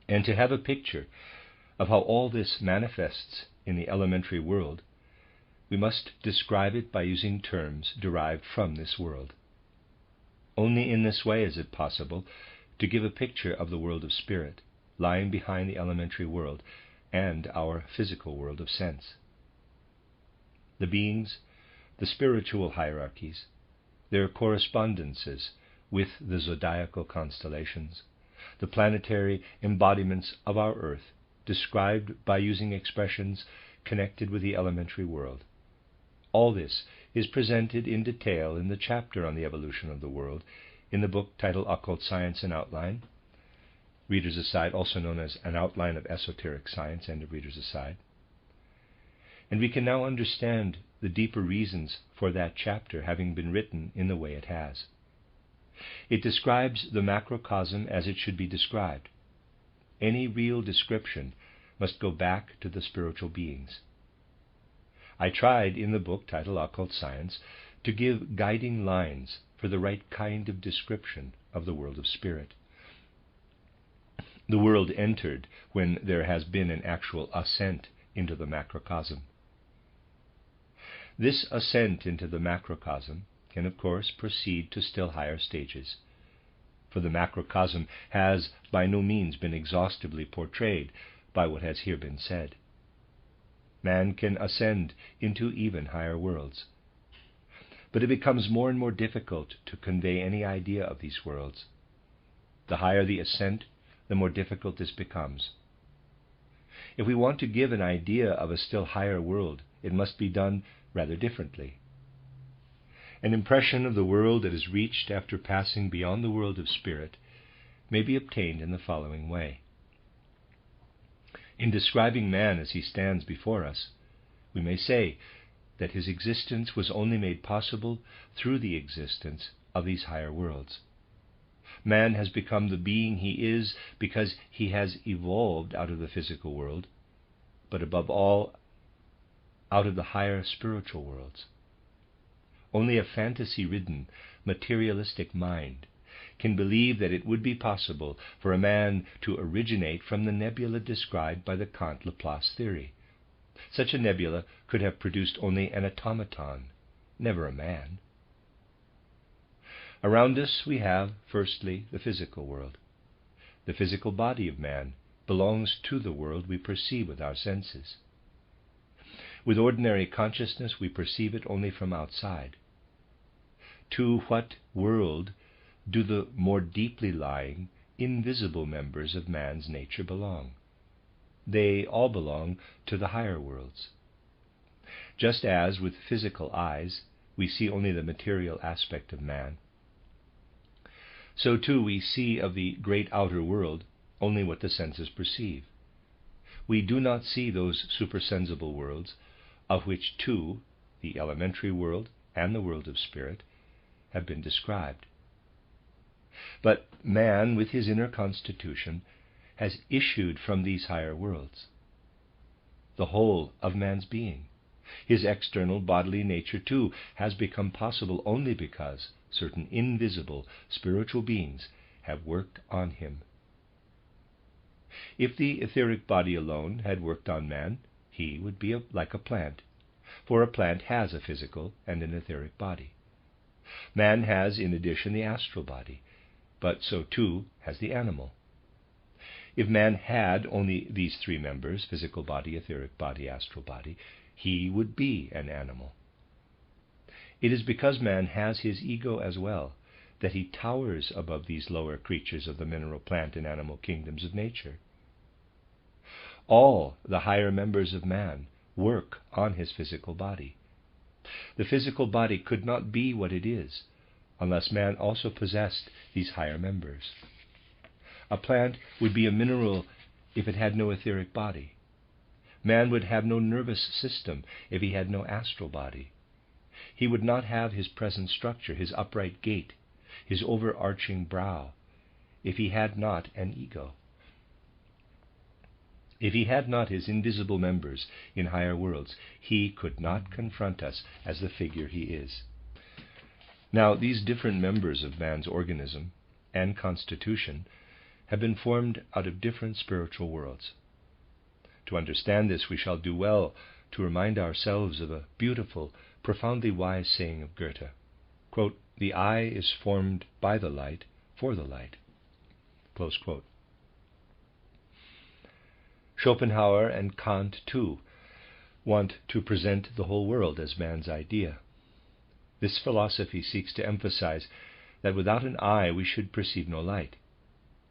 And to have a picture of how all this manifests in the elementary world, we must describe it by using terms derived from this world. Only in this way is it possible to give a picture of the world of spirit lying behind the elementary world and our physical world of sense. The beings, the spiritual hierarchies, their correspondences with the zodiacal constellations, the planetary embodiments of our Earth, described by using expressions connected with the elementary world. All this is presented in detail in the chapter on the evolution of the world in the book titled Occult Science and Outline, Reader's Aside, also known as An Outline of Esoteric Science, End of Reader's Aside. And we can now understand the deeper reasons for that chapter having been written in the way it has. It describes the macrocosm as it should be described. Any real description must go back to the spiritual beings. I tried in the book titled Occult Science to give guiding lines for the right kind of description of the world of spirit. The world entered when there has been an actual ascent into the macrocosm. This ascent into the macrocosm can, of course, proceed to still higher stages, for the macrocosm has by no means been exhaustively portrayed by what has here been said. Man can ascend into even higher worlds, but it becomes more and more difficult to convey any idea of these worlds. The higher the ascent, the more difficult this becomes. If we want to give an idea of a still higher world, it must be done rather differently. An impression of the world that is reached after passing beyond the world of spirit may be obtained in the following way. In describing man as he stands before us, we may say that his existence was only made possible through the existence of these higher worlds. Man has become the being he is because he has evolved out of the physical world, but above all, out of the higher spiritual worlds. Only a fantasy-ridden, materialistic mind can believe that it would be possible for a man to originate from the nebula described by the Kant-Laplace theory. Such a nebula could have produced only an automaton, never a man. Around us we have, firstly, the physical world. The physical body of man belongs to the world we perceive with our senses. With ordinary consciousness, we perceive it only from outside. To what world do the more deeply lying, invisible members of man's nature belong? They all belong to the higher worlds. Just as with physical eyes we see only the material aspect of man, so too we see of the great outer world only what the senses perceive. We do not see those supersensible worlds, of which two, the elementary world and the world of spirit, have been described. But man, with his inner constitution, has issued from these higher worlds. The whole of man's being, his external bodily nature too, has become possible only because certain invisible spiritual beings have worked on him. If the etheric body alone had worked on man, he would be like a plant, for a plant has a physical and an etheric body. Man has, in addition, the astral body, but so too has the animal. If man had only these three members, physical body, etheric body, astral body, he would be an animal. It is because man has his ego as well that he towers above these lower creatures of the mineral, plant, and animal kingdoms of nature. All the higher members of man work on his physical body. The physical body could not be what it is unless man also possessed these higher members. A plant would be a mineral if it had no etheric body. Man would have no nervous system if he had no astral body. He would not have his present structure, his upright gait, his overarching brow, if he had not an ego. If he had not his invisible members in higher worlds, he could not confront us as the figure he is. Now, these different members of man's organism and constitution have been formed out of different spiritual worlds. To understand this, we shall do well to remind ourselves of a beautiful, profoundly wise saying of Goethe. Quote, "The eye is formed by the light for the light." Close quote. Schopenhauer and Kant, too, want to present the whole world as man's idea. This philosophy seeks to emphasize that without an eye we should perceive no light,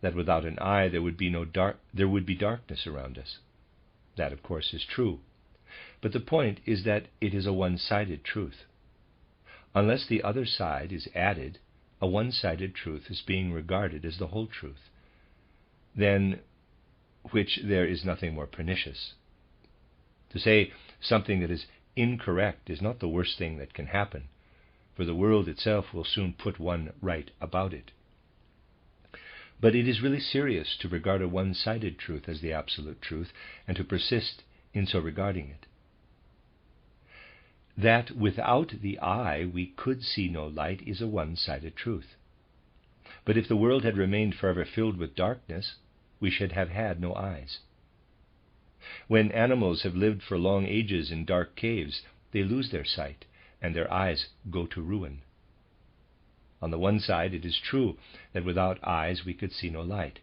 that without an eye there would be darkness around us. That, of course, is true. But the point is that it is a one-sided truth. Unless the other side is added, a one-sided truth is being regarded as the whole truth, than which there is nothing more pernicious. To say something that is incorrect is not the worst thing that can happen, for the world itself will soon put one right about it. But it is really serious to regard a one-sided truth as the absolute truth, and to persist in so regarding it. That without the eye we could see no light is a one-sided truth. But if the world had remained forever filled with darkness, we should have had no eyes. When animals have lived for long ages in dark caves, they lose their sight, and their eyes go to ruin. On the one side, it is true that without eyes we could see no light.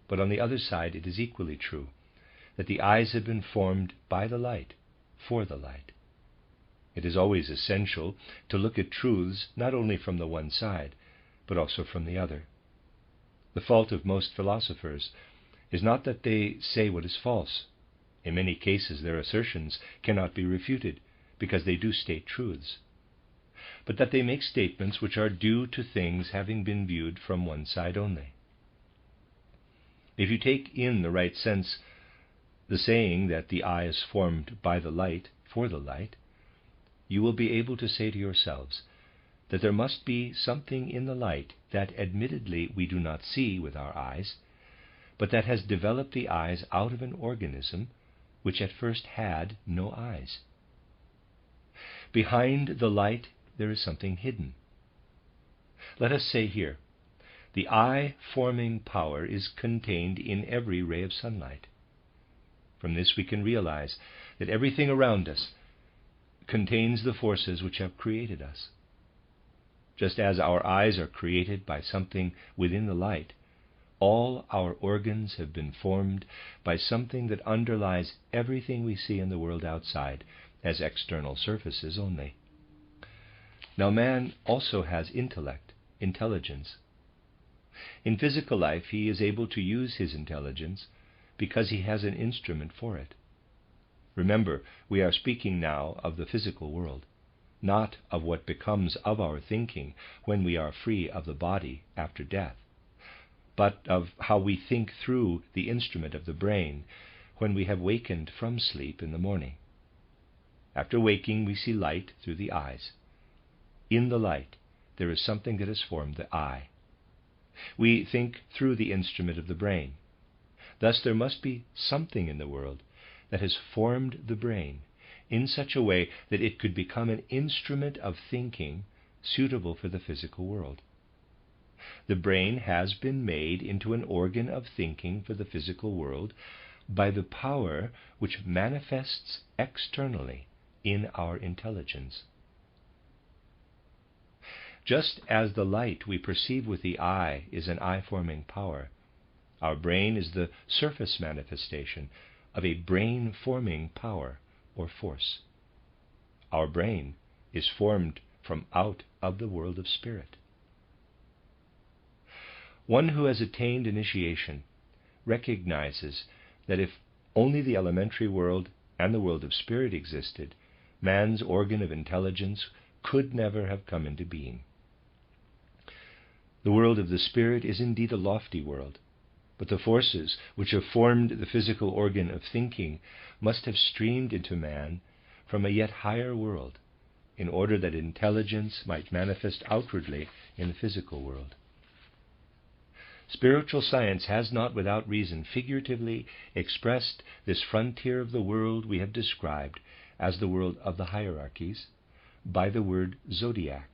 But on the other side, it is equally true that the eyes have been formed by the light, for the light. It is always essential to look at truths not only from the one side, but also from the other. The fault of most philosophers is not that they say what is false. In many cases their assertions cannot be refuted, because they do state truths, but that they make statements which are due to things having been viewed from one side only. If you take in the right sense the saying that the eye is formed by the light, for the light, you will be able to say to yourselves that there must be something in the light that admittedly we do not see with our eyes, but that has developed the eyes out of an organism which at first had no eyes. Behind the light there is something hidden. Let us say here, the eye-forming power is contained in every ray of sunlight. From this we can realize that everything around us contains the forces which have created us. Just as our eyes are created by something within the light, all our organs have been formed by something that underlies everything we see in the world outside as external surfaces only. Now man also has intellect, intelligence. In physical life he is able to use his intelligence because he has an instrument for it. Remember, we are speaking now of the physical world, not of what becomes of our thinking when we are free of the body after death, but of how we think through the instrument of the brain when we have wakened from sleep in the morning. After waking, we see light through the eyes. In the light, there is something that has formed the eye. We think through the instrument of the brain. Thus there must be something in the world that has formed the brain in such a way that it could become an instrument of thinking suitable for the physical world. The brain has been made into an organ of thinking for the physical world by the power which manifests externally in our intelligence. Just as the light we perceive with the eye is an eye-forming power, our brain is the surface manifestation of a brain-forming power or force. Our brain is formed from out of the world of spirit. One who has attained initiation recognizes that if only the elementary world and the world of spirit existed, man's organ of intelligence could never have come into being. The world of the spirit is indeed a lofty world, but the forces which have formed the physical organ of thinking must have streamed into man from a yet higher world, in order that intelligence might manifest outwardly in the physical world. Spiritual science has not without reason figuratively expressed this frontier of the world we have described as the world of the hierarchies by the word zodiac.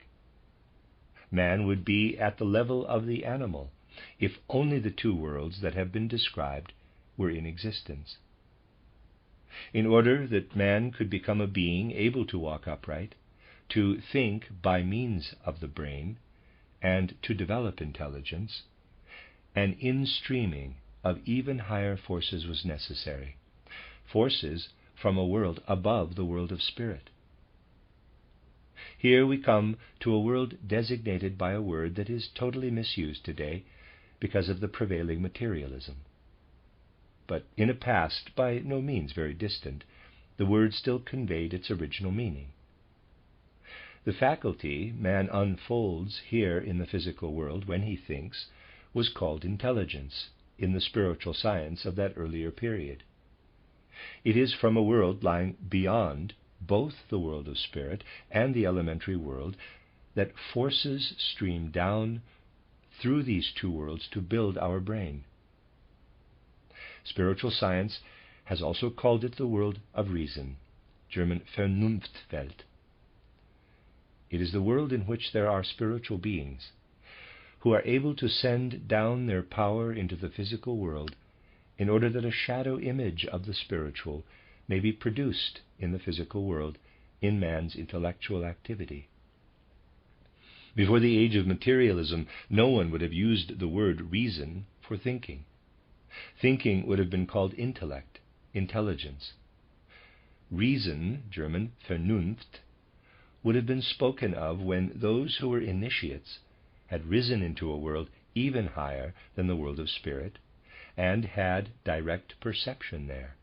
Man would be at the level of the animal if only the two worlds that have been described were in existence. In order that man could become a being able to walk upright, to think by means of the brain, and to develop intelligence, an in-streaming of even higher forces was necessary, forces from a world above the world of spirit. Here we come to a world designated by a word that is totally misused today because of the prevailing materialism. But in a past, by no means very distant, the word still conveyed its original meaning. The faculty man unfolds here in the physical world when he thinks was called intelligence in the spiritual science of that earlier period. It is from a world lying beyond both the world of spirit and the elementary world that forces stream down through these two worlds to build our brain. Spiritual science has also called it the world of reason, German Vernunftwelt. It is the world in which there are spiritual beings who are able to send down their power into the physical world in order that a shadow image of the spiritual may be produced in the physical world in man's intellectual activity. Before the age of materialism, no one would have used the word reason for thinking. Thinking would have been called intellect, intelligence. Reason, German Vernunft, would have been spoken of when those who were initiates had risen into a world even higher than the world of spirit and had direct perception there.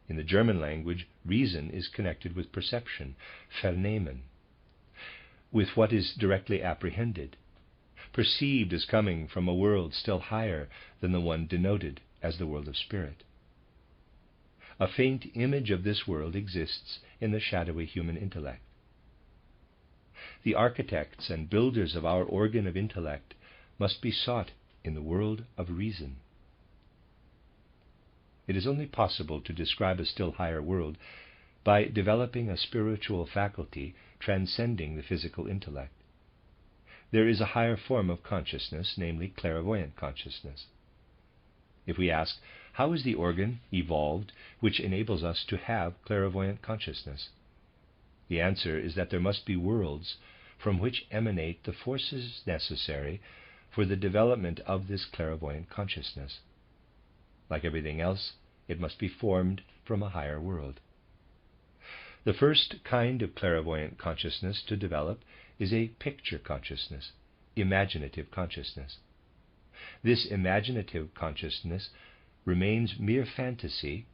In the German language, reason is connected with perception, vernehmen, with what is directly apprehended, perceived as coming from a world still higher than the one denoted as the world of spirit. A faint image of this world exists in the shadowy human intellect. The architects and builders of our organ of intellect must be sought in the world of reason. It is only possible to describe a still higher world by developing a spiritual faculty transcending the physical intellect. There is a higher form of consciousness, namely clairvoyant consciousness. If we ask, how is the organ evolved which enables us to have clairvoyant consciousness? The answer is that there must be worlds from which emanate the forces necessary for the development of this clairvoyant consciousness. Like everything else, it must be formed from a higher world. The first kind of clairvoyant consciousness to develop is a picture consciousness, imaginative consciousness. This imaginative consciousness remains mere fantasy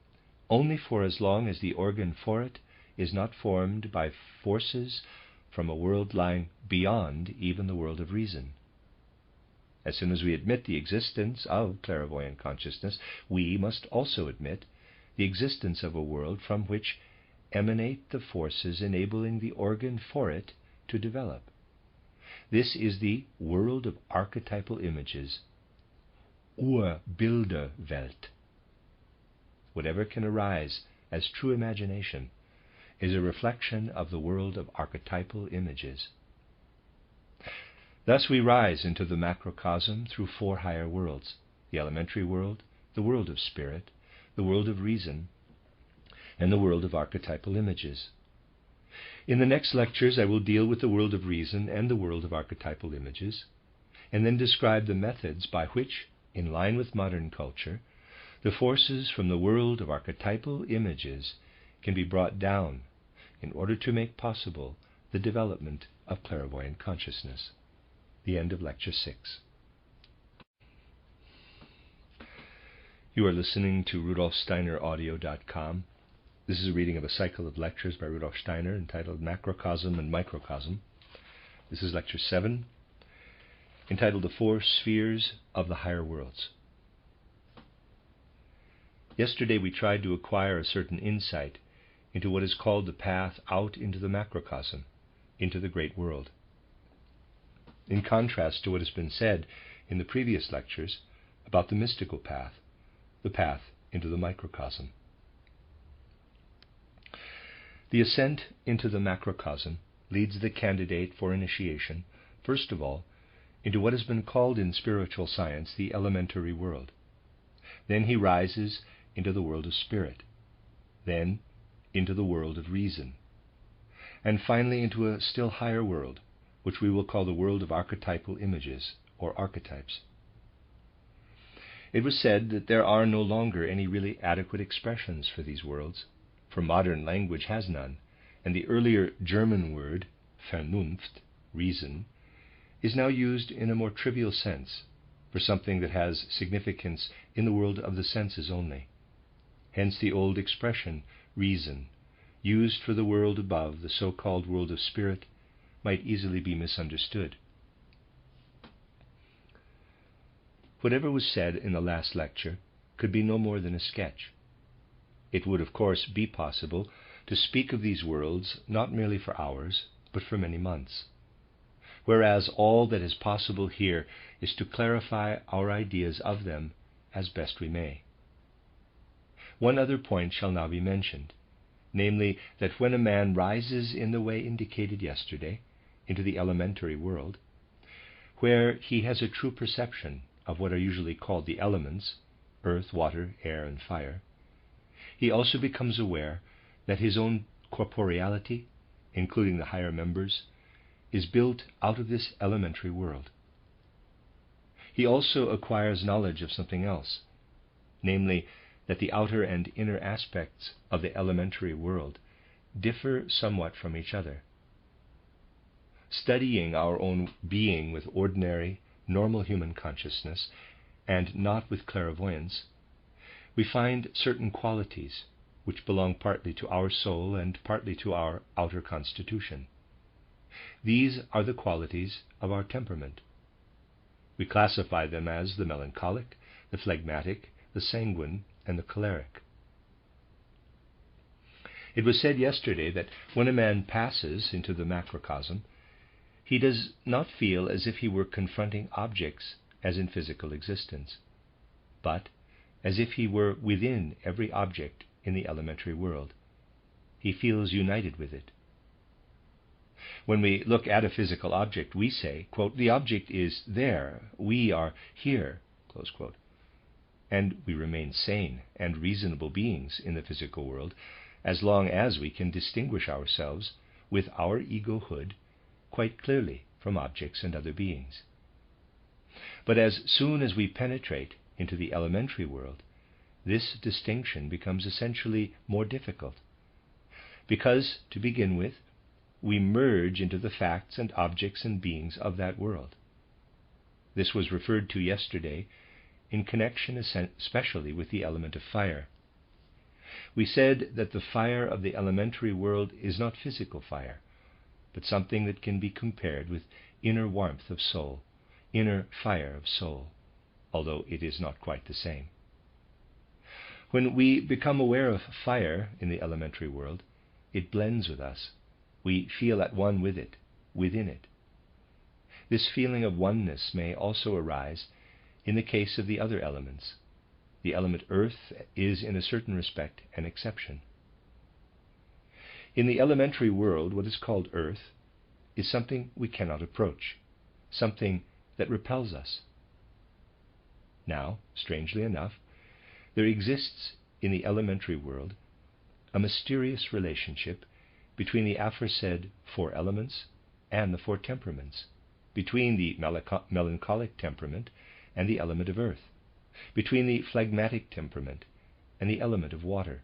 only for as long as the organ for it is not formed by forces from a world lying beyond even the world of reason. As soon as we admit the existence of clairvoyant consciousness, we must also admit the existence of a world from which emanate the forces enabling the organ for it to develop. This is the world of archetypal images, Urbilderwelt. Whatever can arise as true imagination is a reflection of the world of archetypal images. Thus we rise into the macrocosm through four higher worlds: the elementary world, the world of spirit, the world of reason, and the world of archetypal images. In the next lectures I will deal with the world of reason and the world of archetypal images, and then describe the methods by which, in line with modern culture, the forces from the world of archetypal images can be brought down in order to make possible the development of clairvoyant consciousness. The end of Lecture 6. You are listening to RudolfSteinerAudio.com. This is a reading of a cycle of lectures by Rudolf Steiner entitled Macrocosm and Microcosm. This is Lecture 7, entitled The Four Spheres of the Higher Worlds. Yesterday we tried to acquire a certain insight into what is called the path out into the macrocosm, into the great world. In contrast to what has been said in the previous lectures about the mystical path, the path into the microcosm. The ascent into the macrocosm leads the candidate for initiation, first of all, into what has been called in spiritual science the elementary world. Then he rises into the world of spirit, then into the world of reason, and finally into a still higher world, which we will call the world of archetypal images, or archetypes. It was said that there are no longer any really adequate expressions for these worlds, for modern language has none, and the earlier German word Vernunft, reason, is now used in a more trivial sense for something that has significance in the world of the senses only. Hence the old expression, reason, used for the world above, the so-called world of spirit, might easily be misunderstood. Whatever was said in the last lecture could be no more than a sketch. It would, of course, be possible to speak of these worlds not merely for hours, but for many months, whereas all that is possible here is to clarify our ideas of them as best we may. One other point shall now be mentioned, namely that when a man rises in the way indicated yesterday into the elementary world, where he has a true perception of what are usually called the elements, earth, water, air, and fire, he also becomes aware that his own corporeality, including the higher members, is built out of this elementary world. He also acquires knowledge of something else, namely that the outer and inner aspects of the elementary world differ somewhat from each other. Studying our own being with ordinary, normal human consciousness, and not with clairvoyance, we find certain qualities which belong partly to our soul and partly to our outer constitution. These are the qualities of our temperament. We classify them as the melancholic, the phlegmatic, the sanguine, and the choleric. It was said yesterday that when a man passes into the macrocosm, he does not feel as if he were confronting objects as in physical existence, but as if he were within every object in the elementary world. He feels united with it. When we look at a physical object, we say, quote, "The object is there, we are here," close quote. And we remain sane and reasonable beings in the physical world as long as we can distinguish ourselves with our egohood quite clearly from objects and other beings. But as soon as we penetrate into the elementary world, this distinction becomes essentially more difficult, because, to begin with, we merge into the facts and objects and beings of that world. This was referred to yesterday in connection especially with the element of fire. We said that the fire of the elementary world is not physical fire, but something that can be compared with inner warmth of soul, inner fire of soul, although it is not quite the same. When we become aware of fire in the elementary world, it blends with us. We feel at one with it, within it. This feeling of oneness may also arise in the case of the other elements. The element earth is, in a certain respect, an exception. In the elementary world, what is called earth is something we cannot approach, something that repels us. Now, strangely enough, there exists in the elementary world a mysterious relationship between the aforesaid four elements and the four temperaments, between the melancholic temperament and the element of earth, between the phlegmatic temperament and the element of water,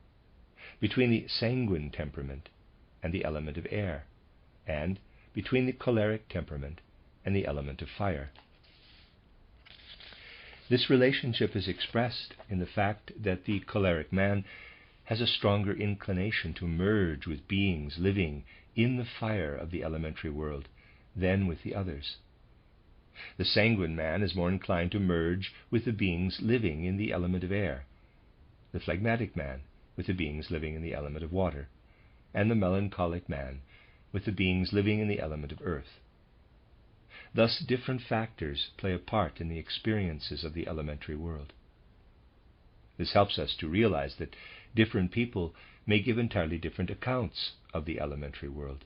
between the sanguine temperament and the element of air, and between the choleric temperament and the element of fire. This relationship is expressed in the fact that the choleric man has a stronger inclination to merge with beings living in the fire of the elementary world than with the others. The sanguine man is more inclined to merge with the beings living in the element of air, the phlegmatic man with the beings living in the element of water, and the melancholic man with the beings living in the element of earth. Thus, different factors play a part in the experiences of the elementary world. This helps us to realize that different people may give entirely different accounts of the elementary world,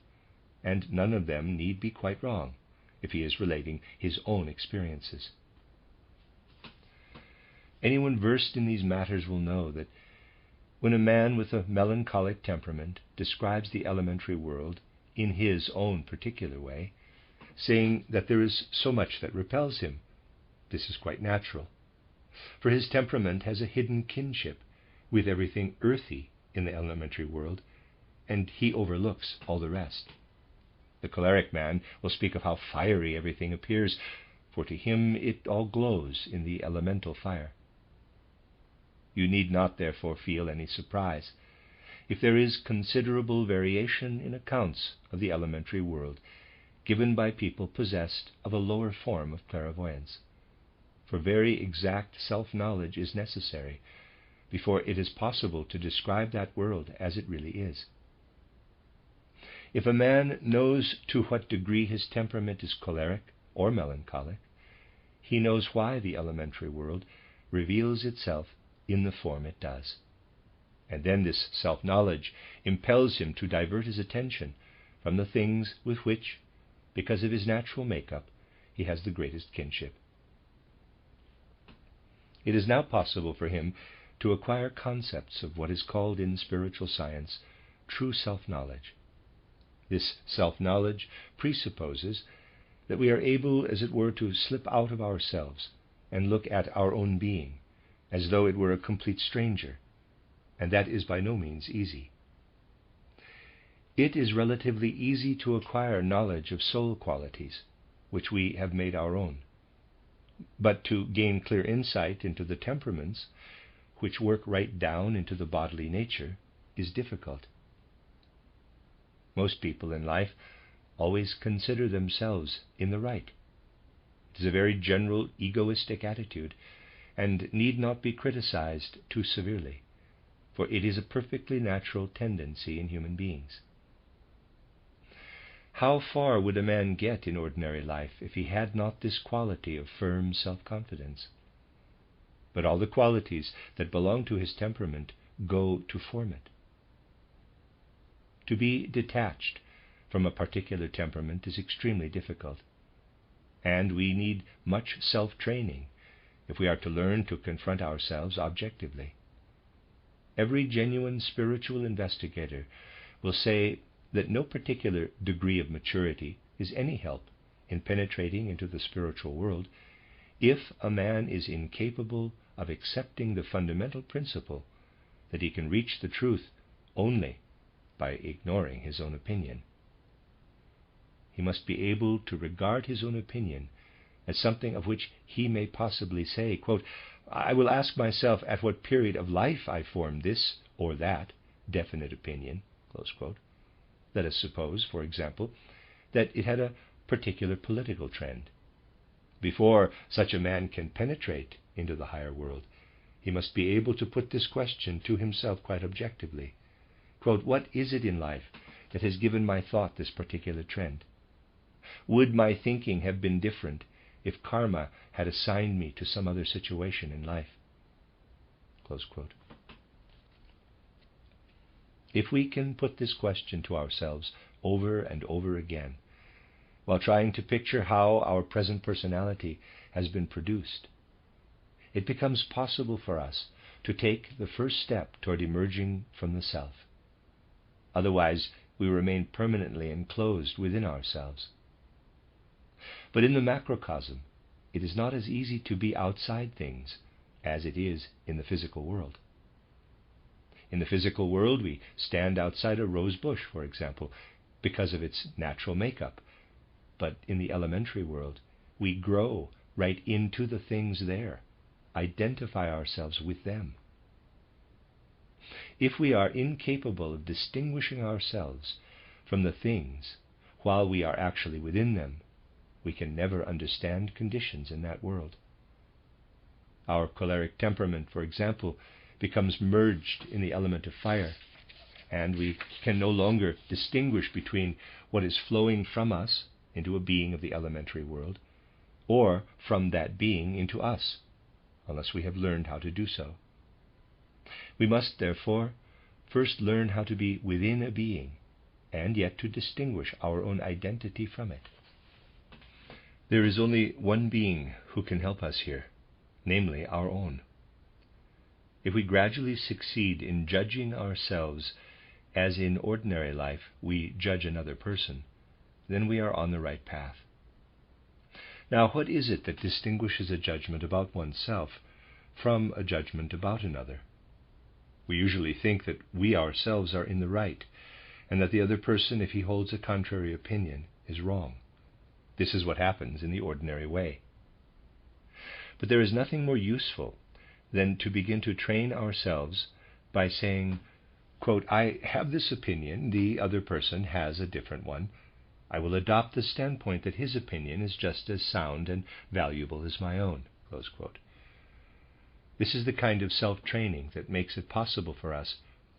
and none of them need be quite wrong if he is relating his own experiences. Anyone versed in these matters will know that when a man with a melancholic temperament describes the elementary world in his own particular way, saying that there is so much that repels him, this is quite natural, for his temperament has a hidden kinship with everything earthy in the elementary world, and he overlooks all the rest. The choleric man will speak of how fiery everything appears, for to him it all glows in the elemental fire. You need not, therefore, feel any surprise if there is considerable variation in accounts of the elementary world given by people possessed of a lower form of clairvoyance, for very exact self-knowledge is necessary before it is possible to describe that world as it really is. If a man knows to what degree his temperament is choleric or melancholic, he knows why the elementary world reveals itself in the form it does. And then this self-knowledge impels him to divert his attention from the things with which, because of his natural makeup, he has the greatest kinship. It is now possible for him to acquire concepts of what is called in spiritual science true self-knowledge. This self-knowledge presupposes that we are able, as it were, to slip out of ourselves and look at our own being as though it were a complete stranger, and that is by no means easy. It is relatively easy to acquire knowledge of soul qualities, which we have made our own, but to gain clear insight into the temperaments, which work right down into the bodily nature, is difficult. Most people in life always consider themselves in the right. It is a very general egoistic attitude, and need not be criticized too severely, for it is a perfectly natural tendency in human beings. How far would a man get in ordinary life if he had not this quality of firm self-confidence? But all the qualities that belong to his temperament go to form it. To be detached from a particular temperament is extremely difficult, and we need much self-training if we are to learn to confront ourselves objectively. Every genuine spiritual investigator will say that no particular degree of maturity is any help in penetrating into the spiritual world if a man is incapable of accepting the fundamental principle that he can reach the truth only by ignoring his own opinion. He must be able to regard his own opinion as something of which he may possibly say, quote, "I will ask myself at what period of life I formed this or that definite opinion," close quote. Let us suppose, for example, that it had a particular political trend. Before such a man can penetrate into the higher world, he must be able to put this question to himself quite objectively. Quote, "What is it in life that has given my thought this particular trend? Would my thinking have been different if karma had assigned me to some other situation in life?" Close quote. If we can put this question to ourselves over and over again, while trying to picture how our present personality has been produced, it becomes possible for us to take the first step toward emerging from the self. Otherwise, we remain permanently enclosed within ourselves. But in the macrocosm, it is not as easy to be outside things as it is in the physical world. In the physical world, we stand outside a rose bush, for example, because of its natural makeup. But in the elementary world, we grow right into the things there, identify ourselves with them. If we are incapable of distinguishing ourselves from the things while we are actually within them, we can never understand conditions in that world. Our choleric temperament, for example, becomes merged in the element of fire, and we can no longer distinguish between what is flowing from us into a being of the elementary world, or from that being into us, unless we have learned how to do so. We must, therefore, first learn how to be within a being, and yet to distinguish our own identity from it. There is only one being who can help us here, namely our own. If we gradually succeed in judging ourselves as in ordinary life we judge another person, then we are on the right path. Now, what is it that distinguishes a judgment about oneself from a judgment about another? We usually think that we ourselves are in the right, and that the other person, if he holds a contrary opinion, is wrong. This is what happens in the ordinary way. But there is nothing more useful than to begin to train ourselves by saying, quote, I have this opinion, the other person has a different one. I will adopt the standpoint that his opinion is just as sound and valuable as my own. Close quote. This is the kind of self-training that makes it possible for us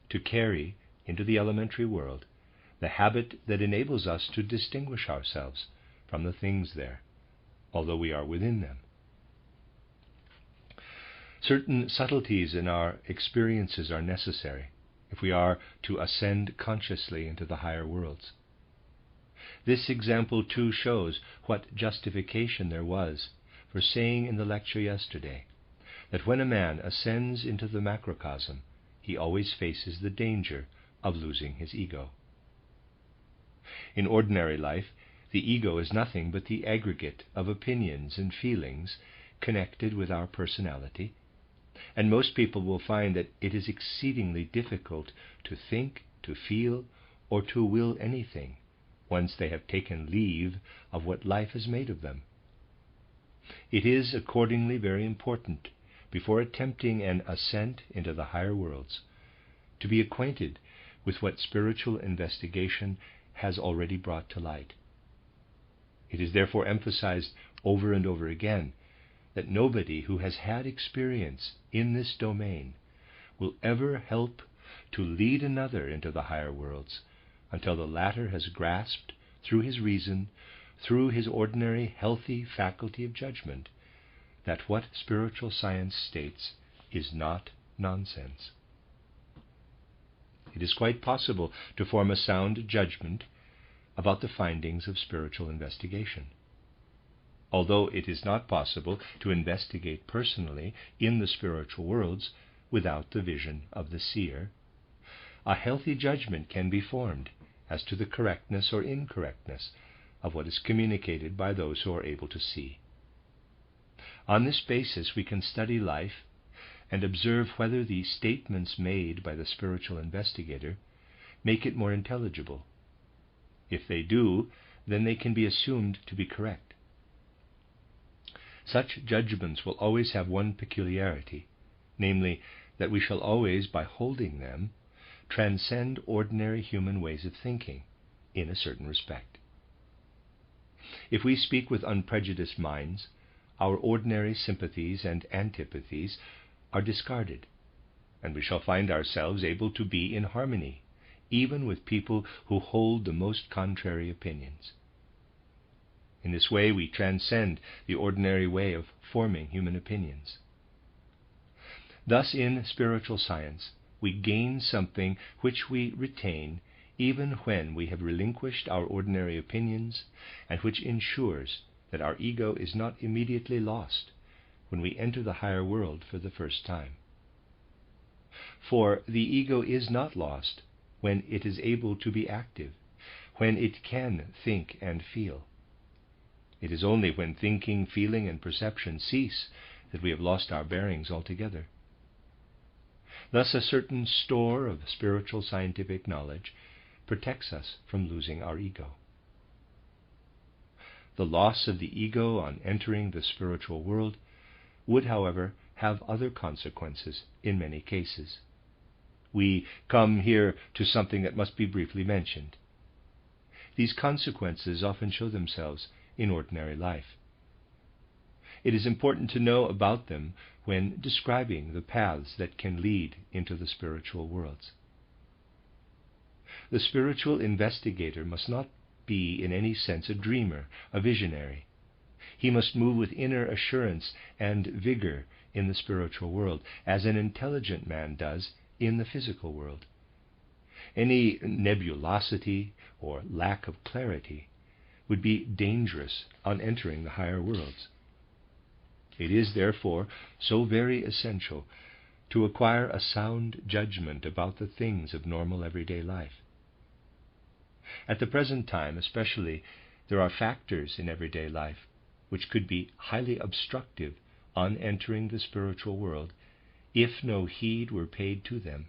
to carry into the elementary world the habit that enables us to distinguish ourselves from the things there, although we are within them. Certain subtleties in our experiences are necessary if we are to ascend consciously into the higher worlds. This example too shows what justification there was for saying in the lecture yesterday that when a man ascends into the macrocosm, he always faces the danger of losing his ego. In ordinary life, the ego is nothing but the aggregate of opinions and feelings connected with our personality, and most people will find that it is exceedingly difficult to think, to feel, or to will anything once they have taken leave of what life has made of them. It is accordingly very important, before attempting an ascent into the higher worlds, to be acquainted with what spiritual investigation has already brought to light. It is therefore emphasized over and over again that nobody who has had experience in this domain will ever help to lead another into the higher worlds until the latter has grasped through his reason, through his ordinary healthy faculty of judgment, that what spiritual science states is not nonsense. It is quite possible to form a sound judgment about the findings of spiritual investigation. Although it is not possible to investigate personally in the spiritual worlds without the vision of the seer, a healthy judgment can be formed as to the correctness or incorrectness of what is communicated by those who are able to see. On this basis, we can study life and observe whether the statements made by the spiritual investigator make it more intelligible. If they do, then they can be assumed to be correct. Such judgments will always have one peculiarity, namely, that we shall always, by holding them, transcend ordinary human ways of thinking in a certain respect. If we speak with unprejudiced minds, our ordinary sympathies and antipathies are discarded, and we shall find ourselves able to be in harmony, even with people who hold the most contrary opinions. In this way we transcend the ordinary way of forming human opinions. Thus, in spiritual science, we gain something which we retain even when we have relinquished our ordinary opinions, and which ensures that our ego is not immediately lost when we enter the higher world for the first time. For the ego is not lost when it is able to be active, when it can think and feel. It is only when thinking, feeling, and perception cease that we have lost our bearings altogether. Thus, a certain store of spiritual scientific knowledge protects us from losing our ego. The loss of the ego on entering the spiritual world would, however, have other consequences in many cases. We come here to something that must be briefly mentioned. These consequences often show themselves in ordinary life. It is important to know about them when describing the paths that can lead into the spiritual worlds. The spiritual investigator must not be in any sense a dreamer, a visionary. He must move with inner assurance and vigor in the spiritual world, as an intelligent man does in the physical world. Any nebulosity or lack of clarity would be dangerous on entering the higher worlds. It is, therefore, so very essential to acquire a sound judgment about the things of normal everyday life. At the present time, especially, there are factors in everyday life which could be highly obstructive on entering the spiritual world if no heed were paid to them.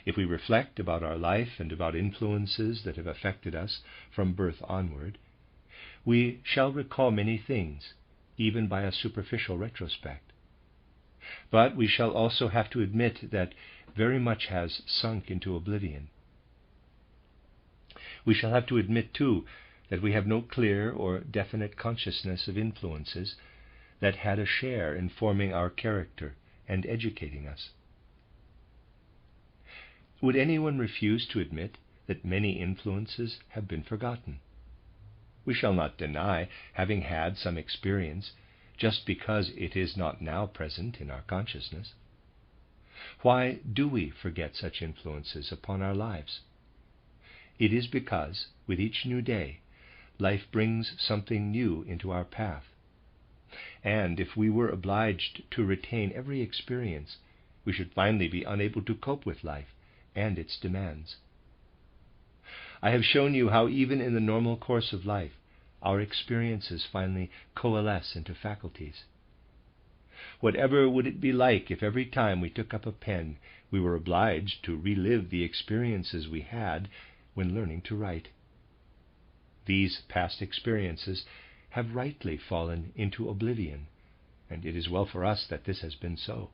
If we reflect about our life and about influences that have affected us from birth onward, we shall recall many things, even by a superficial retrospect. But we shall also have to admit that very much has sunk into oblivion. We shall have to admit, too, that we have no clear or definite consciousness of influences that had a share in forming our character and educating us. Would anyone refuse to admit that many influences have been forgotten? We shall not deny having had some experience just because it is not now present in our consciousness. Why do we forget such influences upon our lives? It is because, with each new day, life brings something new into our path. And if we were obliged to retain every experience, we should finally be unable to cope with life and its demands. I have shown you how even in the normal course of life, our experiences finally coalesce into faculties. Whatever would it be like if every time we took up a pen, we were obliged to relive the experiences we had when learning to write? These past experiences have rightly fallen into oblivion, and it is well for us that this has been so.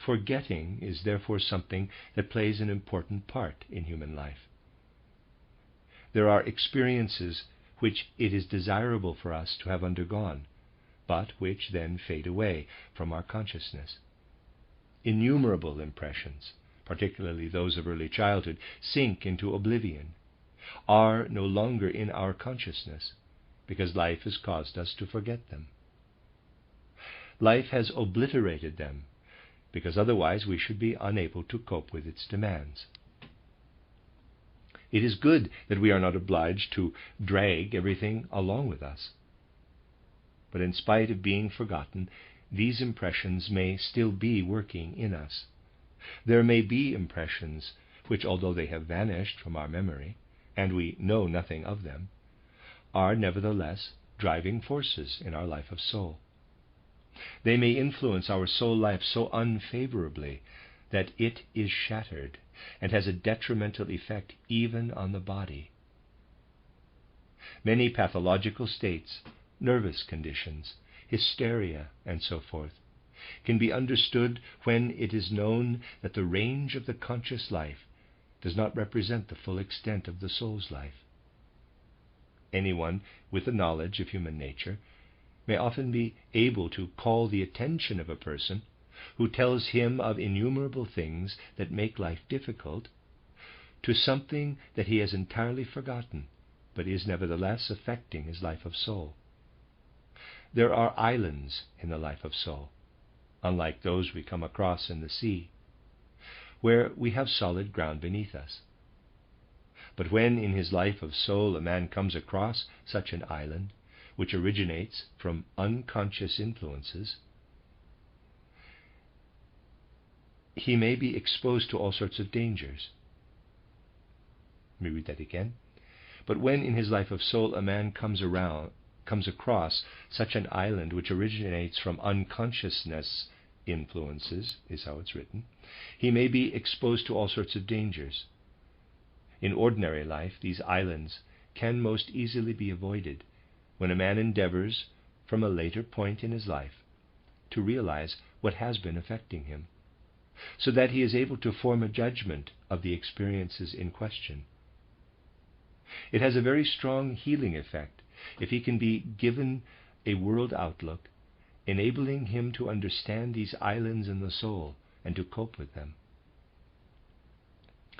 Forgetting is therefore something that plays an important part in human life. There are experiences which it is desirable for us to have undergone, but which then fade away from our consciousness. Innumerable impressions, particularly those of early childhood, sink into oblivion, are no longer in our consciousness, because life has caused us to forget them. Life has obliterated them, because otherwise we should be unable to cope with its demands. It is good that we are not obliged to drag everything along with us. But in spite of being forgotten, these impressions may still be working in us. There may be impressions which, although they have vanished from our memory, and we know nothing of them, are nevertheless driving forces in our life of soul. They may influence our soul life so unfavorably that it is shattered and has a detrimental effect even on the body. Many pathological states, nervous conditions, hysteria, and so forth, can be understood when it is known that the range of the conscious life does not represent the full extent of the soul's life. Anyone with a knowledge of human nature may often be able to call the attention of a person who tells him of innumerable things that make life difficult to something that he has entirely forgotten, but is nevertheless affecting his life of soul. There are islands in the life of soul, unlike those we come across in the sea, where we have solid ground beneath us. But when in his life of soul a man comes across such an island, which originates from unconscious influences, he may be exposed to all sorts of dangers. Let me read that again. But when in his life of soul a man comes across such an island which originates from unconsciousness influences, is how it's written, he may be exposed to all sorts of dangers. In ordinary life, these islands can most easily be avoided when a man endeavors, from a later point in his life, to realize what has been affecting him, so that he is able to form a judgment of the experiences in question. It has a very strong healing effect if he can be given a world outlook, enabling him to understand these islands in the soul and to cope with them.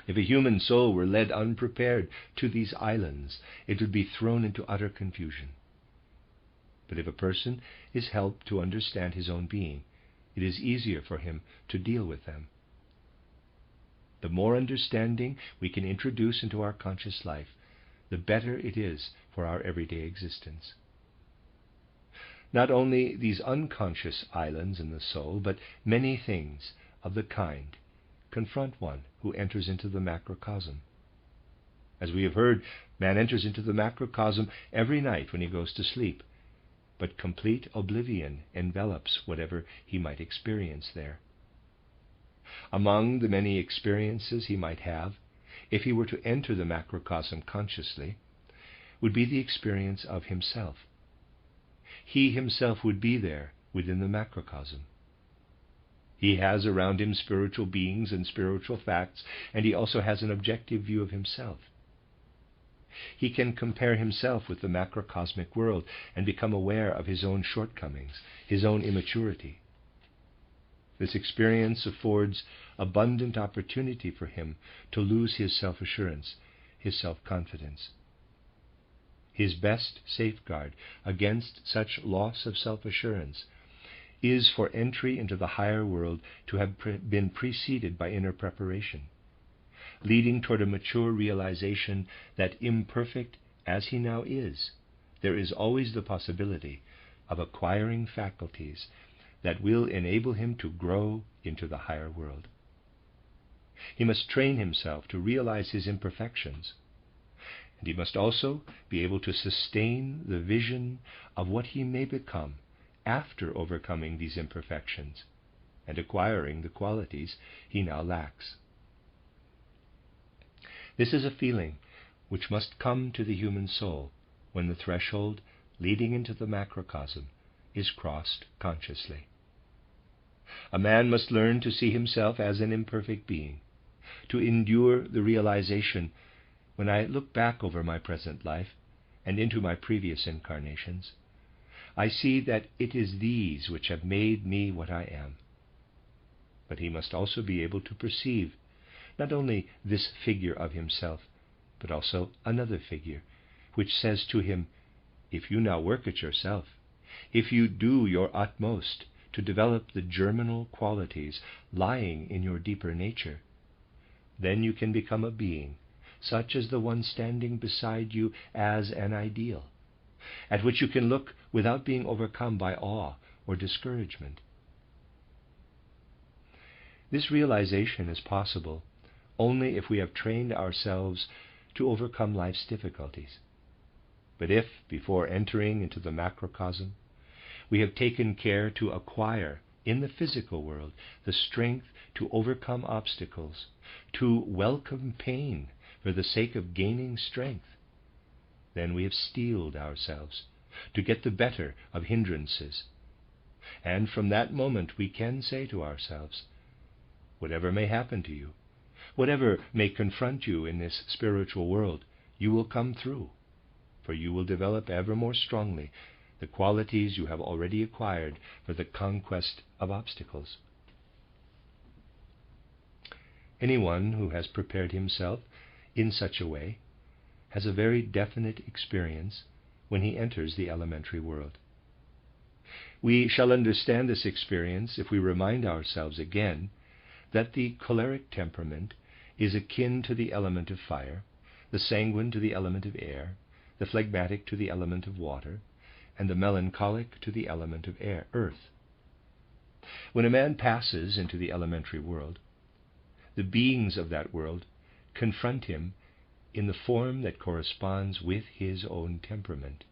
If a human soul were led unprepared to these islands, it would be thrown into utter confusion. But if a person is helped to understand his own being, it is easier for him to deal with them. The more understanding we can introduce into our conscious life, the better it is for our everyday existence. Not only these unconscious islands in the soul, but many things of the kind confront one who enters into the macrocosm. As we have heard, man enters into the macrocosm every night when he goes to sleep, but complete oblivion envelops whatever he might experience there. Among the many experiences he might have, if he were to enter the macrocosm consciously, would be the experience of himself. He himself would be there within the macrocosm. He has around him spiritual beings and spiritual facts, and he also has an objective view of himself. He can compare himself with the macrocosmic world and become aware of his own shortcomings, his own immaturity. This experience affords abundant opportunity for him to lose his self-assurance, his self-confidence. His best safeguard against such loss of self-assurance is for entry into the higher world to have been preceded by inner preparation, leading toward a mature realization that, imperfect as he now is, there is always the possibility of acquiring faculties that will enable him to grow into the higher world. He must train himself to realize his imperfections, and he must also be able to sustain the vision of what he may become after overcoming these imperfections and acquiring the qualities he now lacks. This is a feeling which must come to the human soul when the threshold leading into the macrocosm is crossed consciously. A man must learn to see himself as an imperfect being, to endure the realization, when I look back over my present life and into my previous incarnations, I see that it is these which have made me what I am. But he must also be able to perceive not only this figure of himself, but also another figure, which says to him, if you now work at yourself, if you do your utmost to develop the germinal qualities lying in your deeper nature, then you can become a being such as the one standing beside you as an ideal, at which you can look without being overcome by awe or discouragement. This realization is possible only if we have trained ourselves to overcome life's difficulties. But if, before entering into the macrocosm, we have taken care to acquire in the physical world the strength to overcome obstacles, to welcome pain for the sake of gaining strength, then we have steeled ourselves to get the better of hindrances. And from that moment we can say to ourselves, whatever may happen to you, whatever may confront you in this spiritual world, you will come through, for you will develop ever more strongly the qualities you have already acquired for the conquest of obstacles. Anyone who has prepared himself in such a way has a very definite experience when he enters the elementary world. We shall understand this experience if we remind ourselves again that the choleric temperament is akin to the element of fire, the sanguine to the element of air, the phlegmatic to the element of water, and the melancholic to the element of earth. When a man passes into the elementary world, the beings of that world confront him in the form that corresponds with his own temperament.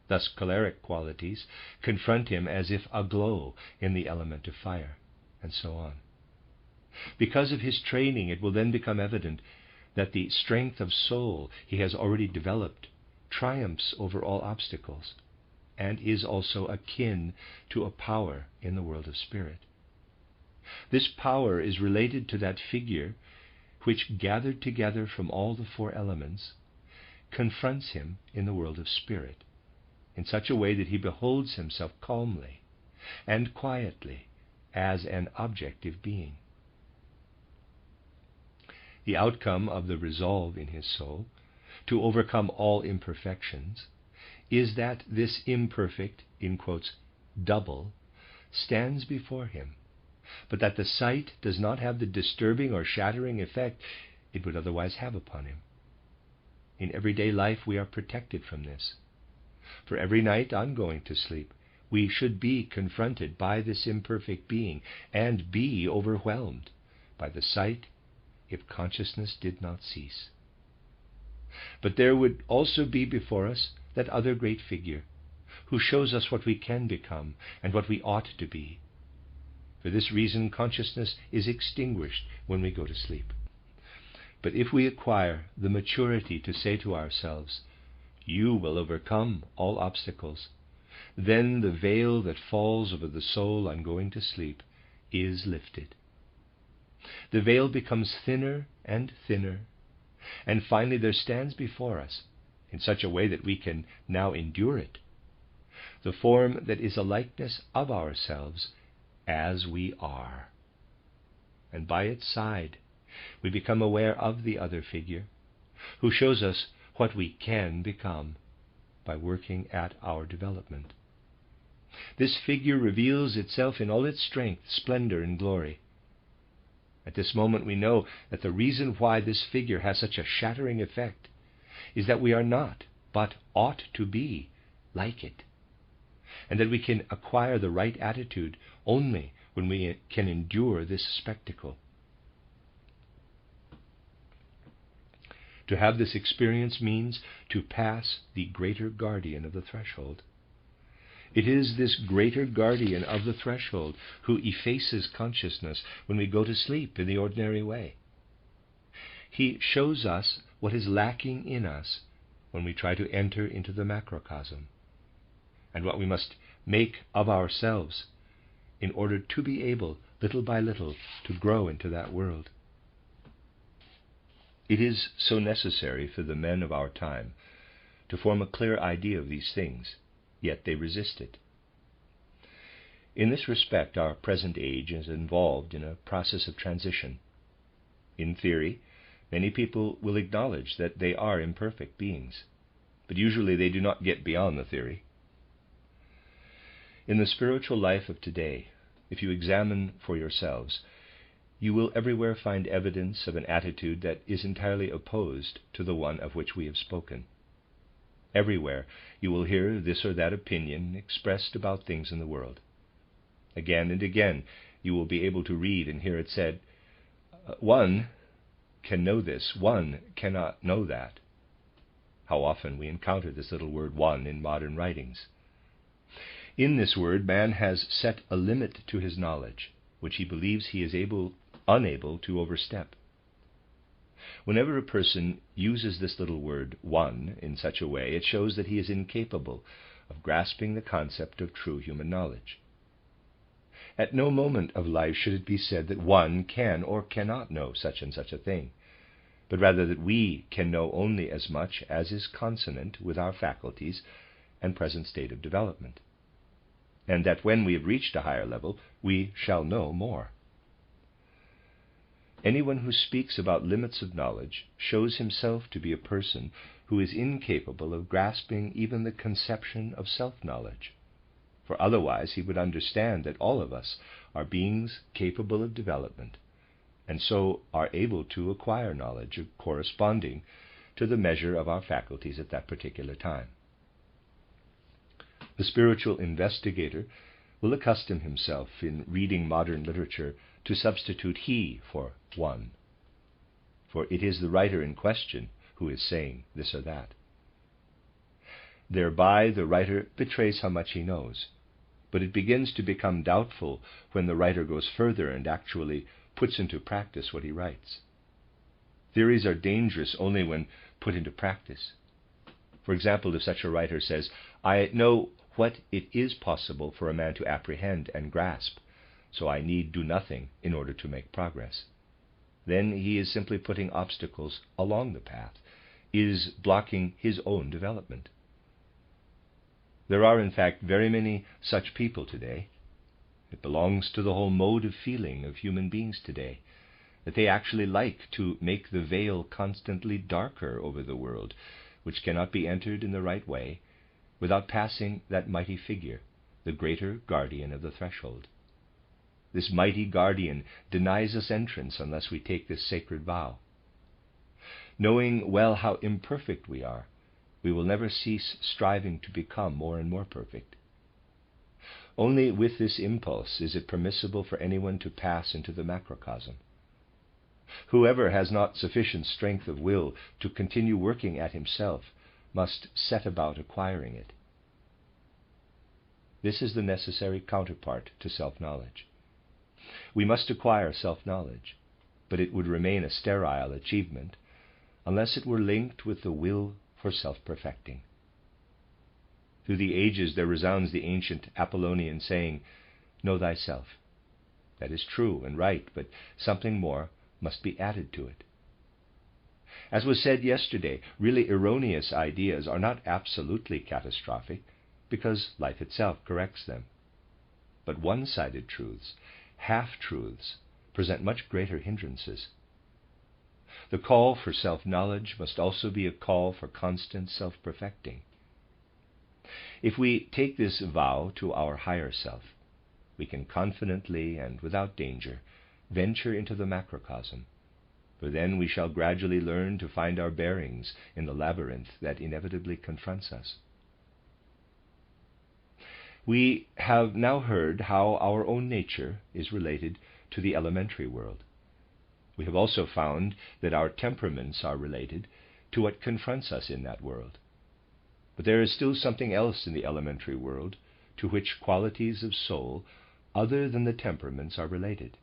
Thus choleric qualities confront him as if aglow in the element of fire, and so on. Because of his training, it will then become evident that the strength of soul he has already developed triumphs over all obstacles, and is also akin to a power in the world of spirit. This power is related to that figure which, gathered together from all the four elements, confronts him in the world of spirit, in such a way that he beholds himself calmly and quietly as an objective being. The outcome of the resolve in his soul to overcome all imperfections is that this imperfect, in quotes, double, stands before him, but that the sight does not have the disturbing or shattering effect it would otherwise have upon him. In everyday life we are protected from this. For every night on going to sleep, we should be confronted by this imperfect being and be overwhelmed by the sight if consciousness did not cease. But there would also be before us that other great figure, who shows us what we can become and what we ought to be. For this reason, consciousness is extinguished when we go to sleep. But if we acquire the maturity to say to ourselves, "You will overcome all obstacles," then the veil that falls over the soul on going to sleep is lifted. The veil becomes thinner and thinner, and finally there stands before us, in such a way that we can now endure it, the form that is a likeness of ourselves as we are. And by its side we become aware of the other figure, who shows us what we can become by working at our development. This figure reveals itself in all its strength, splendor, and glory. At this moment we know that the reason why this figure has such a shattering effect is that we are not, but ought to be, like it, and that we can acquire the right attitude only when we can endure this spectacle. To have this experience means to pass the greater guardian of the threshold. It is this greater guardian of the threshold who effaces consciousness when we go to sleep in the ordinary way. He shows us what is lacking in us when we try to enter into the macrocosm, and what we must make of ourselves in order to be able, little by little, to grow into that world. It is so necessary for the men of our time to form a clear idea of these things, yet they resist it. In this respect, our present age is involved in a process of transition. In theory, many people will acknowledge that they are imperfect beings, but usually they do not get beyond the theory. In the spiritual life of today, if you examine for yourselves, you will everywhere find evidence of an attitude that is entirely opposed to the one of which we have spoken. Everywhere you will hear this or that opinion expressed about things in the world. Again and again you will be able to read and hear it said, "One can know this, one cannot know that." How often we encounter this little word "one" in modern writings. In this word, man has set a limit to his knowledge, which he believes he is unable to overstep. Whenever a person uses this little word "one" in such a way, it shows that he is incapable of grasping the concept of true human knowledge. At no moment of life should it be said that one can or cannot know such and such a thing, but rather that we can know only as much as is consonant with our faculties and present state of development, and that when we have reached a higher level, we shall know more. Anyone who speaks about limits of knowledge shows himself to be a person who is incapable of grasping even the conception of self-knowledge, for otherwise he would understand that all of us are beings capable of development, and so are able to acquire knowledge corresponding to the measure of our faculties at that particular time. The spiritual investigator will accustom himself in reading modern literature to substitute he for one, for it is the writer in question who is saying this or that. Thereby the writer betrays how much he knows, but it begins to become doubtful when the writer goes further and actually puts into practice what he writes. Theories are dangerous only when put into practice. For example, if such a writer says, "I know what it is possible for a man to apprehend and grasp, so I need do nothing in order to make progress," then he is simply putting obstacles along the path, is blocking his own development. There are, in fact, very many such people today. It belongs to the whole mode of feeling of human beings today, that they actually like to make the veil constantly darker over the world, which cannot be entered in the right way without passing that mighty figure, the greater guardian of the threshold. This mighty guardian denies us entrance unless we take this sacred vow. Knowing well how imperfect we are, we will never cease striving to become more and more perfect. Only with this impulse is it permissible for anyone to pass into the macrocosm. Whoever has not sufficient strength of will to continue working at himself must set about acquiring it. This is the necessary counterpart to self-knowledge. We must acquire self-knowledge, but it would remain a sterile achievement unless it were linked with the will for self-perfecting. Through the ages there resounds the ancient Apollonian saying, "Know thyself." That is true and right, but something more must be added to it. As was said yesterday, really erroneous ideas are not absolutely catastrophic, because life itself corrects them. But one-sided truths, half-truths, present much greater hindrances. The call for self-knowledge must also be a call for constant self-perfecting. If we take this vow to our higher self, we can confidently and without danger venture into the macrocosm, for then we shall gradually learn to find our bearings in the labyrinth that inevitably confronts us. We have now heard how our own nature is related to the elementary world. We have also found that our temperaments are related to what confronts us in that world. But there is still something else in the elementary world to which qualities of soul other than the temperaments are related.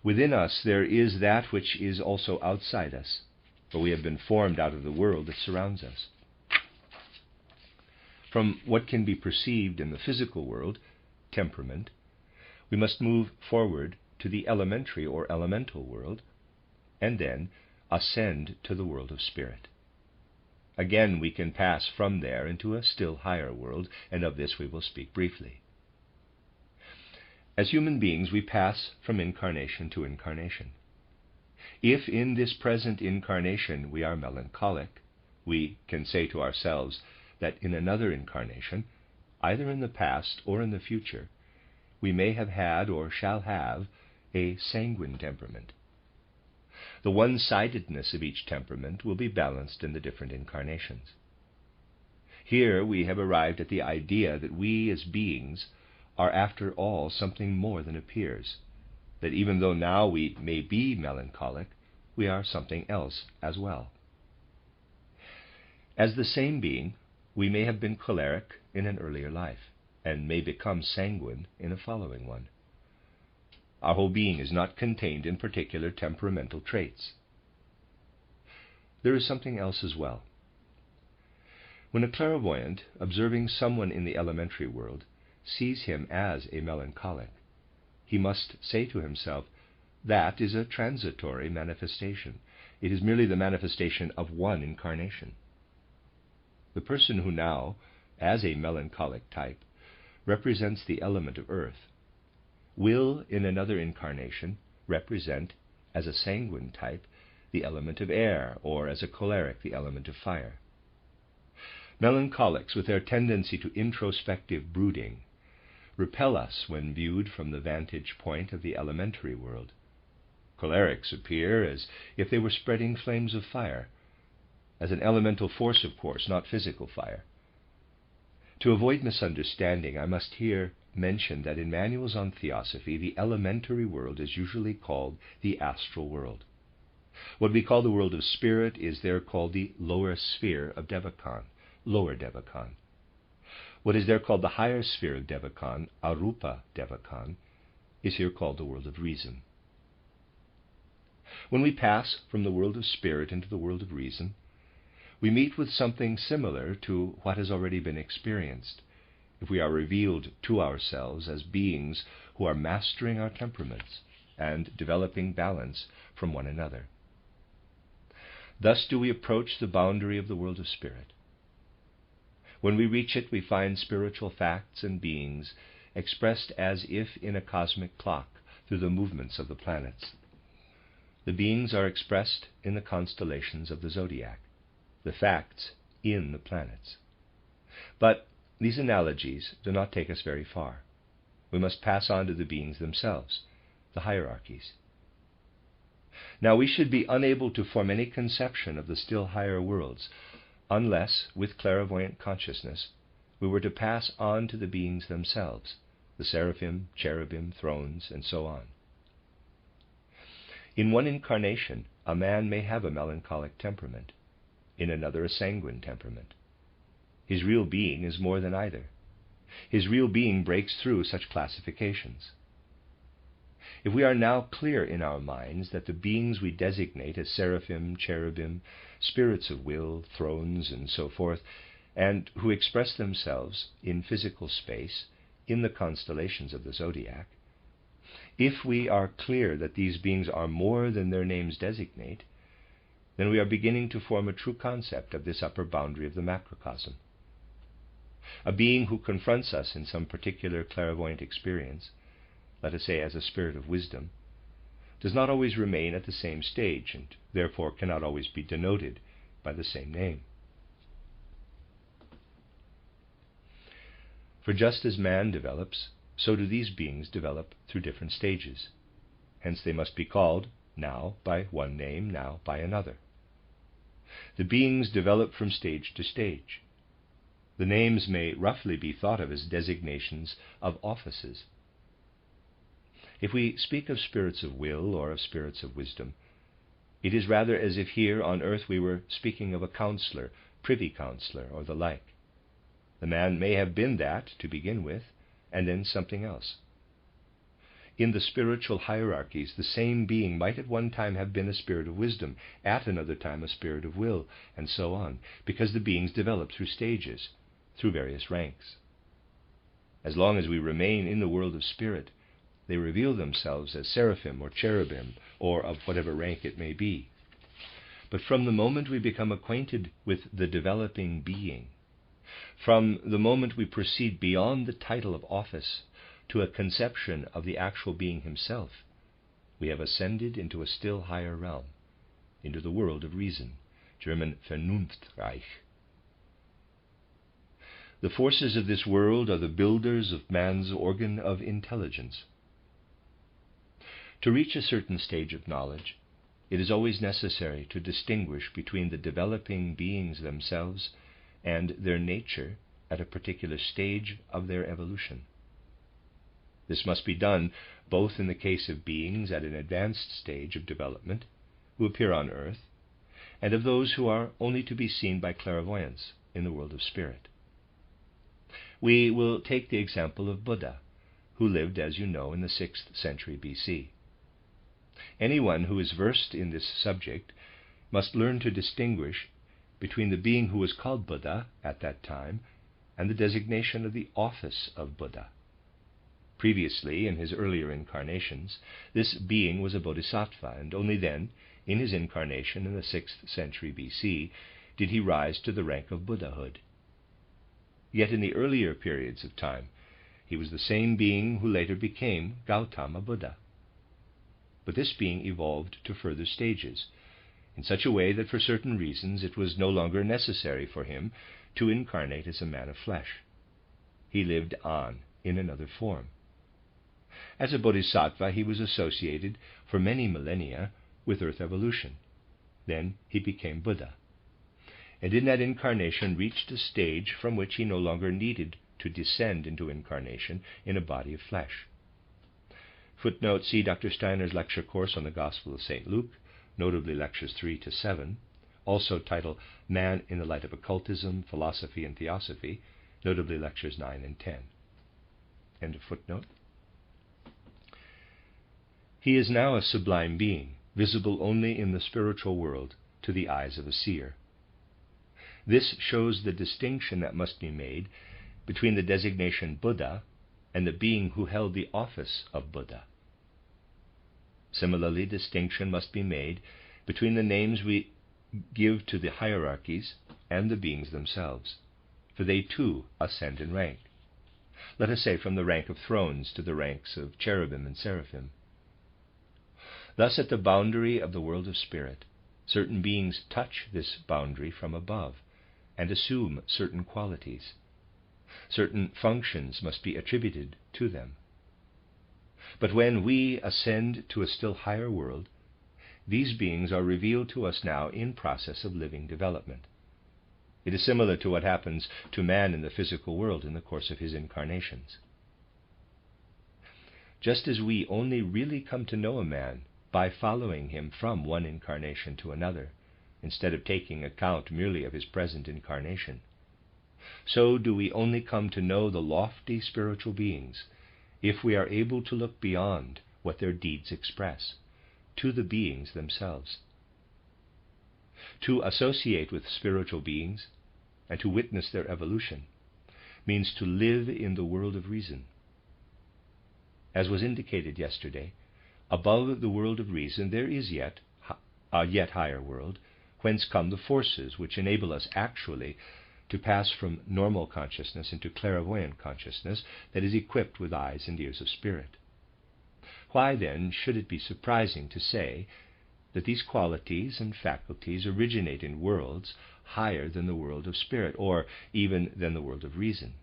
Within us there is that which is also outside us, for we have been formed out of the world that surrounds us. From what can be perceived in the physical world, temperament, we must move forward to the elementary or elemental world, and then ascend to the world of spirit. Again, we can pass from there into a still higher world, and of this we will speak briefly. As human beings, we pass from incarnation to incarnation. If in this present incarnation we are melancholic, we can say to ourselves that in another incarnation, either in the past or in the future, we may have had or shall have a sanguine temperament. The one-sidedness of each temperament will be balanced in the different incarnations. Here we have arrived at the idea that we as beings are after all something more than appears, that even though now we may be melancholic, we are something else as well. As the same being, we may have been choleric in an earlier life, and may become sanguine in a following one. Our whole being is not contained in particular temperamental traits. There is something else as well. When a clairvoyant, observing someone in the elementary world, sees him as a melancholic, he must say to himself, that is a transitory manifestation. It is merely the manifestation of one incarnation. The person who now, as a melancholic type, represents the element of earth, will in another incarnation represent, as a sanguine type, the element of air, or as a choleric, the element of fire. Melancholics, with their tendency to introspective brooding, repel us when viewed from the vantage point of the elementary world. Cholerics appear as if they were spreading flames of fire, as an elemental force, of course, not physical fire. To avoid misunderstanding, I must here mention that in manuals on theosophy, the elementary world is usually called the astral world. What we call the world of spirit is there called the lower sphere of Devachan, lower Devachan. What is there called the higher sphere of Devachan, Arupa Devachan, is here called the world of reason. When we pass from the world of spirit into the world of reason, we meet with something similar to what has already been experienced, if we are revealed to ourselves as beings who are mastering our temperaments and developing balance from one another. Thus do we approach the boundary of the world of spirit. When we reach it, we find spiritual facts and beings expressed as if in a cosmic clock through the movements of the planets. The beings are expressed in the constellations of the zodiac, the facts in the planets. But these analogies do not take us very far. We must pass on to the beings themselves, the hierarchies. Now we should be unable to form any conception of the still higher worlds unless, with clairvoyant consciousness, we were to pass on to the beings themselves, the seraphim, cherubim, thrones, and so on. In one incarnation, a man may have a melancholic temperament, in another a sanguine temperament. His real being is more than either. His real being breaks through such classifications. If we are now clear in our minds that the beings we designate as seraphim, cherubim, spirits of will, thrones, and so forth, and who express themselves in physical space in the constellations of the zodiac, if we are clear that these beings are more than their names designate, then we are beginning to form a true concept of this upper boundary of the macrocosm. A being who confronts us in some particular clairvoyant experience, let us say as a spirit of wisdom, does not always remain at the same stage, and therefore cannot always be denoted by the same name. For just as man develops, so do these beings develop through different stages. Hence they must be called now by one name, now by another. The beings develop from stage to stage. The names may roughly be thought of as designations of offices. If we speak of spirits of will or of spirits of wisdom, it is rather as if here on earth we were speaking of a counselor, privy councillor, or the like. The man may have been that to begin with, and then something else. In the spiritual hierarchies, the same being might at one time have been a spirit of wisdom, at another time a spirit of will, and so on, because the beings develop through stages, through various ranks. As long as we remain in the world of spirit, they reveal themselves as seraphim or cherubim, or of whatever rank it may be. But from the moment we become acquainted with the developing being, from the moment we proceed beyond the title of office to a conception of the actual being himself, we have ascended into a still higher realm, into the world of reason, German Vernunftreich. The forces of this world are the builders of man's organ of intelligence. To reach a certain stage of knowledge, it is always necessary to distinguish between the developing beings themselves and their nature at a particular stage of their evolution. This must be done both in the case of beings at an advanced stage of development who appear on earth, and of those who are only to be seen by clairvoyance in the world of spirit. We will take the example of Buddha, who lived, as you know, in the 6th century BC. Anyone who is versed in this subject must learn to distinguish between the being who was called Buddha at that time and the designation of the office of Buddha. Previously, in his earlier incarnations, this being was a bodhisattva, and only then, in his incarnation in the 6th century BC, did he rise to the rank of Buddhahood. Yet in the earlier periods of time, he was the same being who later became Gautama Buddha. But this being evolved to further stages, in such a way that for certain reasons it was no longer necessary for him to incarnate as a man of flesh. He lived on in another form. As a bodhisattva, he was associated for many millennia with earth evolution. Then he became Buddha, and in that incarnation reached a stage from which he no longer needed to descend into incarnation in a body of flesh. Footnote, see Dr. Steiner's lecture course on the Gospel of St. Luke, notably lectures 3 to 7, also titled Man in the Light of Occultism, Philosophy and Theosophy, notably lectures 9 and 10. End of footnote. He is now a sublime being, visible only in the spiritual world to the eyes of a seer. This shows the distinction that must be made between the designation Buddha and the being who held the office of Buddha. Similarly, distinction must be made between the names we give to the hierarchies and the beings themselves, for they too ascend in rank. Let us say from the rank of thrones to the ranks of cherubim and seraphim. Thus, at the boundary of the world of spirit, certain beings touch this boundary from above and assume certain qualities. Certain functions must be attributed to them. But when we ascend to a still higher world, these beings are revealed to us now in process of living development. It is similar to what happens to man in the physical world in the course of his incarnations. Just as we only really come to know a man by following him from one incarnation to another, instead of taking account merely of his present incarnation, so do we only come to know the lofty spiritual beings if we are able to look beyond what their deeds express, to the beings themselves. To associate with spiritual beings and to witness their evolution means to live in the world of reason. As was indicated yesterday, above the world of reason there is yet a yet higher world, whence come the forces which enable us actually to pass from normal consciousness into clairvoyant consciousness that is equipped with eyes and ears of spirit. Why, then, should it be surprising to say that these qualities and faculties originate in worlds higher than the world of spirit, or even than the world of reason?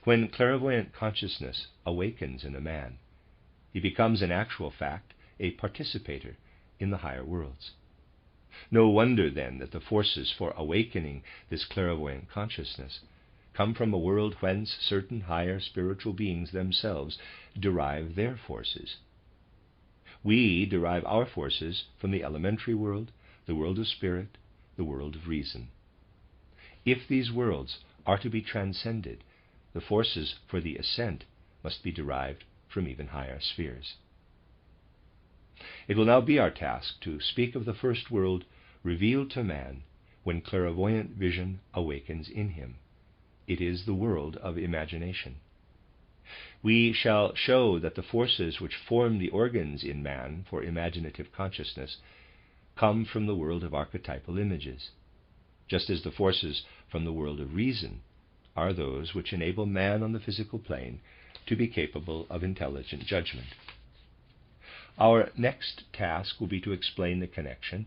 When clairvoyant consciousness awakens in a man, he becomes in actual fact a participator in the higher worlds. No wonder, then, that the forces for awakening this clairvoyant consciousness come from a world whence certain higher spiritual beings themselves derive their forces. We derive our forces from the elementary world, the world of spirit, the world of reason. If these worlds are to be transcended, the forces for the ascent must be derived from even higher spheres. It will now be our task to speak of the first world revealed to man when clairvoyant vision awakens in him. It is the world of imagination. We shall show that the forces which form the organs in man for imaginative consciousness come from the world of archetypal images, just as the forces from the world of reason are those which enable man on the physical plane to be capable of intelligent judgment. Our next task will be to explain the connection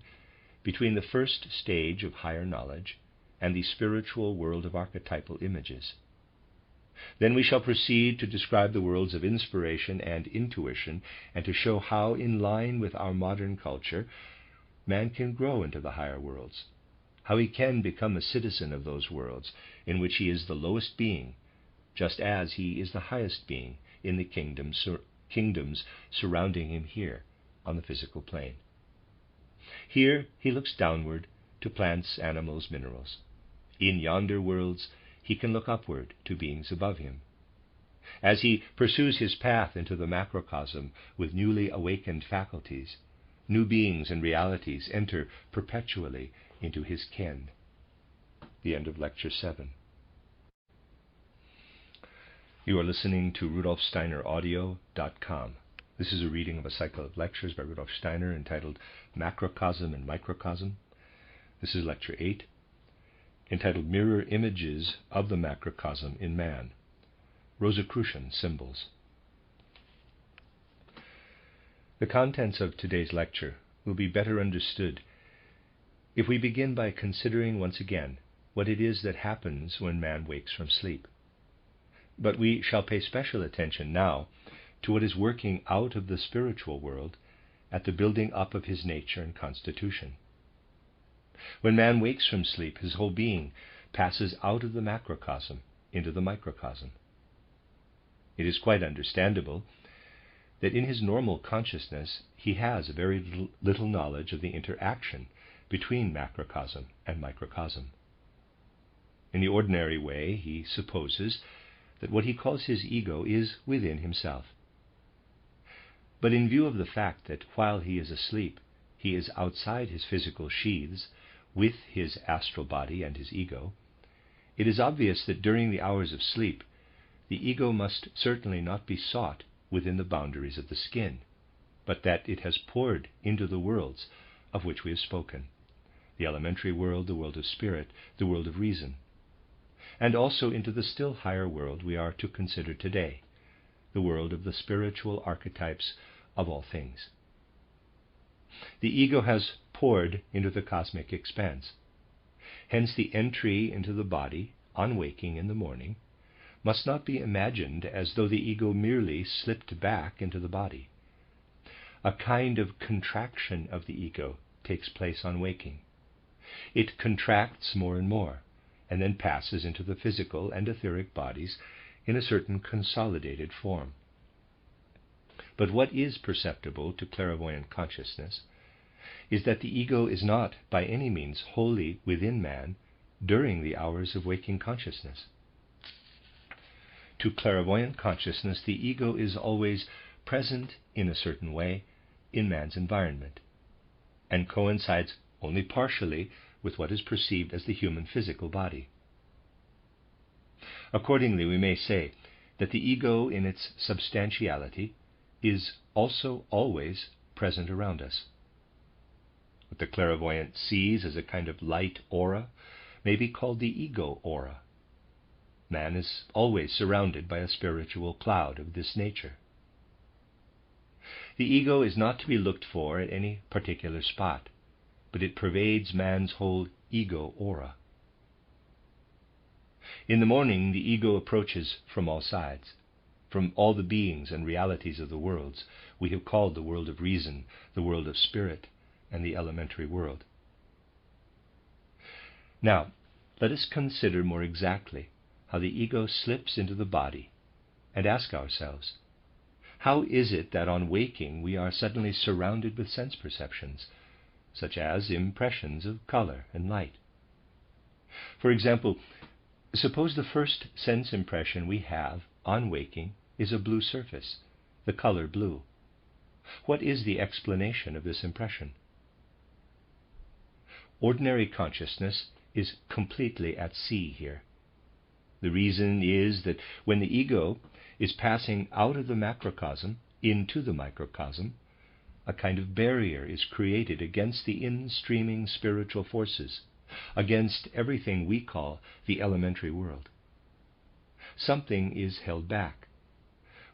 between the first stage of higher knowledge and the spiritual world of archetypal images. Then we shall proceed to describe the worlds of inspiration and intuition, and to show how, in line with our modern culture, man can grow into the higher worlds, how he can become a citizen of those worlds in which he is the lowest being, just as he is the highest being in the kingdoms surrounding him here on the physical plane. Here he looks downward to plants, animals, minerals. In yonder worlds he can look upward to beings above him. As he pursues his path into the macrocosm with newly awakened faculties, new beings and realities enter perpetually into his ken. The end of Lecture 7. You are listening to RudolfSteinerAudio.com. This is a reading of a cycle of lectures by Rudolf Steiner entitled Macrocosm and Microcosm. This is Lecture 8, entitled Mirror Images of the Macrocosm in Man, Rosicrucian Symbols. The contents of today's lecture will be better understood if we begin by considering once again what it is that happens when man wakes from sleep. But we shall pay special attention now to what is working out of the spiritual world at the building up of his nature and constitution. When man wakes from sleep, his whole being passes out of the macrocosm into the microcosm. It is quite understandable that in his normal consciousness he has very little knowledge of the interaction between macrocosm and microcosm. In the ordinary way, he supposes that what he calls his ego is within himself. But in view of the fact that while he is asleep, he is outside his physical sheaths with his astral body and his ego, it is obvious that during the hours of sleep, the ego must certainly not be sought within the boundaries of the skin, but that it has poured into the worlds of which we have spoken, the elementary world, the world of spirit, the world of reason, and also into the still higher world we are to consider today, the world of the spiritual archetypes of all things. The ego has poured into the cosmic expanse. Hence the entry into the body, on waking in the morning, must not be imagined as though the ego merely slipped back into the body. A kind of contraction of the ego takes place on waking. It contracts more and more, and then passes into the physical and etheric bodies in a certain consolidated form. But what is perceptible to clairvoyant consciousness is that the ego is not by any means wholly within man during the hours of waking consciousness. To clairvoyant consciousness, the ego is always present in a certain way in man's environment, and coincides only partially with what is perceived as the human physical body. Accordingly, we may say that the ego in its substantiality is also always present around us. What the clairvoyant sees as a kind of light aura may be called the ego aura. Man is always surrounded by a spiritual cloud of this nature. The ego is not to be looked for at any particular spot, but it pervades man's whole ego aura. In the morning, the ego approaches from all sides, from all the beings and realities of the worlds we have called the world of reason, the world of spirit, and the elementary world. Now, let us consider more exactly how the ego slips into the body and ask ourselves, how is it that on waking we are suddenly surrounded with sense perceptions, such as impressions of color and light? For example, suppose the first sense impression we have on waking is a blue surface, the color blue. What is the explanation of this impression? Ordinary consciousness is completely at sea here. The reason is that when the ego is passing out of the macrocosm into the microcosm, a kind of barrier is created against the in-streaming spiritual forces, against everything we call the elementary world. Something is held back,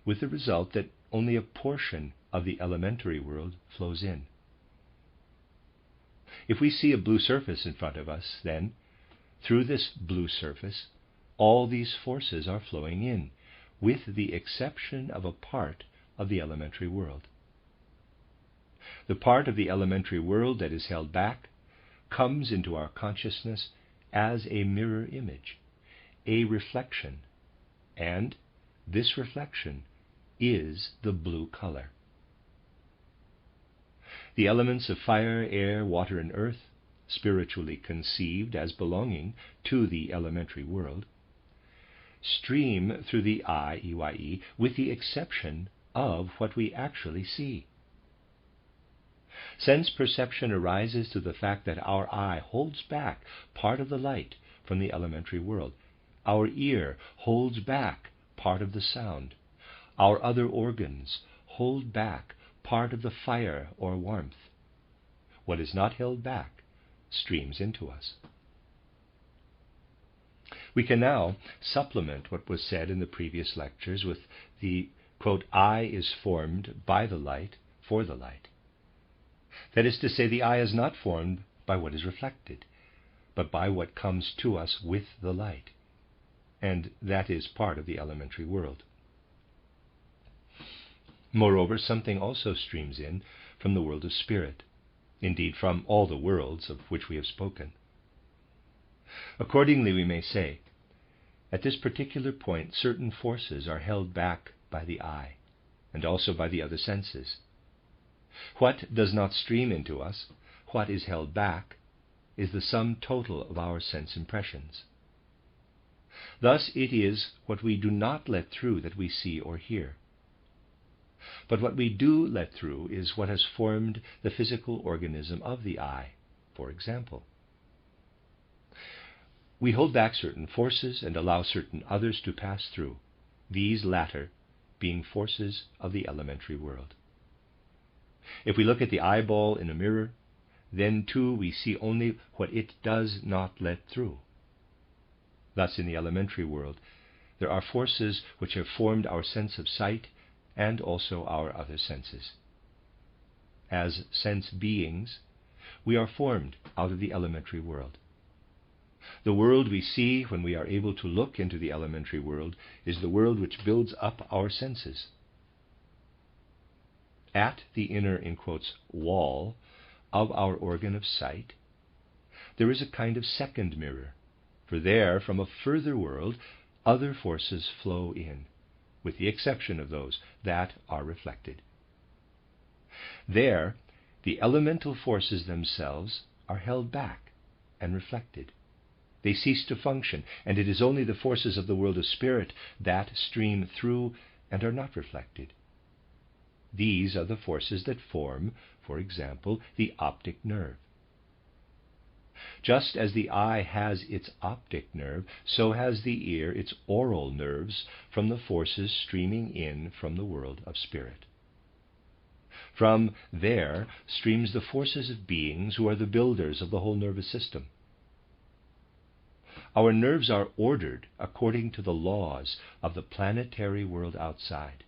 with the result that only a portion of the elementary world flows in. If we see a blue surface in front of us, then, through this blue surface, all these forces are flowing in, with the exception of a part of the elementary world. The part of the elementary world that is held back comes into our consciousness as a mirror image, a reflection, and this reflection is the blue color. The elements of fire, air, water, and earth, spiritually conceived as belonging to the elementary world, stream through the eye, EYE, with the exception of what we actually see. Sense perception arises to the fact that our eye holds back part of the light from the elementary world. Our ear holds back part of the sound. Our other organs hold back part of the fire or warmth. What is not held back streams into us. We can now supplement what was said in the previous lectures with the, quote, eye is formed by the light for the light. That is to say, the eye is not formed by what is reflected, but by what comes to us with the light, and that is part of the elementary world. Moreover, something also streams in from the world of spirit, indeed from all the worlds of which we have spoken. Accordingly, we may say, at this particular point, certain forces are held back by the eye, and also by the other senses. What does not stream into us, what is held back, is the sum total of our sense impressions. Thus it is what we do not let through that we see or hear. But what we do let through is what has formed the physical organism of the eye, for example. We hold back certain forces and allow certain others to pass through, these latter being forces of the elementary world. If we look at the eyeball in a mirror, then too we see only what it does not let through. Thus in the elementary world, there are forces which have formed our sense of sight and also our other senses. As sense beings, we are formed out of the elementary world. The world we see when we are able to look into the elementary world is the world which builds up our senses. At the inner, in quotes, wall of our organ of sight, there is a kind of second mirror, for there, from a further world, other forces flow in, with the exception of those that are reflected. There, the elemental forces themselves are held back and reflected. They cease to function, and it is only the forces of the world of spirit that stream through and are not reflected. These are the forces that form, for example, the optic nerve. Just as the eye has its optic nerve, so has the ear its aural nerves from the forces streaming in from the world of spirit. From there streams the forces of beings who are the builders of the whole nervous system. Our nerves are ordered according to the laws of the planetary world outside.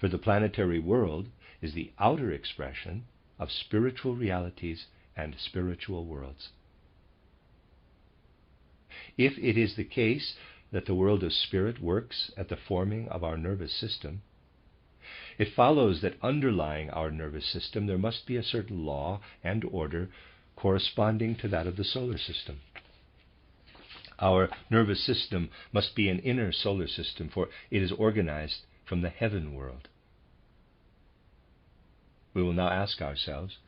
For the planetary world is the outer expression of spiritual realities and spiritual worlds. If it is the case that the world of spirit works at the forming of our nervous system, it follows that underlying our nervous system there must be a certain law and order corresponding to that of the solar system. Our nervous system must be an inner solar system, for it is organized from the heaven world. We will now ask ourselves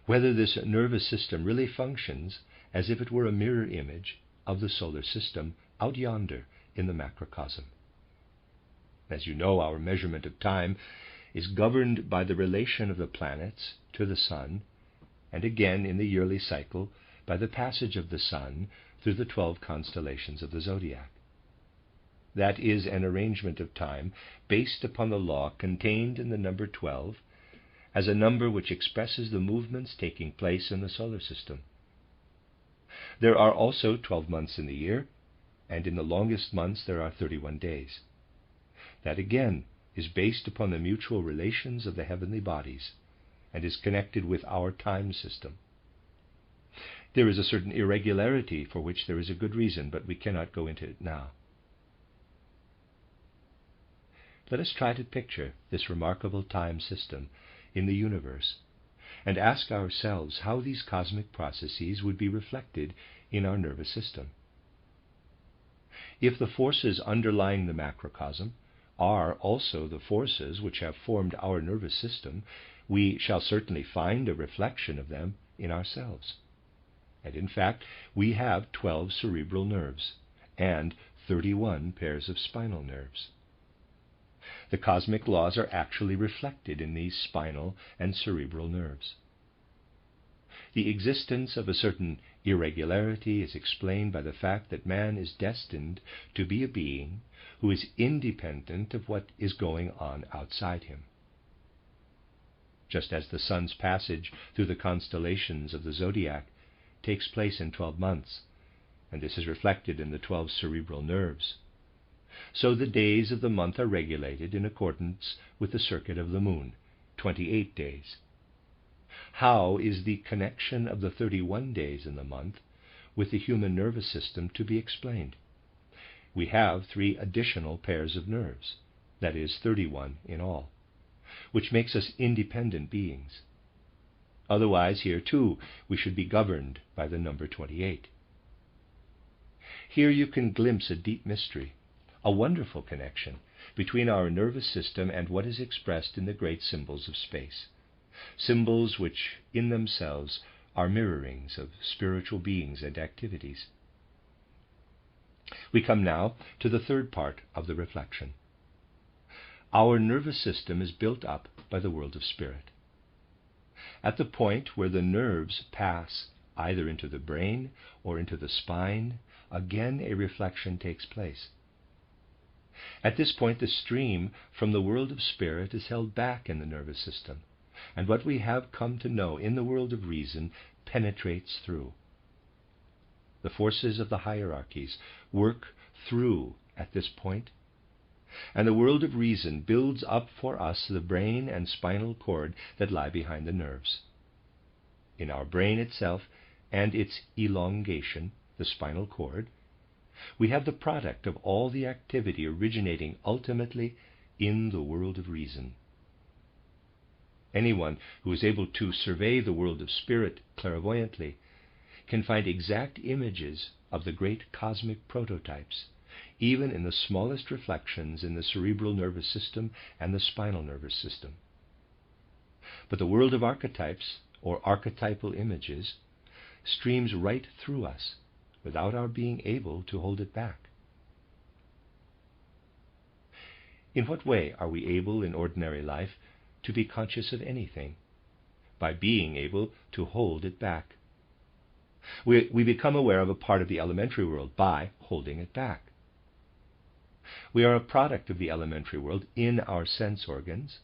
whether this nervous system really functions as if it were a mirror image of the solar system out yonder in the macrocosm. As you know, our measurement of time is governed by the relation of the planets to the sun, and again in the yearly cycle by the passage of the sun through the 12 constellations of the zodiac. That is an arrangement of time based upon the law contained in the number 12 as a number which expresses the movements taking place in the solar system. There are also 12 months in the year, and in the longest months there are 31 days. That again is based upon the mutual relations of the heavenly bodies and is connected with our time system. There is a certain irregularity for which there is a good reason, but we cannot go into it now. Let us try to picture this remarkable time system in the universe and ask ourselves how these cosmic processes would be reflected in our nervous system. If the forces underlying the macrocosm are also the forces which have formed our nervous system, we shall certainly find a reflection of them in ourselves. And in fact, we have 12 cerebral nerves and 31 pairs of spinal nerves. The cosmic laws are actually reflected in these spinal and cerebral nerves. The existence of a certain irregularity is explained by the fact that man is destined to be a being who is independent of what is going on outside him. Just as the sun's passage through the constellations of the zodiac takes place in 12 months, and this is reflected in the 12 cerebral nerves, so the days of the month are regulated in accordance with the circuit of the moon, 28 days. How is the connection of the 31 days in the month with the human nervous system to be explained? We have 3 additional pairs of nerves, that is 31 in all, which makes us independent beings. Otherwise, here too, we should be governed by the number 28. Here you can glimpse a deep mystery, a wonderful connection between our nervous system and what is expressed in the great symbols of space, symbols which in themselves are mirrorings of spiritual beings and activities. We come now to the third part of the reflection. Our nervous system is built up by the world of spirit. At the point where the nerves pass either into the brain or into the spine, again a reflection takes place. At this point, the stream from the world of spirit is held back in the nervous system, and what we have come to know in the world of reason penetrates through. The forces of the hierarchies work through at this point, and the world of reason builds up for us the brain and spinal cord that lie behind the nerves. In our brain itself and its elongation, the spinal cord, we have the product of all the activity originating ultimately in the world of reason. Anyone who is able to survey the world of spirit clairvoyantly can find exact images of the great cosmic prototypes, even in the smallest reflections in the cerebral nervous system and the spinal nervous system. But the world of archetypes, or archetypal images, streams right through us without our being able to hold it back. In what way are we able in ordinary life to be conscious of anything, by being able to hold it back. We become aware of a part of the elementary world by holding it back. We are a product of the elementary world in our sense organs,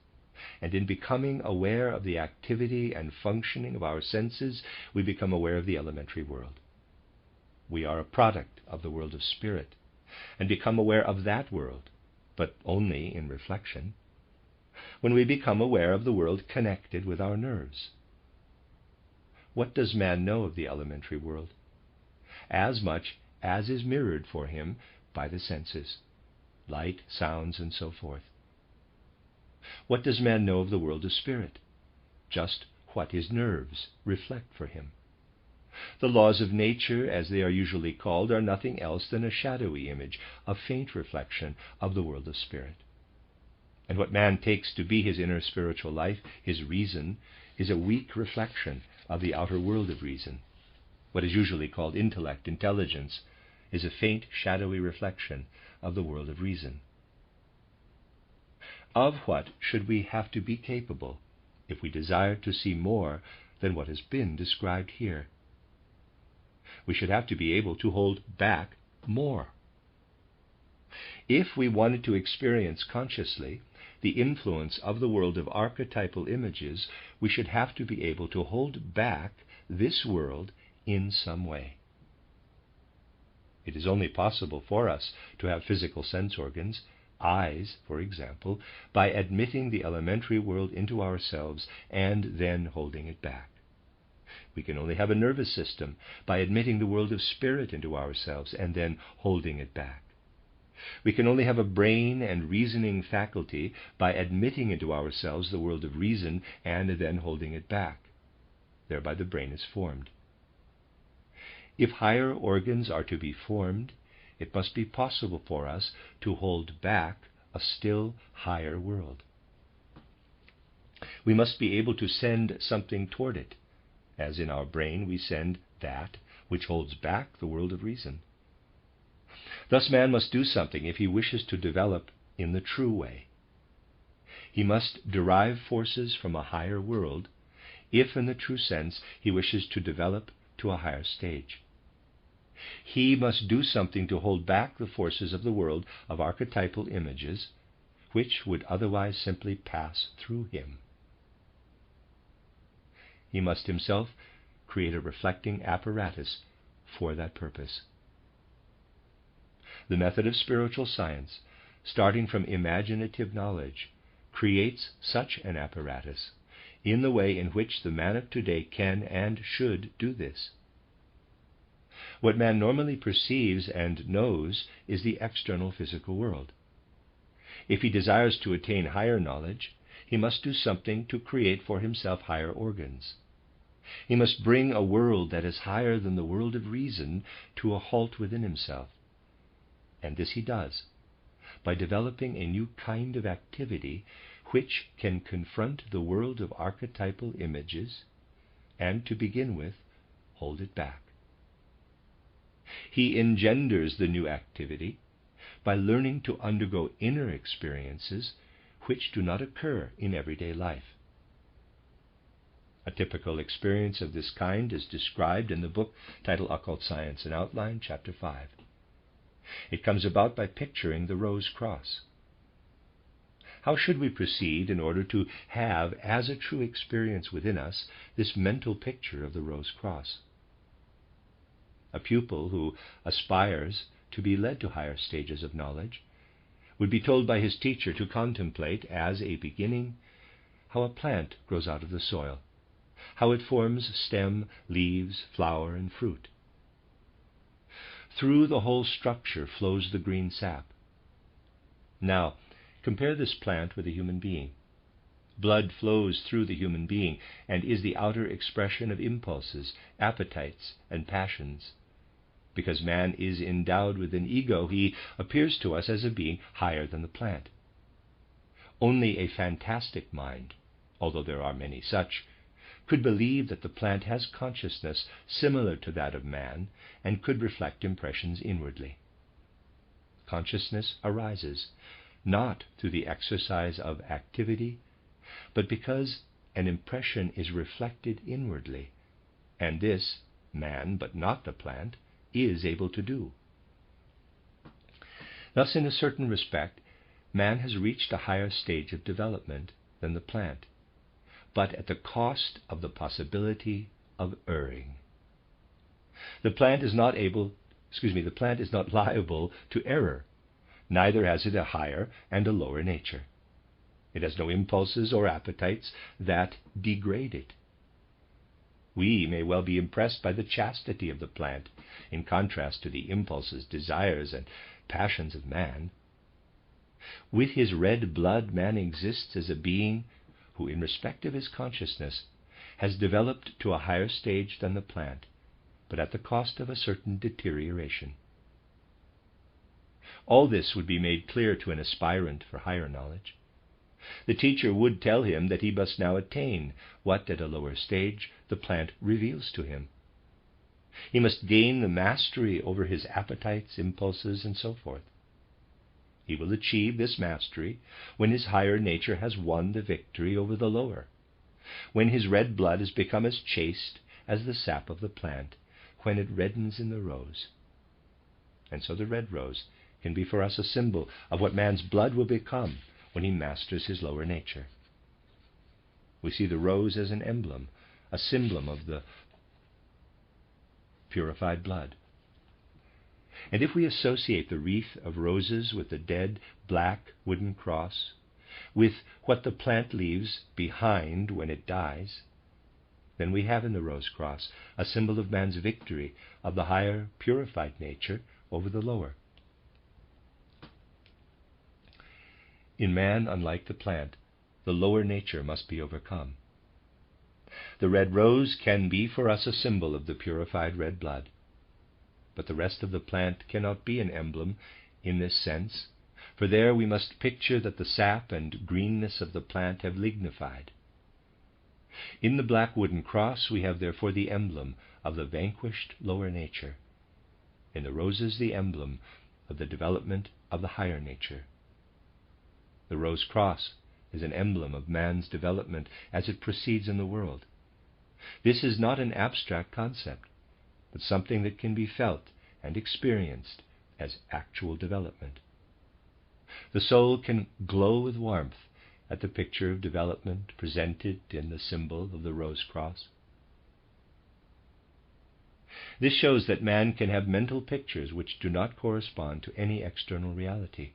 and in becoming aware of the activity and functioning of our senses, we become aware of the elementary world. We are a product of the world of spirit, and become aware of that world, but only in reflection, when we become aware of the world connected with our nerves. What does man know of the elementary world? As much as is mirrored for him by the senses, light, sounds, and so forth. What does man know of the world of spirit? Just what his nerves reflect for him. The laws of nature, as they are usually called, are nothing else than a shadowy image, a faint reflection of the world of spirit. And what man takes to be his inner spiritual life, his reason, is a weak reflection of the outer world of reason. What is usually called intellect, intelligence, is a faint, shadowy reflection of the world of reason. Of what should we have to be capable if we desire to see more than what has been described here? We should have to be able to hold back more. If we wanted to experience consciously the influence of the world of archetypal images, we should have to be able to hold back this world in some way. It is only possible for us to have physical sense organs, eyes, for example, by admitting the elementary world into ourselves and then holding it back. We can only have a nervous system by admitting the world of spirit into ourselves and then holding it back. We can only have a brain and reasoning faculty by admitting into ourselves the world of reason and then holding it back. Thereby the brain is formed. If higher organs are to be formed, it must be possible for us to hold back a still higher world. We must be able to send something toward it, as in our brain we send that which holds back the world of reason. Thus man must do something if he wishes to develop in the true way. He must derive forces from a higher world if, in the true sense, he wishes to develop to a higher stage. He must do something to hold back the forces of the world of archetypal images, which would otherwise simply pass through him. He must himself create a reflecting apparatus for that purpose. The method of spiritual science, starting from imaginative knowledge, creates such an apparatus in the way in which the man of today can and should do this. What man normally perceives and knows is the external physical world. If he desires to attain higher knowledge, he must do something to create for himself higher organs. He must bring a world that is higher than the world of reason to a halt within himself. And this he does by developing a new kind of activity which can confront the world of archetypal images and, to begin with, hold it back. He engenders the new activity by learning to undergo inner experiences which do not occur in everyday life. A typical experience of this kind is described in the book titled Occult Science and Outline, Chapter 5. It comes about by picturing the rose cross. How should we proceed in order to have, as a true experience within us, this mental picture of the rose cross? A pupil who aspires to be led to higher stages of knowledge would be told by his teacher to contemplate, as a beginning, how a plant grows out of the soil, how it forms stem, leaves, flower, and fruit. Through the whole structure flows the green sap. Now, compare this plant with a human being. Blood flows through the human being and is the outer expression of impulses, appetites, and passions. Because man is endowed with an ego, he appears to us as a being higher than the plant. Only a fantastic mind, although there are many such, could believe that the plant has consciousness similar to that of man and could reflect impressions inwardly. Consciousness arises not through the exercise of activity, but because an impression is reflected inwardly, and this man, but not the plant, is able to do. Thus, in a certain respect, man has reached a higher stage of development than the plant, but at the cost of the possibility of erring. The plant is not liable to error, neither has it a higher and a lower nature. It has no impulses or appetites that degrade it. We may well be impressed by the chastity of the plant, in contrast to the impulses, desires, and passions of man. With his red blood, man exists as a being who, in respect of his consciousness, has developed to a higher stage than the plant, but at the cost of a certain deterioration. All this would be made clear to an aspirant for higher knowledge. The teacher would tell him that he must now attain what, at a lower stage, the plant reveals to him. He must gain the mastery over his appetites, impulses, and so forth. He will achieve this mastery when his higher nature has won the victory over the lower, when his red blood has become as chaste as the sap of the plant, when it reddens in the rose. And so the red rose can be for us a symbol of what man's blood will become when he masters his lower nature. We see the rose as an emblem, a symbol of the purified blood. And if we associate the wreath of roses with the dead black wooden cross, with what the plant leaves behind when it dies, then we have in the rose cross a symbol of man's victory of the higher purified nature over the lower. In man, unlike the plant, the lower nature must be overcome. The red rose can be for us a symbol of the purified red blood, but the rest of the plant cannot be an emblem in this sense, for there we must picture that the sap and greenness of the plant have lignified. In the black wooden cross we have therefore the emblem of the vanquished lower nature. In the roses the emblem of the development of the higher nature. The rose cross is an emblem of man's development as it proceeds in the world. This is not an abstract concept, but something that can be felt and experienced as actual development. The soul can glow with warmth at the picture of development presented in the symbol of the rose cross. This shows that man can have mental pictures which do not correspond to any external reality.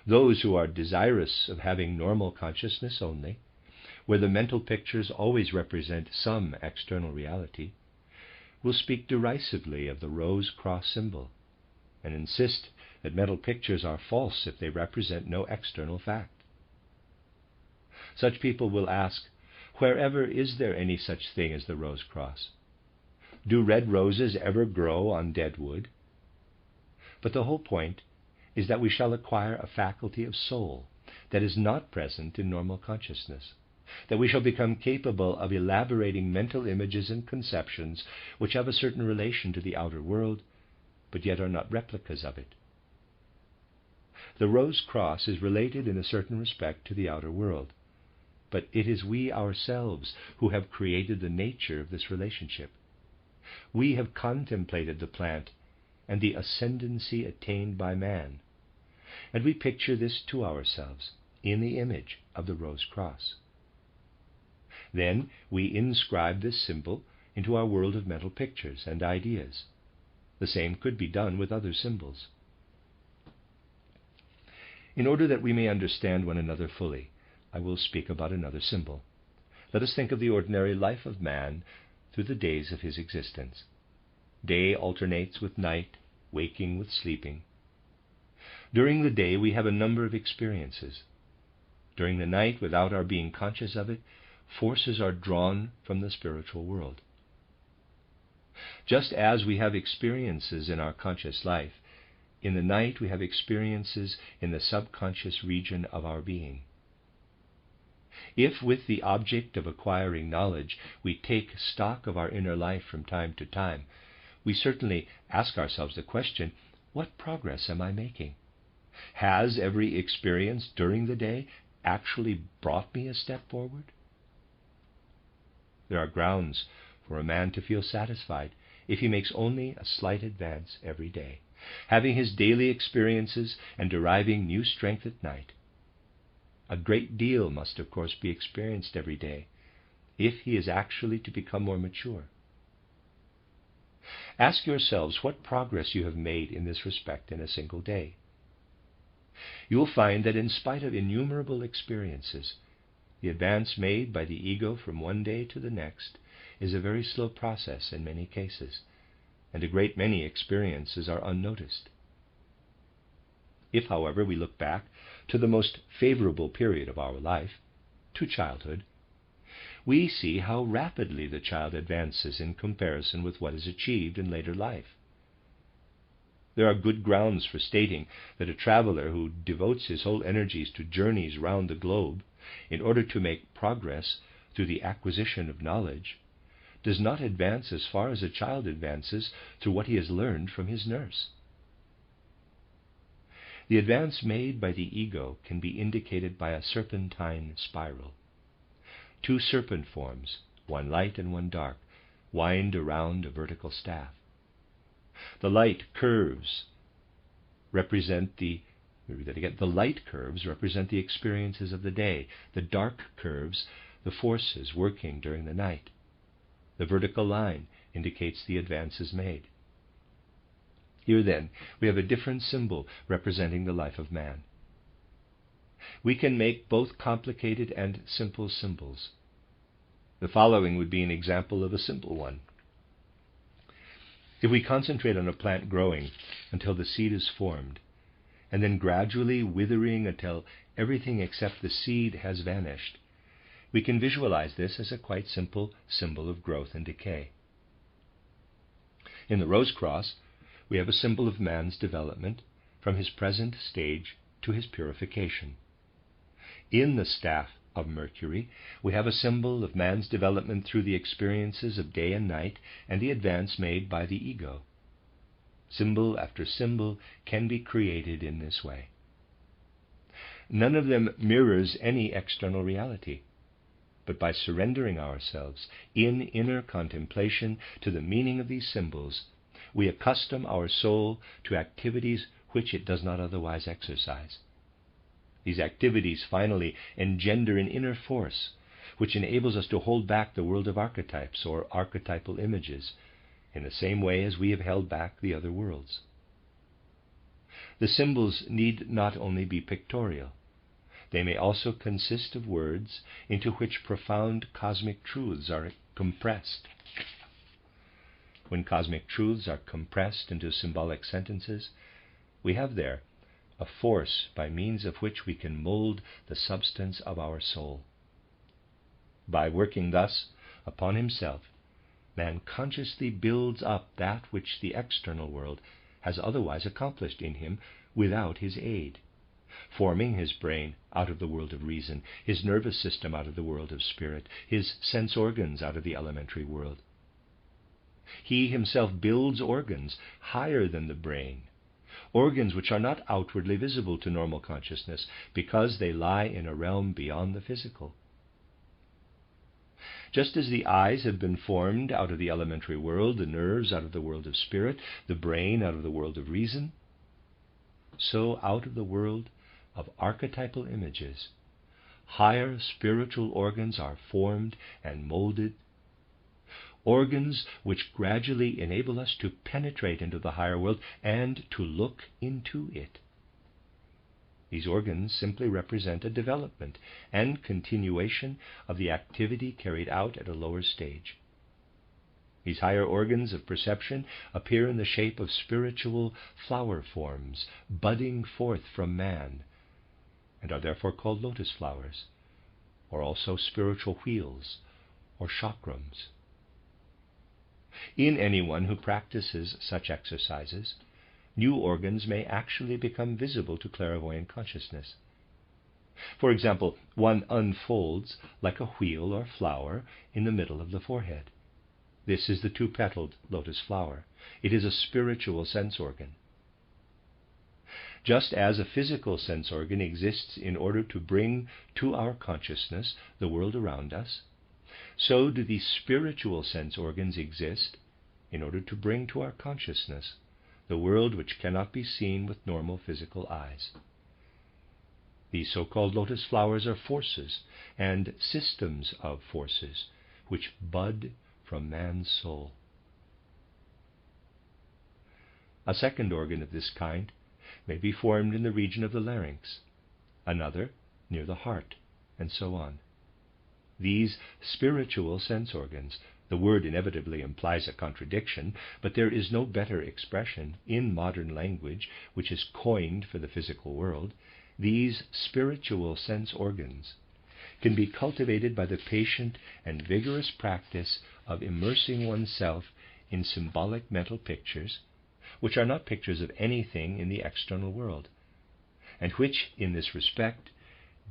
Those who are desirous of having normal consciousness only, where the mental pictures always represent some external reality, will speak derisively of the rose cross symbol and insist that mental pictures are false if they represent no external fact. Such people will ask, wherever is there any such thing as the rose cross? Do red roses ever grow on dead wood? But the whole point is that we shall acquire a faculty of soul that is not present in normal consciousness, that we shall become capable of elaborating mental images and conceptions which have a certain relation to the outer world, but yet are not replicas of it. The rose cross is related in a certain respect to the outer world, but it is we ourselves who have created the nature of this relationship. We have contemplated the plant and the ascendancy attained by man, and we picture this to ourselves in the image of the rose cross. Then we inscribe this symbol into our world of mental pictures and ideas. The same could be done with other symbols. In order that we may understand one another fully, I will speak about another symbol. Let us think of the ordinary life of man through the days of his existence. Day alternates with night, waking with sleeping. During the day we have a number of experiences. During the night, without our being conscious of it, forces are drawn from the spiritual world. Just as we have experiences in our conscious life, in the night we have experiences in the subconscious region of our being. If with the object of acquiring knowledge we take stock of our inner life from time to time, we certainly ask ourselves the question, what progress am I making? Has every experience during the day actually brought me a step forward? There are grounds for a man to feel satisfied if he makes only a slight advance every day, having his daily experiences and deriving new strength at night. A great deal must, of course, be experienced every day if he is actually to become more mature. Ask yourselves what progress you have made in this respect in a single day. You will find that in spite of innumerable experiences, the advance made by the ego from one day to the next is a very slow process in many cases, and a great many experiences are unnoticed. If, however, we look back to the most favorable period of our life, to childhood, we see how rapidly the child advances in comparison with what is achieved in later life. There are good grounds for stating that a traveler who devotes his whole energies to journeys round the globe in order to make progress through the acquisition of knowledge does not advance as far as a child advances through what he has learned from his nurse. The advance made by the ego can be indicated by a serpentine spiral. Two serpent forms, one light and one dark, wind around a vertical staff. The light curves represent the light curves represent the experiences of the day. The dark curves, the forces working during the night. The vertical line indicates the advances made. Here, then, we have a different symbol representing the life of man. We can make both complicated and simple symbols. The following would be an example of a simple one. If we concentrate on a plant growing until the seed is formed, and then gradually withering until everything except the seed has vanished, we can visualize this as a quite simple symbol of growth and decay. In the rose cross, we have a symbol of man's development from his present stage to his purification. In the staff of Mercury, we have a symbol of man's development through the experiences of day and night and the advance made by the ego. Symbol after symbol can be created in this way. None of them mirrors any external reality, but by surrendering ourselves in inner contemplation to the meaning of these symbols, we accustom our soul to activities which it does not otherwise exercise. These activities finally engender an inner force which enables us to hold back the world of archetypes or archetypal images in the same way as we have held back the other worlds. The symbols need not only be pictorial. They may also consist of words into which profound cosmic truths are compressed. When cosmic truths are compressed into symbolic sentences, we have there a force by means of which we can mold the substance of our soul. By working thus upon himself, man consciously builds up that which the external world has otherwise accomplished in him without his aid, forming his brain out of the world of reason, his nervous system out of the world of spirit, his sense organs out of the elementary world. He himself builds organs higher than the brain, organs which are not outwardly visible to normal consciousness because they lie in a realm beyond the physical. Just as the eyes have been formed out of the elementary world, the nerves out of the world of spirit, the brain out of the world of reason, so out of the world of archetypal images, higher spiritual organs are formed and molded, organs which gradually enable us to penetrate into the higher world and to look into it. These organs simply represent a development and continuation of the activity carried out at a lower stage. These higher organs of perception appear in the shape of spiritual flower forms budding forth from man, and are therefore called lotus flowers, or also spiritual wheels or chakrams. In anyone who practices such exercises, new organs may actually become visible to clairvoyant consciousness. For example, one unfolds like a wheel or flower in the middle of the forehead. This is the two-petaled lotus flower. It is a spiritual sense organ. Just as a physical sense organ exists in order to bring to our consciousness the world around us, so do these spiritual sense organs exist in order to bring to our consciousness the world which cannot be seen with normal physical eyes. These so-called lotus flowers are forces and systems of forces which bud from man's soul. A second organ of this kind may be formed in the region of the larynx, another near the heart, and so on. These spiritual sense organs, the word inevitably implies a contradiction, but there is no better expression in modern language which is coined for the physical world. These spiritual sense organs can be cultivated by the patient and vigorous practice of immersing oneself in symbolic mental pictures, which are not pictures of anything in the external world, and which, in this respect,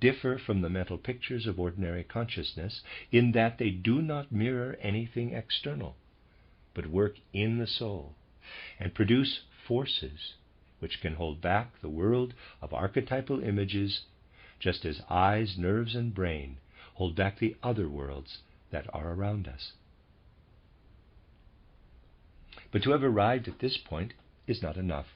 differ from the mental pictures of ordinary consciousness in that they do not mirror anything external, but work in the soul and produce forces which can hold back the world of archetypal images, just as eyes, nerves, and brain hold back the other worlds that are around us. But to have arrived at this point is not enough.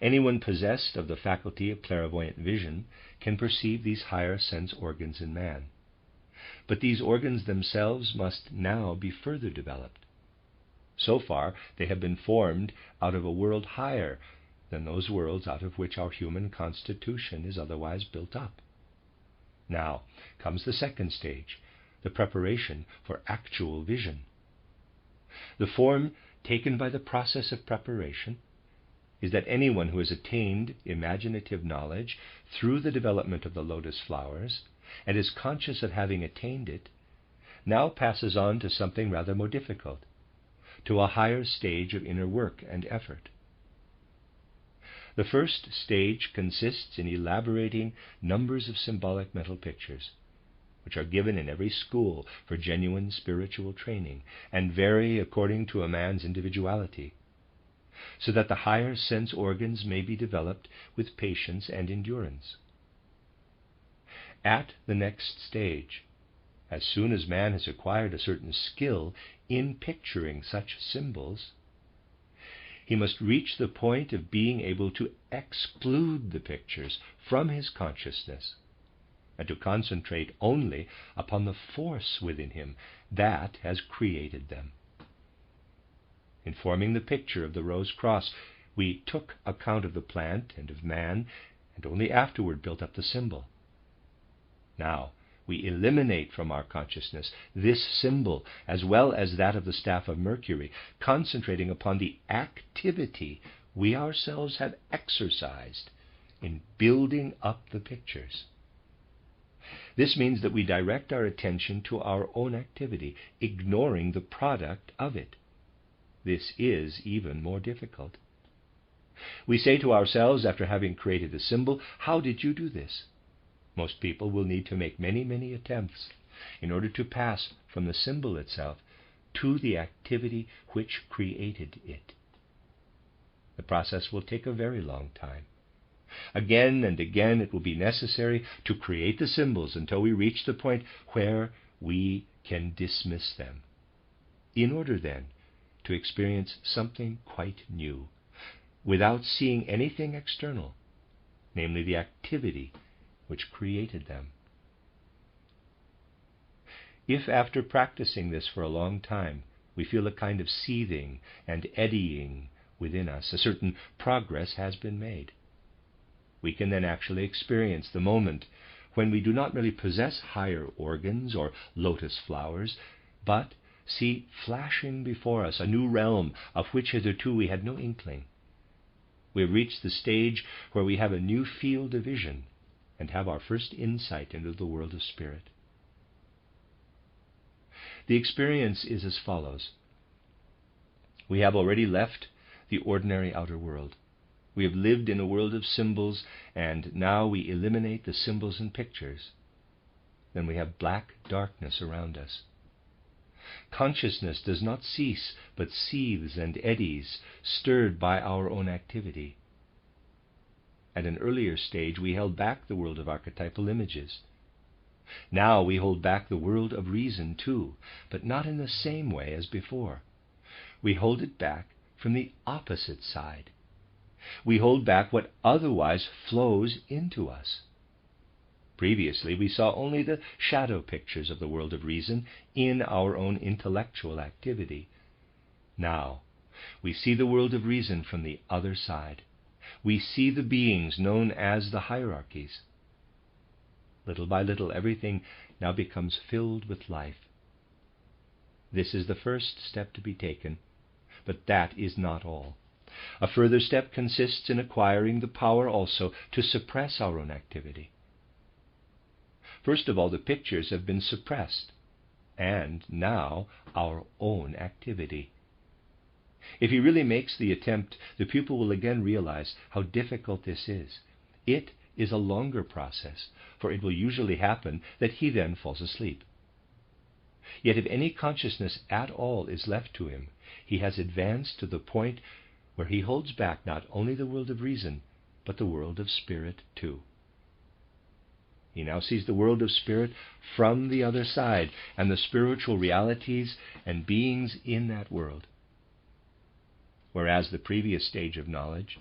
Anyone possessed of the faculty of clairvoyant vision can perceive these higher sense organs in man. But these organs themselves must now be further developed. So far, they have been formed out of a world higher than those worlds out of which our human constitution is otherwise built up. Now comes the second stage, the preparation for actual vision. The form taken by the process of preparation is that anyone who has attained imaginative knowledge through the development of the lotus flowers and is conscious of having attained it, now passes on to something rather more difficult, to a higher stage of inner work and effort. The first stage consists in elaborating numbers of symbolic mental pictures, which are given in every school for genuine spiritual training and vary according to a man's individuality, so that the higher sense organs may be developed with patience and endurance. At the next stage, as soon as man has acquired a certain skill in picturing such symbols, he must reach the point of being able to exclude the pictures from his consciousness and to concentrate only upon the force within him that has created them. In forming the picture of the rose cross, we took account of the plant and of man, and only afterward built up the symbol. Now we eliminate from our consciousness this symbol as well as that of the staff of Mercury, concentrating upon the activity we ourselves have exercised in building up the pictures. This means that we direct our attention to our own activity, ignoring the product of it. This is even more difficult. We say to ourselves, after having created a symbol, "How did you do this?" Most people will need to make many, many attempts in order to pass from the symbol itself to the activity which created it. The process will take a very long time. Again and again it will be necessary to create the symbols until we reach the point where we can dismiss them, in order then to experience something quite new, without seeing anything external, namely the activity which created them. If after practicing this for a long time we feel a kind of seething and eddying within us, a certain progress has been made. We can then actually experience the moment when we do not merely possess higher organs or lotus flowers, but see flashing before us a new realm of which hitherto we had no inkling. We have reached the stage where we have a new field of vision and have our first insight into the world of spirit. The experience is as follows. We have already left the ordinary outer world. We have lived in a world of symbols, and now we eliminate the symbols and pictures. Then we have black darkness around us. Consciousness does not cease, but seethes and eddies, stirred by our own activity. At an earlier stage, we held back the world of archetypal images. Now we hold back the world of reason too, but not in the same way as before. We hold it back from the opposite side. We hold back what otherwise flows into us. Previously, we saw only the shadow pictures of the world of reason in our own intellectual activity. Now, we see the world of reason from the other side. We see the beings known as the hierarchies. Little by little, everything now becomes filled with life. This is the first step to be taken, but that is not all. A further step consists in acquiring the power also to suppress our own activity. First of all, the pictures have been suppressed, and now our own activity. If he really makes the attempt, the pupil will again realize how difficult this is. It is a longer process, for it will usually happen that he then falls asleep. Yet if any consciousness at all is left to him, he has advanced to the point where he holds back not only the world of reason, but the world of spirit too. He now sees the world of spirit from the other side, and the spiritual realities and beings in that world. Whereas the previous stage of knowledge,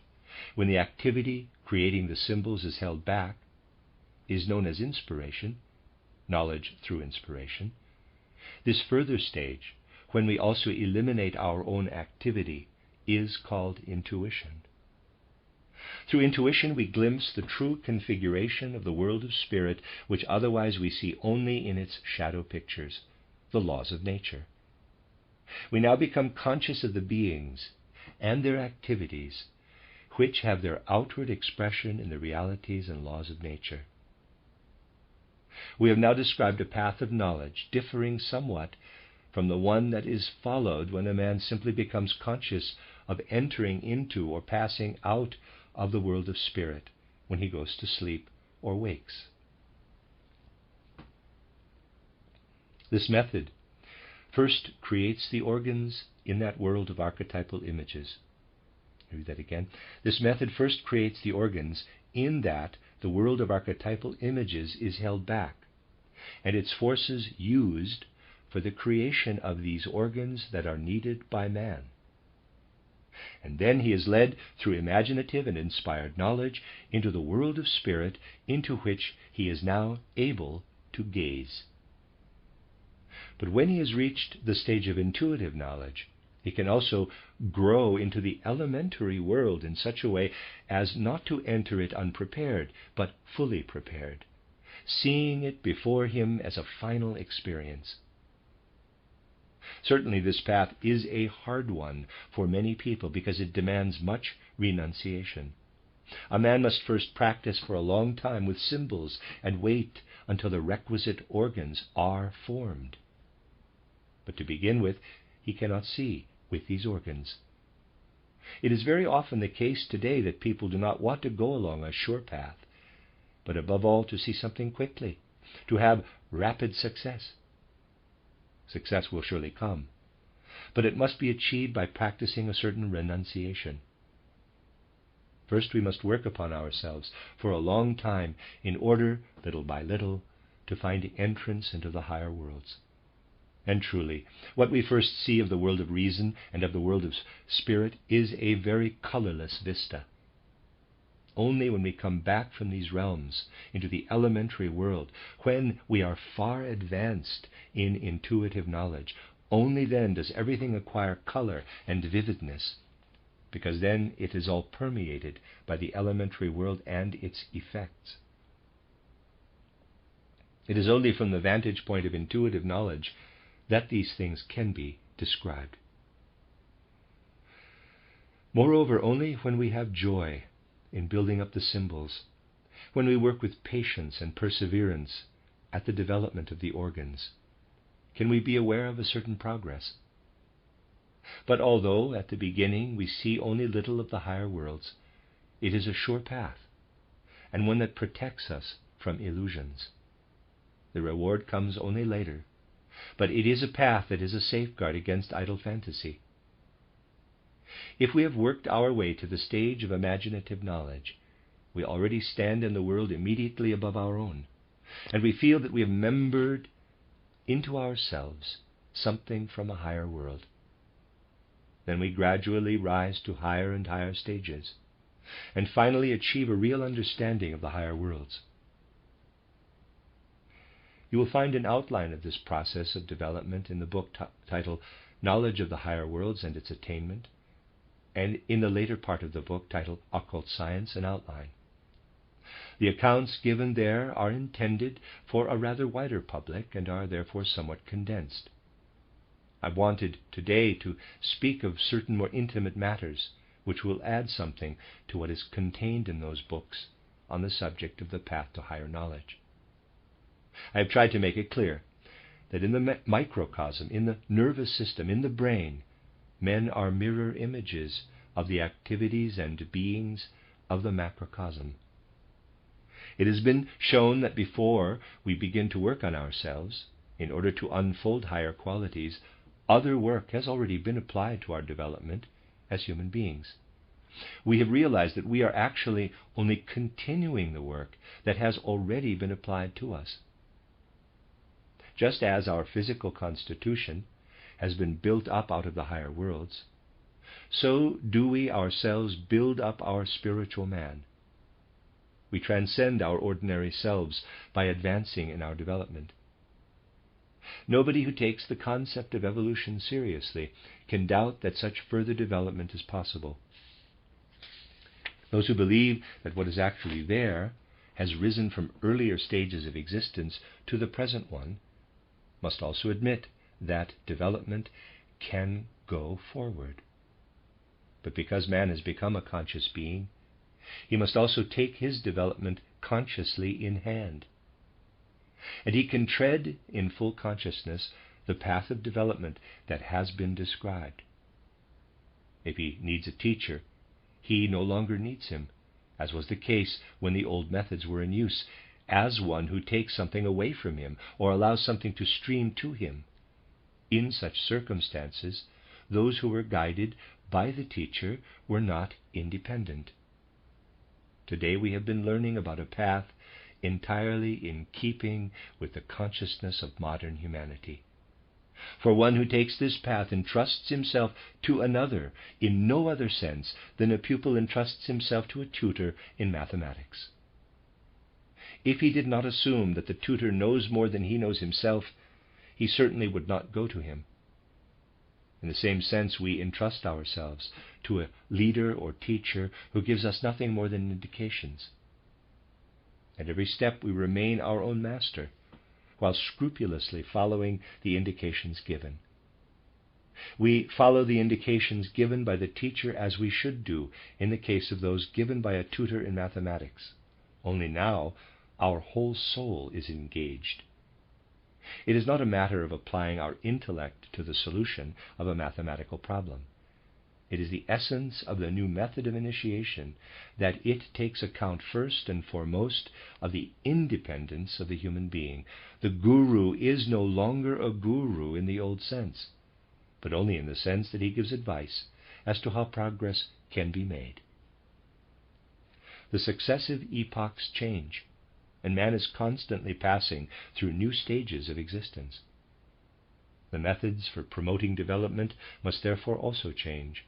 when the activity creating the symbols is held back, is known as inspiration, knowledge through inspiration. This further stage, when we also eliminate our own activity, is called intuition. Through intuition, we glimpse the true configuration of the world of spirit, which otherwise we see only in its shadow pictures, the laws of nature. We now become conscious of the beings and their activities, which have their outward expression in the realities and laws of nature. We have now described a path of knowledge differing somewhat from the one that is followed when a man simply becomes conscious of entering into or passing out of the world of spirit when he goes to sleep or wakes. This method first creates the organs in that world of archetypal images. I'll read that again. This method first creates the organs in that the world of archetypal images is held back, and its forces used for the creation of these organs that are needed by man. And then he is led through imaginative and inspired knowledge into the world of spirit, into which he is now able to gaze. But when he has reached the stage of intuitive knowledge, he can also grow into the elementary world in such a way as not to enter it unprepared, but fully prepared, seeing it before him as a final experience. Certainly this path is a hard one for many people because it demands much renunciation. A man must first practice for a long time with symbols and wait until the requisite organs are formed. But to begin with, he cannot see with these organs. It is very often the case today that people do not want to go along a sure path, but above all to see something quickly, to have rapid success. Success will surely come, but it must be achieved by practicing a certain renunciation. First, we must work upon ourselves for a long time in order, little by little, to find entrance into the higher worlds. And truly, what we first see of the world of reason and of the world of spirit is a very colorless vista. Only when we come back from these realms into the elementary world, when we are far advanced in intuitive knowledge, only then does everything acquire color and vividness, because then it is all permeated by the elementary world and its effects. It is only from the vantage point of intuitive knowledge that these things can be described. Moreover, only when we have joy in building up the symbols, when we work with patience and perseverance at the development of the organs, can we be aware of a certain progress. But although at the beginning we see only little of the higher worlds, it is a sure path, and one that protects us from illusions. The reward comes only later, but it is a path that is a safeguard against idle fantasy. If we have worked our way to the stage of imaginative knowledge, We already stand in the world immediately above our own, and we feel that we have membered into ourselves something from a higher world. Then we gradually rise to higher and higher stages, and finally achieve a real understanding of the higher worlds. You will find an outline of this process of development in the book titled Knowledge of the Higher Worlds and Its Attainment, and in the later part of the book titled Occult Science, an outline. The accounts given there are intended for a rather wider public and are therefore somewhat condensed. I wanted today to speak of certain more intimate matters which will add something to what is contained in those books on the subject of the path to higher knowledge. I have tried to make it clear that in the microcosm, in the nervous system, in the brain, men are mirror images of the activities and beings of the macrocosm. It has been shown that before we begin to work on ourselves, in order to unfold higher qualities, other work has already been applied to our development as human beings. We have realized that we are actually only continuing the work that has already been applied to us. Just as our physical constitution has been built up out of the higher worlds, so do we ourselves build up our spiritual man. We transcend our ordinary selves by advancing in our development. Nobody who takes the concept of evolution seriously can doubt that such further development is possible. Those who believe that what is actually there has risen from earlier stages of existence to the present one must also admit that development can go forward. But because man has become a conscious being, he must also take his development consciously in hand. And he can tread in full consciousness the path of development that has been described. If he needs a teacher, he no longer needs him, as was the case when the old methods were in use, as one who takes something away from him or allows something to stream to him. In such circumstances, those who were guided by the teacher were not independent. Today we have been learning about a path entirely in keeping with the consciousness of modern humanity. For one who takes this path entrusts himself to another in no other sense than a pupil entrusts himself to a tutor in mathematics. If he did not assume that the tutor knows more than he knows himself, he certainly would not go to him. In the same sense, we entrust ourselves to a leader or teacher who gives us nothing more than indications. At every step we remain our own master, while scrupulously following the indications given. We follow the indications given by the teacher as we should do in the case of those given by a tutor in mathematics, only now our whole soul is engaged. It is not a matter of applying our intellect to the solution of a mathematical problem. It is the essence of the new method of initiation that it takes account first and foremost of the independence of the human being. The guru is no longer a guru in the old sense, but only in the sense that he gives advice as to how progress can be made. The successive epochs change, and man is constantly passing through new stages of existence. The methods for promoting development must therefore also change.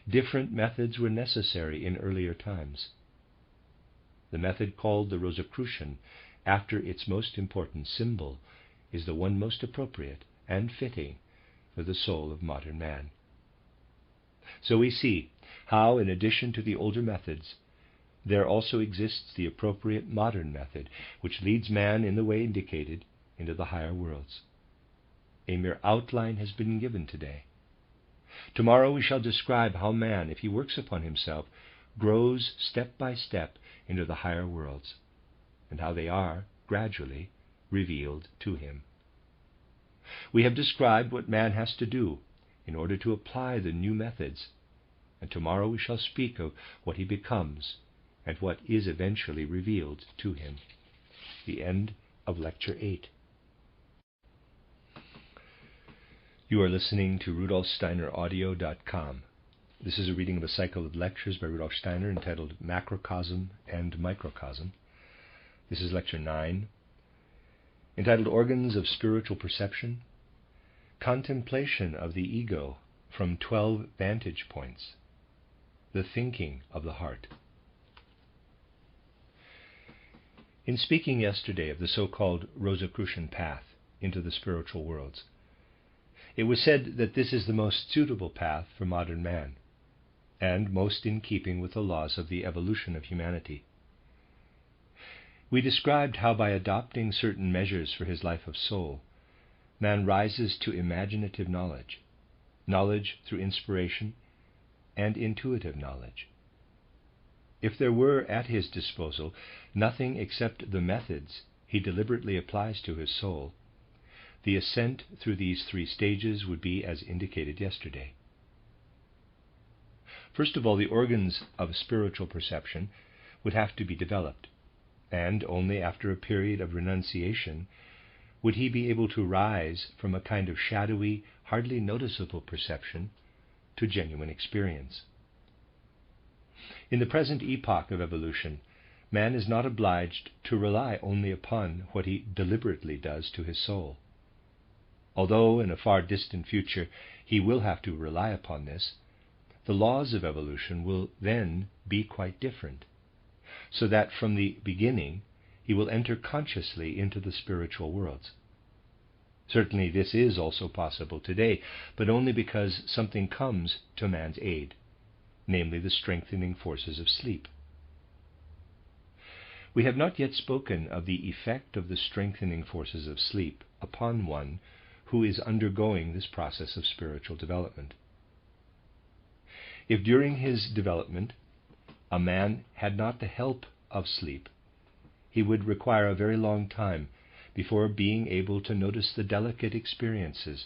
Different methods were necessary in earlier times. The method called the Rosicrucian, after its most important symbol, is the one most appropriate and fitting for the soul of modern man. So we see how, in addition to the older methods, there also exists the appropriate modern method, which leads man in the way indicated into the higher worlds. A mere outline has been given today. Tomorrow we shall describe how man, if he works upon himself, grows step by step into the higher worlds, and how they are, gradually, revealed to him. We have described what man has to do in order to apply the new methods, and tomorrow we shall speak of what he becomes and what is eventually revealed to him. The end of Lecture 8. You are listening to RudolfSteinerAudio.com. This is a reading of a cycle of lectures by Rudolf Steiner entitled Macrocosm and Microcosm. This is lecture 9, entitled Organs of Spiritual Perception, Contemplation of the Ego from 12 Vantage Points, the Thinking of the Heart. In speaking yesterday of the so-called Rosicrucian path into the spiritual worlds, it was said that this is the most suitable path for modern man, and most in keeping with the laws of the evolution of humanity. We described how by adopting certain measures for his life of soul, man rises to imaginative knowledge, knowledge through inspiration, and intuitive knowledge. If there were at his disposal nothing except the methods he deliberately applies to his soul, the ascent through these 3 stages would be as indicated yesterday. First of all, the organs of spiritual perception would have to be developed, and only after a period of renunciation would he be able to rise from a kind of shadowy, hardly noticeable perception to genuine experience. In the present epoch of evolution, man is not obliged to rely only upon what he deliberately does to his soul. Although in a far distant future he will have to rely upon this, the laws of evolution will then be quite different, so that from the beginning he will enter consciously into the spiritual worlds. Certainly this is also possible today, but only because something comes to man's aid, namely the strengthening forces of sleep. We have not yet spoken of the effect of the strengthening forces of sleep upon one who is undergoing this process of spiritual development. If during his development a man had not the help of sleep, he would require a very long time before being able to notice the delicate experiences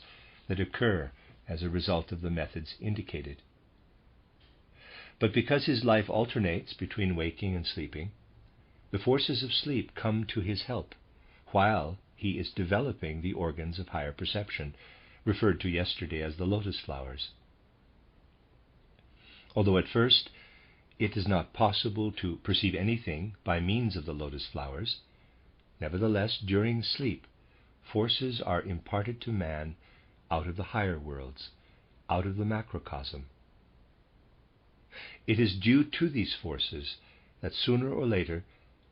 that occur as a result of the methods indicated. But because his life alternates between waking and sleeping, the forces of sleep come to his help while he is developing the organs of higher perception, referred to yesterday as the lotus flowers. Although at first it is not possible to perceive anything by means of the lotus flowers, nevertheless, during sleep, forces are imparted to man out of the higher worlds, out of the macrocosm. It is due to these forces that sooner or later,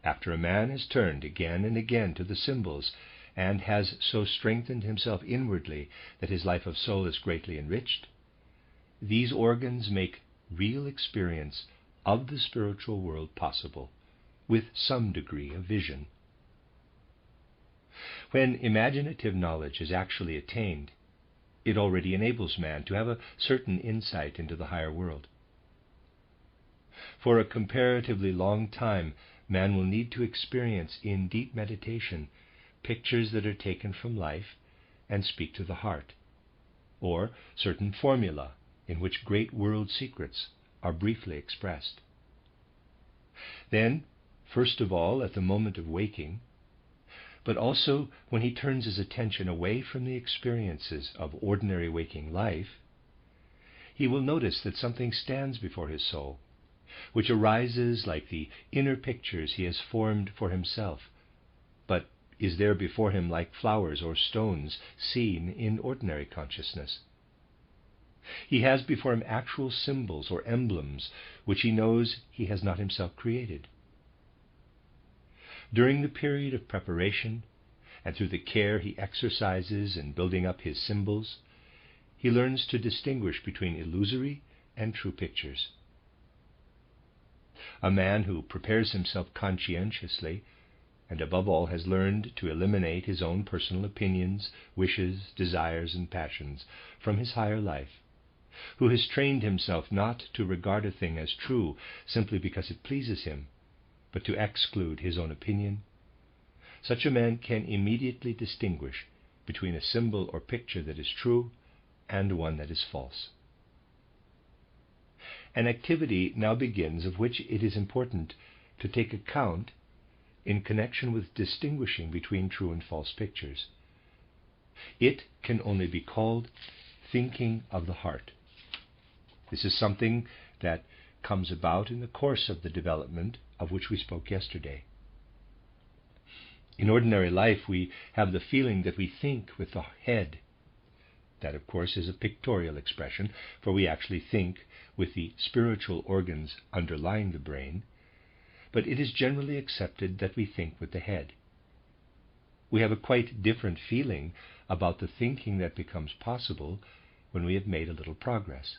after a man has turned again and again to the symbols and has so strengthened himself inwardly that his life of soul is greatly enriched, these organs make real experience of the spiritual world possible, with some degree of vision. When imaginative knowledge is actually attained, it already enables man to have a certain insight into the higher world. For a comparatively long time, man will need to experience in deep meditation pictures that are taken from life and speak to the heart, or certain formula in which great world secrets are briefly expressed. Then, first of all, at the moment of waking, but also when he turns his attention away from the experiences of ordinary waking life, he will notice that something stands before his soul, which arises like the inner pictures he has formed for himself, but is there before him like flowers or stones seen in ordinary consciousness. He has before him actual symbols or emblems which he knows he has not himself created. During the period of preparation, and through the care he exercises in building up his symbols, he learns to distinguish between illusory and true pictures. A man who prepares himself conscientiously, and above all has learned to eliminate his own personal opinions, wishes, desires, and passions from his higher life, who has trained himself not to regard a thing as true simply because it pleases him, but to exclude his own opinion, such a man can immediately distinguish between a symbol or picture that is true and one that is false. An activity now begins of which it is important to take account in connection with distinguishing between true and false pictures. It can only be called thinking of the heart. This is something that comes about in the course of the development of which we spoke yesterday. In ordinary life, we have the feeling that we think with the head. That, of course, is a pictorial expression, for we actually think with the spiritual organs underlying the brain, but it is generally accepted that we think with the head. We have a quite different feeling about the thinking that becomes possible when we have made a little progress.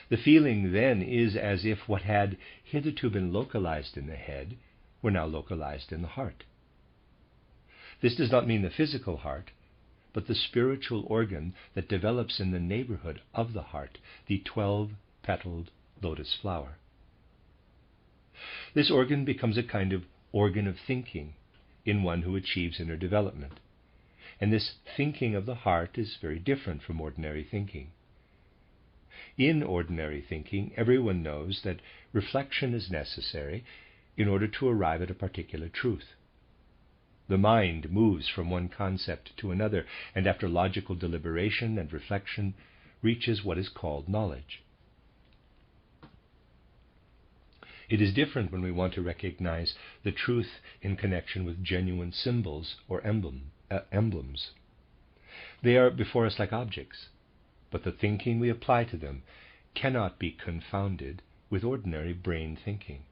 The feeling then is as if what had hitherto been localized in the head were now localized in the heart. This does not mean the physical heart, but the spiritual organ that develops in the neighborhood of the heart, the 12-petaled lotus flower. This organ becomes a kind of organ of thinking in one who achieves inner development. And this thinking of the heart is very different from ordinary thinking. In ordinary thinking, everyone knows that reflection is necessary in order to arrive at a particular truth. The mind moves from one concept to another, and after logical deliberation and reflection, reaches what is called knowledge. It is different when we want to recognize the truth in connection with genuine symbols or emblems. They are before us like objects, but the thinking we apply to them cannot be confounded with ordinary brain thinking.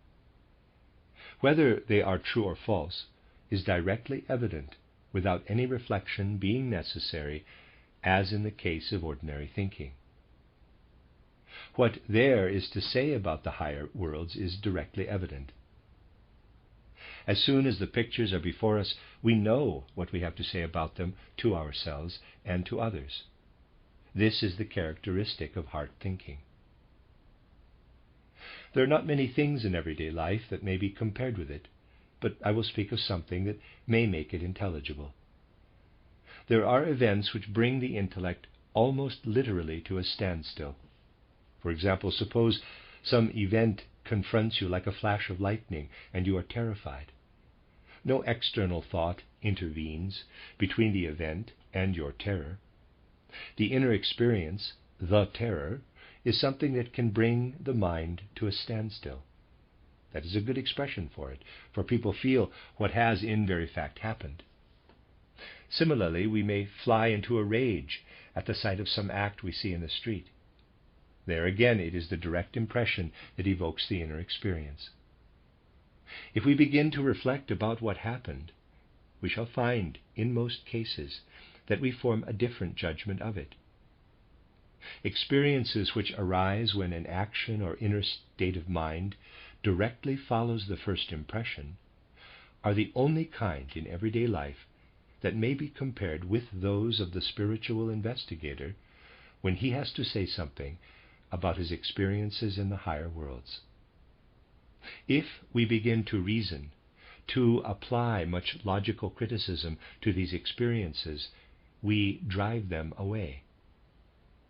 Whether they are true or false is directly evident without any reflection being necessary, as in the case of ordinary thinking. What there is to say about the higher worlds is directly evident. As soon as the pictures are before us, we know what we have to say about them to ourselves and to others. This is the characteristic of heart thinking. There are not many things in everyday life that may be compared with it, but I will speak of something that may make it intelligible. There are events which bring the intellect almost literally to a standstill. For example, suppose some event confronts you like a flash of lightning and you are terrified. No external thought intervenes between the event and your terror. The inner experience, the terror, is something that can bring the mind to a standstill. That is a good expression for it, for people feel what has in very fact happened. Similarly, we may fly into a rage at the sight of some act we see in the street. There again, it is the direct impression that evokes the inner experience. If we begin to reflect about what happened, we shall find, in most cases, that we form a different judgment of it. Experiences which arise when an action or inner state of mind directly follows the first impression are the only kind in everyday life that may be compared with those of the spiritual investigator when he has to say something about his experiences in the higher worlds. If we begin to reason, to apply much logical criticism to these experiences, we drive them away.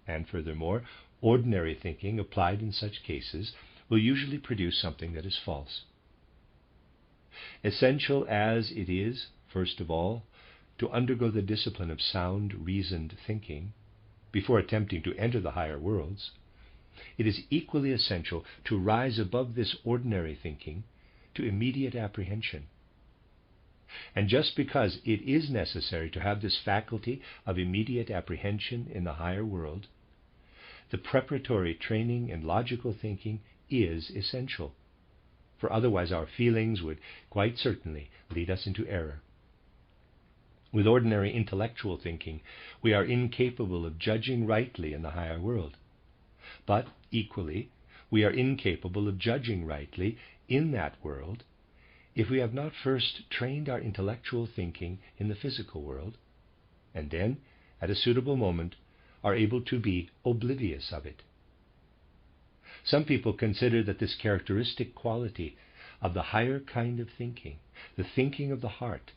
And furthermore, ordinary thinking applied in such cases will usually produce something that is false. Essential as it is, first of all, to undergo the discipline of sound, reasoned thinking before attempting to enter the higher worlds, it is equally essential to rise above this ordinary thinking to immediate apprehension. And just because it is necessary to have this faculty of immediate apprehension in the higher world, the preparatory training in logical thinking is essential, for otherwise our feelings would quite certainly lead us into error. With ordinary intellectual thinking, we are incapable of judging rightly in the higher world. But, equally, we are incapable of judging rightly in that world if we have not first trained our intellectual thinking in the physical world, and then, at a suitable moment, are able to be oblivious of it. Some people consider that this characteristic quality of the higher kind of thinking, the thinking of the heart,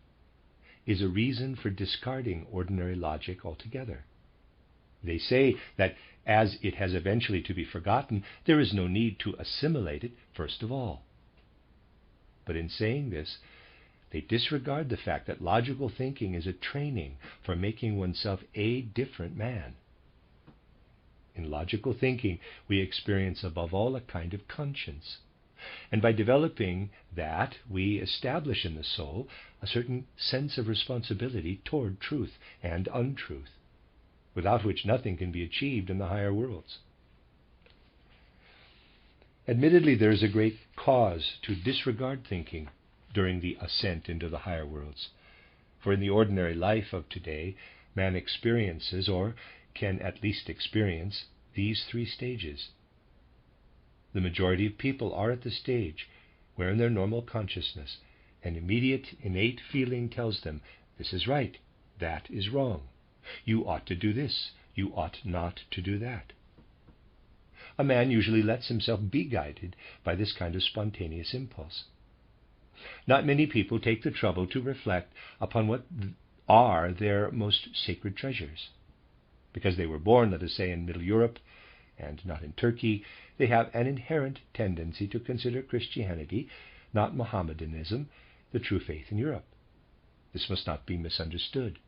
is a reason for discarding ordinary logic altogether. They say that as it has eventually to be forgotten, there is no need to assimilate it first of all. But in saying this, they disregard the fact that logical thinking is a training for making oneself a different man. In logical thinking, we experience above all a kind of conscience. And by developing that, we establish in the soul a certain sense of responsibility toward truth and untruth, without which nothing can be achieved in the higher worlds. Admittedly, there is a great cause to disregard thinking during the ascent into the higher worlds. For in the ordinary life of today, man experiences, or can at least experience, these three stages. The majority of people are at the stage where in their normal consciousness an immediate innate feeling tells them this is right, that is wrong. You ought to do this, you ought not to do that. A man usually lets himself be guided by this kind of spontaneous impulse. Not many people take the trouble to reflect upon what are their most sacred treasures. Because they were born, let us say, in Middle Europe and not in Turkey, they have an inherent tendency to consider Christianity, not Mohammedanism, the true faith in Europe. This must not be misunderstood.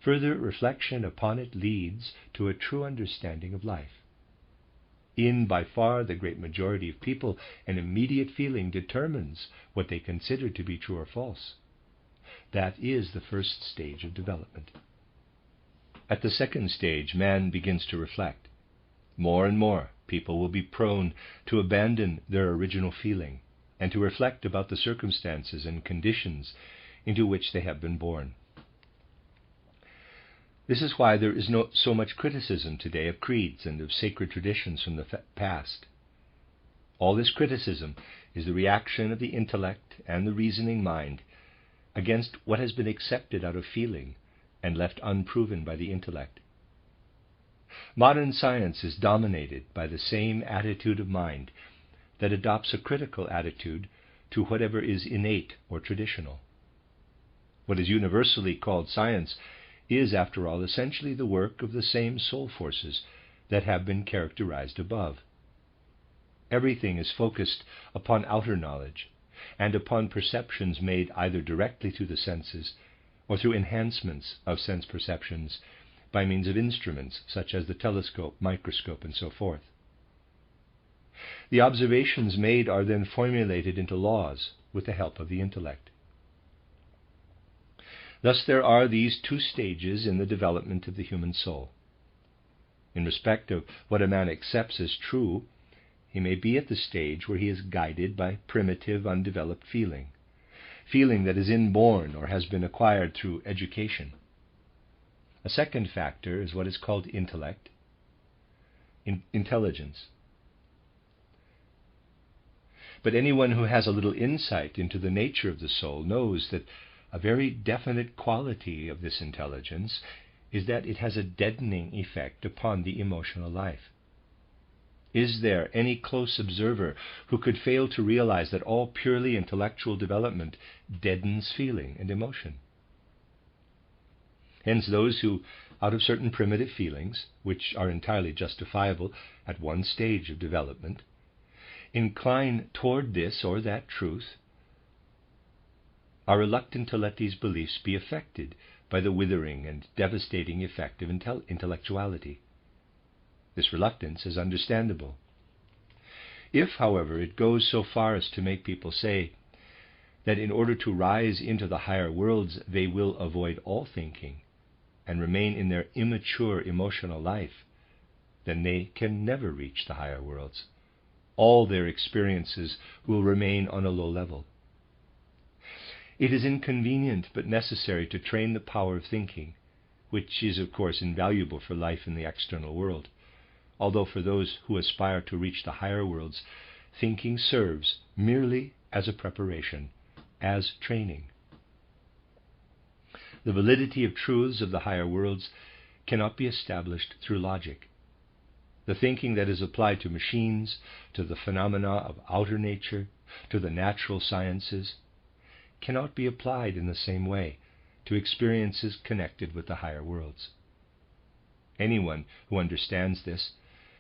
Further reflection upon it leads to a true understanding of life. In by far the great majority of people, an immediate feeling determines what they consider to be true or false. That is the first stage of development. At the second stage, man begins to reflect. More and more, people will be prone to abandon their original feeling and to reflect about the circumstances and conditions into which they have been born. This is why there is so much criticism today of creeds and of sacred traditions from the past. All this criticism is the reaction of the intellect and the reasoning mind against what has been accepted out of feeling and left unproven by the intellect. Modern science is dominated by the same attitude of mind that adopts a critical attitude to whatever is innate or traditional. What is universally called science is, after all, essentially the work of the same soul forces that have been characterized above. Everything is focused upon outer knowledge and upon perceptions made either directly through the senses or through enhancements of sense perceptions by means of instruments such as the telescope, microscope, and so forth. The observations made are then formulated into laws with the help of the intellect. Thus there are these two stages in the development of the human soul. In respect of what a man accepts as true, he may be at the stage where he is guided by primitive, undeveloped feeling that is inborn or has been acquired through education. A second factor is what is called intellect, intelligence. But anyone who has a little insight into the nature of the soul knows that a very definite quality of this intelligence is that it has a deadening effect upon the emotional life. Is there any close observer who could fail to realize that all purely intellectual development deadens feeling and emotion? Hence those who, out of certain primitive feelings, which are entirely justifiable at one stage of development, incline toward this or that truth, are reluctant to let these beliefs be affected by the withering and devastating effect of intellectuality. This reluctance is understandable. If, however, it goes so far as to make people say that in order to rise into the higher worlds they will avoid all thinking and remain in their immature emotional life, then they can never reach the higher worlds. All their experiences will remain on a low level. It is inconvenient but necessary to train the power of thinking, which is of course invaluable for life in the external world, although for those who aspire to reach the higher worlds, thinking serves merely as a preparation, as training. The validity of truths of the higher worlds cannot be established through logic. The thinking that is applied to machines, to the phenomena of outer nature, to the natural sciences, cannot be applied in the same way to experiences connected with the higher worlds. Anyone who understands this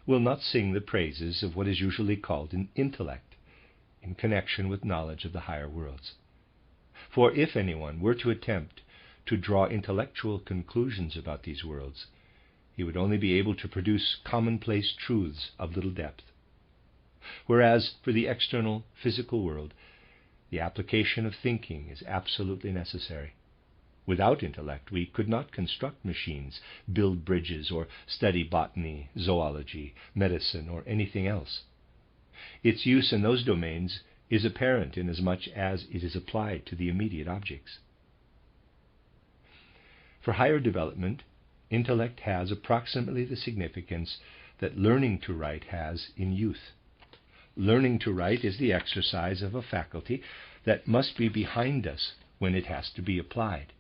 will not sing the praises of what is usually called an intellect in connection with knowledge of the higher worlds. For if anyone were to attempt to draw intellectual conclusions about these worlds, he would only be able to produce commonplace truths of little depth. Whereas for the external physical world, the application of thinking is absolutely necessary. Without intellect, we could not construct machines, build bridges, or study botany, zoology, medicine, or anything else. Its use in those domains is apparent inasmuch as it is applied to the immediate objects. For higher development, intellect has approximately the significance that learning to write has in youth. Learning to write is the exercise of a faculty that must be behind us when it has to be applied.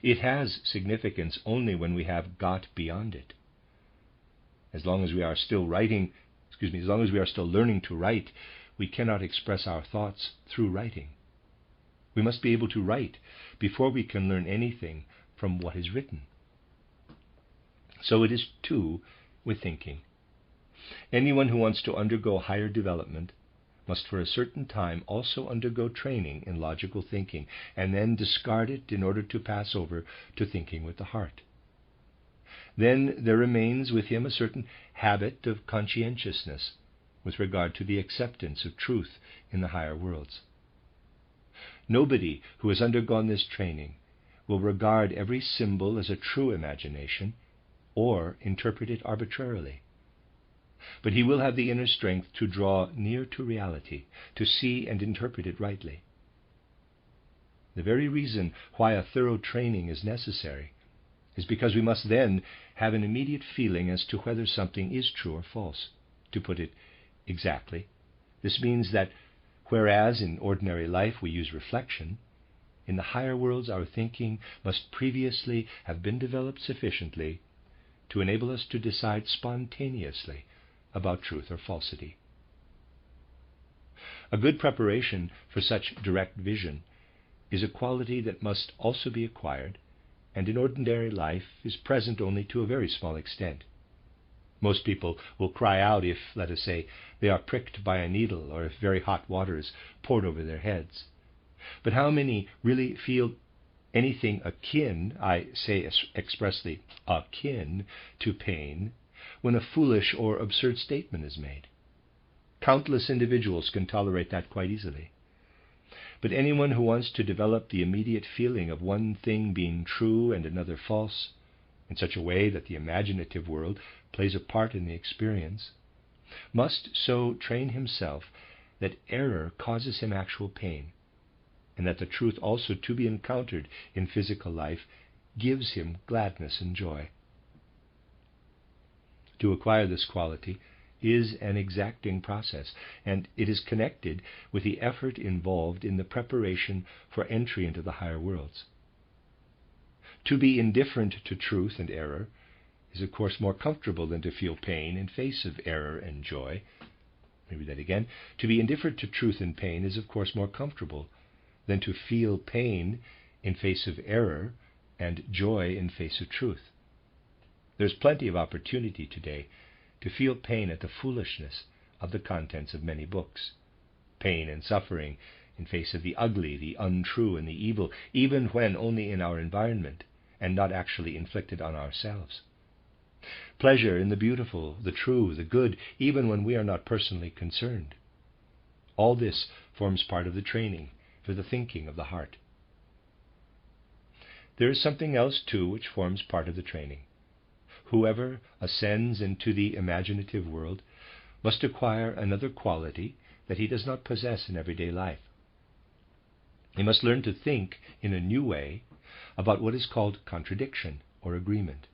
It has significance only when we have got beyond it. As long as we are still learning to write, we cannot express our thoughts through writing. We must be able to write before we can learn anything from what is written. So it is too with thinking. Anyone who wants to undergo higher development must for a certain time also undergo training in logical thinking, and then discard it in order to pass over to thinking with the heart. Then there remains with him a certain habit of conscientiousness with regard to the acceptance of truth in the higher worlds. Nobody who has undergone this training will regard every symbol as a true imagination or interpret it arbitrarily. But he will have the inner strength to draw near to reality, to see and interpret it rightly. The very reason why a thorough training is necessary is because we must then have an immediate feeling as to whether something is true or false. To put it exactly, this means that whereas in ordinary life we use reflection, in the higher worlds our thinking must previously have been developed sufficiently to enable us to decide spontaneously about truth or falsity. A good preparation for such direct vision is a quality that must also be acquired, and in ordinary life is present only to a very small extent. Most people will cry out if, let us say, they are pricked by a needle, or if very hot water is poured over their heads. But how many really feel anything akin, I say expressly akin, to pain when a foolish or absurd statement is made? Countless individuals can tolerate that quite easily. But anyone who wants to develop the immediate feeling of one thing being true and another false, in such a way that the imaginative world plays a part in the experience, must so train himself that error causes him actual pain, and that the truth also to be encountered in physical life gives him gladness and joy. To acquire this quality is an exacting process, and it is connected with the effort involved in the preparation for entry into the higher worlds. To be indifferent to truth and error is, of course, more comfortable than to feel pain in face of error and joy. Maybe that again. To be indifferent to truth and pain is, of course, more comfortable than to feel pain in face of error and joy in face of truth. There's plenty of opportunity today to feel pain at the foolishness of the contents of many books, pain and suffering in face of the ugly, the untrue, and the evil, even when only in our environment and not actually inflicted on ourselves. Pleasure in the beautiful, the true, the good, even when we are not personally concerned. All this forms part of the training for the thinking of the heart. There is something else, too, which forms part of the training. Whoever ascends into the imaginative world must acquire another quality that he does not possess in everyday life. He must learn to think in a new way about what is called contradiction or agreement.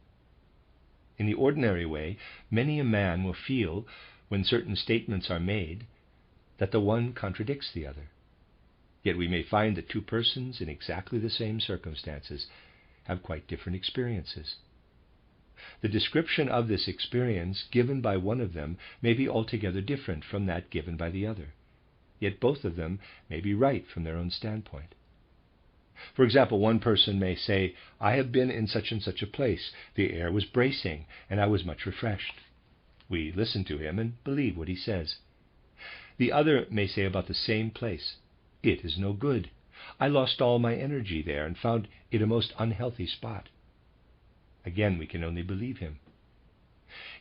In the ordinary way, many a man will feel, when certain statements are made, that the one contradicts the other. Yet we may find that two persons in exactly the same circumstances have quite different experiences. The description of this experience given by one of them may be altogether different from that given by the other, yet both of them may be right from their own standpoint. For example, one person may say, "I have been in such and such a place. The air was bracing, and I was much refreshed." We listen to him and believe what he says. The other may say about the same place, "It is no good. I lost all my energy there and found it a most unhealthy spot." Again, we can only believe him.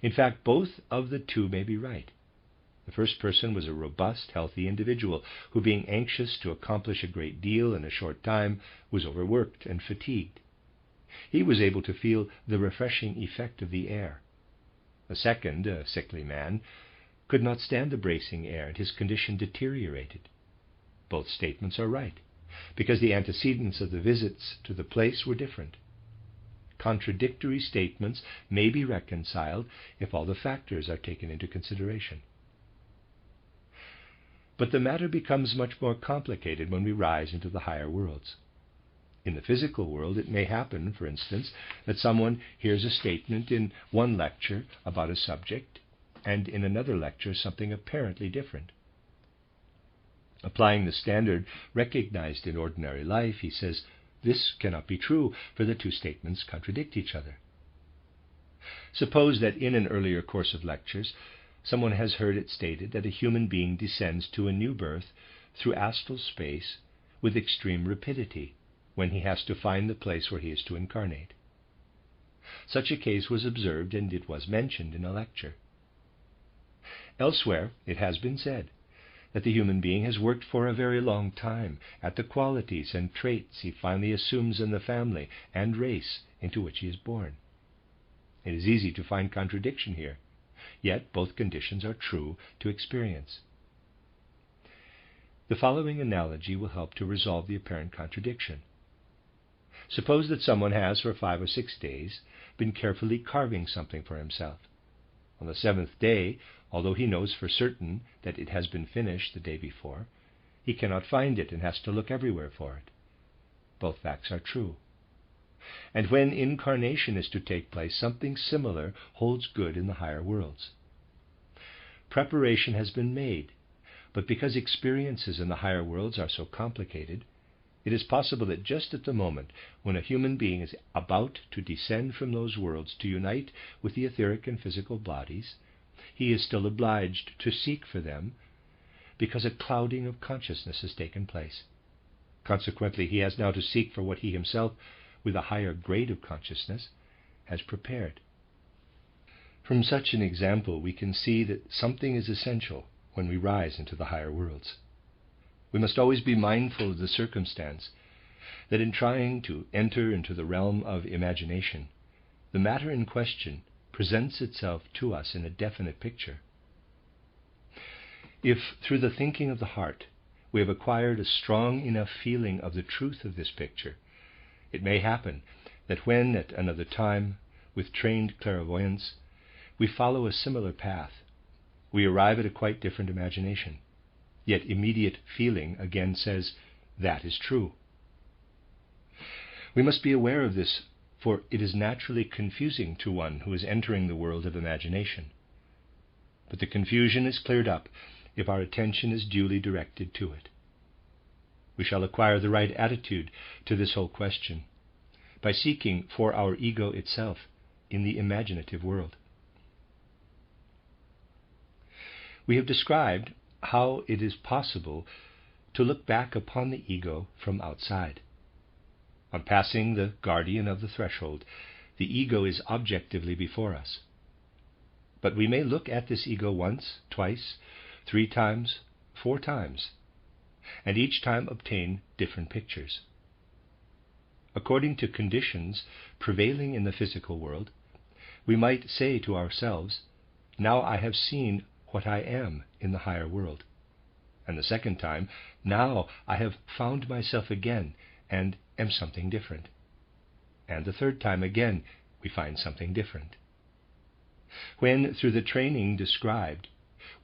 In fact, both of the two may be right. The first person was a robust, healthy individual who, being anxious to accomplish a great deal in a short time, was overworked and fatigued. He was able to feel the refreshing effect of the air. The second, a sickly man, could not stand the bracing air, and his condition deteriorated. Both statements are right, because the antecedents of the visits to the place were different. Contradictory statements may be reconciled if all the factors are taken into consideration. But the matter becomes much more complicated when we rise into the higher worlds. In the physical world, it may happen, for instance, that someone hears a statement in one lecture about a subject, and in another lecture something apparently different. Applying the standard recognized in ordinary life, he says, this cannot be true, for the two statements contradict each other. Suppose that in an earlier course of lectures, someone has heard it stated that a human being descends to a new birth through astral space with extreme rapidity when he has to find the place where he is to incarnate. Such a case was observed, and it was mentioned in a lecture. Elsewhere, it has been said that the human being has worked for a very long time at the qualities and traits he finally assumes in the family and race into which he is born. It is easy to find contradiction here, yet both conditions are true to experience. The following analogy will help to resolve the apparent contradiction. Suppose that someone has, for 5 or 6 days, been carefully carving something for himself. On the 7th day, although he knows for certain that it has been finished the day before, he cannot find it and has to look everywhere for it. Both facts are true. And when incarnation is to take place, something similar holds good in the higher worlds. Preparation has been made, but because experiences in the higher worlds are so complicated, it is possible that just at the moment when a human being is about to descend from those worlds to unite with the etheric and physical bodies, he is still obliged to seek for them because a clouding of consciousness has taken place. Consequently, he has now to seek for what he himself, with a higher grade of consciousness, has prepared. From such an example, we can see that something is essential when we rise into the higher worlds. We must always be mindful of the circumstance that in trying to enter into the realm of imagination, the matter in question presents itself to us in a definite picture. If, through the thinking of the heart, we have acquired a strong enough feeling of the truth of this picture, it may happen that when, at another time, with trained clairvoyance, we follow a similar path, we arrive at a quite different imagination. Yet immediate feeling again says, that is true. We must be aware of this, for it is naturally confusing to one who is entering the world of imagination. But the confusion is cleared up if our attention is duly directed to it. We shall acquire the right attitude to this whole question by seeking for our ego itself in the imaginative world. We have described how it is possible to look back upon the ego from outside. On passing the guardian of the threshold, the ego is objectively before us. But we may look at this ego once, twice, 3 times, 4 times, and each time obtain different pictures. According to conditions prevailing in the physical world, we might say to ourselves, now I have seen what I am in the higher world. And the second time, now I have found myself again and am something different. And the third time again, we find something different. When, through the training described,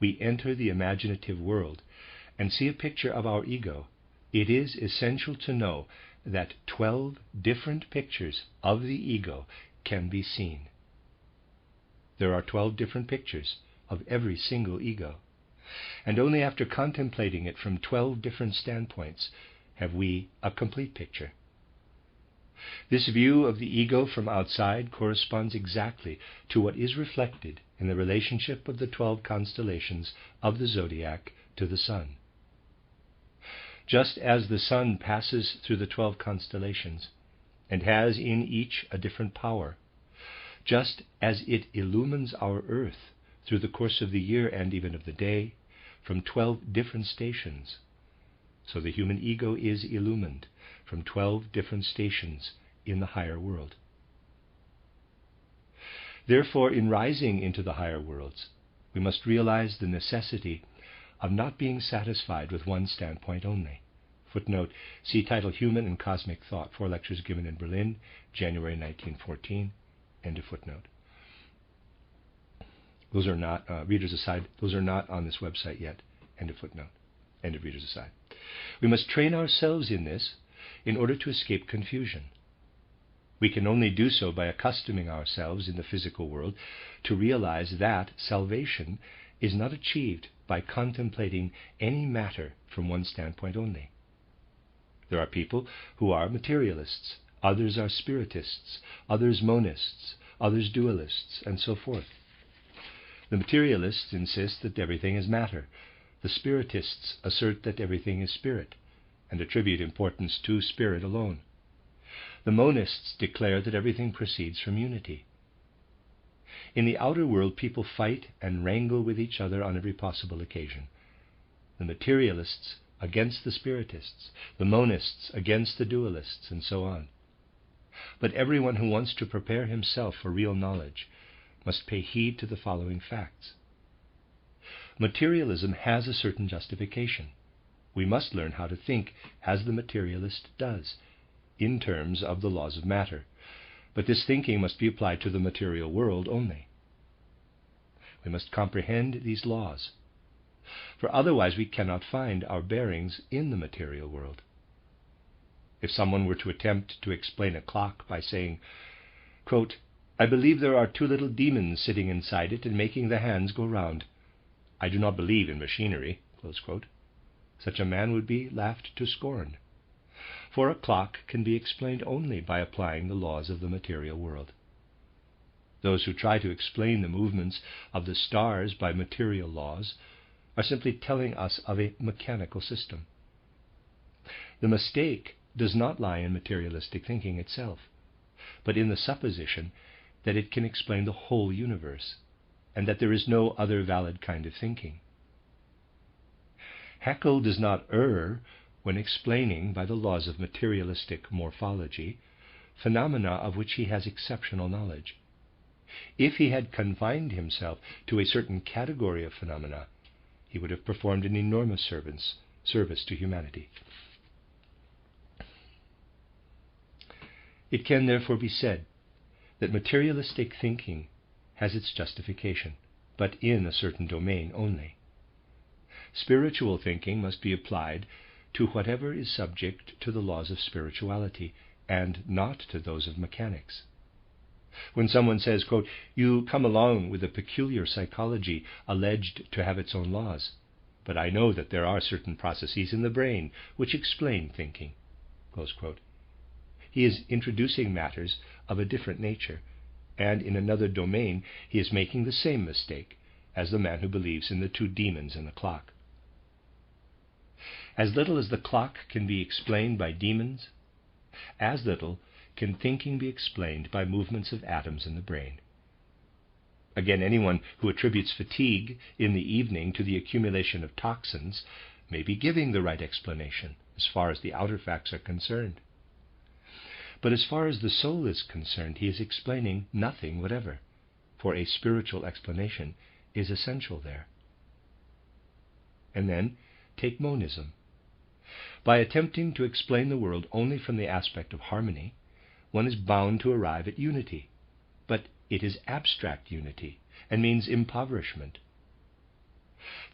we enter the imaginative world and see a picture of our ego, it is essential to know that 12 different pictures of the ego can be seen. There are 12 different pictures of every single ego, and only after contemplating it from 12 different standpoints have we a complete picture. This view of the ego from outside corresponds exactly to what is reflected in the relationship of the 12 constellations of the zodiac to the sun. Just as the sun passes through the 12 constellations and has in each a different power, just as it illumines our earth through the course of the year and even of the day from 12 different stations. So the human ego is illumined from 12 different stations in the higher world. Therefore, in rising into the higher worlds, we must realize the necessity of not being satisfied with one standpoint only. Footnote, see title Human and Cosmic Thought, 4 lectures given in Berlin, January 1914, end of footnote. Those are not, readers aside, those are not on this website yet, end of footnote, end of readers aside. We must train ourselves in this in order to escape confusion. We can only do so by accustoming ourselves in the physical world to realize that salvation is not achieved by contemplating any matter from one standpoint only. There are people who are materialists, others are spiritists, others monists, others dualists, and so forth. The materialists insist that everything is matter. The spiritists assert that everything is spirit, and attribute importance to spirit alone. The monists declare that everything proceeds from unity. In the outer world, people fight and wrangle with each other on every possible occasion. The materialists against the spiritists, the monists against the dualists, and so on. But everyone who wants to prepare himself for real knowledge must pay heed to the following facts. Materialism has a certain justification. We must learn how to think as the materialist does, in terms of the laws of matter, but this thinking must be applied to the material world only. We must comprehend these laws, for otherwise we cannot find our bearings in the material world. If someone were to attempt to explain a clock by saying, quote, "I believe there are 2 little demons sitting inside it and making the hands go round. I do not believe in machinery," close quote, such a man would be laughed to scorn. For a clock can be explained only by applying the laws of the material world. Those who try to explain the movements of the stars by material laws are simply telling us of a mechanical system. The mistake does not lie in materialistic thinking itself, but in the supposition that it can explain the whole universe, and that there is no other valid kind of thinking. Haeckel does not err when explaining by the laws of materialistic morphology phenomena of which he has exceptional knowledge. If he had confined himself to a certain category of phenomena, he would have performed an enormous service to humanity. It can therefore be said that materialistic thinking has its justification, but in a certain domain only. Spiritual thinking must be applied to whatever is subject to the laws of spirituality, and not to those of mechanics. When someone says, quote, "You come along with a peculiar psychology alleged to have its own laws, but I know that there are certain processes in the brain which explain thinking," close quote, he is introducing matters of a different nature, and in another domain he is making the same mistake as the man who believes in the 2 demons in the clock. As little as the clock can be explained by demons, as little can thinking be explained by movements of atoms in the brain. Again, anyone who attributes fatigue in the evening to the accumulation of toxins may be giving the right explanation as far as the outer facts are concerned. But as far as the soul is concerned, he is explaining nothing whatever, for a spiritual explanation is essential there. And then take monism. By attempting to explain the world only from the aspect of harmony, one is bound to arrive at unity, but it is abstract unity and means impoverishment.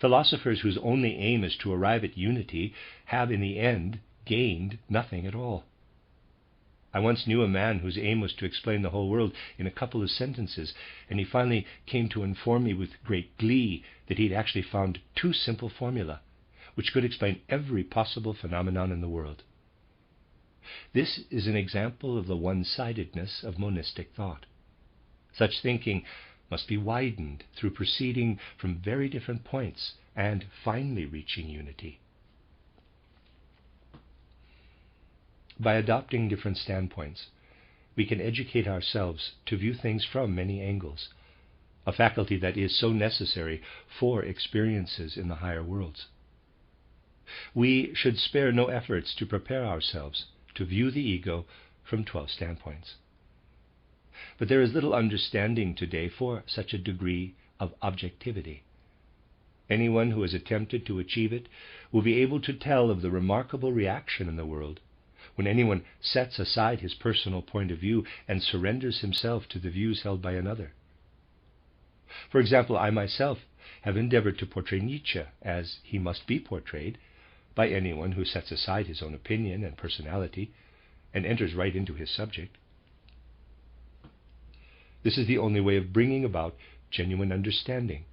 Philosophers whose only aim is to arrive at unity have in the end gained nothing at all. I once knew a man whose aim was to explain the whole world in a couple of sentences, and he finally came to inform me with great glee that he had actually found 2 simple formulae which could explain every possible phenomenon in the world. This is an example of the one-sidedness of monistic thought. Such thinking must be widened through proceeding from very different points and finally reaching unity. By adopting different standpoints, we can educate ourselves to view things from many angles, a faculty that is so necessary for experiences in the higher worlds. We should spare no efforts to prepare ourselves to view the ego from 12 standpoints. But there is little understanding today for such a degree of objectivity. Anyone who has attempted to achieve it will be able to tell of the remarkable reaction in the world when anyone sets aside his personal point of view and surrenders himself to the views held by another. For example, I myself have endeavored to portray Nietzsche as he must be portrayed by anyone who sets aside his own opinion and personality and enters right into his subject. This is the only way of bringing about genuine understanding.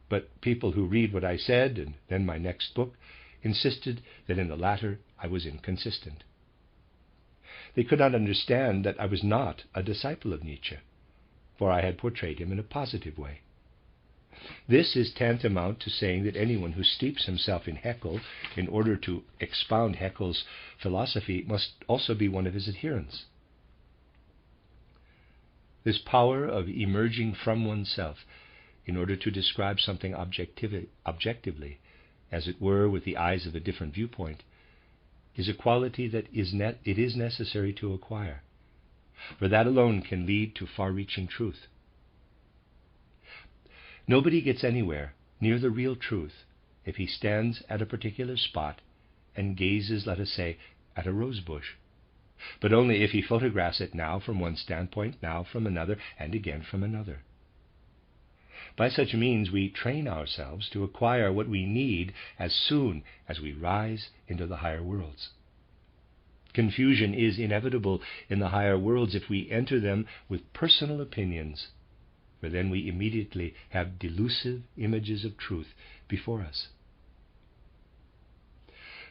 But people who read what I said and then my next book insisted that in the latter I was inconsistent. They could not understand that I was not a disciple of Nietzsche, for I had portrayed him in a positive way. This is tantamount to saying that anyone who steeps himself in Haeckel in order to expound Haeckel's philosophy must also be one of his adherents. This power of emerging from oneself in order to describe something objectively, as it were with the eyes of a different viewpoint, is a quality that it is necessary to acquire, for that alone can lead to far-reaching truth. Nobody gets anywhere near the real truth if he stands at a particular spot and gazes, let us say, at a rose bush, but only if he photographs it now from one standpoint, now from another, and again from another. By such means we train ourselves to acquire what we need as soon as we rise into the higher worlds. Confusion is inevitable in the higher worlds if we enter them with personal opinions, for then we immediately have delusive images of truth before us.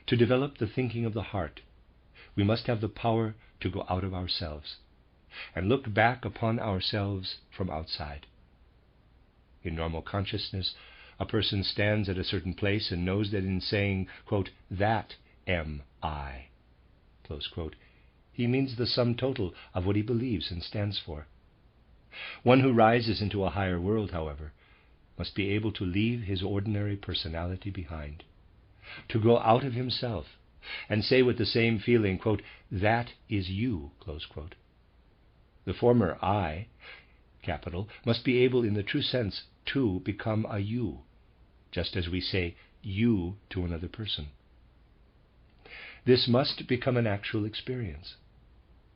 To develop the thinking of the heart, we must have the power to go out of ourselves and look back upon ourselves from outside. In normal consciousness, a person stands at a certain place and knows that in saying, quote, "that am I," close quote, he means the sum total of what he believes and stands for. One who rises into a higher world, however, must be able to leave his ordinary personality behind, to go out of himself and say with the same feeling, quote, "that is you," close quote. The former I, capital, must be able in the true sense to become a you, just as we say you to another person. This must become an actual experience.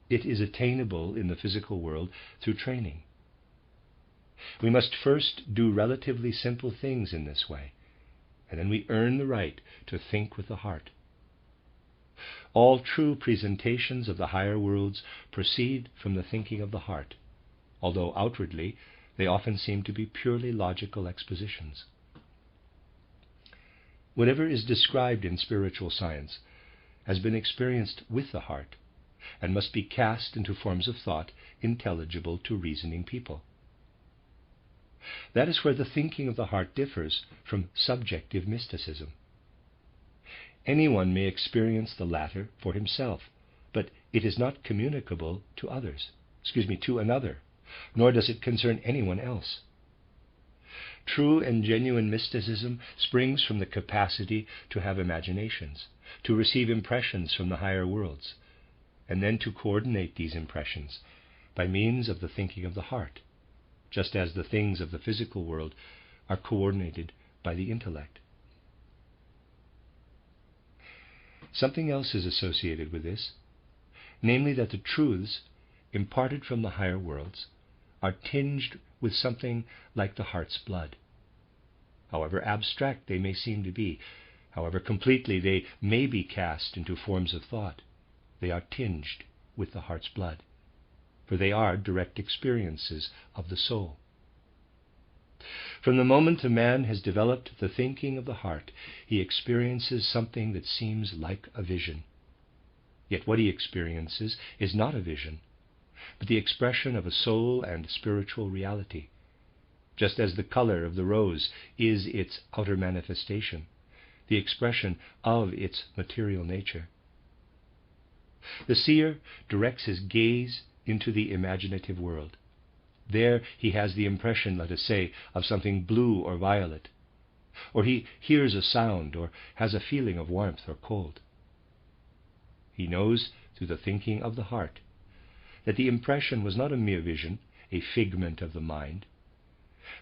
It is attainable in the physical world through training. We must first do relatively simple things in this way, and then we earn the right to think with the heart. All true presentations of the higher worlds proceed from the thinking of the heart, although outwardly they often seem to be purely logical expositions. Whatever is described in spiritual science has been experienced with the heart and must be cast into forms of thought intelligible to reasoning people. That is where the thinking of the heart differs from subjective mysticism. Anyone may experience the latter for himself, but it is not communicable to another, nor does it concern anyone else. True and genuine mysticism springs from the capacity to have imaginations, to receive impressions from the higher worlds, and then to coordinate these impressions by means of the thinking of the heart, just as the things of the physical world are coordinated by the intellect. Something else is associated with this, namely that the truths imparted from the higher worlds are tinged with something like the heart's blood. However abstract they may seem to be, however completely they may be cast into forms of thought, they are tinged with the heart's blood, for they are direct experiences of the soul. From the moment a man has developed the thinking of the heart, he experiences something that seems like a vision. Yet what he experiences is not a vision, but the expression of a soul and spiritual reality, just as the color of the rose is its outer manifestation, the expression of its material nature. The seer directs his gaze into the imaginative world. There he has the impression, let us say, of something blue or violet, or he hears a sound or has a feeling of warmth or cold. He knows through the thinking of the heart that the impression was not a mere vision, a figment of the mind,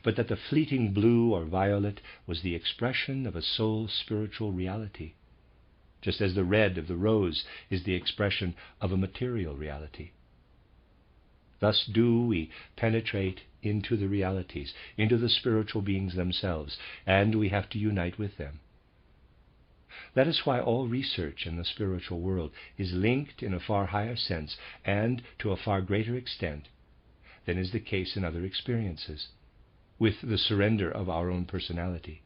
but that the fleeting blue or violet was the expression of a soul spiritual reality, just as the red of the rose is the expression of a material reality. Thus do we penetrate into the realities, into the spiritual beings themselves, and we have to unite with them. That is why all research in the spiritual world is linked in a far higher sense and to a far greater extent than is the case in other experiences, with the surrender of our own personality.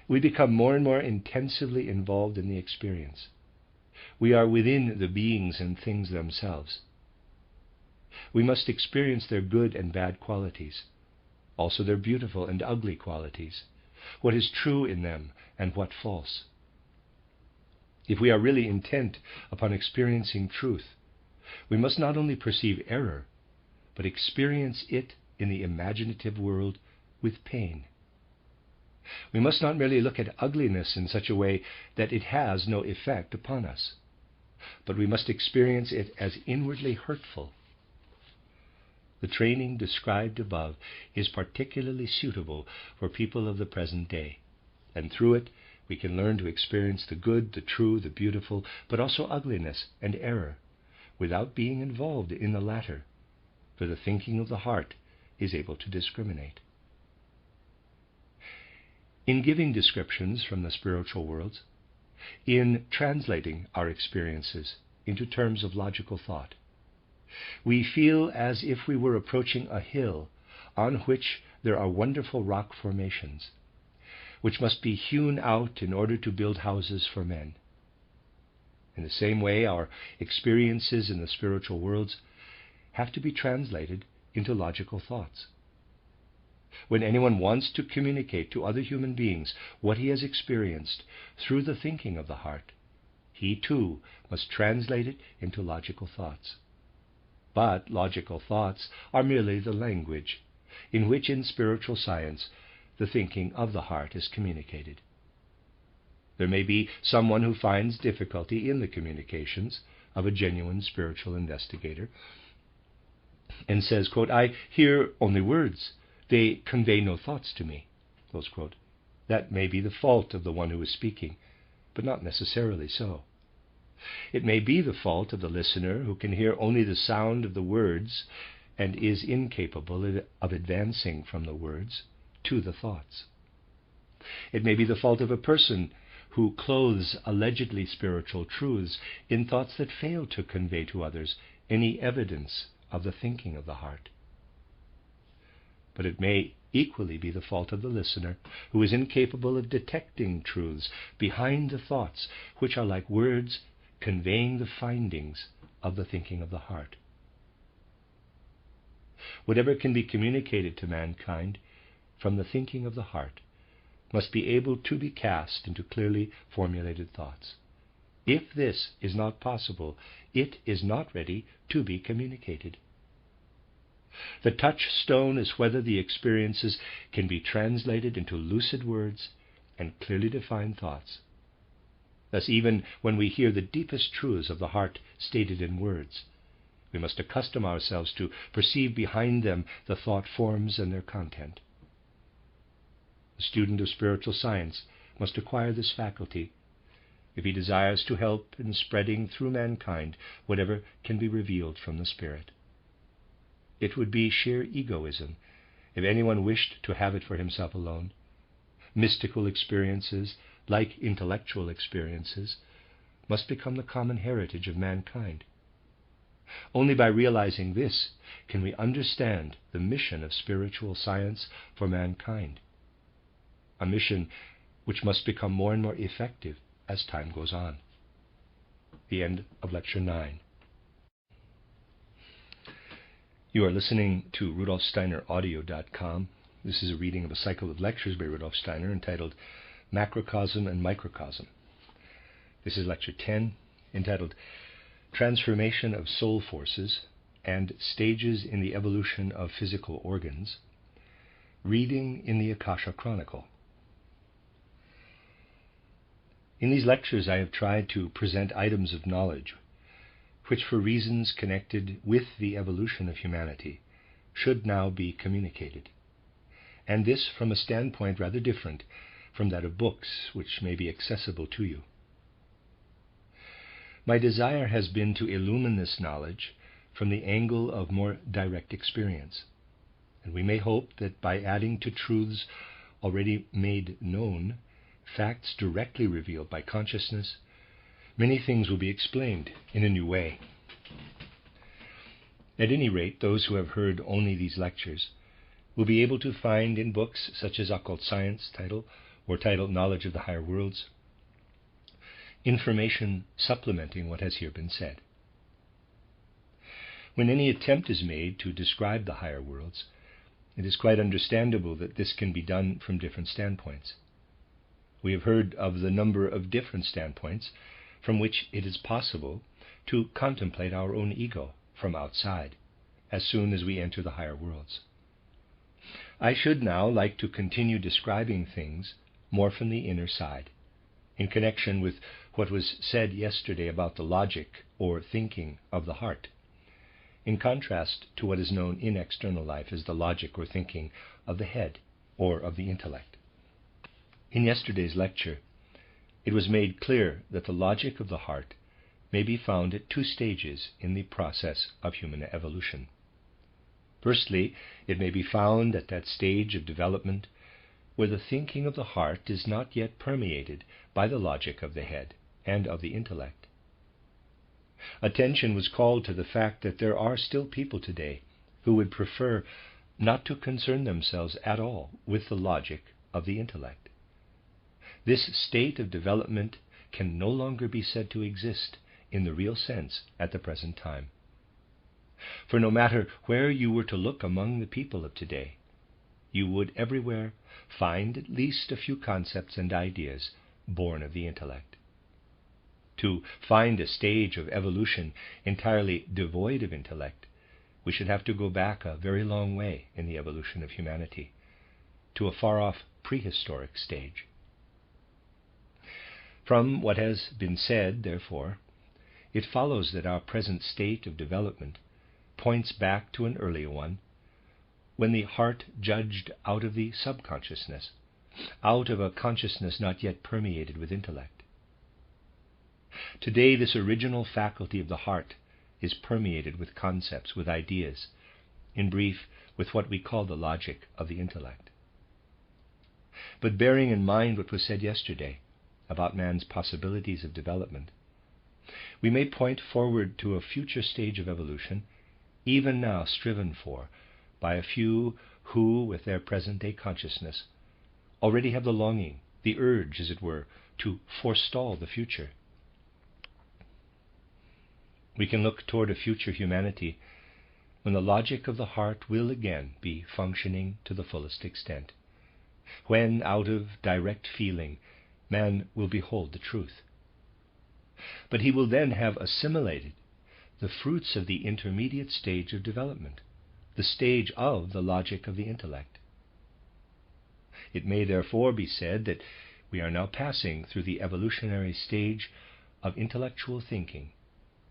We become more and more intensively involved in the experience. We are within the beings and things themselves. We must experience their good and bad qualities, also their beautiful and ugly qualities, what is true in them and what false. If we are really intent upon experiencing truth, we must not only perceive error, but experience it in the imaginative world with pain. We must not merely look at ugliness in such a way that it has no effect upon us, but we must experience it as inwardly hurtful. The training described above is particularly suitable for people of the present day, and through it we can learn to experience the good, the true, the beautiful, but also ugliness and error, without being involved in the latter, for the thinking of the heart is able to discriminate. In giving descriptions from the spiritual worlds, in translating our experiences into terms of logical thought, we feel as if we were approaching a hill on which there are wonderful rock formations, which must be hewn out in order to build houses for men. In the same way, our experiences in the spiritual worlds have to be translated into logical thoughts. When anyone wants to communicate to other human beings what he has experienced through the thinking of the heart, he too must translate it into logical thoughts. But logical thoughts are merely the language in which in spiritual science the thinking of the heart is communicated. There may be someone who finds difficulty in the communications of a genuine spiritual investigator and says, quote, "I hear only words. They convey no thoughts to me." Close quote. That may be the fault of the one who is speaking, but not necessarily so. It may be the fault of the listener who can hear only the sound of the words and is incapable of advancing from the words to the thoughts. It may be the fault of a person who clothes allegedly spiritual truths in thoughts that fail to convey to others any evidence of the thinking of the heart. But it may equally be the fault of the listener who is incapable of detecting truths behind the thoughts which are like words conveying the findings of the thinking of the heart. Whatever can be communicated to mankind from the thinking of the heart must be able to be cast into clearly formulated thoughts. If this is not possible, it is not ready to be communicated. The touchstone is whether the experiences can be translated into lucid words and clearly defined thoughts. Thus, even when we hear the deepest truths of the heart stated in words, we must accustom ourselves to perceive behind them the thought forms and their content. The student of spiritual science must acquire this faculty if he desires to help in spreading through mankind whatever can be revealed from the Spirit. It would be sheer egoism if anyone wished to have it for himself alone. Mystical experiences, like intellectual experiences, must become the common heritage of mankind. Only by realizing this can we understand the mission of spiritual science for mankind, a mission which must become more and more effective as time goes on. The end of Lecture 9. You are listening to RudolfSteinerAudio.com. This is a reading of a cycle of lectures by Rudolf Steiner entitled Macrocosm and Microcosm. This is Lecture 10, entitled transformation of soul forces, and stages in the evolution of physical organs, reading in the Akasha Chronicle. In these lectures I have tried to present items of knowledge which, for reasons connected with the evolution of humanity, should now be communicated, and this from a standpoint rather different from that of books which may be accessible to you. My desire has been to illumine this knowledge from the angle of more direct experience, and we may hope that by adding to truths already made known, facts directly revealed by consciousness, many things will be explained in a new way. At any rate, those who have heard only these lectures will be able to find in books such as Occult Science titled Knowledge of the Higher Worlds, information supplementing what has here been said. When any attempt is made to describe the higher worlds, it is quite understandable that this can be done from different standpoints. We have heard of the number of different standpoints from which it is possible to contemplate our own ego from outside, as soon as we enter the higher worlds. I should now like to continue describing things more from the inner side, in connection with what was said yesterday about the logic or thinking of the heart, in contrast to what is known in external life as the logic or thinking of the head or of the intellect. In yesterday's lecture, it was made clear that the logic of the heart may be found at two stages in the process of human evolution. Firstly, it may be found at that stage of development where the thinking of the heart is not yet permeated by the logic of the head and of the intellect. Attention was called to the fact that there are still people today who would prefer not to concern themselves at all with the logic of the intellect. This state of development can no longer be said to exist in the real sense at the present time. For no matter where you were to look among the people of today, you would everywhere find at least a few concepts and ideas born of the intellect. To find a stage of evolution entirely devoid of intellect, we should have to go back a very long way in the evolution of humanity, to a far-off prehistoric stage. From what has been said, therefore, it follows that our present state of development points back to an earlier one, when the heart judged out of the subconsciousness, out of a consciousness not yet permeated with intellect. Today, this original faculty of the heart is permeated with concepts, with ideas, in brief, with what we call the logic of the intellect. But bearing in mind what was said yesterday about man's possibilities of development, we may point forward to a future stage of evolution, even now striven for by a few who, with their present-day consciousness, already have the longing, the urge, as it were, to forestall the future. We can look toward a future humanity when the logic of the heart will again be functioning to the fullest extent, when, out of direct feeling, man will behold the truth. But he will then have assimilated the fruits of the intermediate stage of development, the stage of the logic of the intellect. It may therefore be said that we are now passing through the evolutionary stage of intellectual thinking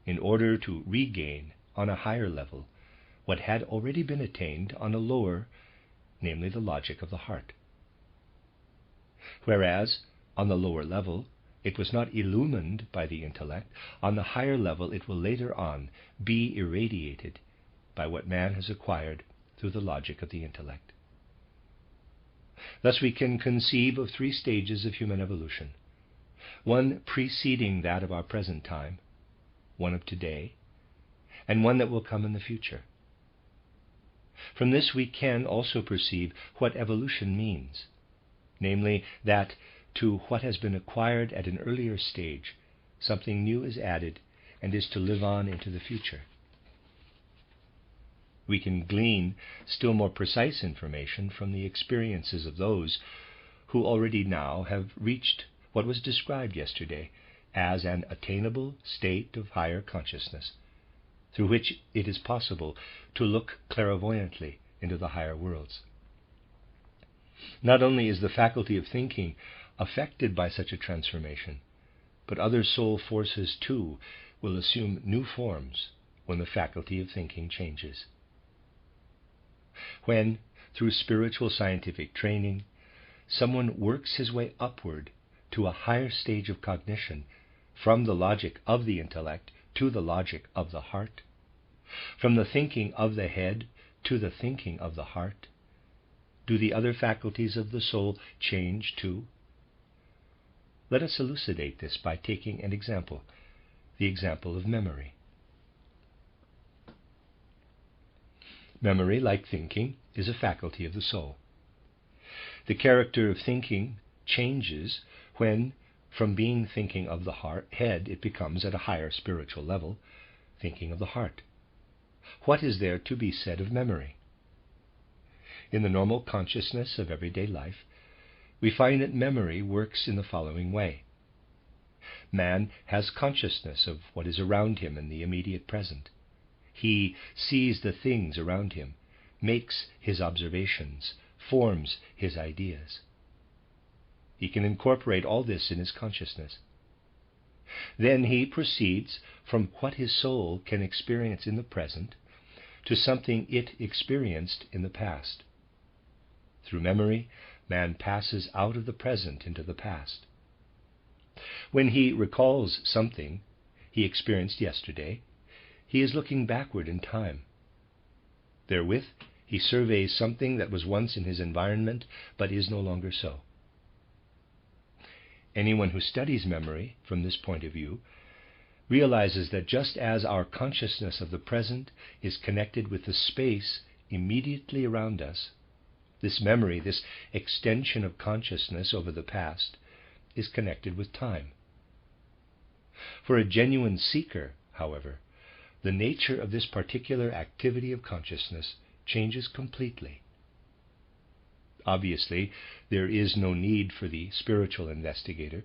in order to regain on a higher level what had already been attained on a lower, namely the logic of the heart. Whereas, on the lower level, it was not illumined by the intellect, on the higher level it will later on be irradiated by what man has acquired through the logic of the intellect. Thus we can conceive of three stages of human evolution, one preceding that of our present time, one of today, and one that will come in the future. From this we can also perceive what evolution means, namely that to what has been acquired at an earlier stage, something new is added and is to live on into the future. We can glean still more precise information from the experiences of those who already now have reached what was described yesterday as an attainable state of higher consciousness, through which it is possible to look clairvoyantly into the higher worlds. Not only is the faculty of thinking affected by such a transformation, but other soul forces too will assume new forms when the faculty of thinking changes. When, through spiritual scientific training, someone works his way upward to a higher stage of cognition, from the logic of the intellect to the logic of the heart, from the thinking of the head to the thinking of the heart, do the other faculties of the soul change too? Let us elucidate this by taking an example, the example of memory. Memory, like thinking, is a faculty of the soul. The character of thinking changes when, from being thinking of the head, it becomes, at a higher spiritual level, thinking of the heart. What is there to be said of memory? In the normal consciousness of everyday life, we find that memory works in the following way. Man has consciousness of what is around him in the immediate present. He sees the things around him, makes his observations, forms his ideas. He can incorporate all this in his consciousness. Then he proceeds from what his soul can experience in the present to something it experienced in the past. Through memory, man passes out of the present into the past. When he recalls something he experienced yesterday, he is looking backward in time. Therewith, he surveys something that was once in his environment but is no longer so. Anyone who studies memory from this point of view realizes that just as our consciousness of the present is connected with the space immediately around us, this memory, this extension of consciousness over the past, is connected with time. For a genuine seeker, however, the nature of this particular activity of consciousness changes completely. Obviously, there is no need for the spiritual investigator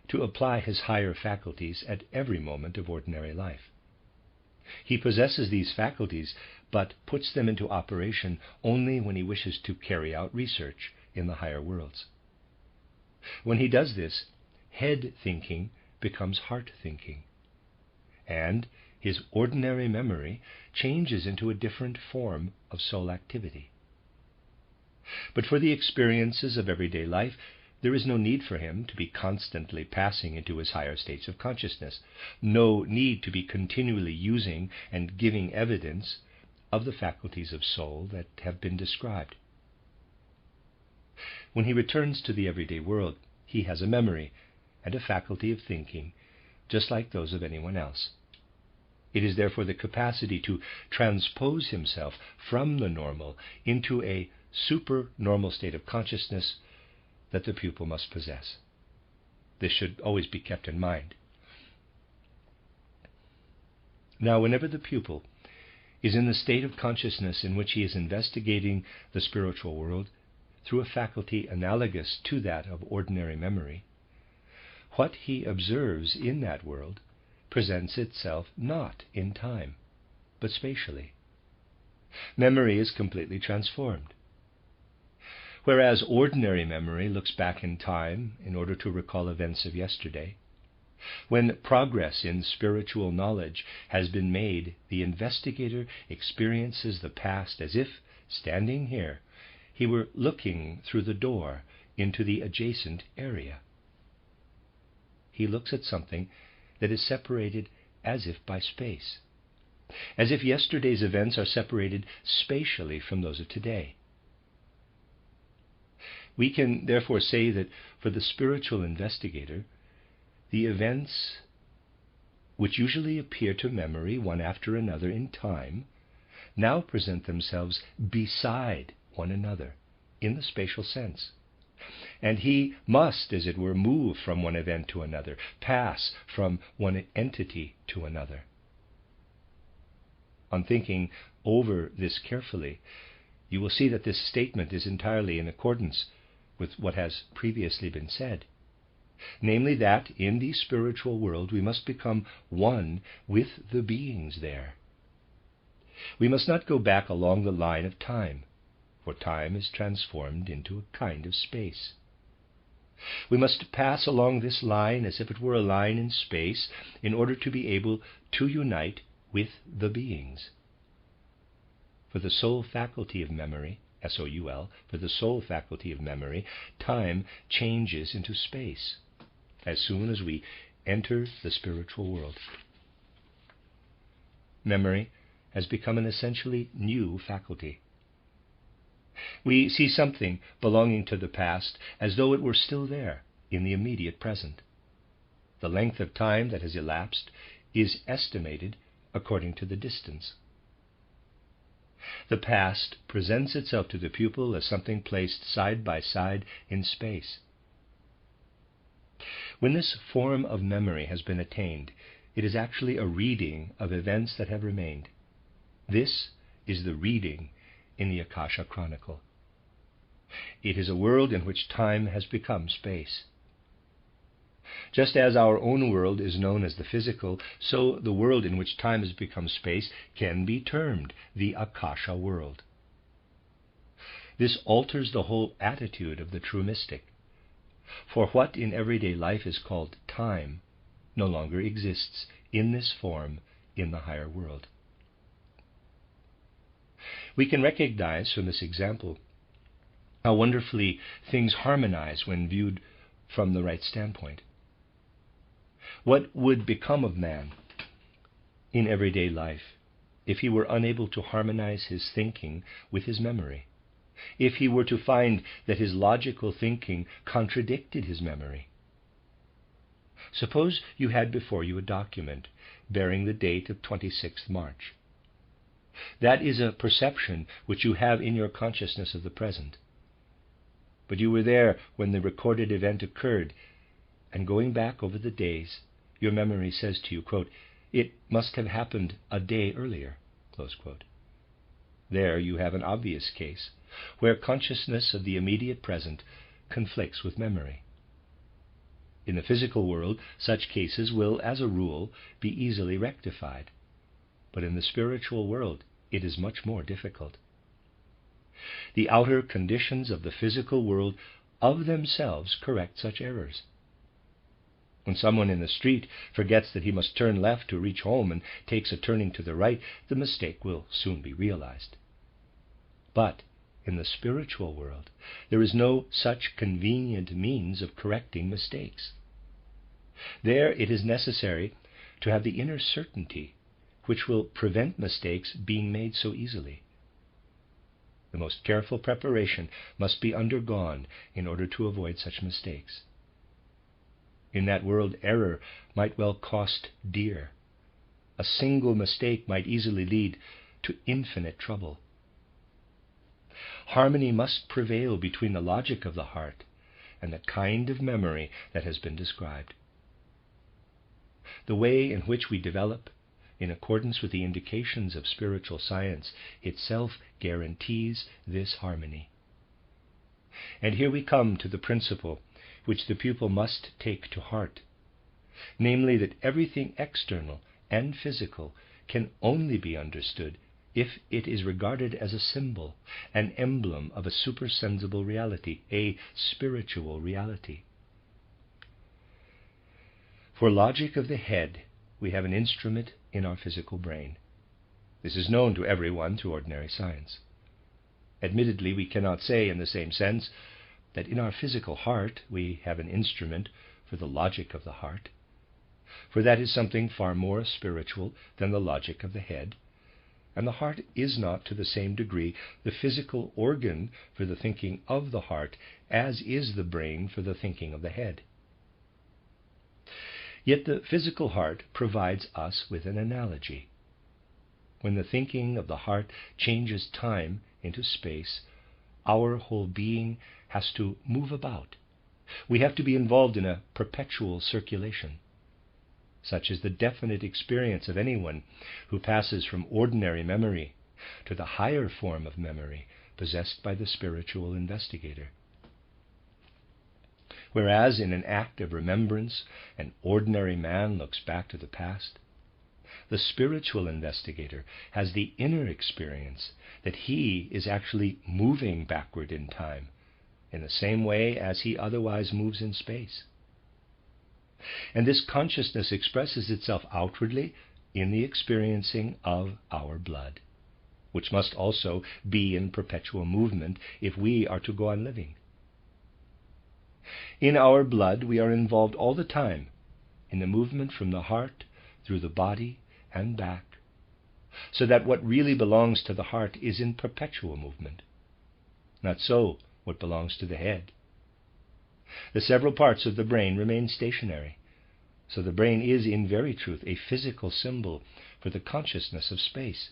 to apply his higher faculties at every moment of ordinary life. He possesses these faculties, but puts them into operation only when he wishes to carry out research in the higher worlds. When he does this, head thinking becomes heart thinking, and his ordinary memory changes into a different form of soul activity. But for the experiences of everyday life, there is no need for him to be constantly passing into his higher states of consciousness, no need to be continually using and giving evidence of the faculties of soul that have been described. When he returns to the everyday world, he has a memory and a faculty of thinking, just like those of anyone else. It is therefore the capacity to transpose himself from the normal into a supernormal state of consciousness that the pupil must possess. This should always be kept in mind. Now, whenever the pupil is in the state of consciousness in which he is investigating the spiritual world through a faculty analogous to that of ordinary memory, what he observes in that world presents itself not in time, but spatially. Memory is completely transformed. Whereas ordinary memory looks back in time in order to recall events of yesterday, when progress in spiritual knowledge has been made, the investigator experiences the past as if, standing here, he were looking through the door into the adjacent area. He looks at something that is separated as if by space, as if yesterday's events are separated spatially from those of today. We can therefore say that for the spiritual investigator, the events which usually appear to memory one after another in time now present themselves beside one another in the spatial sense. And he must, as it were, move from one event to another, pass from one entity to another. On thinking over this carefully, you will see that this statement is entirely in accordance with what has previously been said. namely that in the spiritual world we must become one with the beings there. We must not go back along the line of time, for time is transformed into a kind of space. We must pass along this line as if it were a line in space in order to be able to unite with the beings. For the sole faculty of memory, S-O-U-L, for the sole faculty of memory, time changes into space as soon as we enter the spiritual world. Memory has become an essentially new faculty. We see something belonging to the past as though it were still there in the immediate present. The length of time that has elapsed is estimated according to the distance. The past presents itself to the pupil as something placed side by side in space. When this form of memory has been attained, it is actually a reading of events that have remained. This is the reading in the Akasha Chronicle. It is a world in which time has become space. Just as our own world is known as the physical, so the world in which time has become space can be termed the Akasha world. This alters the whole attitude of the true mystic, for what in everyday life is called time no longer exists in this form in the higher world. We can recognize from this example how wonderfully things harmonize when viewed from the right standpoint. What would become of man in everyday life if he were unable to harmonize his thinking with his memory? If he were to find that his logical thinking contradicted his memory? Suppose you had before you a document bearing the date of 26th March. That is a perception which you have in your consciousness of the present. But you were there when the recorded event occurred, and going back over the days, your memory says to you, quote, "It must have happened a day earlier," close quote. There you have an obvious case where consciousness of the immediate present conflicts with memory. In the physical world, such cases will, as a rule, be easily rectified, but in the spiritual world it is much more difficult. The outer conditions of the physical world of themselves correct such errors. When someone in the street forgets that he must turn left to reach home and takes a turning to the right, the mistake will soon be realized. But in the spiritual world, there is no such convenient means of correcting mistakes. There it is necessary to have the inner certainty which will prevent mistakes being made so easily. The most careful preparation must be undergone in order to avoid such mistakes. In that world, error might well cost dear. A single mistake might easily lead to infinite trouble. Harmony must prevail between the logic of the heart and the kind of memory that has been described. The way in which we develop, in accordance with the indications of spiritual science, itself guarantees this harmony. And here we come to the principle which the pupil must take to heart, namely that everything external and physical can only be understood if it is regarded as a symbol, an emblem of a supersensible reality, a spiritual reality. For logic of the head, we have an instrument in our physical brain. This is known to everyone through ordinary science. Admittedly, we cannot say in the same sense that in our physical heart we have an instrument for the logic of the heart, for that is something far more spiritual than the logic of the head, and the heart is not to the same degree the physical organ for the thinking of the heart as is the brain for the thinking of the head. Yet the physical heart provides us with an analogy. When the thinking of the heart changes time into space, our whole being has to move about. We have to be involved in a perpetual circulation. Such is the definite experience of anyone who passes from ordinary memory to the higher form of memory possessed by the spiritual investigator. Whereas in an act of remembrance, an ordinary man looks back to the past, the spiritual investigator has the inner experience that he is actually moving backward in time, in the same way as he otherwise moves in space. And this consciousness expresses itself outwardly in the experiencing of our blood, which must also be in perpetual movement if we are to go on living. In our blood we are involved all the time in the movement from the heart through the body and back, so that what really belongs to the heart is in perpetual movement. Not so what belongs to the head. The several parts of the brain remain stationary, so the brain is in very truth a physical symbol for the consciousness of space.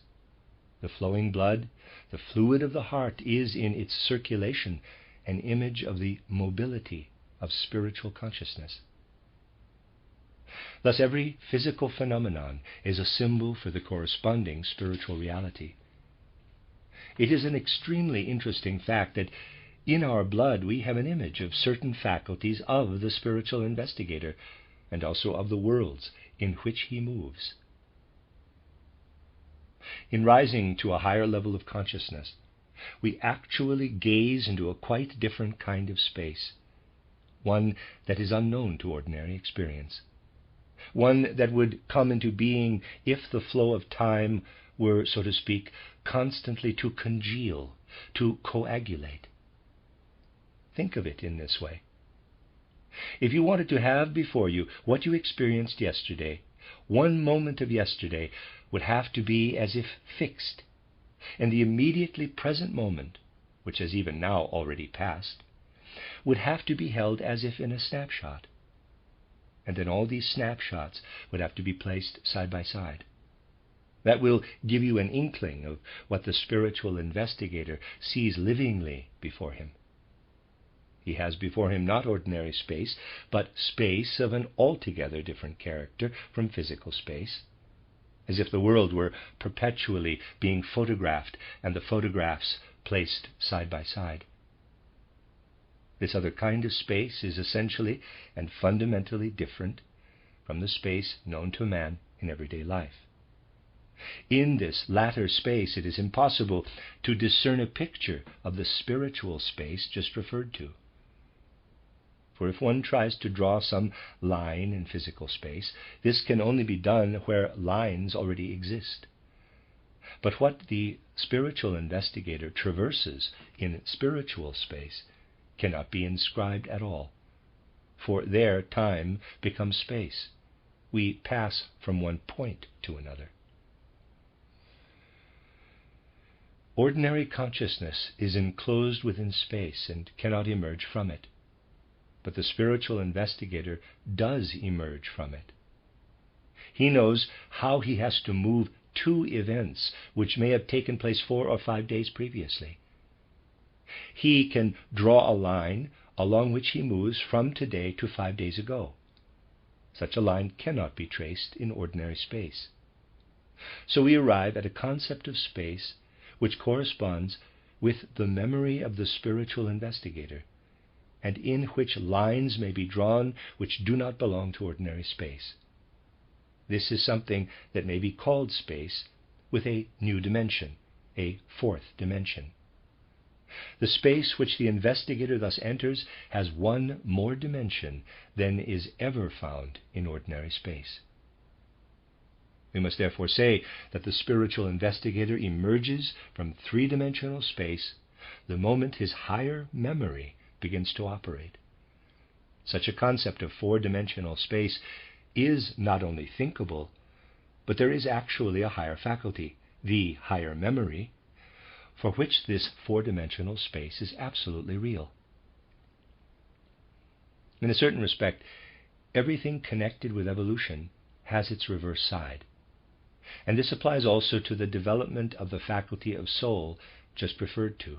The flowing blood, the fluid of the heart, is in its circulation an image of the mobility of spiritual consciousness. Thus every physical phenomenon is a symbol for the corresponding spiritual reality. It is an extremely interesting fact that in our blood we have an image of certain faculties of the spiritual investigator, and also of the worlds in which he moves. In rising to a higher level of consciousness, we actually gaze into a quite different kind of space, one that is unknown to ordinary experience, one that would come into being if the flow of time were, so to speak, constantly to congeal, to coagulate. Think of it in this way. If you wanted to have before you what you experienced yesterday, one moment of yesterday would have to be as if fixed, and the immediately present moment, which has even now already passed, would have to be held as if in a snapshot. And then all these snapshots would have to be placed side by side. That will give you an inkling of what the spiritual investigator sees livingly before him. He has before him not ordinary space, but space of an altogether different character from physical space, as if the world were perpetually being photographed and the photographs placed side by side. This other kind of space is essentially and fundamentally different from the space known to man in everyday life. In this latter space it is impossible to discern a picture of the spiritual space just referred to. For if one tries to draw some line in physical space, this can only be done where lines already exist. But what the spiritual investigator traverses in spiritual space cannot be inscribed at all, for there time becomes space. We pass from one point to another. Ordinary consciousness is enclosed within space and cannot emerge from it. But the spiritual investigator does emerge from it. He knows how he has to move to events which may have taken place 4 or 5 days previously. He can draw a line along which he moves from today to 5 days ago. Such a line cannot be traced in ordinary space. So we arrive at a concept of space which corresponds with the memory of the spiritual investigator, and in which lines may be drawn which do not belong to ordinary space. This is something that may be called space with a new dimension, a 4th dimension. The space which the investigator thus enters has one more dimension than is ever found in ordinary space. We must therefore say that the spiritual investigator emerges from 3-dimensional space the moment his higher memory begins to operate. Such a concept of 4-dimensional space is not only thinkable, but there is actually a higher faculty, the higher memory, for which this 4-dimensional space is absolutely real. In a certain respect, everything connected with evolution has its reverse side, and this applies also to the development of the faculty of soul just referred to,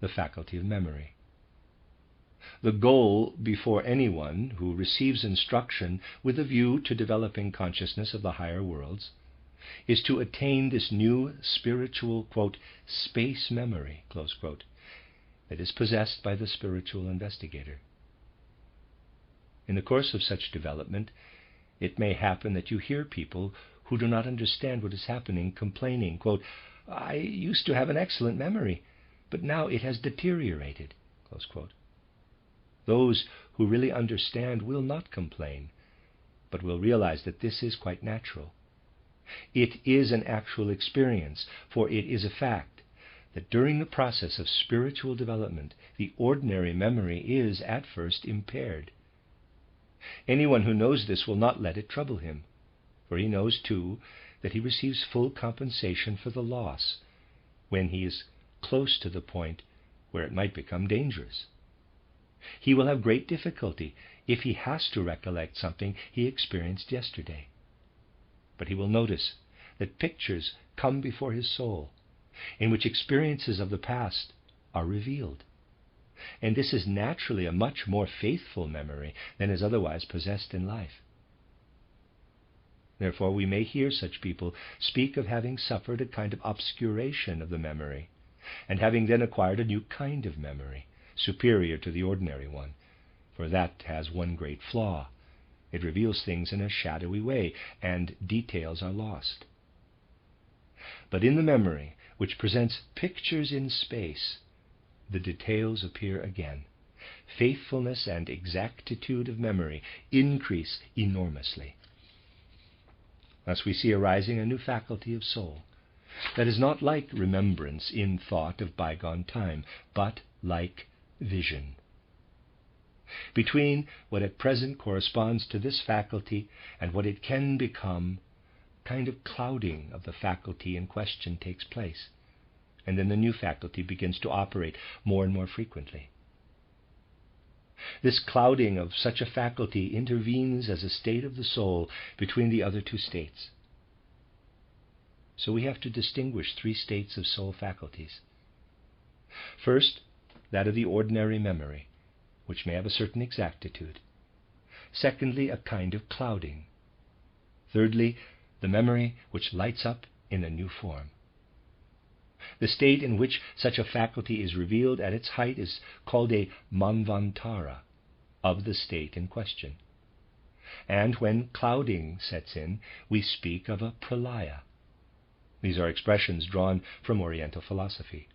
the faculty of memory. The goal before anyone who receives instruction with a view to developing consciousness of the higher worlds is to attain this new spiritual, quote, space memory, close quote, that is possessed by the spiritual investigator. In the course of such development, it may happen that you hear people who do not understand what is happening complaining, quote, "I used to have an excellent memory, but now it has deteriorated," close quote. Those who really understand will not complain, but will realize that this is quite natural. It is an actual experience, for it is a fact that during the process of spiritual development, the ordinary memory is at first impaired. Anyone who knows this will not let it trouble him, for he knows too that he receives full compensation for the loss when he is close to the point where it might become dangerous. He will have great difficulty if he has to recollect something he experienced yesterday. But he will notice that pictures come before his soul, in which experiences of the past are revealed. And this is naturally a much more faithful memory than is otherwise possessed in life. Therefore, we may hear such people speak of having suffered a kind of obscuration of the memory, and having then acquired a new kind of memory, superior to the ordinary one, for that has one great flaw. It reveals things in a shadowy way, and details are lost. But in the memory, which presents pictures in space, the details appear again. Faithfulness and exactitude of memory increase enormously. Thus we see arising a new faculty of soul that is not like remembrance in thought of bygone time, but like vision. Between what at present corresponds to this faculty and what it can become, kind of clouding of the faculty in question takes place, and then the new faculty begins to operate more and more frequently. This clouding of such a faculty intervenes as a state of the soul between the other two states. So we have to distinguish three states of soul faculties. First, that of the ordinary memory, which may have a certain exactitude. Secondly, a kind of clouding. Thirdly, the memory which lights up in a new form. The state in which such a faculty is revealed at its height is called a manvantara of the state in question. And when clouding sets in, we speak of a pralaya. These are expressions drawn from Oriental philosophy.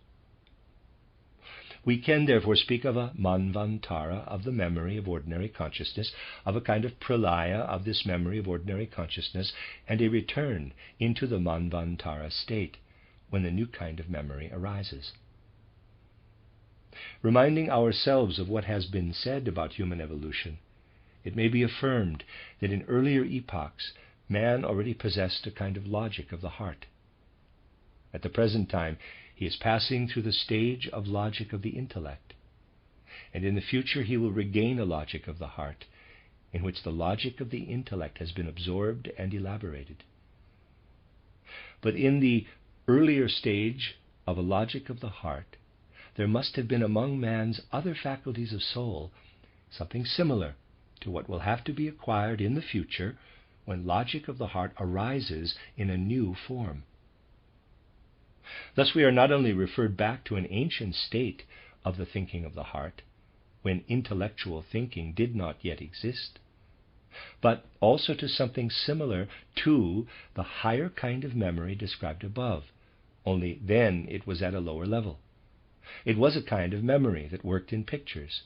We can therefore speak of a manvantara of the memory of ordinary consciousness, of a kind of pralaya of this memory of ordinary consciousness, and a return into the manvantara state when the new kind of memory arises. Reminding ourselves of what has been said about human evolution, it may be affirmed that in earlier epochs man already possessed a kind of logic of the heart. At the present time, he is passing through the stage of logic of the intellect, and in the future he will regain a logic of the heart, in which the logic of the intellect has been absorbed and elaborated. But in the earlier stage of a logic of the heart, there must have been among man's other faculties of soul something similar to what will have to be acquired in the future when logic of the heart arises in a new form. Thus we are not only referred back to an ancient state of the thinking of the heart, when intellectual thinking did not yet exist, but also to something similar to the higher kind of memory described above, only then it was at a lower level. It was a kind of memory that worked in pictures,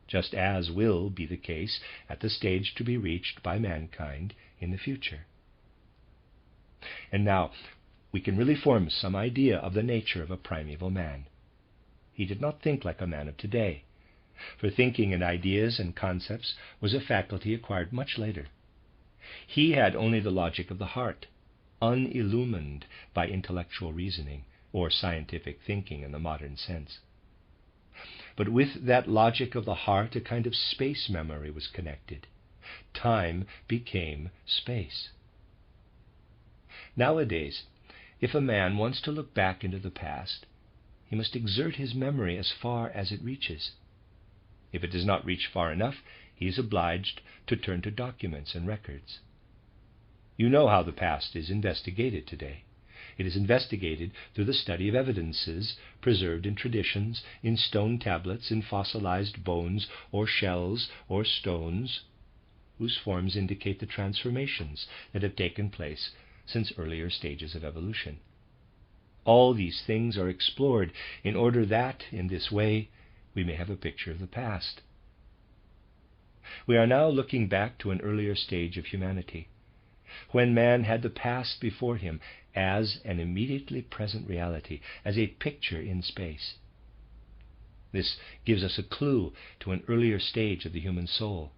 just as will be the case at the stage to be reached by mankind in the future. And now, we can really form some idea of the nature of a primeval man. He did not think like a man of today, for thinking in ideas and concepts was a faculty acquired much later. He had only the logic of the heart, unillumined by intellectual reasoning or scientific thinking in the modern sense. But with that logic of the heart, a kind of space memory was connected. Time became space. Nowadays, if a man wants to look back into the past, he must exert his memory as far as it reaches. If it does not reach far enough, he is obliged to turn to documents and records. You know how the past is investigated today. It is investigated through the study of evidences preserved in traditions, in stone tablets, in fossilized bones, or shells, or stones, whose forms indicate the transformations that have taken place since earlier stages of evolution. All these things are explored in order that, in this way, we may have a picture of the past. We are now looking back to an earlier stage of humanity, when man had the past before him as an immediately present reality, as a picture in space. This gives us a clue to an earlier stage of the human soul,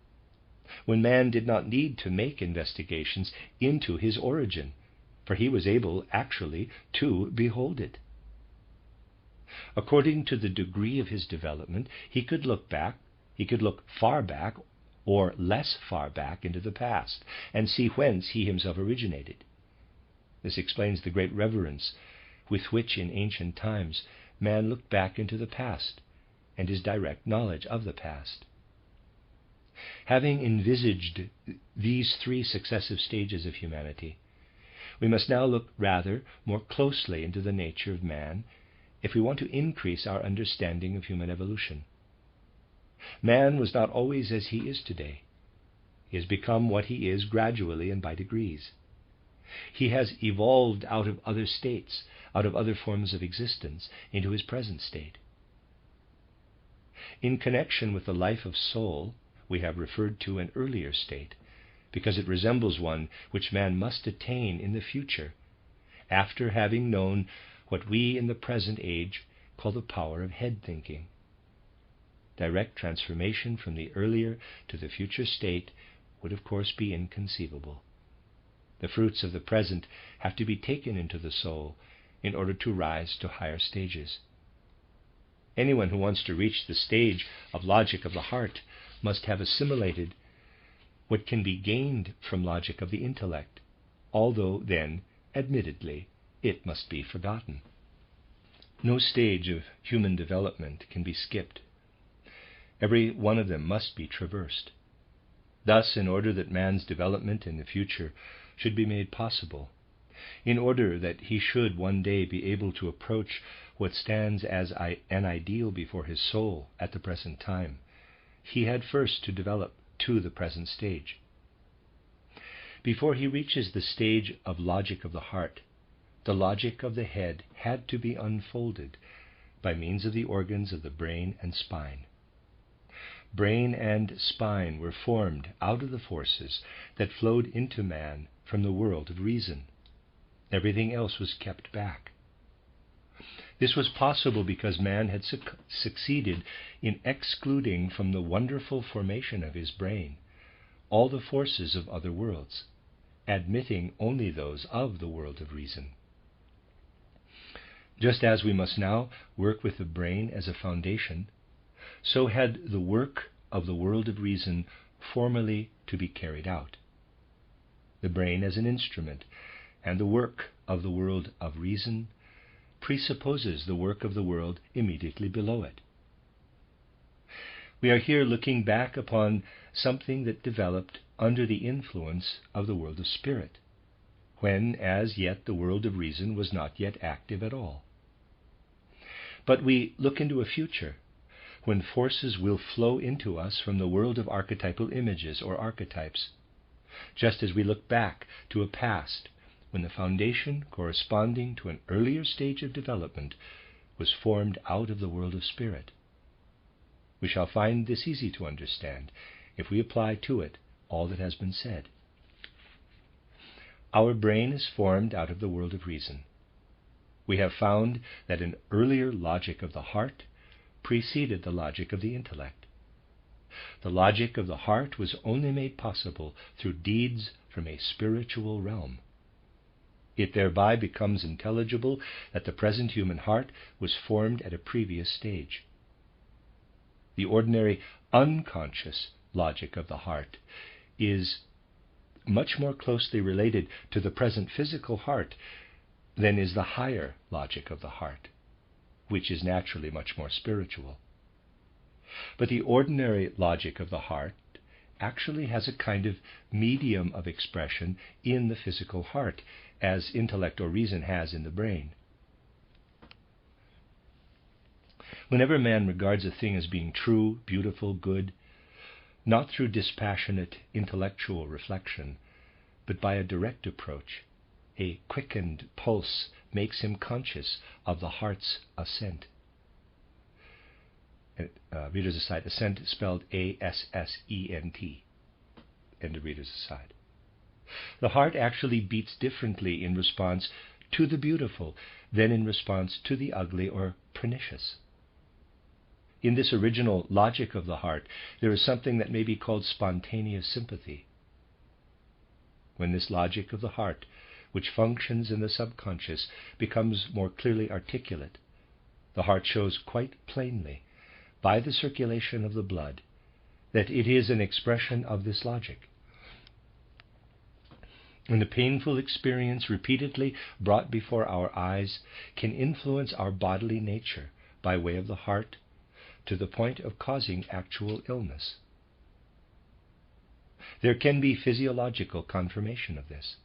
when man did not need to make investigations into his origin, for he was able actually to behold it. According to the degree of his development, he could look far back or less far back into the past, and see whence he himself originated. This explains the great reverence with which in ancient times man looked back into the past and his direct knowledge of the past. Having envisaged these three successive stages of humanity, we must now look rather more closely into the nature of man if we want to increase our understanding of human evolution. Man was not always as he is today. He has become what he is gradually and by degrees. He has evolved out of other states, out of other forms of existence, into his present state. In connection with the life of soul, we have referred to an earlier state, because it resembles one which man must attain in the future, after having known what we in the present age call the power of head thinking. Direct transformation from the earlier to the future state would of course be inconceivable. The fruits of the present have to be taken into the soul in order to rise to higher stages. Anyone who wants to reach the stage of logic of the heart must have assimilated what can be gained from logic of the intellect, although then, admittedly, it must be forgotten. No stage of human development can be skipped. Every one of them must be traversed. Thus, in order that man's development in the future should be made possible, in order that he should one day be able to approach what stands as an ideal before his soul at the present time, he had first to develop to the present stage. Before he reaches the stage of logic of the heart, the logic of the head had to be unfolded by means of the organs of the brain and spine. Brain and spine were formed out of the forces that flowed into man from the world of reason. Everything else was kept back. This was possible because man had succeeded in excluding from the wonderful formation of his brain all the forces of other worlds, admitting only those of the world of reason. Just as we must now work with the brain as a foundation, so had the work of the world of reason formally to be carried out. The brain as an instrument, and the work of the world of reason, presupposes the work of the world immediately below it. We are here looking back upon something that developed under the influence of the world of spirit, when as yet the world of reason was not yet active at all. But we look into a future when forces will flow into us from the world of archetypal images or archetypes, just as we look back to a past when the foundation corresponding to an earlier stage of development was formed out of the world of spirit. We shall find this easy to understand if we apply to it all that has been said. Our brain is formed out of the world of reason. We have found that an earlier logic of the heart preceded the logic of the intellect. The logic of the heart was only made possible through deeds from a spiritual realm. It thereby becomes intelligible that the present human heart was formed at a previous stage. The ordinary unconscious logic of the heart is much more closely related to the present physical heart than is the higher logic of the heart, which is naturally much more spiritual. But the ordinary logic of the heart actually has a kind of medium of expression in the physical heart, as intellect or reason has in the brain. Whenever man regards a thing as being true, beautiful, good, not through dispassionate intellectual reflection, but by a direct approach. A quickened pulse makes him conscious of the heart's assent. Reader's aside, assent spelled A-S-S-E-N-T. End of reader's aside. The heart actually beats differently in response to the beautiful than in response to the ugly or pernicious. In this original logic of the heart, there is something that may be called spontaneous sympathy. When this logic of the heart, which functions in the subconscious, becomes more clearly articulate, the heart shows quite plainly, by the circulation of the blood, that it is an expression of this logic. And the painful experience repeatedly brought before our eyes can influence our bodily nature by way of the heart to the point of causing actual illness. There can be physiological confirmation of this.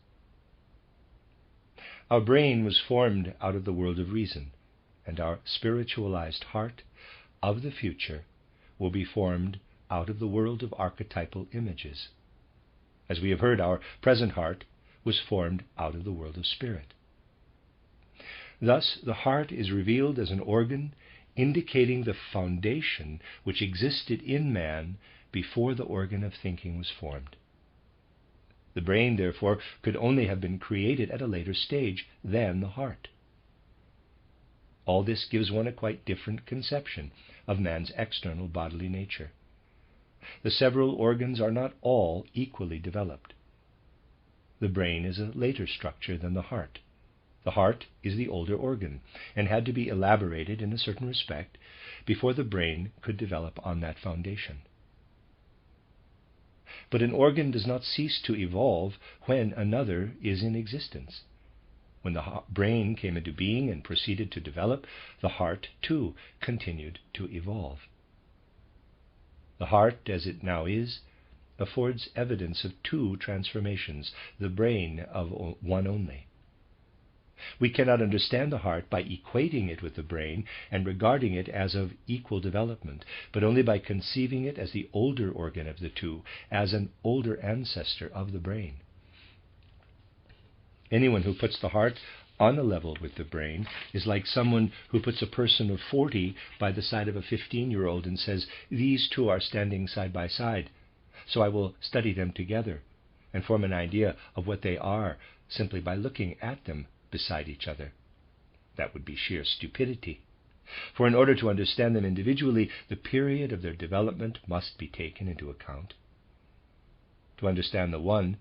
Our brain was formed out of the world of reason, and our spiritualized heart of the future will be formed out of the world of archetypal images. As we have heard, our present heart was formed out of the world of spirit. Thus, the heart is revealed as an organ indicating the foundation which existed in man before the organ of thinking was formed. The brain, therefore, could only have been created at a later stage than the heart. All this gives one a quite different conception of man's external bodily nature. The several organs are not all equally developed. The brain is a later structure than the heart. The heart is the older organ and had to be elaborated in a certain respect before the brain could develop on that foundation. But an organ does not cease to evolve when another is in existence. When the brain came into being and proceeded to develop, the heart, too, continued to evolve. The heart, as it now is, affords evidence of two transformations, the brain of one only. We cannot understand the heart by equating it with the brain and regarding it as of equal development, but only by conceiving it as the older organ of the two, as an older ancestor of the brain. Anyone who puts the heart on a level with the brain is like someone who puts a person of 40 by the side of a 15-year-old and says, "These two are standing side by side, so I will study them together and form an idea of what they are simply by looking at them beside each other." That would be sheer stupidity. For in order to understand them individually, the period of their development must be taken into account. To understand the one,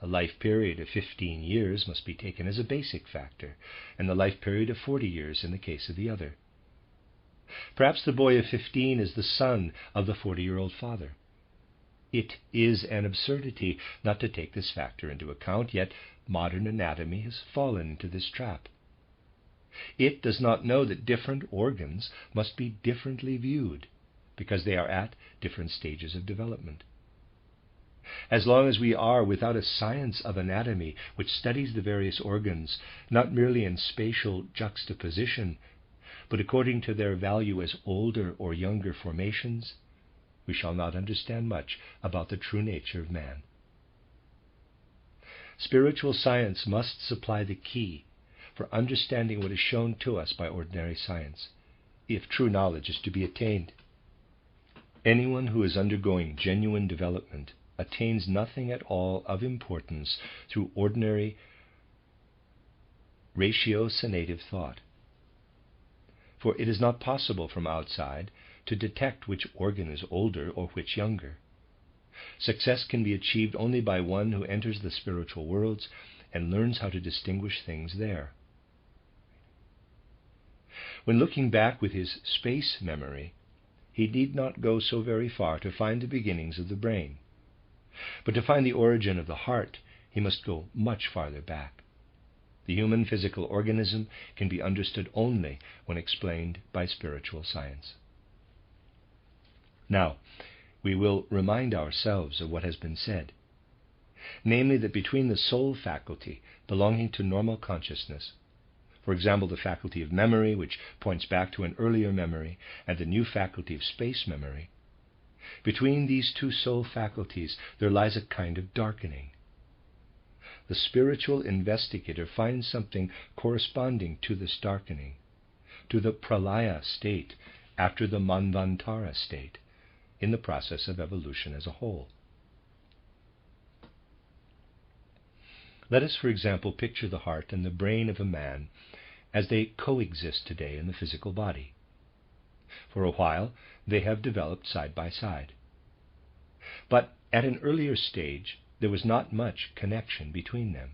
a life period of 15 years must be taken as a basic factor, and the life period of 40 years in the case of the other. Perhaps the boy of 15 is the son of the 40-year-old father. It is an absurdity not to take this factor into account, yet modern anatomy has fallen into this trap. It does not know that different organs must be differently viewed, because they are at different stages of development. As long as we are without a science of anatomy which studies the various organs not merely in spatial juxtaposition, but according to their value as older or younger formations, we shall not understand much about the true nature of man. Spiritual science must supply the key for understanding what is shown to us by ordinary science, if true knowledge is to be attained. Anyone who is undergoing genuine development attains nothing at all of importance through ordinary ratiocinative thought. For it is not possible from outside to detect which organ is older or which younger. Success can be achieved only by one who enters the spiritual worlds and learns how to distinguish things there. When looking back with his space memory, he need not go so very far to find the beginnings of the brain. But to find the origin of the heart, he must go much farther back. The human physical organism can be understood only when explained by spiritual science. Now, we will remind ourselves of what has been said, namely that between the soul faculty belonging to normal consciousness, for example, the faculty of memory, which points back to an earlier memory, and the new faculty of space memory, Between these two soul faculties there lies a kind of darkening. The spiritual investigator finds something corresponding to this darkening, to the pralaya state after the manvantara state, in the process of evolution as a whole. Let us, for example, picture the heart and the brain of a man as they coexist today in the physical body. For a while, they have developed side by side. But at an earlier stage, there was not much connection between them.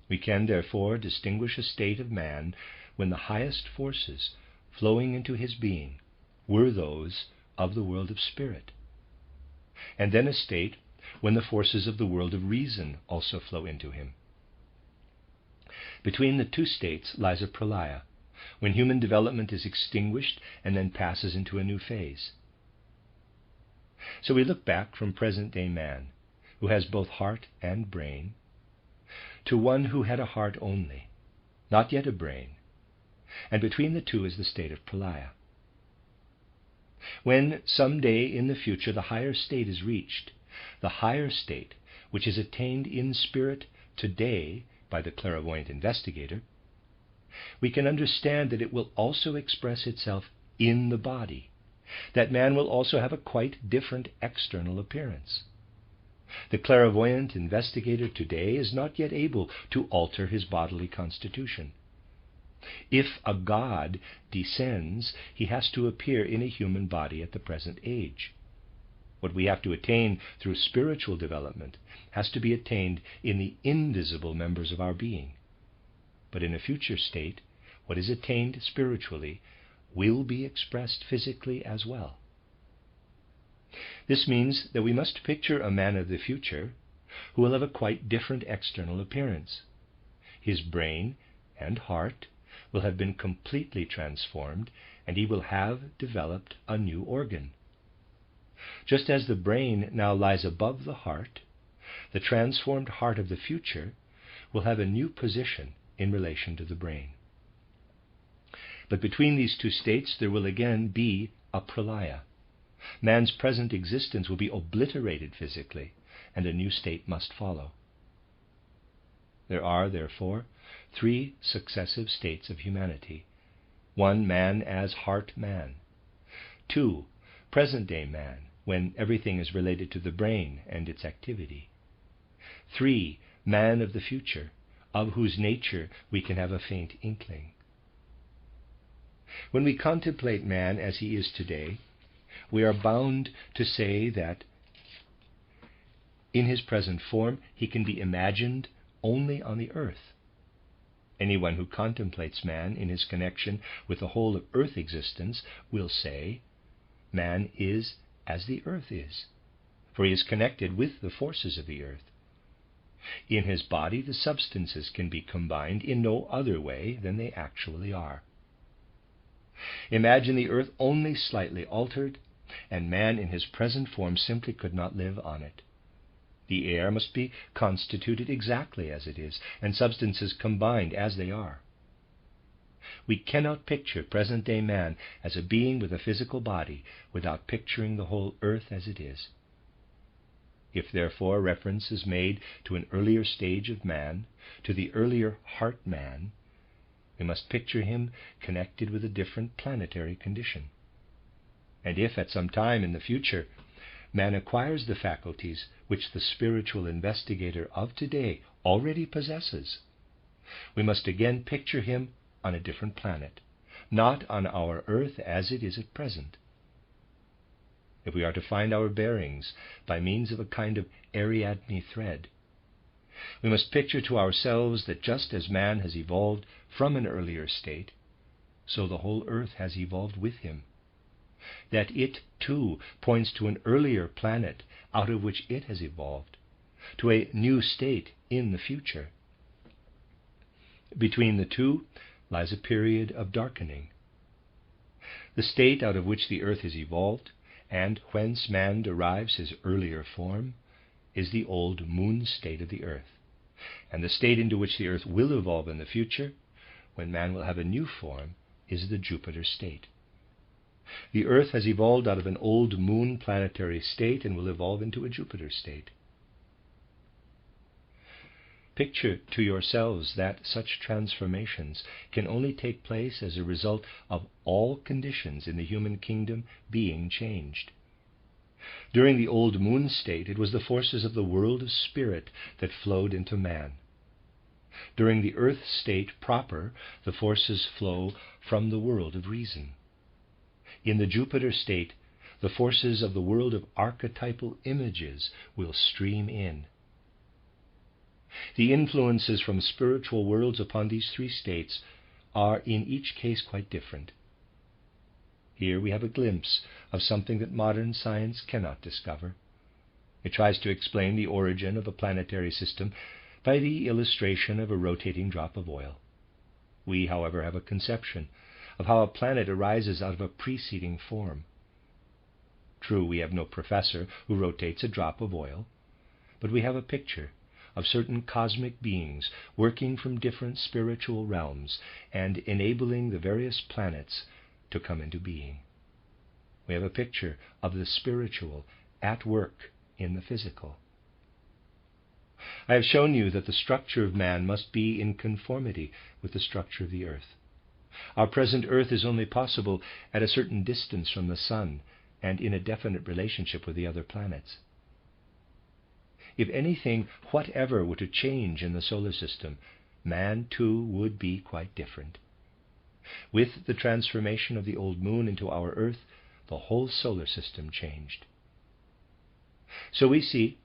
We can therefore distinguish a state of man when the highest forces flowing into his being were those of the world of spirit, and then a state when the forces of the world of reason also flow into him. Between the two states lies a pralaya, when human development is extinguished and then passes into a new phase. So we look back from present-day man, who has both heart and brain, to one who had a heart only, not yet a brain, and between the two is the state of pralaya. When some day in the future the higher state is reached, the higher state, which is attained in spirit today by the clairvoyant investigator, we can understand that it will also express itself in the body, that man will also have a quite different external appearance. The clairvoyant investigator today is not yet able to alter his bodily constitution. If a god descends, he has to appear in a human body at the present age. What we have to attain through spiritual development has to be attained in the invisible members of our being. But in a future state, what is attained spiritually will be expressed physically as well. This means that we must picture a man of the future who will have a quite different external appearance. His brain and heart will have been completely transformed, and he will have developed a new organ. Just as the brain now lies above the heart, the transformed heart of the future will have a new position in relation to the brain. But between these two states there will again be a pralaya. Man's present existence will be obliterated physically, and a new state must follow. There are, therefore, 3 successive states of humanity. 1, man as heart man. 2, present-day man, when everything is related to the brain and its activity. 3, man of the future, of whose nature we can have a faint inkling. When we contemplate man as he is today, we are bound to say that in his present form he can be imagined only on the earth. Anyone who contemplates man in his connection with the whole of earth existence will say, man is as the earth is, for he is connected with the forces of the earth. In his body the substances can be combined in no other way than they actually are. Imagine the earth only slightly altered, and man in his present form simply could not live on it. The air must be constituted exactly as it is, and substances combined as they are. We cannot picture present-day man as a being with a physical body without picturing the whole earth as it is. If therefore reference is made to an earlier stage of man, to the earlier heart man, we must picture him connected with a different planetary condition. And if at some time in the future man acquires the faculties which the spiritual investigator of today already possesses, we must again picture him on a different planet, not on our earth as it is at present. If we are to find our bearings by means of a kind of Ariadne thread, we must picture to ourselves that just as man has evolved from an earlier state, so the whole earth has evolved with him. That it, too, points to an earlier planet out of which it has evolved, to a new state in the future. Between the two lies a period of darkening. The state out of which the earth is evolved, and whence man derives his earlier form, is the old moon state of the earth, and the state into which the earth will evolve in the future, when man will have a new form, is the Jupiter state. The Earth has evolved out of an old moon planetary state and will evolve into a Jupiter state. Picture to yourselves that such transformations can only take place as a result of all conditions in the human kingdom being changed. During the old moon state, it was the forces of the world of spirit that flowed into man. During the earth state proper, the forces flow from the world of reason. In the Jupiter state, the forces of the world of archetypal images will stream in. The influences from spiritual worlds upon these three states are in each case quite different. Here we have a glimpse of something that modern science cannot discover. It tries to explain the origin of a planetary system by the illustration of a rotating drop of oil. We, however, have a conception of how a planet arises out of a preceding form. True, we have no professor who rotates a drop of oil, but we have a picture of certain cosmic beings working from different spiritual realms and enabling the various planets to come into being. We have a picture of the spiritual at work in the physical. I have shown you that the structure of man must be in conformity with the structure of the earth. Our present earth is only possible at a certain distance from the sun and in a definite relationship with the other planets. If anything whatever were to change in the solar system, man too would be quite different. With the transformation of the old moon into our earth, the whole solar system changed. So we see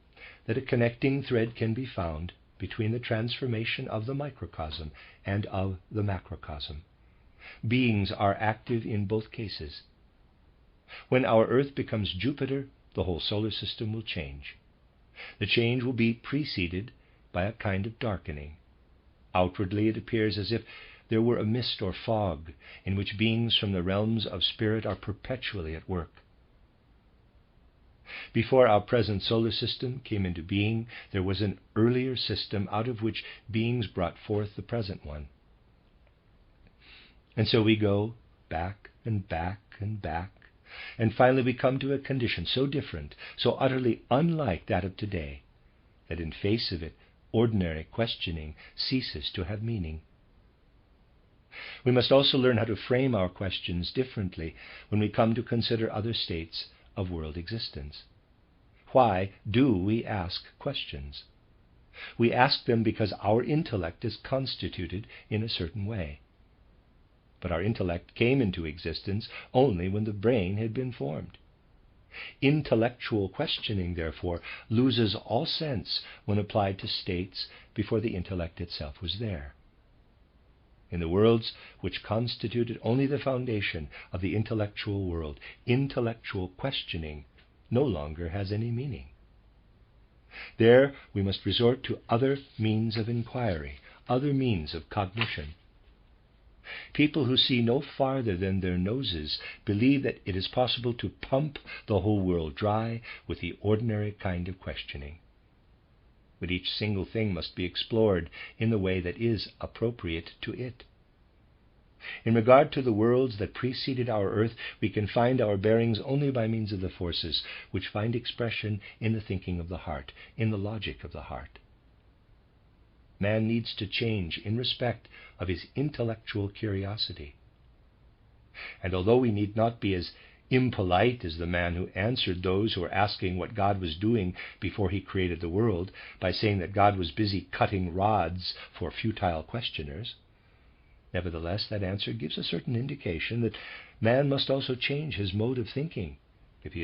that a connecting thread can be found between the transformation of the microcosm and of the macrocosm. Beings are active in both cases. When our earth becomes Jupiter, the whole solar system will change. The change will be preceded by a kind of darkening. Outwardly it appears as if there were a mist or fog in which beings from the realms of spirit are perpetually at work. Before our present solar system came into being, there was an earlier system out of which beings brought forth the present one. And so we go back and back and back, and finally we come to a condition so different, so utterly unlike that of today, that in face of it, ordinary questioning ceases to have meaning. We must also learn how to frame our questions differently when we come to consider other states of world existence. Why do we ask questions? We ask them because our intellect is constituted in a certain way. But our intellect came into existence only when the brain had been formed. Intellectual questioning, therefore, loses all sense when applied to states before the intellect itself was there. In the worlds which constituted only the foundation of the intellectual world, intellectual questioning no longer has any meaning. There we must resort to other means of inquiry, other means of cognition. People who see no farther than their noses believe that it is possible to pump the whole world dry with the ordinary kind of questioning. But each single thing must be explored in the way that is appropriate to it. In regard to the worlds that preceded our earth, we can find our bearings only by means of the forces which find expression in the thinking of the heart, in the logic of the heart. Man needs to change in respect of his intellectual curiosity. And although we need not be as impolite as the man who answered those who were asking what God was doing before he created the world by saying that God was busy cutting rods for futile questioners, nevertheless that answer gives a certain indication that man must also change his mode of thinking if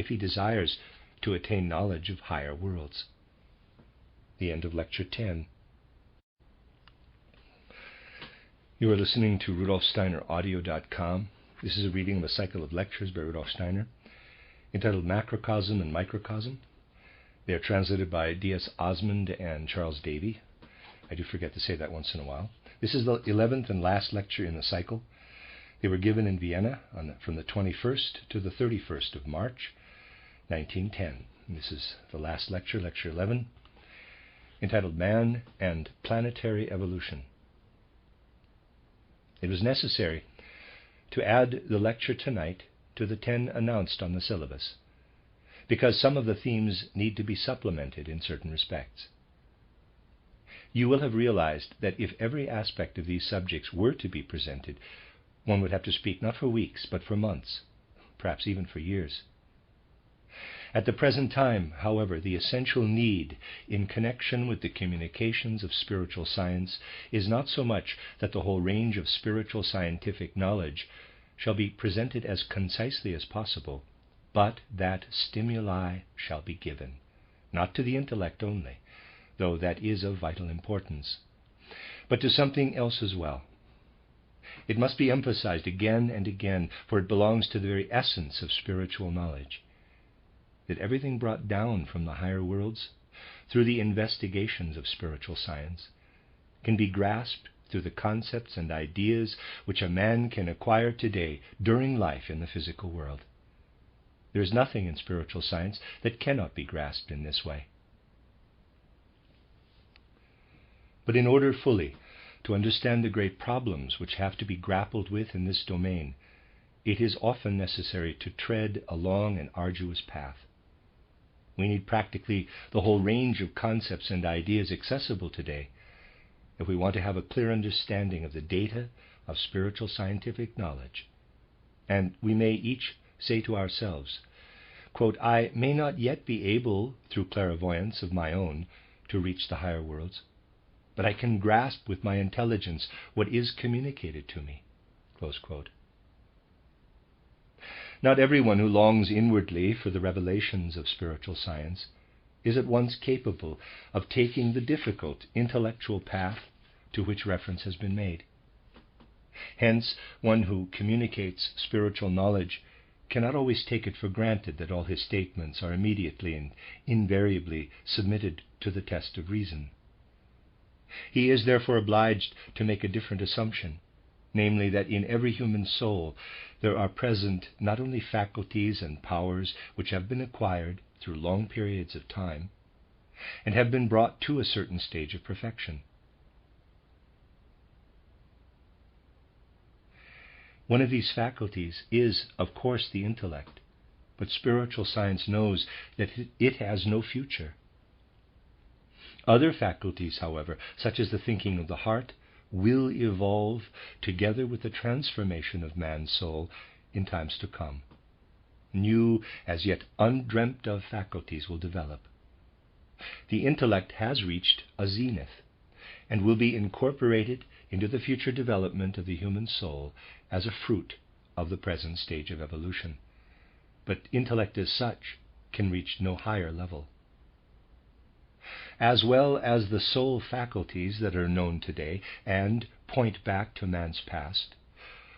he desires to attain knowledge of higher worlds. The end of Lecture 10. You are listening to RudolfSteinerAudio.com. This is a reading of a cycle of lectures by Rudolf Steiner entitled Macrocosm and Microcosm. They are translated by D.S. Osmond and Charles Davy. I do forget to say that once in a while. This is the 11th and last lecture in the cycle. They were given in Vienna from the 21st to the 31st of March, 1910. And this is the last lecture, Lecture 11, entitled Man and Planetary Evolution. It was necessary to add the lecture tonight to the 10 announced on the syllabus, because some of the themes need to be supplemented in certain respects. You will have realized that if every aspect of these subjects were to be presented, one would have to speak not for weeks, but for months, perhaps even for years. At the present time, however, the essential need in connection with the communications of spiritual science is not so much that the whole range of spiritual scientific knowledge shall be presented as concisely as possible, but that stimuli shall be given, not to the intellect only, though that is of vital importance, but to something else as well. It must be emphasized again and again, for it belongs to the very essence of spiritual knowledge, that everything brought down from the higher worlds through the investigations of spiritual science can be grasped through the concepts and ideas which a man can acquire today during life in the physical world. There is nothing in spiritual science that cannot be grasped in this way. But in order fully to understand the great problems which have to be grappled with in this domain, it is often necessary to tread a long and arduous path. We need practically the whole range of concepts and ideas accessible today if we want to have a clear understanding of the data of spiritual scientific knowledge. And we may each say to ourselves, quote, I may not yet be able, through clairvoyance of my own, to reach the higher worlds, but I can grasp with my intelligence what is communicated to me. Close quote. Not everyone who longs inwardly for the revelations of spiritual science is at once capable of taking the difficult intellectual path to which reference has been made. Hence, one who communicates spiritual knowledge cannot always take it for granted that all his statements are immediately and invariably submitted to the test of reason. He is therefore obliged to make a different assumption, namely that in every human soul there are present not only faculties and powers which have been acquired through long periods of time and have been brought to a certain stage of perfection. One of these faculties is, of course, the intellect, but spiritual science knows that it has no future. Other faculties, however, such as the thinking of the heart, will evolve together with the transformation of man's soul in times to come. New, as yet undreamt of faculties will develop. The intellect has reached a zenith and will be incorporated into the future development of the human soul as a fruit of the present stage of evolution. But intellect as such can reach no higher level. As well as the soul faculties that are known today and point back to man's past,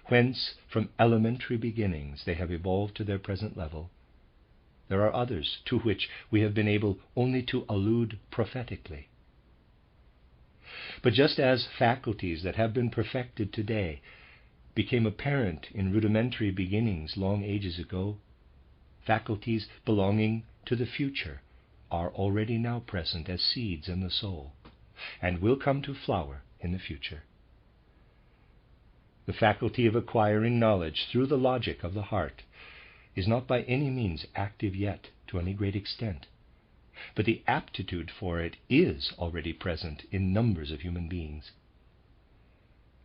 whence from elementary beginnings they have evolved to their present level, there are others to which we have been able only to allude prophetically. But just as faculties that have been perfected today became apparent in rudimentary beginnings long ages ago, faculties belonging to the future are already now present as seeds in the soul, and will come to flower in the future. The faculty of acquiring knowledge through the logic of the heart is not by any means active yet to any great extent, but the aptitude for it is already present in numbers of human beings.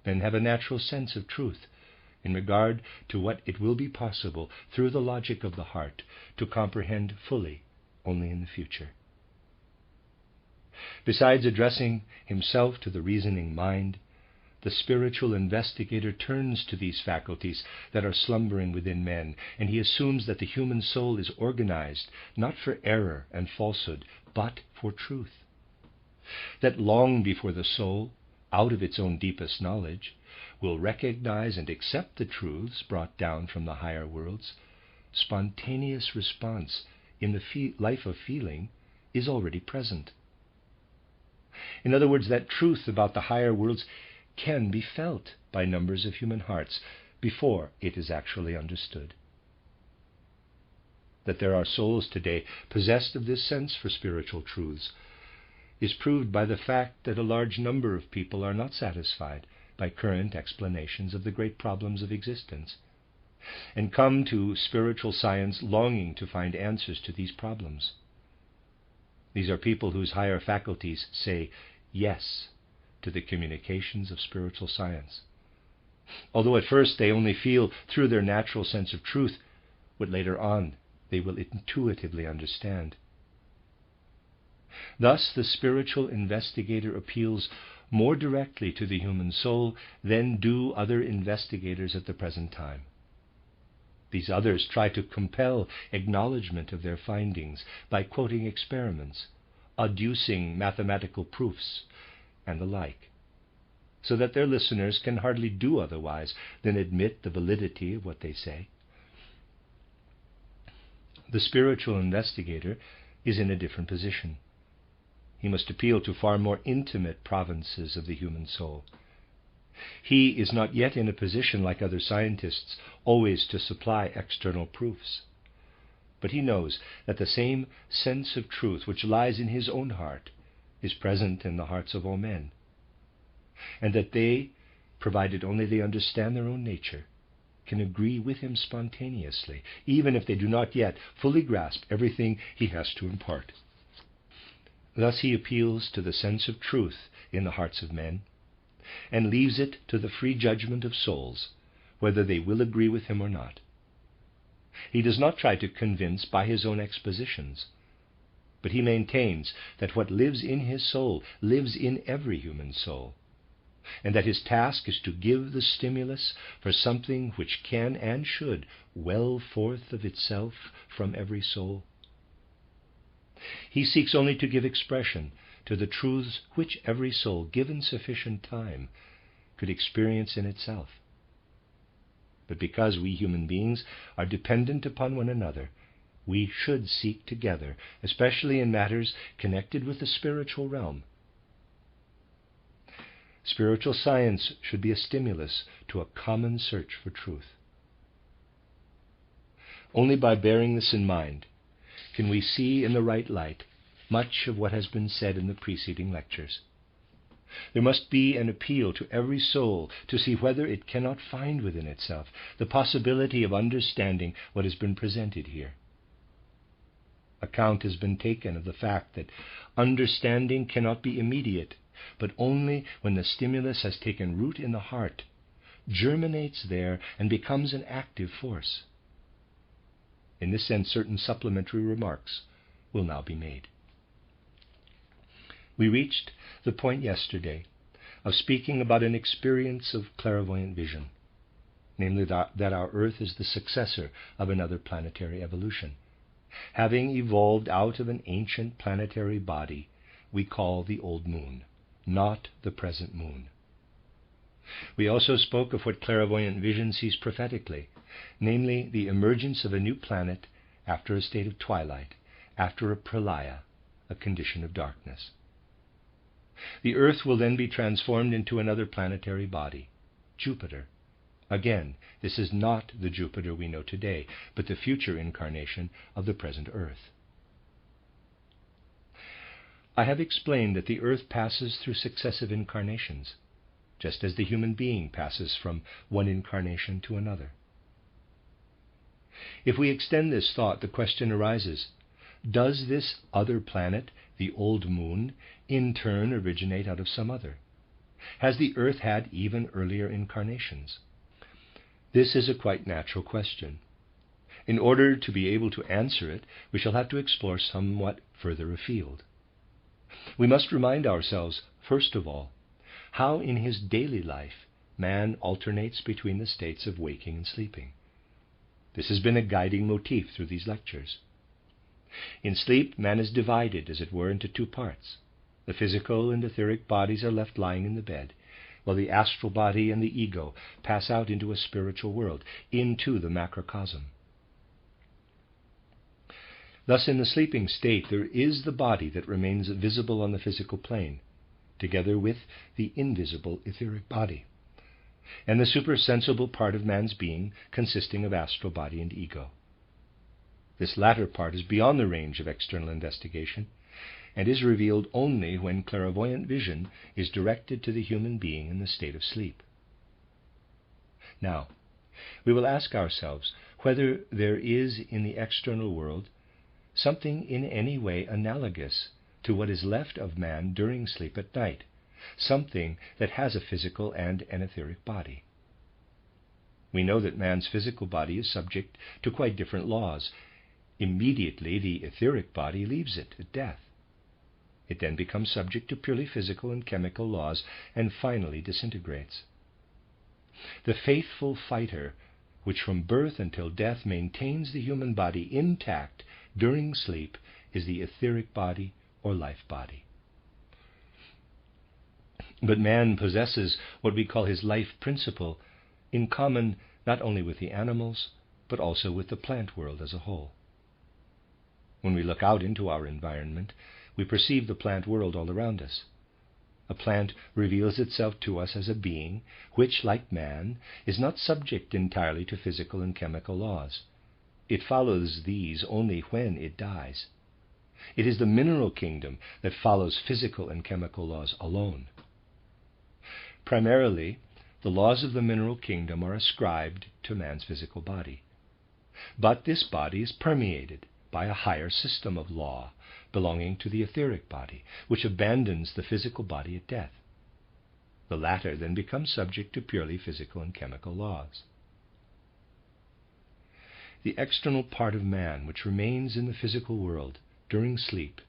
Men have a natural sense of truth in regard to what it will be possible through the logic of the heart to comprehend fully only in the future. Besides addressing himself to the reasoning mind, the spiritual investigator turns to these faculties that are slumbering within men, and he assumes that the human soul is organized not for error and falsehood, but for truth. That long before the soul, out of its own deepest knowledge, will recognize and accept the truths brought down from the higher worlds, spontaneous response in the life of feeling is already present. In other words, that truth about the higher worlds can be felt by numbers of human hearts before it is actually understood. That there are souls today possessed of this sense for spiritual truths is proved by the fact that a large number of people are not satisfied by current explanations of the great problems of existence, and come to spiritual science longing to find answers to these problems. These are people whose higher faculties say yes to the communications of spiritual science, although at first they only feel through their natural sense of truth what later on they will intuitively understand. Thus, the spiritual investigator appeals more directly to the human soul than do other investigators at the present time. These others try to compel acknowledgement of their findings by quoting experiments, adducing mathematical proofs, and the like, so that their listeners can hardly do otherwise than admit the validity of what they say. The spiritual investigator is in a different position. He must appeal to far more intimate provinces of the human soul. He is not yet in a position, like other scientists, always to supply external proofs. But he knows that the same sense of truth which lies in his own heart is present in the hearts of all men, and that they, provided only they understand their own nature, can agree with him spontaneously, even if they do not yet fully grasp everything he has to impart. Thus he appeals to the sense of truth in the hearts of men, and leaves it to the free judgment of souls whether they will agree with him or not. He does not try to convince by his own expositions, but he maintains that what lives in his soul lives in every human soul, and that his task is to give the stimulus for something which can and should well forth of itself from every soul. He seeks only to give expression to the truths which every soul, given sufficient time, could experience in itself. But because we human beings are dependent upon one another, we should seek together, especially in matters connected with the spiritual realm. Spiritual science should be a stimulus to a common search for truth. Only by bearing this in mind can we see in the right light much of what has been said in the preceding lectures. There must be an appeal to every soul to see whether it cannot find within itself the possibility of understanding what has been presented here. Account has been taken of the fact that understanding cannot be immediate, but only when the stimulus has taken root in the heart, germinates there, and becomes an active force. In this sense, certain supplementary remarks will now be made. We reached the point yesterday of speaking about an experience of clairvoyant vision, namely that our Earth is the successor of another planetary evolution, having evolved out of an ancient planetary body we call the old moon, not the present moon. We also spoke of what clairvoyant vision sees prophetically, namely the emergence of a new planet after a state of twilight, after a pralaya, a condition of darkness. The Earth will then be transformed into another planetary body, Jupiter. Again, this is not the Jupiter we know today, but the future incarnation of the present Earth. I have explained that the Earth passes through successive incarnations, just as the human being passes from one incarnation to another. If we extend this thought, the question arises, does this other planet, the old moon, in turn originate out of some other? Has the Earth had even earlier incarnations? This is a quite natural question. In order to be able to answer it, we shall have to explore somewhat further afield. We must remind ourselves, first of all, how in his daily life man alternates between the states of waking and sleeping. This has been a guiding motif through these lectures. In sleep, man is divided, as it were, into two parts. The physical and etheric bodies are left lying in the bed, while the astral body and the ego pass out into a spiritual world, into the macrocosm. Thus, in the sleeping state, there is the body that remains visible on the physical plane, together with the invisible etheric body, and the supersensible part of man's being consisting of astral body and ego. This latter part is beyond the range of external investigation, and is revealed only when clairvoyant vision is directed to the human being in the state of sleep. Now, we will ask ourselves whether there is in the external world something in any way analogous to what is left of man during sleep at night, something that has a physical and an etheric body. We know that man's physical body is subject to quite different laws. Immediately the etheric body leaves it at death. It then becomes subject to purely physical and chemical laws and finally disintegrates. The faithful fighter, which from birth until death maintains the human body intact during sleep, is the etheric body or life body. But man possesses what we call his life principle in common not only with the animals, but also with the plant world as a whole. When we look out into our environment, we perceive the plant world all around us. A plant reveals itself to us as a being which, like man, is not subject entirely to physical and chemical laws. It follows these only when it dies. It is the mineral kingdom that follows physical and chemical laws alone. Primarily, the laws of the mineral kingdom are ascribed to man's physical body. But this body is permeated by a higher system of law belonging to the etheric body, which abandons the physical body at death. The latter then becomes subject to purely physical and chemical laws. The external part of man which remains in the physical world during sleep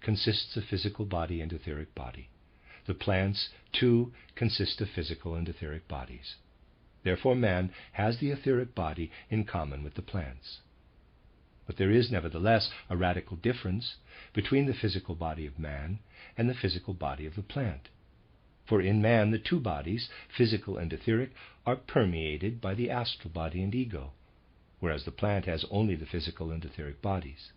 consists of physical body and etheric body. The plants, too, consist of physical and etheric bodies. Therefore, man has the etheric body in common with the plants. But there is nevertheless a radical difference between the physical body of man and the physical body of the plant. For in man the two bodies, physical and etheric, are permeated by the astral body and ego, whereas the plant has only the physical and etheric bodies.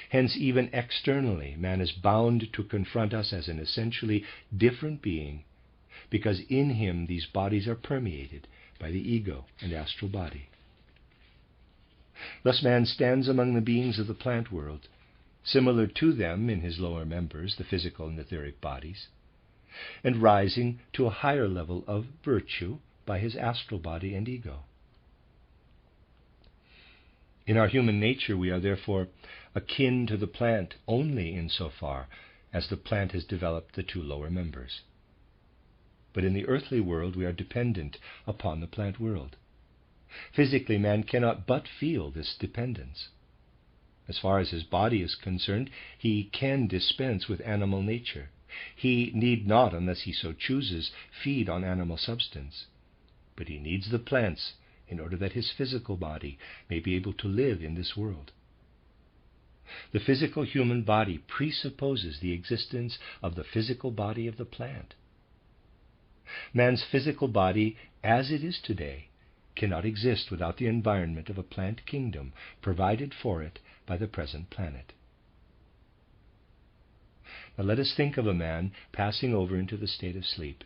Hence, even externally, man is bound to confront us as an essentially different being, because in him these bodies are permeated by the ego and astral body. Thus man stands among the beings of the plant world, similar to them in his lower members, the physical and etheric bodies, and rising to a higher level of virtue by his astral body and ego. In our human nature, we are therefore akin to the plant only insofar as the plant has developed the two lower members. But in the earthly world, we are dependent upon the plant world. Physically, man cannot but feel this dependence. As far as his body is concerned, he can dispense with animal nature. He need not, unless he so chooses, feed on animal substance. But he needs the plants in order that his physical body may be able to live in this world. The physical human body presupposes the existence of the physical body of the plant. Man's physical body, as it is today, cannot exist without the environment of a plant kingdom provided for it by the present planet. Now let us think of a man passing over into the state of sleep.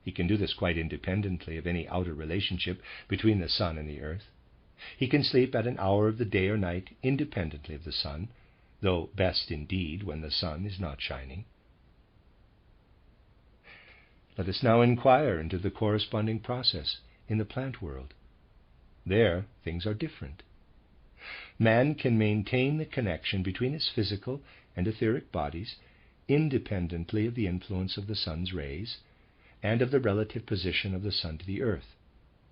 He can do this quite independently of any outer relationship between the sun and the earth. He can sleep at an hour of the day or night independently of the sun, though best indeed when the sun is not shining. Let us now inquire into the corresponding process in the plant world. There, things are different. Man can maintain the connection between his physical and etheric bodies independently of the influence of the sun's rays and of the relative position of the sun to the earth.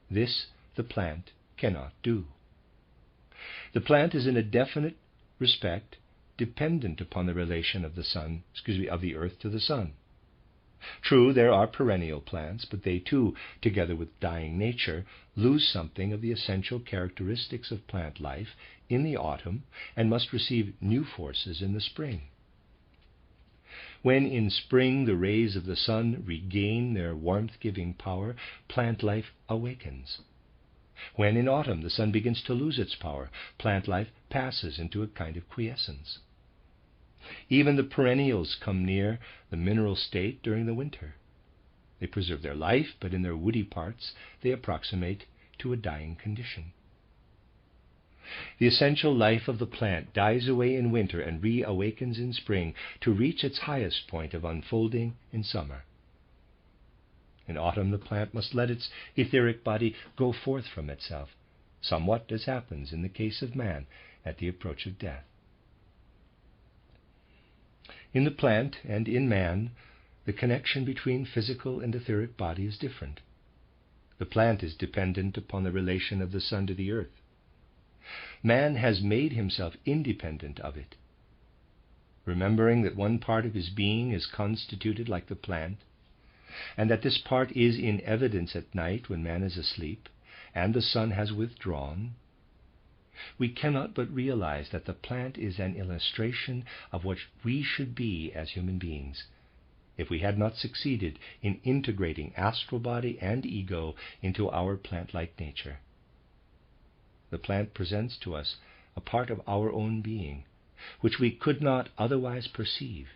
This the plant cannot do. The plant is in a definite respect dependent upon the relation of the earth to the sun. True, there are perennial plants, but they too, together with dying nature, lose something of the essential characteristics of plant life in the autumn and must receive new forces in the spring. When in spring the rays of the sun regain their warmth-giving power, plant life awakens. When in autumn the sun begins to lose its power, plant life passes into a kind of quiescence. Even the perennials come near the mineral state during the winter. They preserve their life, but in their woody parts they approximate to a dying condition. The essential life of the plant dies away in winter and reawakens in spring to reach its highest point of unfolding in summer. In autumn the plant must let its etheric body go forth from itself, somewhat as happens in the case of man at the approach of death. In the plant and in man, the connection between physical and etheric body is different. The plant is dependent upon the relation of the sun to the earth. Man has made himself independent of it. Remembering that one part of his being is constituted like the plant, and that this part is in evidence at night when man is asleep and the sun has withdrawn, we cannot but realize that the plant is an illustration of what we should be as human beings, if we had not succeeded in integrating astral body and ego into our plant-like nature. The plant presents to us a part of our own being, which we could not otherwise perceive.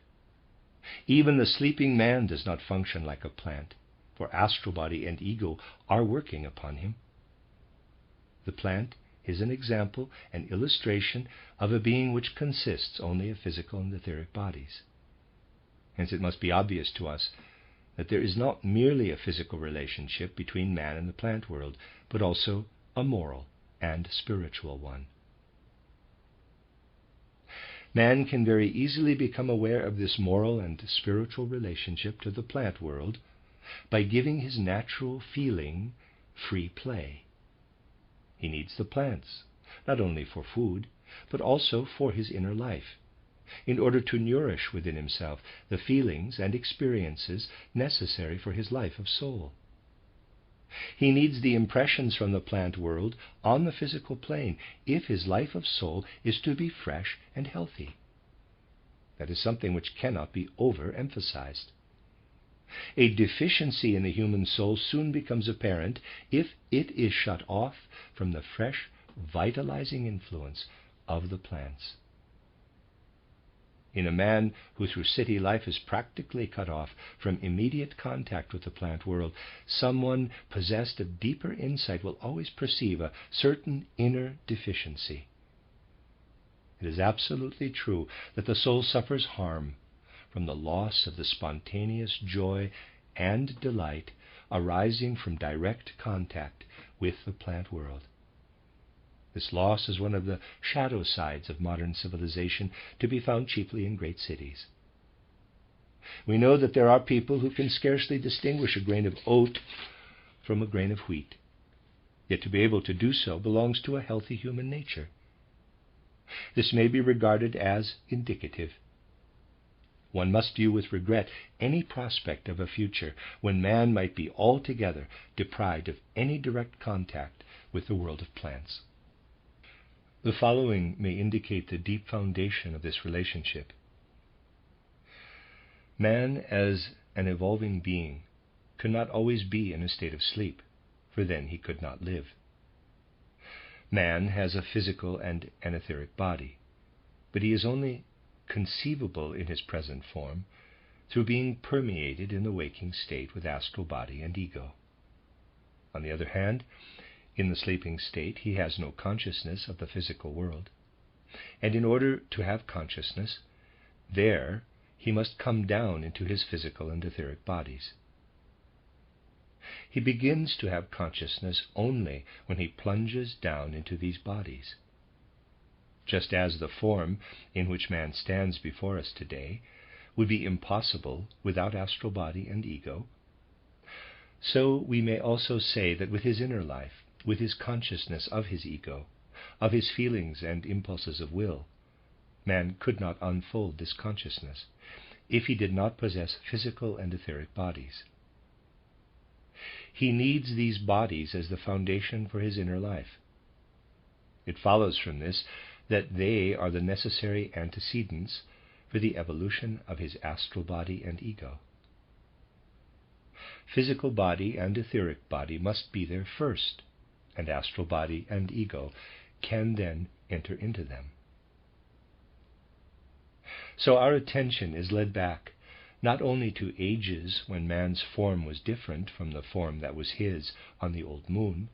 Even the sleeping man does not function like a plant, for astral body and ego are working upon him. The plant is an example, an illustration of a being which consists only of physical and etheric bodies. Hence it must be obvious to us that there is not merely a physical relationship between man and the plant world, but also a moral and spiritual one. Man can very easily become aware of this moral and spiritual relationship to the plant world by giving his natural feeling free play. He needs the plants, not only for food, but also for his inner life, in order to nourish within himself the feelings and experiences necessary for his life of soul. He needs the impressions from the plant world on the physical plane if his life of soul is to be fresh and healthy. That is something which cannot be overemphasized. A deficiency in the human soul soon becomes apparent if it is shut off from the fresh, vitalizing influence of the plants. In a man who through city life is practically cut off from immediate contact with the plant world, someone possessed of deeper insight will always perceive a certain inner deficiency. It is absolutely true that the soul suffers harm from the loss of the spontaneous joy and delight arising from direct contact with the plant world. This loss is one of the shadow sides of modern civilization, to be found chiefly in great cities. We know that there are people who can scarcely distinguish a grain of oat from a grain of wheat. Yet to be able to do so belongs to a healthy human nature. This may be regarded as indicative. One must view with regret any prospect of a future when man might be altogether deprived of any direct contact with the world of plants. The following may indicate the deep foundation of this relationship. Man, as an evolving being, could not always be in a state of sleep, for then he could not live. Man has a physical and an etheric body, but he is only conceivable in his present form through being permeated in the waking state with astral body and ego. On the other hand, in the sleeping state, he has no consciousness of the physical world, and in order to have consciousness, there he must come down into his physical and etheric bodies. He begins to have consciousness only when he plunges down into these bodies. Just as the form in which man stands before us today would be impossible without astral body and ego, so we may also say that with his inner life, with his consciousness of his ego, of his feelings and impulses of will, man could not unfold this consciousness if he did not possess physical and etheric bodies. He needs these bodies as the foundation for his inner life. It follows from this that they are the necessary antecedents for the evolution of his astral body and ego. Physical body and etheric body must be there first, and astral body and ego can then enter into them. So our attention is led back not only to ages when man's form was different from the form that was his on the old moon,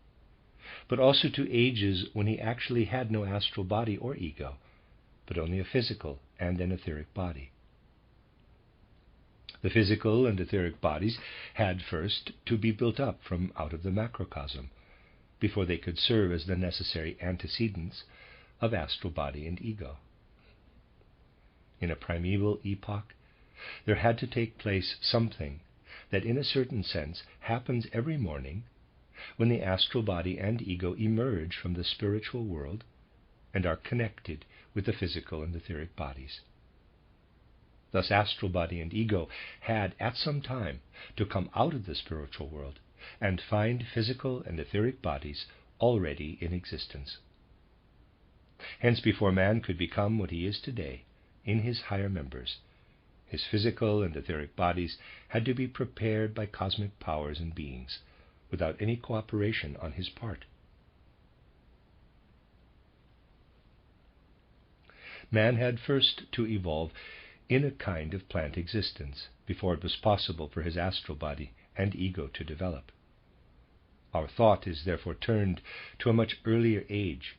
but also to ages when he actually had no astral body or ego, but only a physical and an etheric body. The physical and etheric bodies had first to be built up from out of the macrocosm, before they could serve as the necessary antecedents of astral body and ego. In a primeval epoch, there had to take place something that in a certain sense happens every morning when the astral body and ego emerge from the spiritual world and are connected with the physical and etheric bodies. Thus astral body and ego had at some time to come out of the spiritual world and find physical and etheric bodies already in existence. Hence, before man could become what he is today in his higher members, his physical and etheric bodies had to be prepared by cosmic powers and beings, without any cooperation on his part. Man had first to evolve in a kind of plant existence before it was possible for his astral body and ego to develop. Our thought is therefore turned to a much earlier age,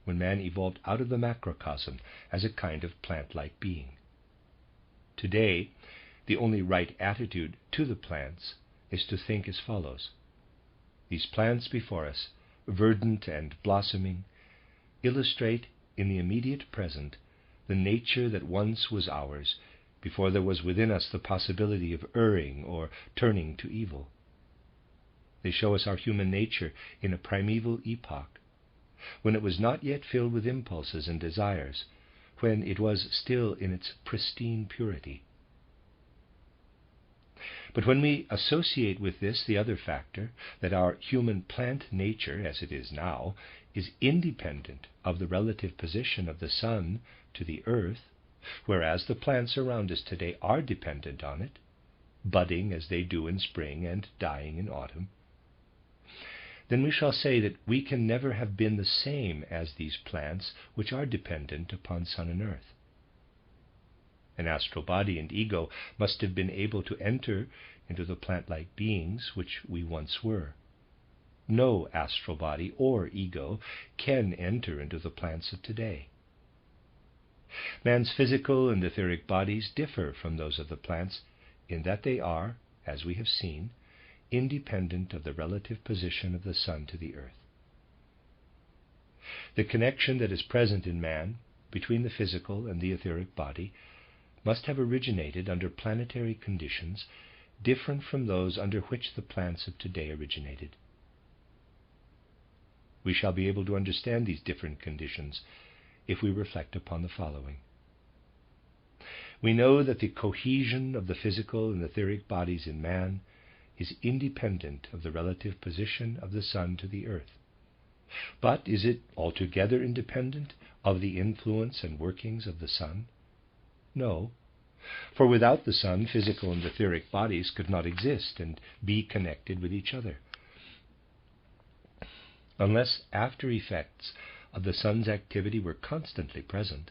when man evolved out of the macrocosm as a kind of plant-like being. Today, the only right attitude to the plants is to think as follows. These plants before us, verdant and blossoming, illustrate in the immediate present the nature that once was ours, before there was within us the possibility of erring or turning to evil. They show us our human nature in a primeval epoch, when it was not yet filled with impulses and desires, when it was still in its pristine purity. But when we associate with this the other factor, that our human plant nature, as it is now, is independent of the relative position of the sun to the earth, whereas the plants around us today are dependent on it, budding as they do in spring and dying in autumn, then we shall say that we can never have been the same as these plants which are dependent upon sun and earth. An astral body and ego must have been able to enter into the plant-like beings which we once were. No astral body or ego can enter into the plants of today. Man's physical and etheric bodies differ from those of the plants in that they are, as we have seen, independent of the relative position of the sun to the earth. The connection that is present in man between the physical and the etheric body must have originated under planetary conditions different from those under which the plants of today originated. We shall be able to understand these different conditions if we reflect upon the following. We know that the cohesion of the physical and etheric bodies in man is independent of the relative position of the sun to the earth. But is it altogether independent of the influence and workings of the sun? No, for without the sun, physical and etheric bodies could not exist and be connected with each other. Unless after effects of the sun's activity were constantly present,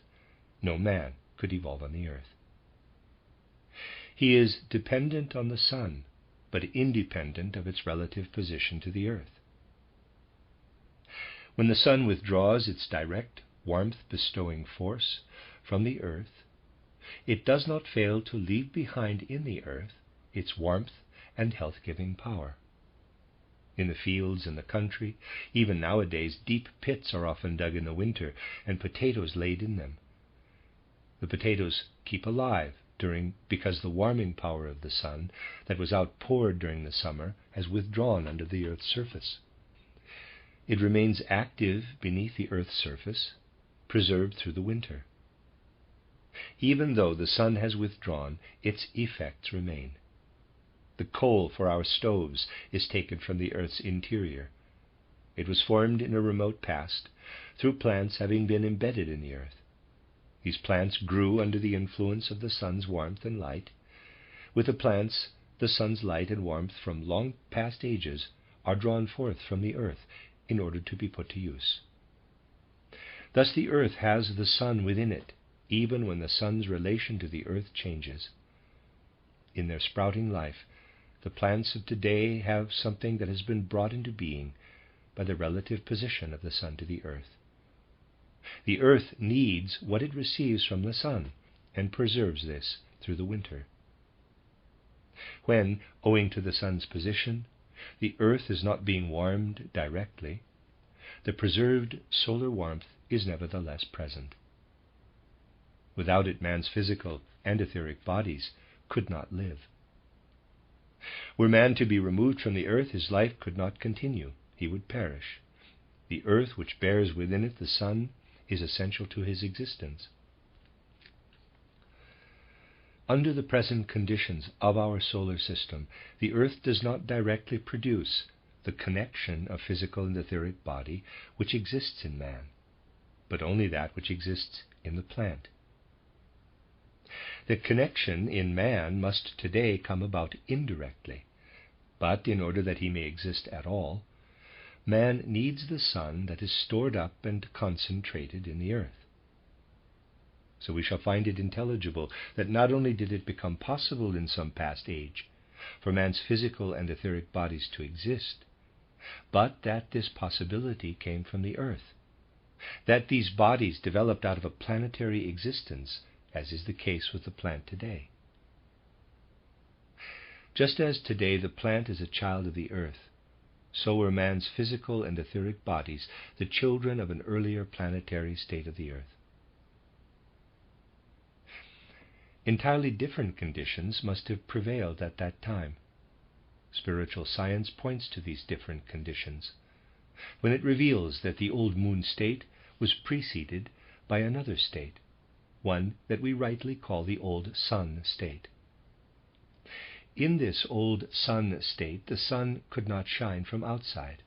no man could evolve on the earth. He is dependent on the sun, but independent of its relative position to the earth. When the sun withdraws its direct, warmth-bestowing force from the earth, it does not fail to leave behind in the earth its warmth and health-giving power. In the fields and the country, even nowadays, deep pits are often dug in the winter and potatoes laid in them. The potatoes keep alive because the warming power of the sun that was outpoured during the summer has withdrawn under the earth's surface. It remains active beneath the earth's surface, preserved through the winter. Even though the sun has withdrawn, its effects remain. The coal for our stoves is taken from the earth's interior. It was formed in a remote past through plants having been embedded in the earth. These plants grew under the influence of the sun's warmth and light. With the plants, the sun's light and warmth from long past ages are drawn forth from the earth in order to be put to use. Thus the earth has the sun within it, even when the sun's relation to the earth changes. In their sprouting life, the plants of today have something that has been brought into being by the relative position of the sun to the earth. The earth needs what it receives from the sun and preserves this through the winter. when, owing to the sun's position, the earth is not being warmed directly, the preserved solar warmth is nevertheless present. Without it, man's physical and etheric bodies could not live. Were man to be removed from the earth, his life could not continue. He would perish. The earth, which bears within it the sun, is essential to his existence. Under the present conditions of our solar system, the earth does not directly produce the connection of physical and etheric body which exists in man, but only that which exists in the plant. The connection in man must today come about indirectly, but in order that he may exist at all, man needs the sun that is stored up and concentrated in the earth. So we shall find it intelligible that not only did it become possible in some past age for man's physical and etheric bodies to exist, but that this possibility came from the earth, that these bodies developed out of a planetary existence, as is the case with the plant today. Just as today the plant is a child of the earth, so were man's physical and etheric bodies the children of an earlier planetary state of the earth. Entirely different conditions must have prevailed at that time. Spiritual science points to these different conditions when it reveals that the old moon state was preceded by another state, one that we rightly call the old sun state. In this old sun state, the sun could not shine from outside.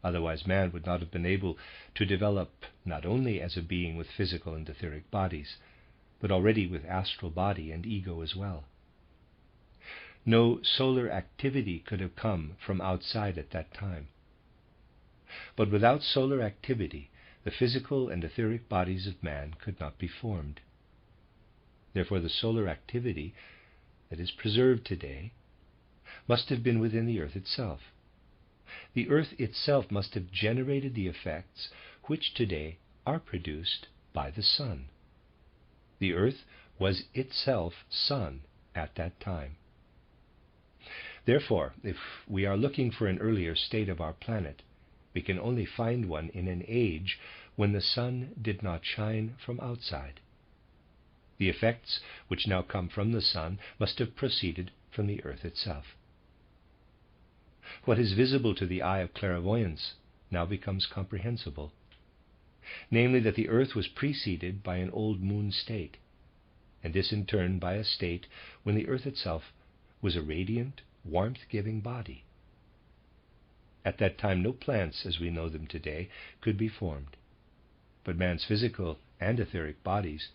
Otherwise, man would not have been able to develop not only as a being with physical and etheric bodies, but already with astral body and ego as well. No solar activity could have come from outside at that time. But without solar activity, the physical and etheric bodies of man could not be formed. Therefore, the solar activity that is preserved today must have been within the earth itself. The earth itself must have generated the effects which today are produced by the sun. The earth was itself sun at that time. Therefore, if we are looking for an earlier state of our planet, we can only find one in an age when the sun did not shine from outside. The effects which now come from the sun must have proceeded from the earth itself. What is visible to the eye of clairvoyance now becomes comprehensible, namely that the earth was preceded by an old moon state, and this in turn by a state when the earth itself was a radiant, warmth-giving body. At that time, no plants as we know them today could be formed, but man's physical and etheric bodies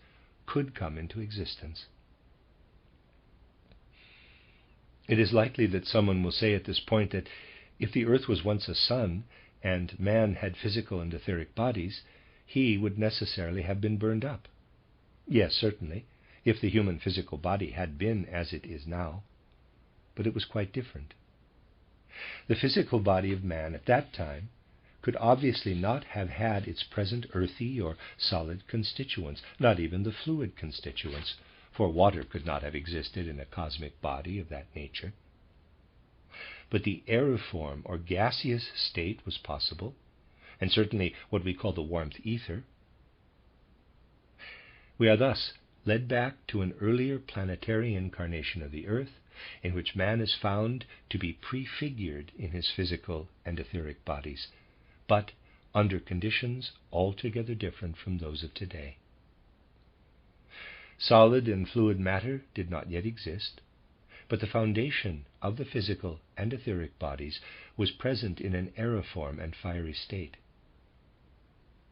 could come into existence. It is likely that someone will say at this point that if the earth was once a sun and man had physical and etheric bodies, he would necessarily have been burned up. Yes, certainly, if the human physical body had been as it is now, but it was quite different. The physical body of man at that time could obviously not have had its present earthy or solid constituents, not even the fluid constituents, for water could not have existed in a cosmic body of that nature. But the aeriform or gaseous state was possible, and certainly what we call the warmth ether. We are thus led back to an earlier planetary incarnation of the earth, in which man is found to be prefigured in his physical and etheric bodies, but under conditions altogether different from those of today. Solid and fluid matter did not yet exist, but the foundation of the physical and etheric bodies was present in an aeriform and fiery state.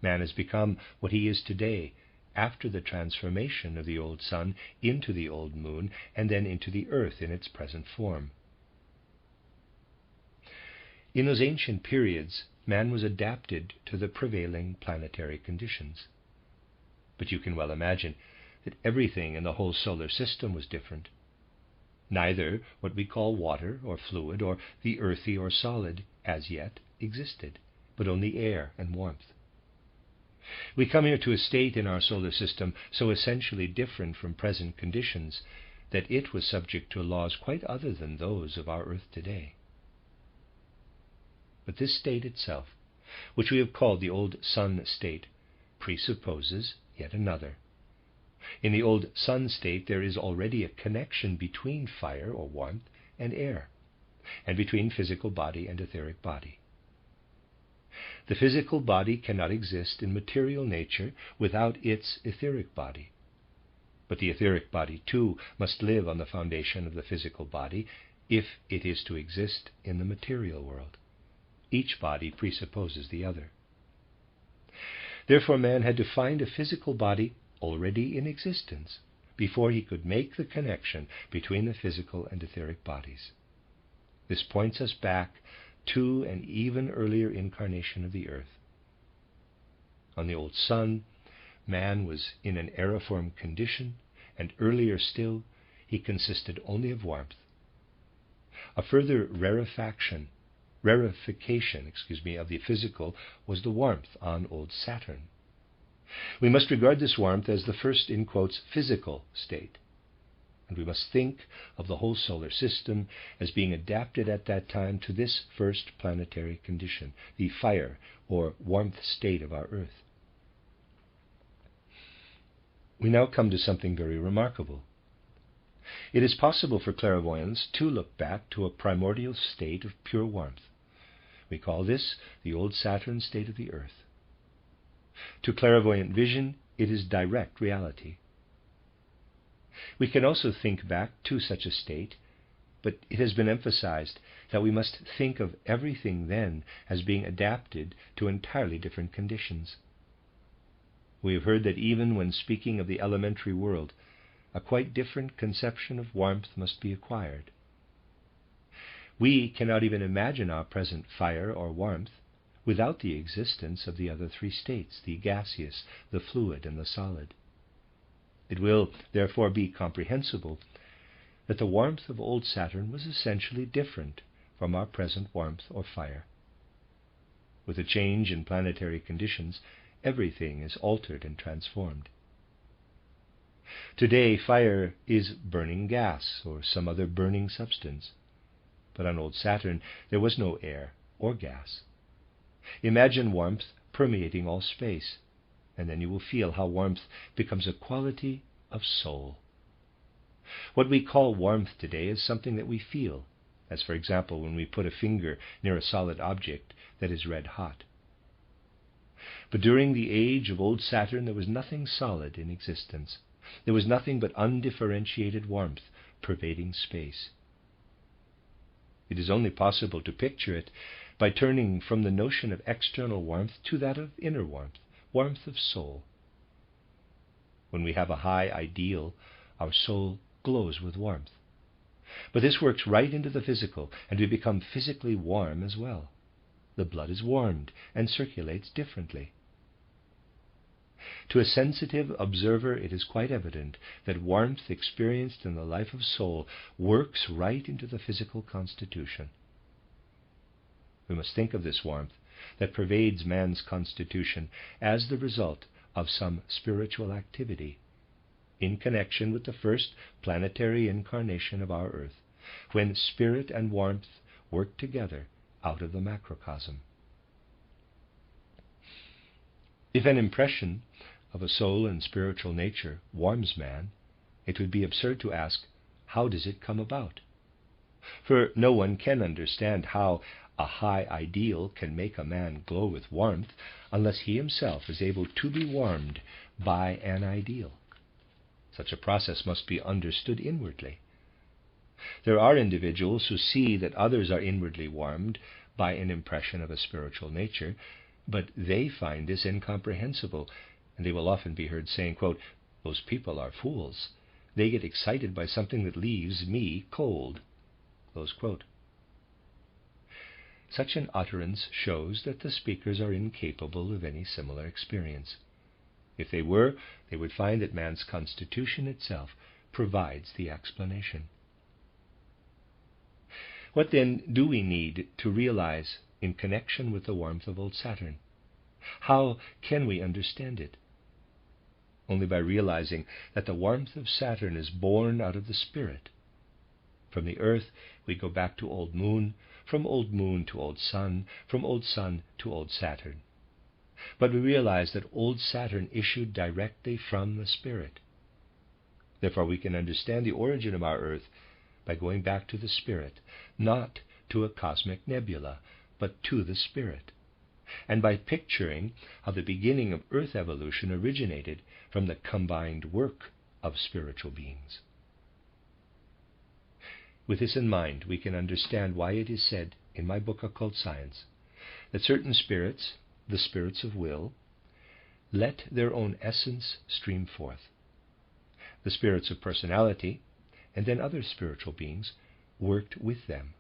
Man has become what he is today after the transformation of the old sun into the old moon and then into the earth in its present form. In those ancient periods, man was adapted to the prevailing planetary conditions. But you can well imagine that everything in the whole solar system was different. Neither what we call water or fluid or the earthy or solid as yet existed, but only air and warmth. We come here to a state in our solar system so essentially different from present conditions that it was subject to laws quite other than those of our earth today. But this state itself, which we have called the old sun state, presupposes yet another. In the old sun state there is already a connection between fire or warmth and air, and between physical body and etheric body. The physical body cannot exist in material nature without its etheric body. But the etheric body, too, must live on the foundation of the physical body if it is to exist in the material world. Each body presupposes the other. Therefore, man had to find a physical body already in existence before he could make the connection between the physical and etheric bodies. This points us back to an even earlier incarnation of the earth. On the old sun, man was in an aeriform condition, and earlier still, he consisted only of warmth. A further rarefaction of the physical was the warmth on old Saturn. We must regard this warmth as the first, in quotes, physical state. And we must think of the whole solar system as being adapted at that time to this first planetary condition, the fire or warmth state of our earth. We now come to something very remarkable. It is possible for clairvoyants to look back to a primordial state of pure warmth. We call this the old Saturn state of the earth. To clairvoyant vision, it is direct reality. We can also think back to such a state, but it has been emphasized that we must think of everything then as being adapted to entirely different conditions. We have heard that even when speaking of the elementary world, a quite different conception of warmth must be acquired. We cannot even imagine our present fire or warmth without the existence of the other three states, the gaseous, the fluid, and the solid. It will, therefore, be comprehensible that the warmth of old Saturn was essentially different from our present warmth or fire. With a change in planetary conditions, everything is altered and transformed. Today, fire is burning gas or some other burning substance, but on old Saturn there was no air or gas. Imagine warmth permeating all space, and then you will feel how warmth becomes a quality of soul. What we call warmth today is something that we feel, as for example when we put a finger near a solid object that is red hot. But during the age of old Saturn there was nothing solid in existence. There was nothing but undifferentiated warmth pervading space. It is only possible to picture it by turning from the notion of external warmth to that of inner warmth, warmth of soul. When we have a high ideal, our soul glows with warmth. But this works right into the physical, and we become physically warm as well. The blood is warmed and circulates differently. To a sensitive observer, it is quite evident that warmth experienced in the life of soul works right into the physical constitution. We must think of this warmth that pervades man's constitution as the result of some spiritual activity in connection with the first planetary incarnation of our earth, when spirit and warmth work together out of the macrocosm. If an impression of a soul and spiritual nature warms man, it would be absurd to ask, how does it come about? For no one can understand how a high ideal can make a man glow with warmth unless he himself is able to be warmed by an ideal. Such a process must be understood inwardly. There are individuals who see that others are inwardly warmed by an impression of a spiritual nature, but they find this incomprehensible, and they will often be heard saying, quote, "Those people are fools. They get excited by something that leaves me cold." Close quote. Such an utterance shows that the speakers are incapable of any similar experience. If they were, they would find that man's constitution itself provides the explanation. What then do we need to realize in connection with the warmth of old Saturn? How can we understand it? only by realizing that the warmth of Saturn is born out of the spirit. From the earth we go back to old moon, from old moon to old sun, from old sun to old Saturn. But we realize that old Saturn issued directly from the spirit. Therefore we can understand the origin of our earth by going back to the spirit, not to a cosmic nebula, but to the spirit, and by picturing how the beginning of earth evolution originated from the combined work of spiritual beings. With this in mind, we can understand why it is said in my book Occult Science that certain spirits, the spirits of will, let their own essence stream forth. The spirits of personality, and then other spiritual beings, worked with them.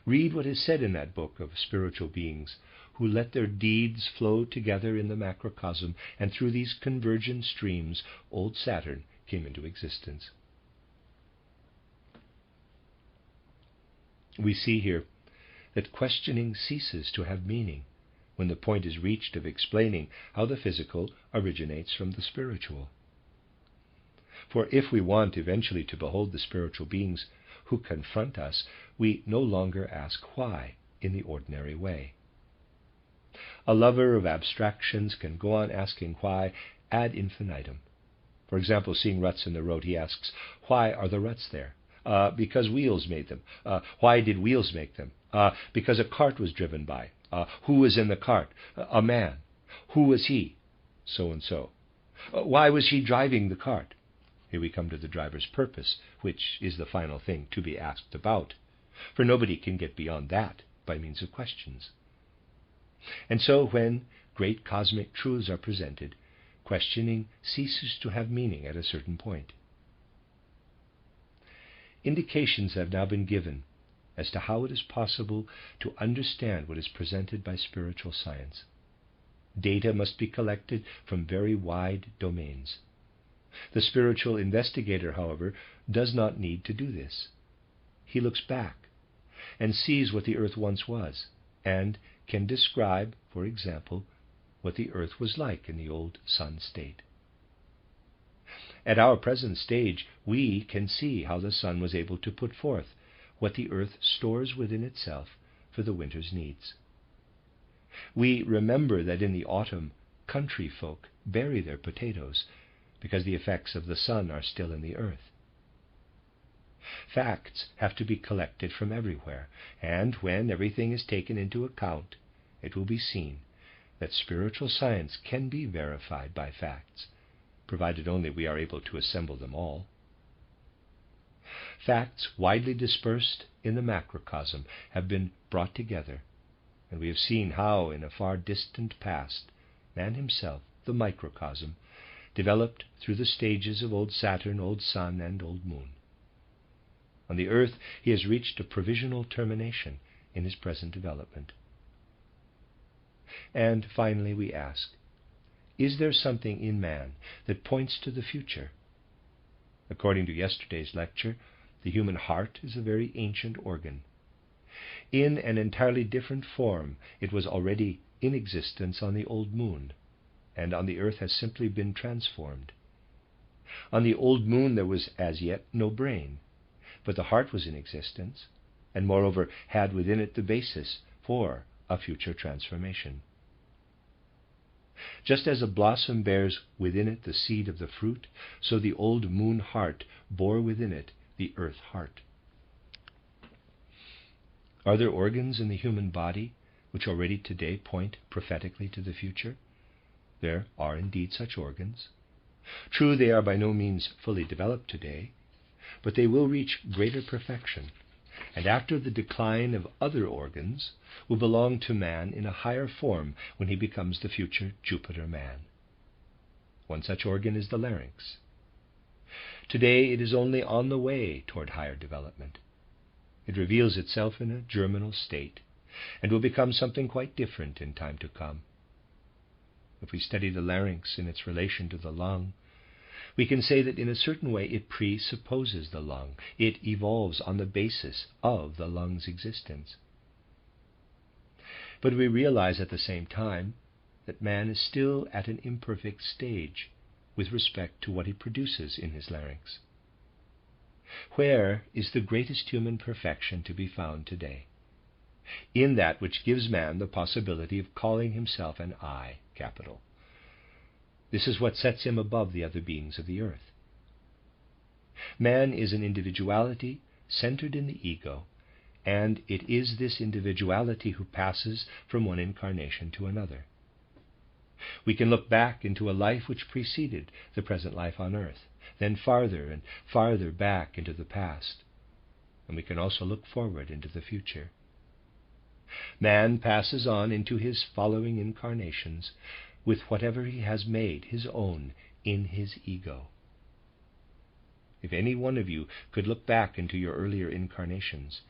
Read what is said in that book of spiritual beings who let their deeds flow together in the macrocosm, and through these convergent streams, old Saturn came into existence. We see here that questioning ceases to have meaning when the point is reached of explaining how the physical originates from the spiritual. For if we want eventually to behold the spiritual beings who confront us, we no longer ask why in the ordinary way. A lover of abstractions can go on asking why ad infinitum. For example, seeing ruts in the road, he asks, why are the ruts there? Because wheels made them. Why did wheels make them? Because a cart was driven by. Who was in the cart? A man. Who was he? So and so. Why was he driving the cart? Here we come to the driver's purpose, which is the final thing to be asked about, for nobody can get beyond that by means of questions. And so when great cosmic truths are presented, questioning ceases to have meaning at a certain point. Indications have now been given as to how it is possible to understand what is presented by spiritual science. Data must be collected from very wide domains. The spiritual investigator, however, does not need to do this. He looks back and sees what the earth once was, and can describe, for example, what the earth was like in the old sun state. At our present stage, we can see how the sun was able to put forth what the earth stores within itself for the winter's needs. We remember that in the autumn, country folk bury their potatoes because the effects of the sun are still in the earth. Facts have to be collected from everywhere, and when everything is taken into account, it will be seen that spiritual science can be verified by facts, provided only we are able to assemble them all. Facts widely dispersed in the macrocosm have been brought together, and we have seen how, in a far distant past, man himself, the microcosm, developed through the stages of old Saturn, old Sun, and old Moon. On the earth, he has reached a provisional termination in his present development. And finally we ask, is there something in man that points to the future? According to yesterday's lecture, the human heart is a very ancient organ. In an entirely different form, it was already in existence on the old moon, and on the earth has simply been transformed. On the old moon there was as yet no brain, but the heart was in existence, and moreover had within it the basis for a future transformation. Just as a blossom bears within it the seed of the fruit, so the old moon heart bore within it the earth heart. Are there organs in the human body which already today point prophetically to the future? There are indeed such organs. True, they are by no means fully developed today, but they will reach greater perfection, and after the decline of other organs, will belong to man in a higher form when he becomes the future Jupiter man. One such organ is the larynx. Today it is only on the way toward higher development. It reveals itself in a germinal state, and will become something quite different in time to come. If we study the larynx in its relation to the lung, we can say that in a certain way it presupposes the lung. It evolves on the basis of the lung's existence. But we realize at the same time that man is still at an imperfect stage with respect to what he produces in his larynx. Where is the greatest human perfection to be found today? In that which gives man the possibility of calling himself an I, capital. This is what sets him above the other beings of the earth. Man is an individuality centered in the ego, and it is this individuality who passes from one incarnation to another. We can look back into a life which preceded the present life on earth, then farther and farther back into the past, and we can also look forward into the future. Man passes on into his following incarnations with whatever he has made his own in his ego. If any one of you could look back into your earlier incarnations,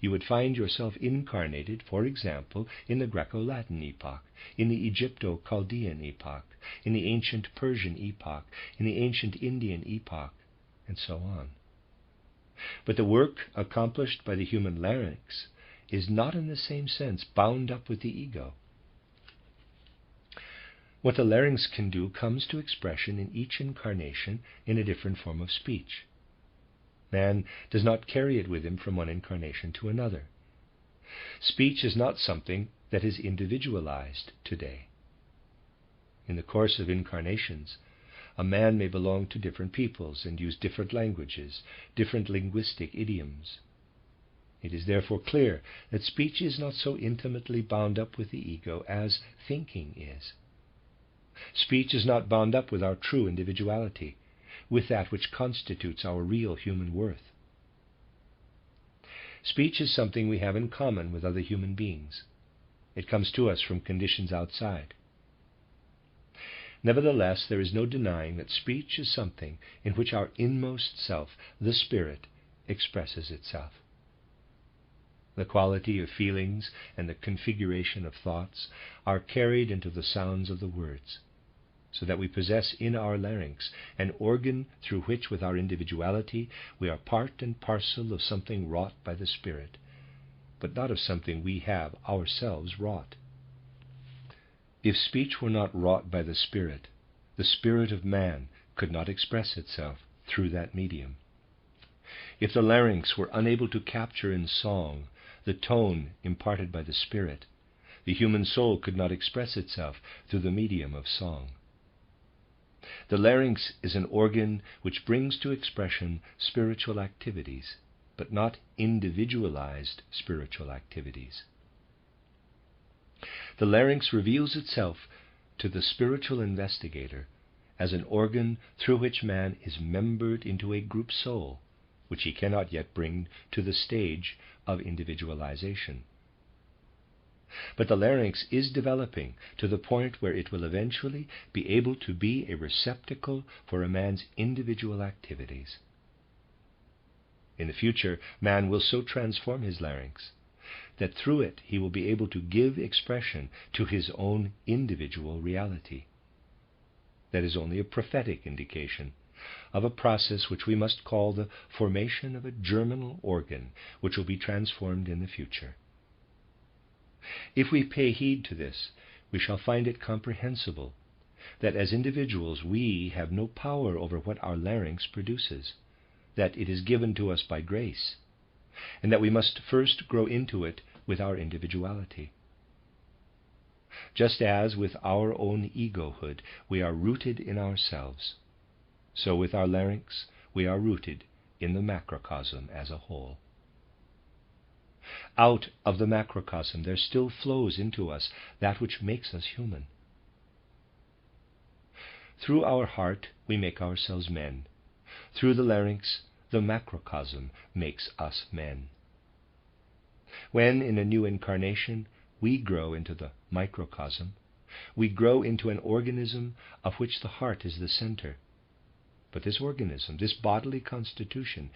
you would find yourself incarnated, for example, in the Greco-Latin epoch, in the Egypto-Chaldean epoch, in the ancient Persian epoch, in the ancient Indian epoch, and so on. But the work accomplished by the human larynx is not in the same sense bound up with the ego. What the larynx can do comes to expression in each incarnation in a different form of speech. Man does not carry it with him from one incarnation to another. Speech is not something that is individualized today. In the course of incarnations, a man may belong to different peoples and use different languages, different linguistic idioms. It is therefore clear that speech is not so intimately bound up with the ego as thinking is. Speech is not bound up with our true individuality, with that which constitutes our real human worth. Speech is something we have in common with other human beings. It comes to us from conditions outside. Nevertheless, there is no denying that speech is something in which our inmost self, the spirit, expresses itself. The quality of feelings and the configuration of thoughts are carried into the sounds of the words, so that we possess in our larynx an organ through which, with our individuality, we are part and parcel of something wrought by the Spirit, but not of something we have ourselves wrought. If speech were not wrought by the Spirit of man could not express itself through that medium. If the larynx were unable to capture in song the tone imparted by the Spirit, the human soul could not express itself through the medium of song. The larynx is an organ which brings to expression spiritual activities, but not individualized spiritual activities. The larynx reveals itself to the spiritual investigator as an organ through which man is membered into a group soul, which he cannot yet bring to the stage of individualization. But the larynx is developing to the point where it will eventually be able to be a receptacle for a man's individual activities. In the future, man will so transform his larynx that through it he will be able to give expression to his own individual reality. That is only a prophetic indication of a process which we must call the formation of a germinal organ, which will be transformed in the future. If we pay heed to this, we shall find it comprehensible that as individuals we have no power over what our larynx produces, that it is given to us by grace, and that we must first grow into it with our individuality. Just as with our own egohood we are rooted in ourselves, so with our larynx we are rooted in the macrocosm as a whole. Out of the macrocosm there still flows into us that which makes us human. Through our heart we make ourselves men. Through the larynx, the macrocosm makes us men. When in a new incarnation we grow into the microcosm, we grow into an organism of which the heart is the center. But this organism, this bodily constitution,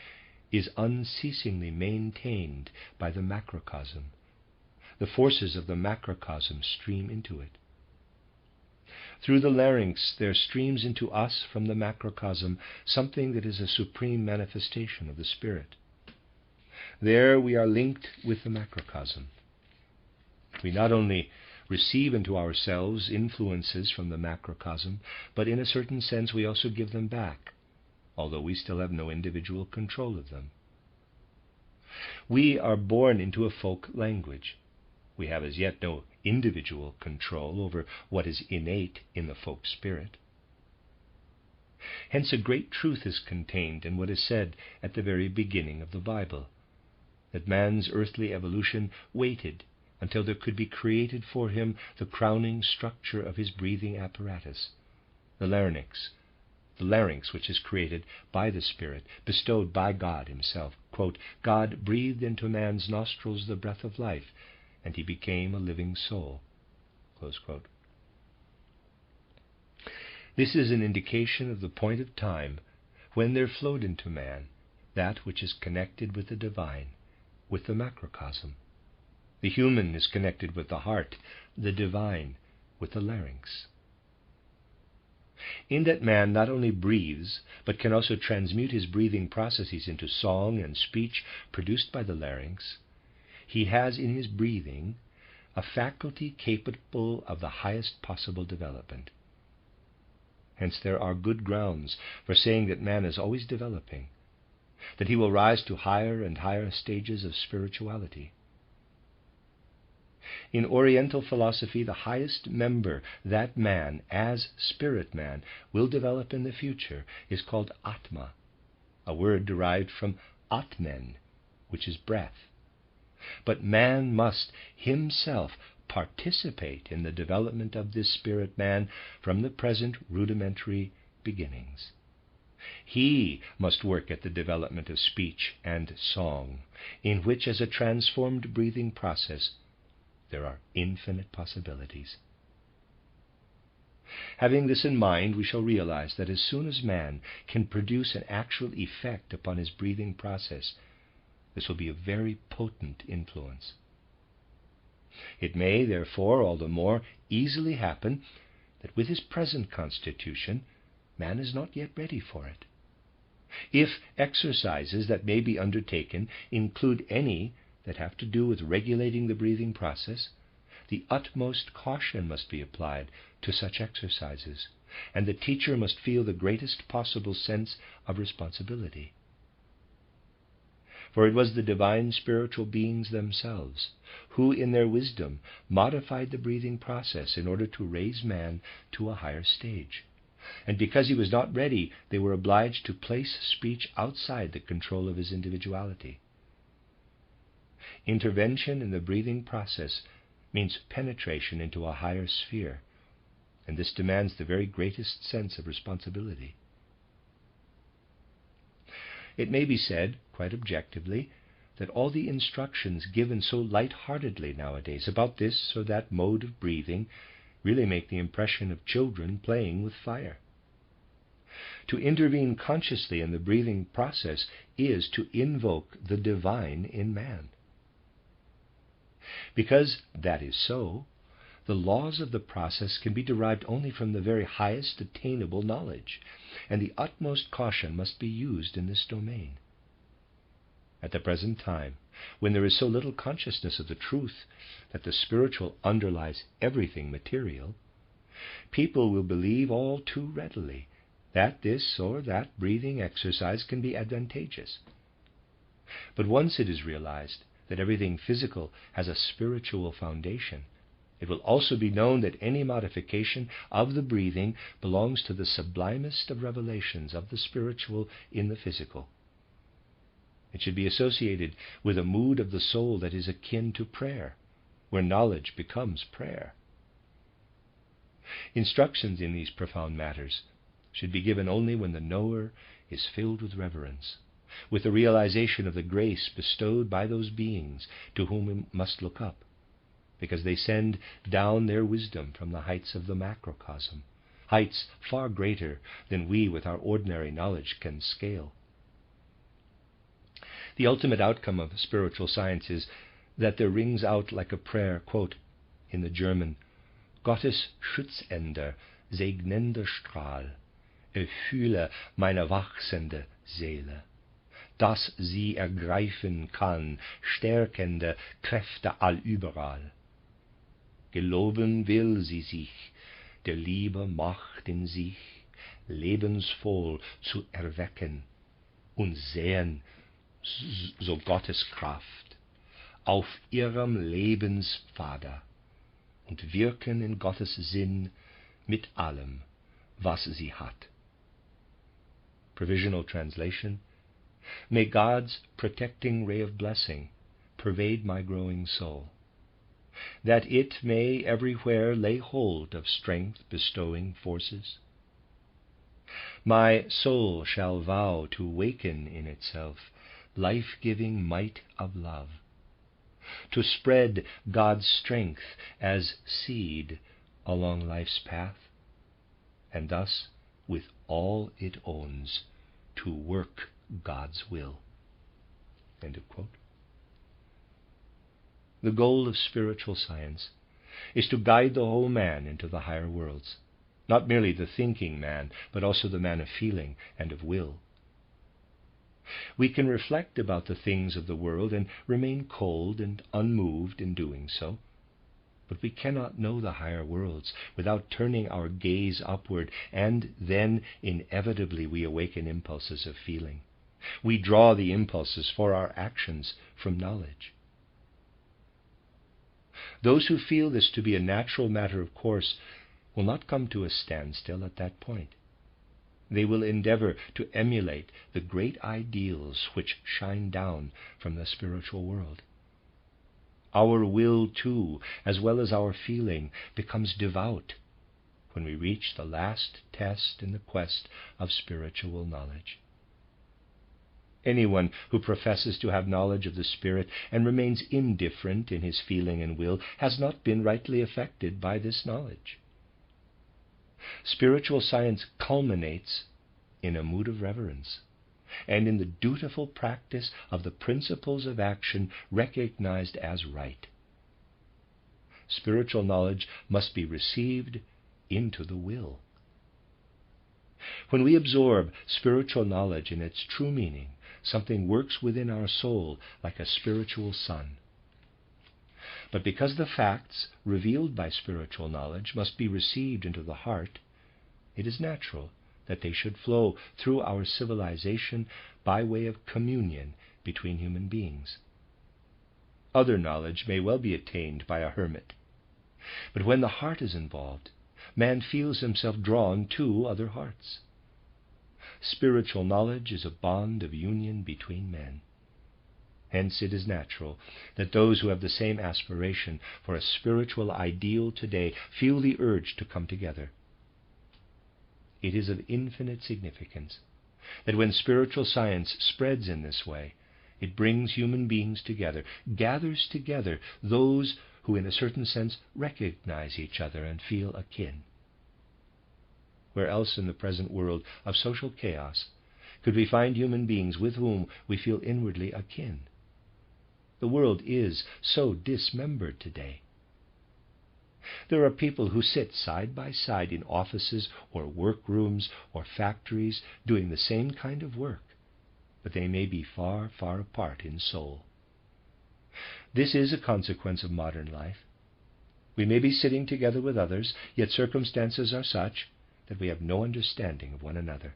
is unceasingly maintained by the macrocosm. The forces of the macrocosm stream into it. Through the larynx there streams into us from the macrocosm something that is a supreme manifestation of the Spirit. There we are linked with the macrocosm. We not only receive into ourselves influences from the macrocosm, but in a certain sense we also give them back, although we still have no individual control of them. We are born into a folk language. We have as yet no individual control over what is innate in the folk spirit. Hence a great truth is contained in what is said at the very beginning of the Bible, that man's earthly evolution waited until there could be created for him the crowning structure of his breathing apparatus, the larynx, which is created by the Spirit, bestowed by God himself. Quote, God breathed into man's nostrils the breath of life, and he became a living soul. Close quote. This is an indication of the point of time when there flowed into man that which is connected with the divine, with the macrocosm. The human is connected with the heart, the divine with the larynx. In that man not only breathes, but can also transmute his breathing processes into song and speech produced by the larynx, he has in his breathing a faculty capable of the highest possible development. Hence there are good grounds for saying that man is always developing, that he will rise to higher and higher stages of spirituality. In Oriental philosophy, the highest member that man, as spirit man, will develop in the future is called Atma, a word derived from Atmen, which is breath. But man must himself participate in the development of this spirit man from the present rudimentary beginnings. He must work at the development of speech and song, in which, as a transformed breathing process, there are infinite possibilities. Having this in mind, we shall realize that as soon as man can produce an actual effect upon his breathing process, this will be a very potent influence. It may, therefore, all the more easily happen that with his present constitution, man is not yet ready for it. If exercises that may be undertaken include any that have to do with regulating the breathing process, the utmost caution must be applied to such exercises, and the teacher must feel the greatest possible sense of responsibility. For it was the divine spiritual beings themselves who, in their wisdom, modified the breathing process in order to raise man to a higher stage. And because he was not ready, they were obliged to place speech outside the control of his individuality. Intervention in the breathing process means penetration into a higher sphere, and this demands the very greatest sense of responsibility. It may be said, quite objectively, that all the instructions given so light-heartedly nowadays about this or that mode of breathing really make the impression of children playing with fire. To intervene consciously in the breathing process is to invoke the divine in man. Because that is so, the laws of the process can be derived only from the very highest attainable knowledge, and the utmost caution must be used in this domain. At the present time, when there is so little consciousness of the truth that the spiritual underlies everything material, people will believe all too readily that this or that breathing exercise can be advantageous. But once it is realized that everything physical has a spiritual foundation, it will also be known that any modification of the breathing belongs to the sublimest of revelations of the spiritual in the physical. It should be associated with a mood of the soul that is akin to prayer, where knowledge becomes prayer. Instructions in these profound matters should be given only when the knower is filled with reverence, with the realization of the grace bestowed by those beings to whom we must look up, because they send down their wisdom from the heights of the macrocosm, heights far greater than we with our ordinary knowledge can scale. The ultimate outcome of spiritual science is that there rings out like a prayer, quote, in the German, Gottes Schutzender, segnender Strahl, erfülle meine wachsende Seele, dass sie ergreifen kann, stärkende Kräfte allüberall. geloben will sie sich, der Liebe Macht in sich, lebensvoll zu erwecken, und sehen so Gottes Kraft auf ihrem Lebenspfade und wirken in Gottes Sinn mit allem, was sie hat. Provisional translation: May God's protecting ray of blessing pervade my growing soul, that it may everywhere lay hold of strength-bestowing forces. My soul shall vow to waken in itself life-giving might of love, to spread God's strength as seed along life's path, and thus, with all it owns, to work God's will. End of quote. The goal of spiritual science is to guide the whole man into the higher worlds, not merely the thinking man, but also the man of feeling and of will. We can reflect about the things of the world and remain cold and unmoved in doing so, but we cannot know the higher worlds without turning our gaze upward, and then inevitably we awaken impulses of feeling. We draw the impulses for our actions from knowledge. Those who feel this to be a natural matter of course will not come to a standstill at that point. They will endeavor to emulate the great ideals which shine down from the spiritual world. Our will, too, as well as our feeling, becomes devout when we reach the last test in the quest of spiritual knowledge. Anyone who professes to have knowledge of the Spirit and remains indifferent in his feeling and will has not been rightly affected by this knowledge. Spiritual science culminates in a mood of reverence and in the dutiful practice of the principles of action recognized as right. Spiritual knowledge must be received into the will. When we absorb spiritual knowledge in its true meaning, something works within our soul like a spiritual sun. But because the facts revealed by spiritual knowledge must be received into the heart, it is natural that they should flow through our civilization by way of communion between human beings. Other knowledge may well be attained by a hermit, but when the heart is involved, man feels himself drawn to other hearts. Spiritual knowledge is a bond of union between men. Hence it is natural that those who have the same aspiration for a spiritual ideal today feel the urge to come together. It is of infinite significance that when spiritual science spreads in this way, it brings human beings together, gathers together those who in a certain sense recognize each other and feel akin. Where else in the present world of social chaos could we find human beings with whom we feel inwardly akin? The world is so dismembered today. There are people who sit side by side in offices or workrooms or factories doing the same kind of work, but they may be far, far apart in soul. This is a consequence of modern life. We may be sitting together with others, yet circumstances are such that we have no understanding of one another.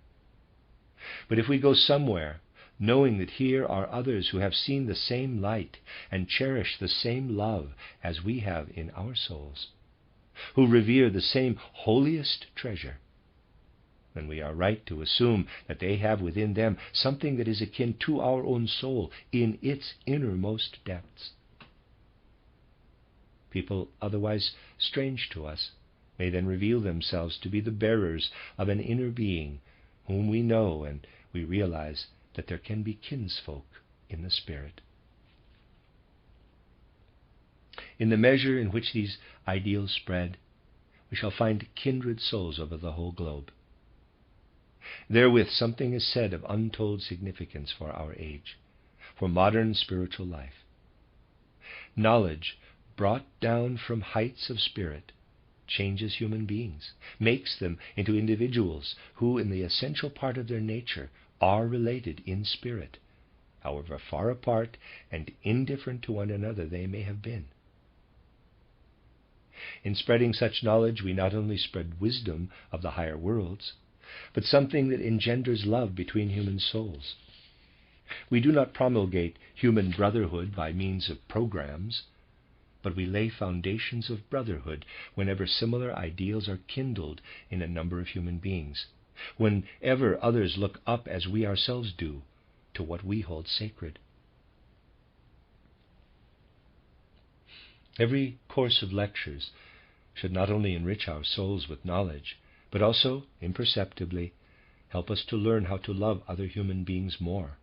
But if we go somewhere, knowing that here are others who have seen the same light and cherish the same love as we have in our souls, who revere the same holiest treasure, then we are right to assume that they have within them something that is akin to our own soul in its innermost depths. People otherwise strange to us may then reveal themselves to be the bearers of an inner being whom we know, and we realize that there can be kinsfolk in the Spirit. In the measure in which these ideals spread, we shall find kindred souls over the whole globe. Therewith something is said of untold significance for our age, for modern spiritual life. Knowledge brought down from heights of spirit changes human beings, makes them into individuals who, in the essential part of their nature, are related in spirit, however far apart and indifferent to one another they may have been. In spreading such knowledge, we not only spread wisdom of the higher worlds, but something that engenders love between human souls. We do not promulgate human brotherhood by means of programs, but we lay foundations of brotherhood whenever similar ideals are kindled in a number of human beings, whenever others look up as we ourselves do to what we hold sacred. Every course of lectures should not only enrich our souls with knowledge, but also, imperceptibly, help us to learn how to love other human beings more,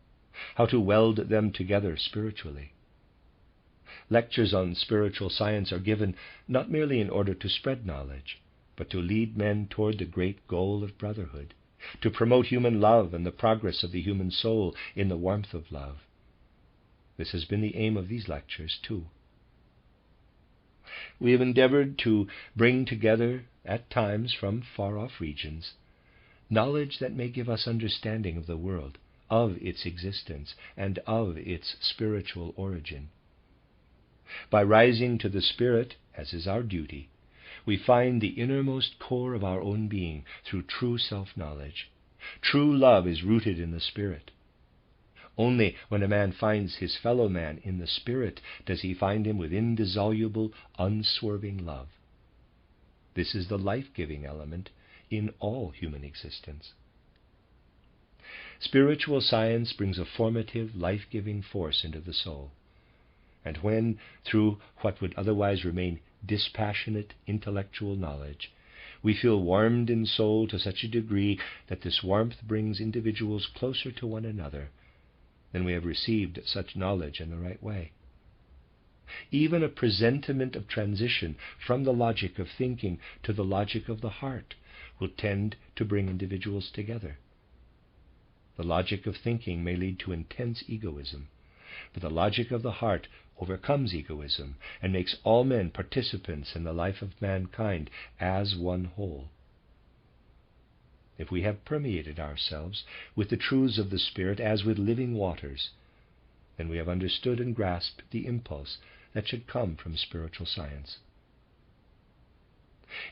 how to weld them together spiritually. Lectures on spiritual science are given not merely in order to spread knowledge, but to lead men toward the great goal of brotherhood, to promote human love and the progress of the human soul in the warmth of love. This has been the aim of these lectures, too. We have endeavored to bring together, at times from far-off regions, knowledge that may give us understanding of the world, of its existence, and of its spiritual origin. By rising to the Spirit, as is our duty, we find the innermost core of our own being through true self-knowledge. True love is rooted in the Spirit. Only when a man finds his fellow man in the Spirit does he find him with indissoluble, unswerving love. This is the life-giving element in all human existence. Spiritual science brings a formative, life-giving force into the soul. And when, through what would otherwise remain dispassionate intellectual knowledge, we feel warmed in soul to such a degree that this warmth brings individuals closer to one another, then we have received such knowledge in the right way. Even a presentiment of transition from the logic of thinking to the logic of the heart will tend to bring individuals together. The logic of thinking may lead to intense egoism, but the logic of the heart overcomes egoism and makes all men participants in the life of mankind as one whole. If we have permeated ourselves with the truths of the Spirit as with living waters, then we have understood and grasped the impulse that should come from spiritual science.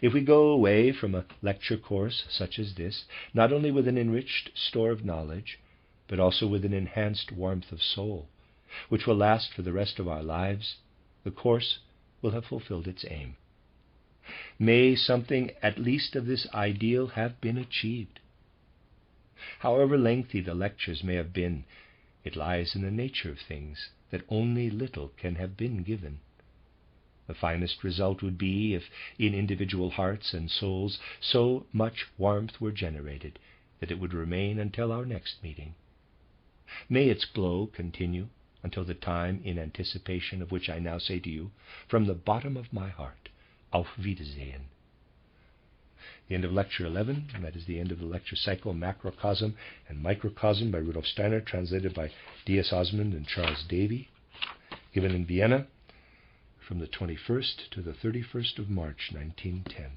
If we go away from a lecture course such as this, not only with an enriched store of knowledge, but also with an enhanced warmth of soul, which will last for the rest of our lives, the course will have fulfilled its aim. May something at least of this ideal have been achieved. However lengthy the lectures may have been, it lies in the nature of things that only little can have been given. The finest result would be if in individual hearts and souls so much warmth were generated that it would remain until our next meeting. May its glow continue until the time in anticipation of which I now say to you, from the bottom of my heart, Auf Wiedersehen. The end of Lecture 11, and that is the end of the lecture cycle Macrocosm and Microcosm by Rudolf Steiner, translated by D.S. Osmond and Charles Davy, given in Vienna from the 21st to the 31st of March, 1910.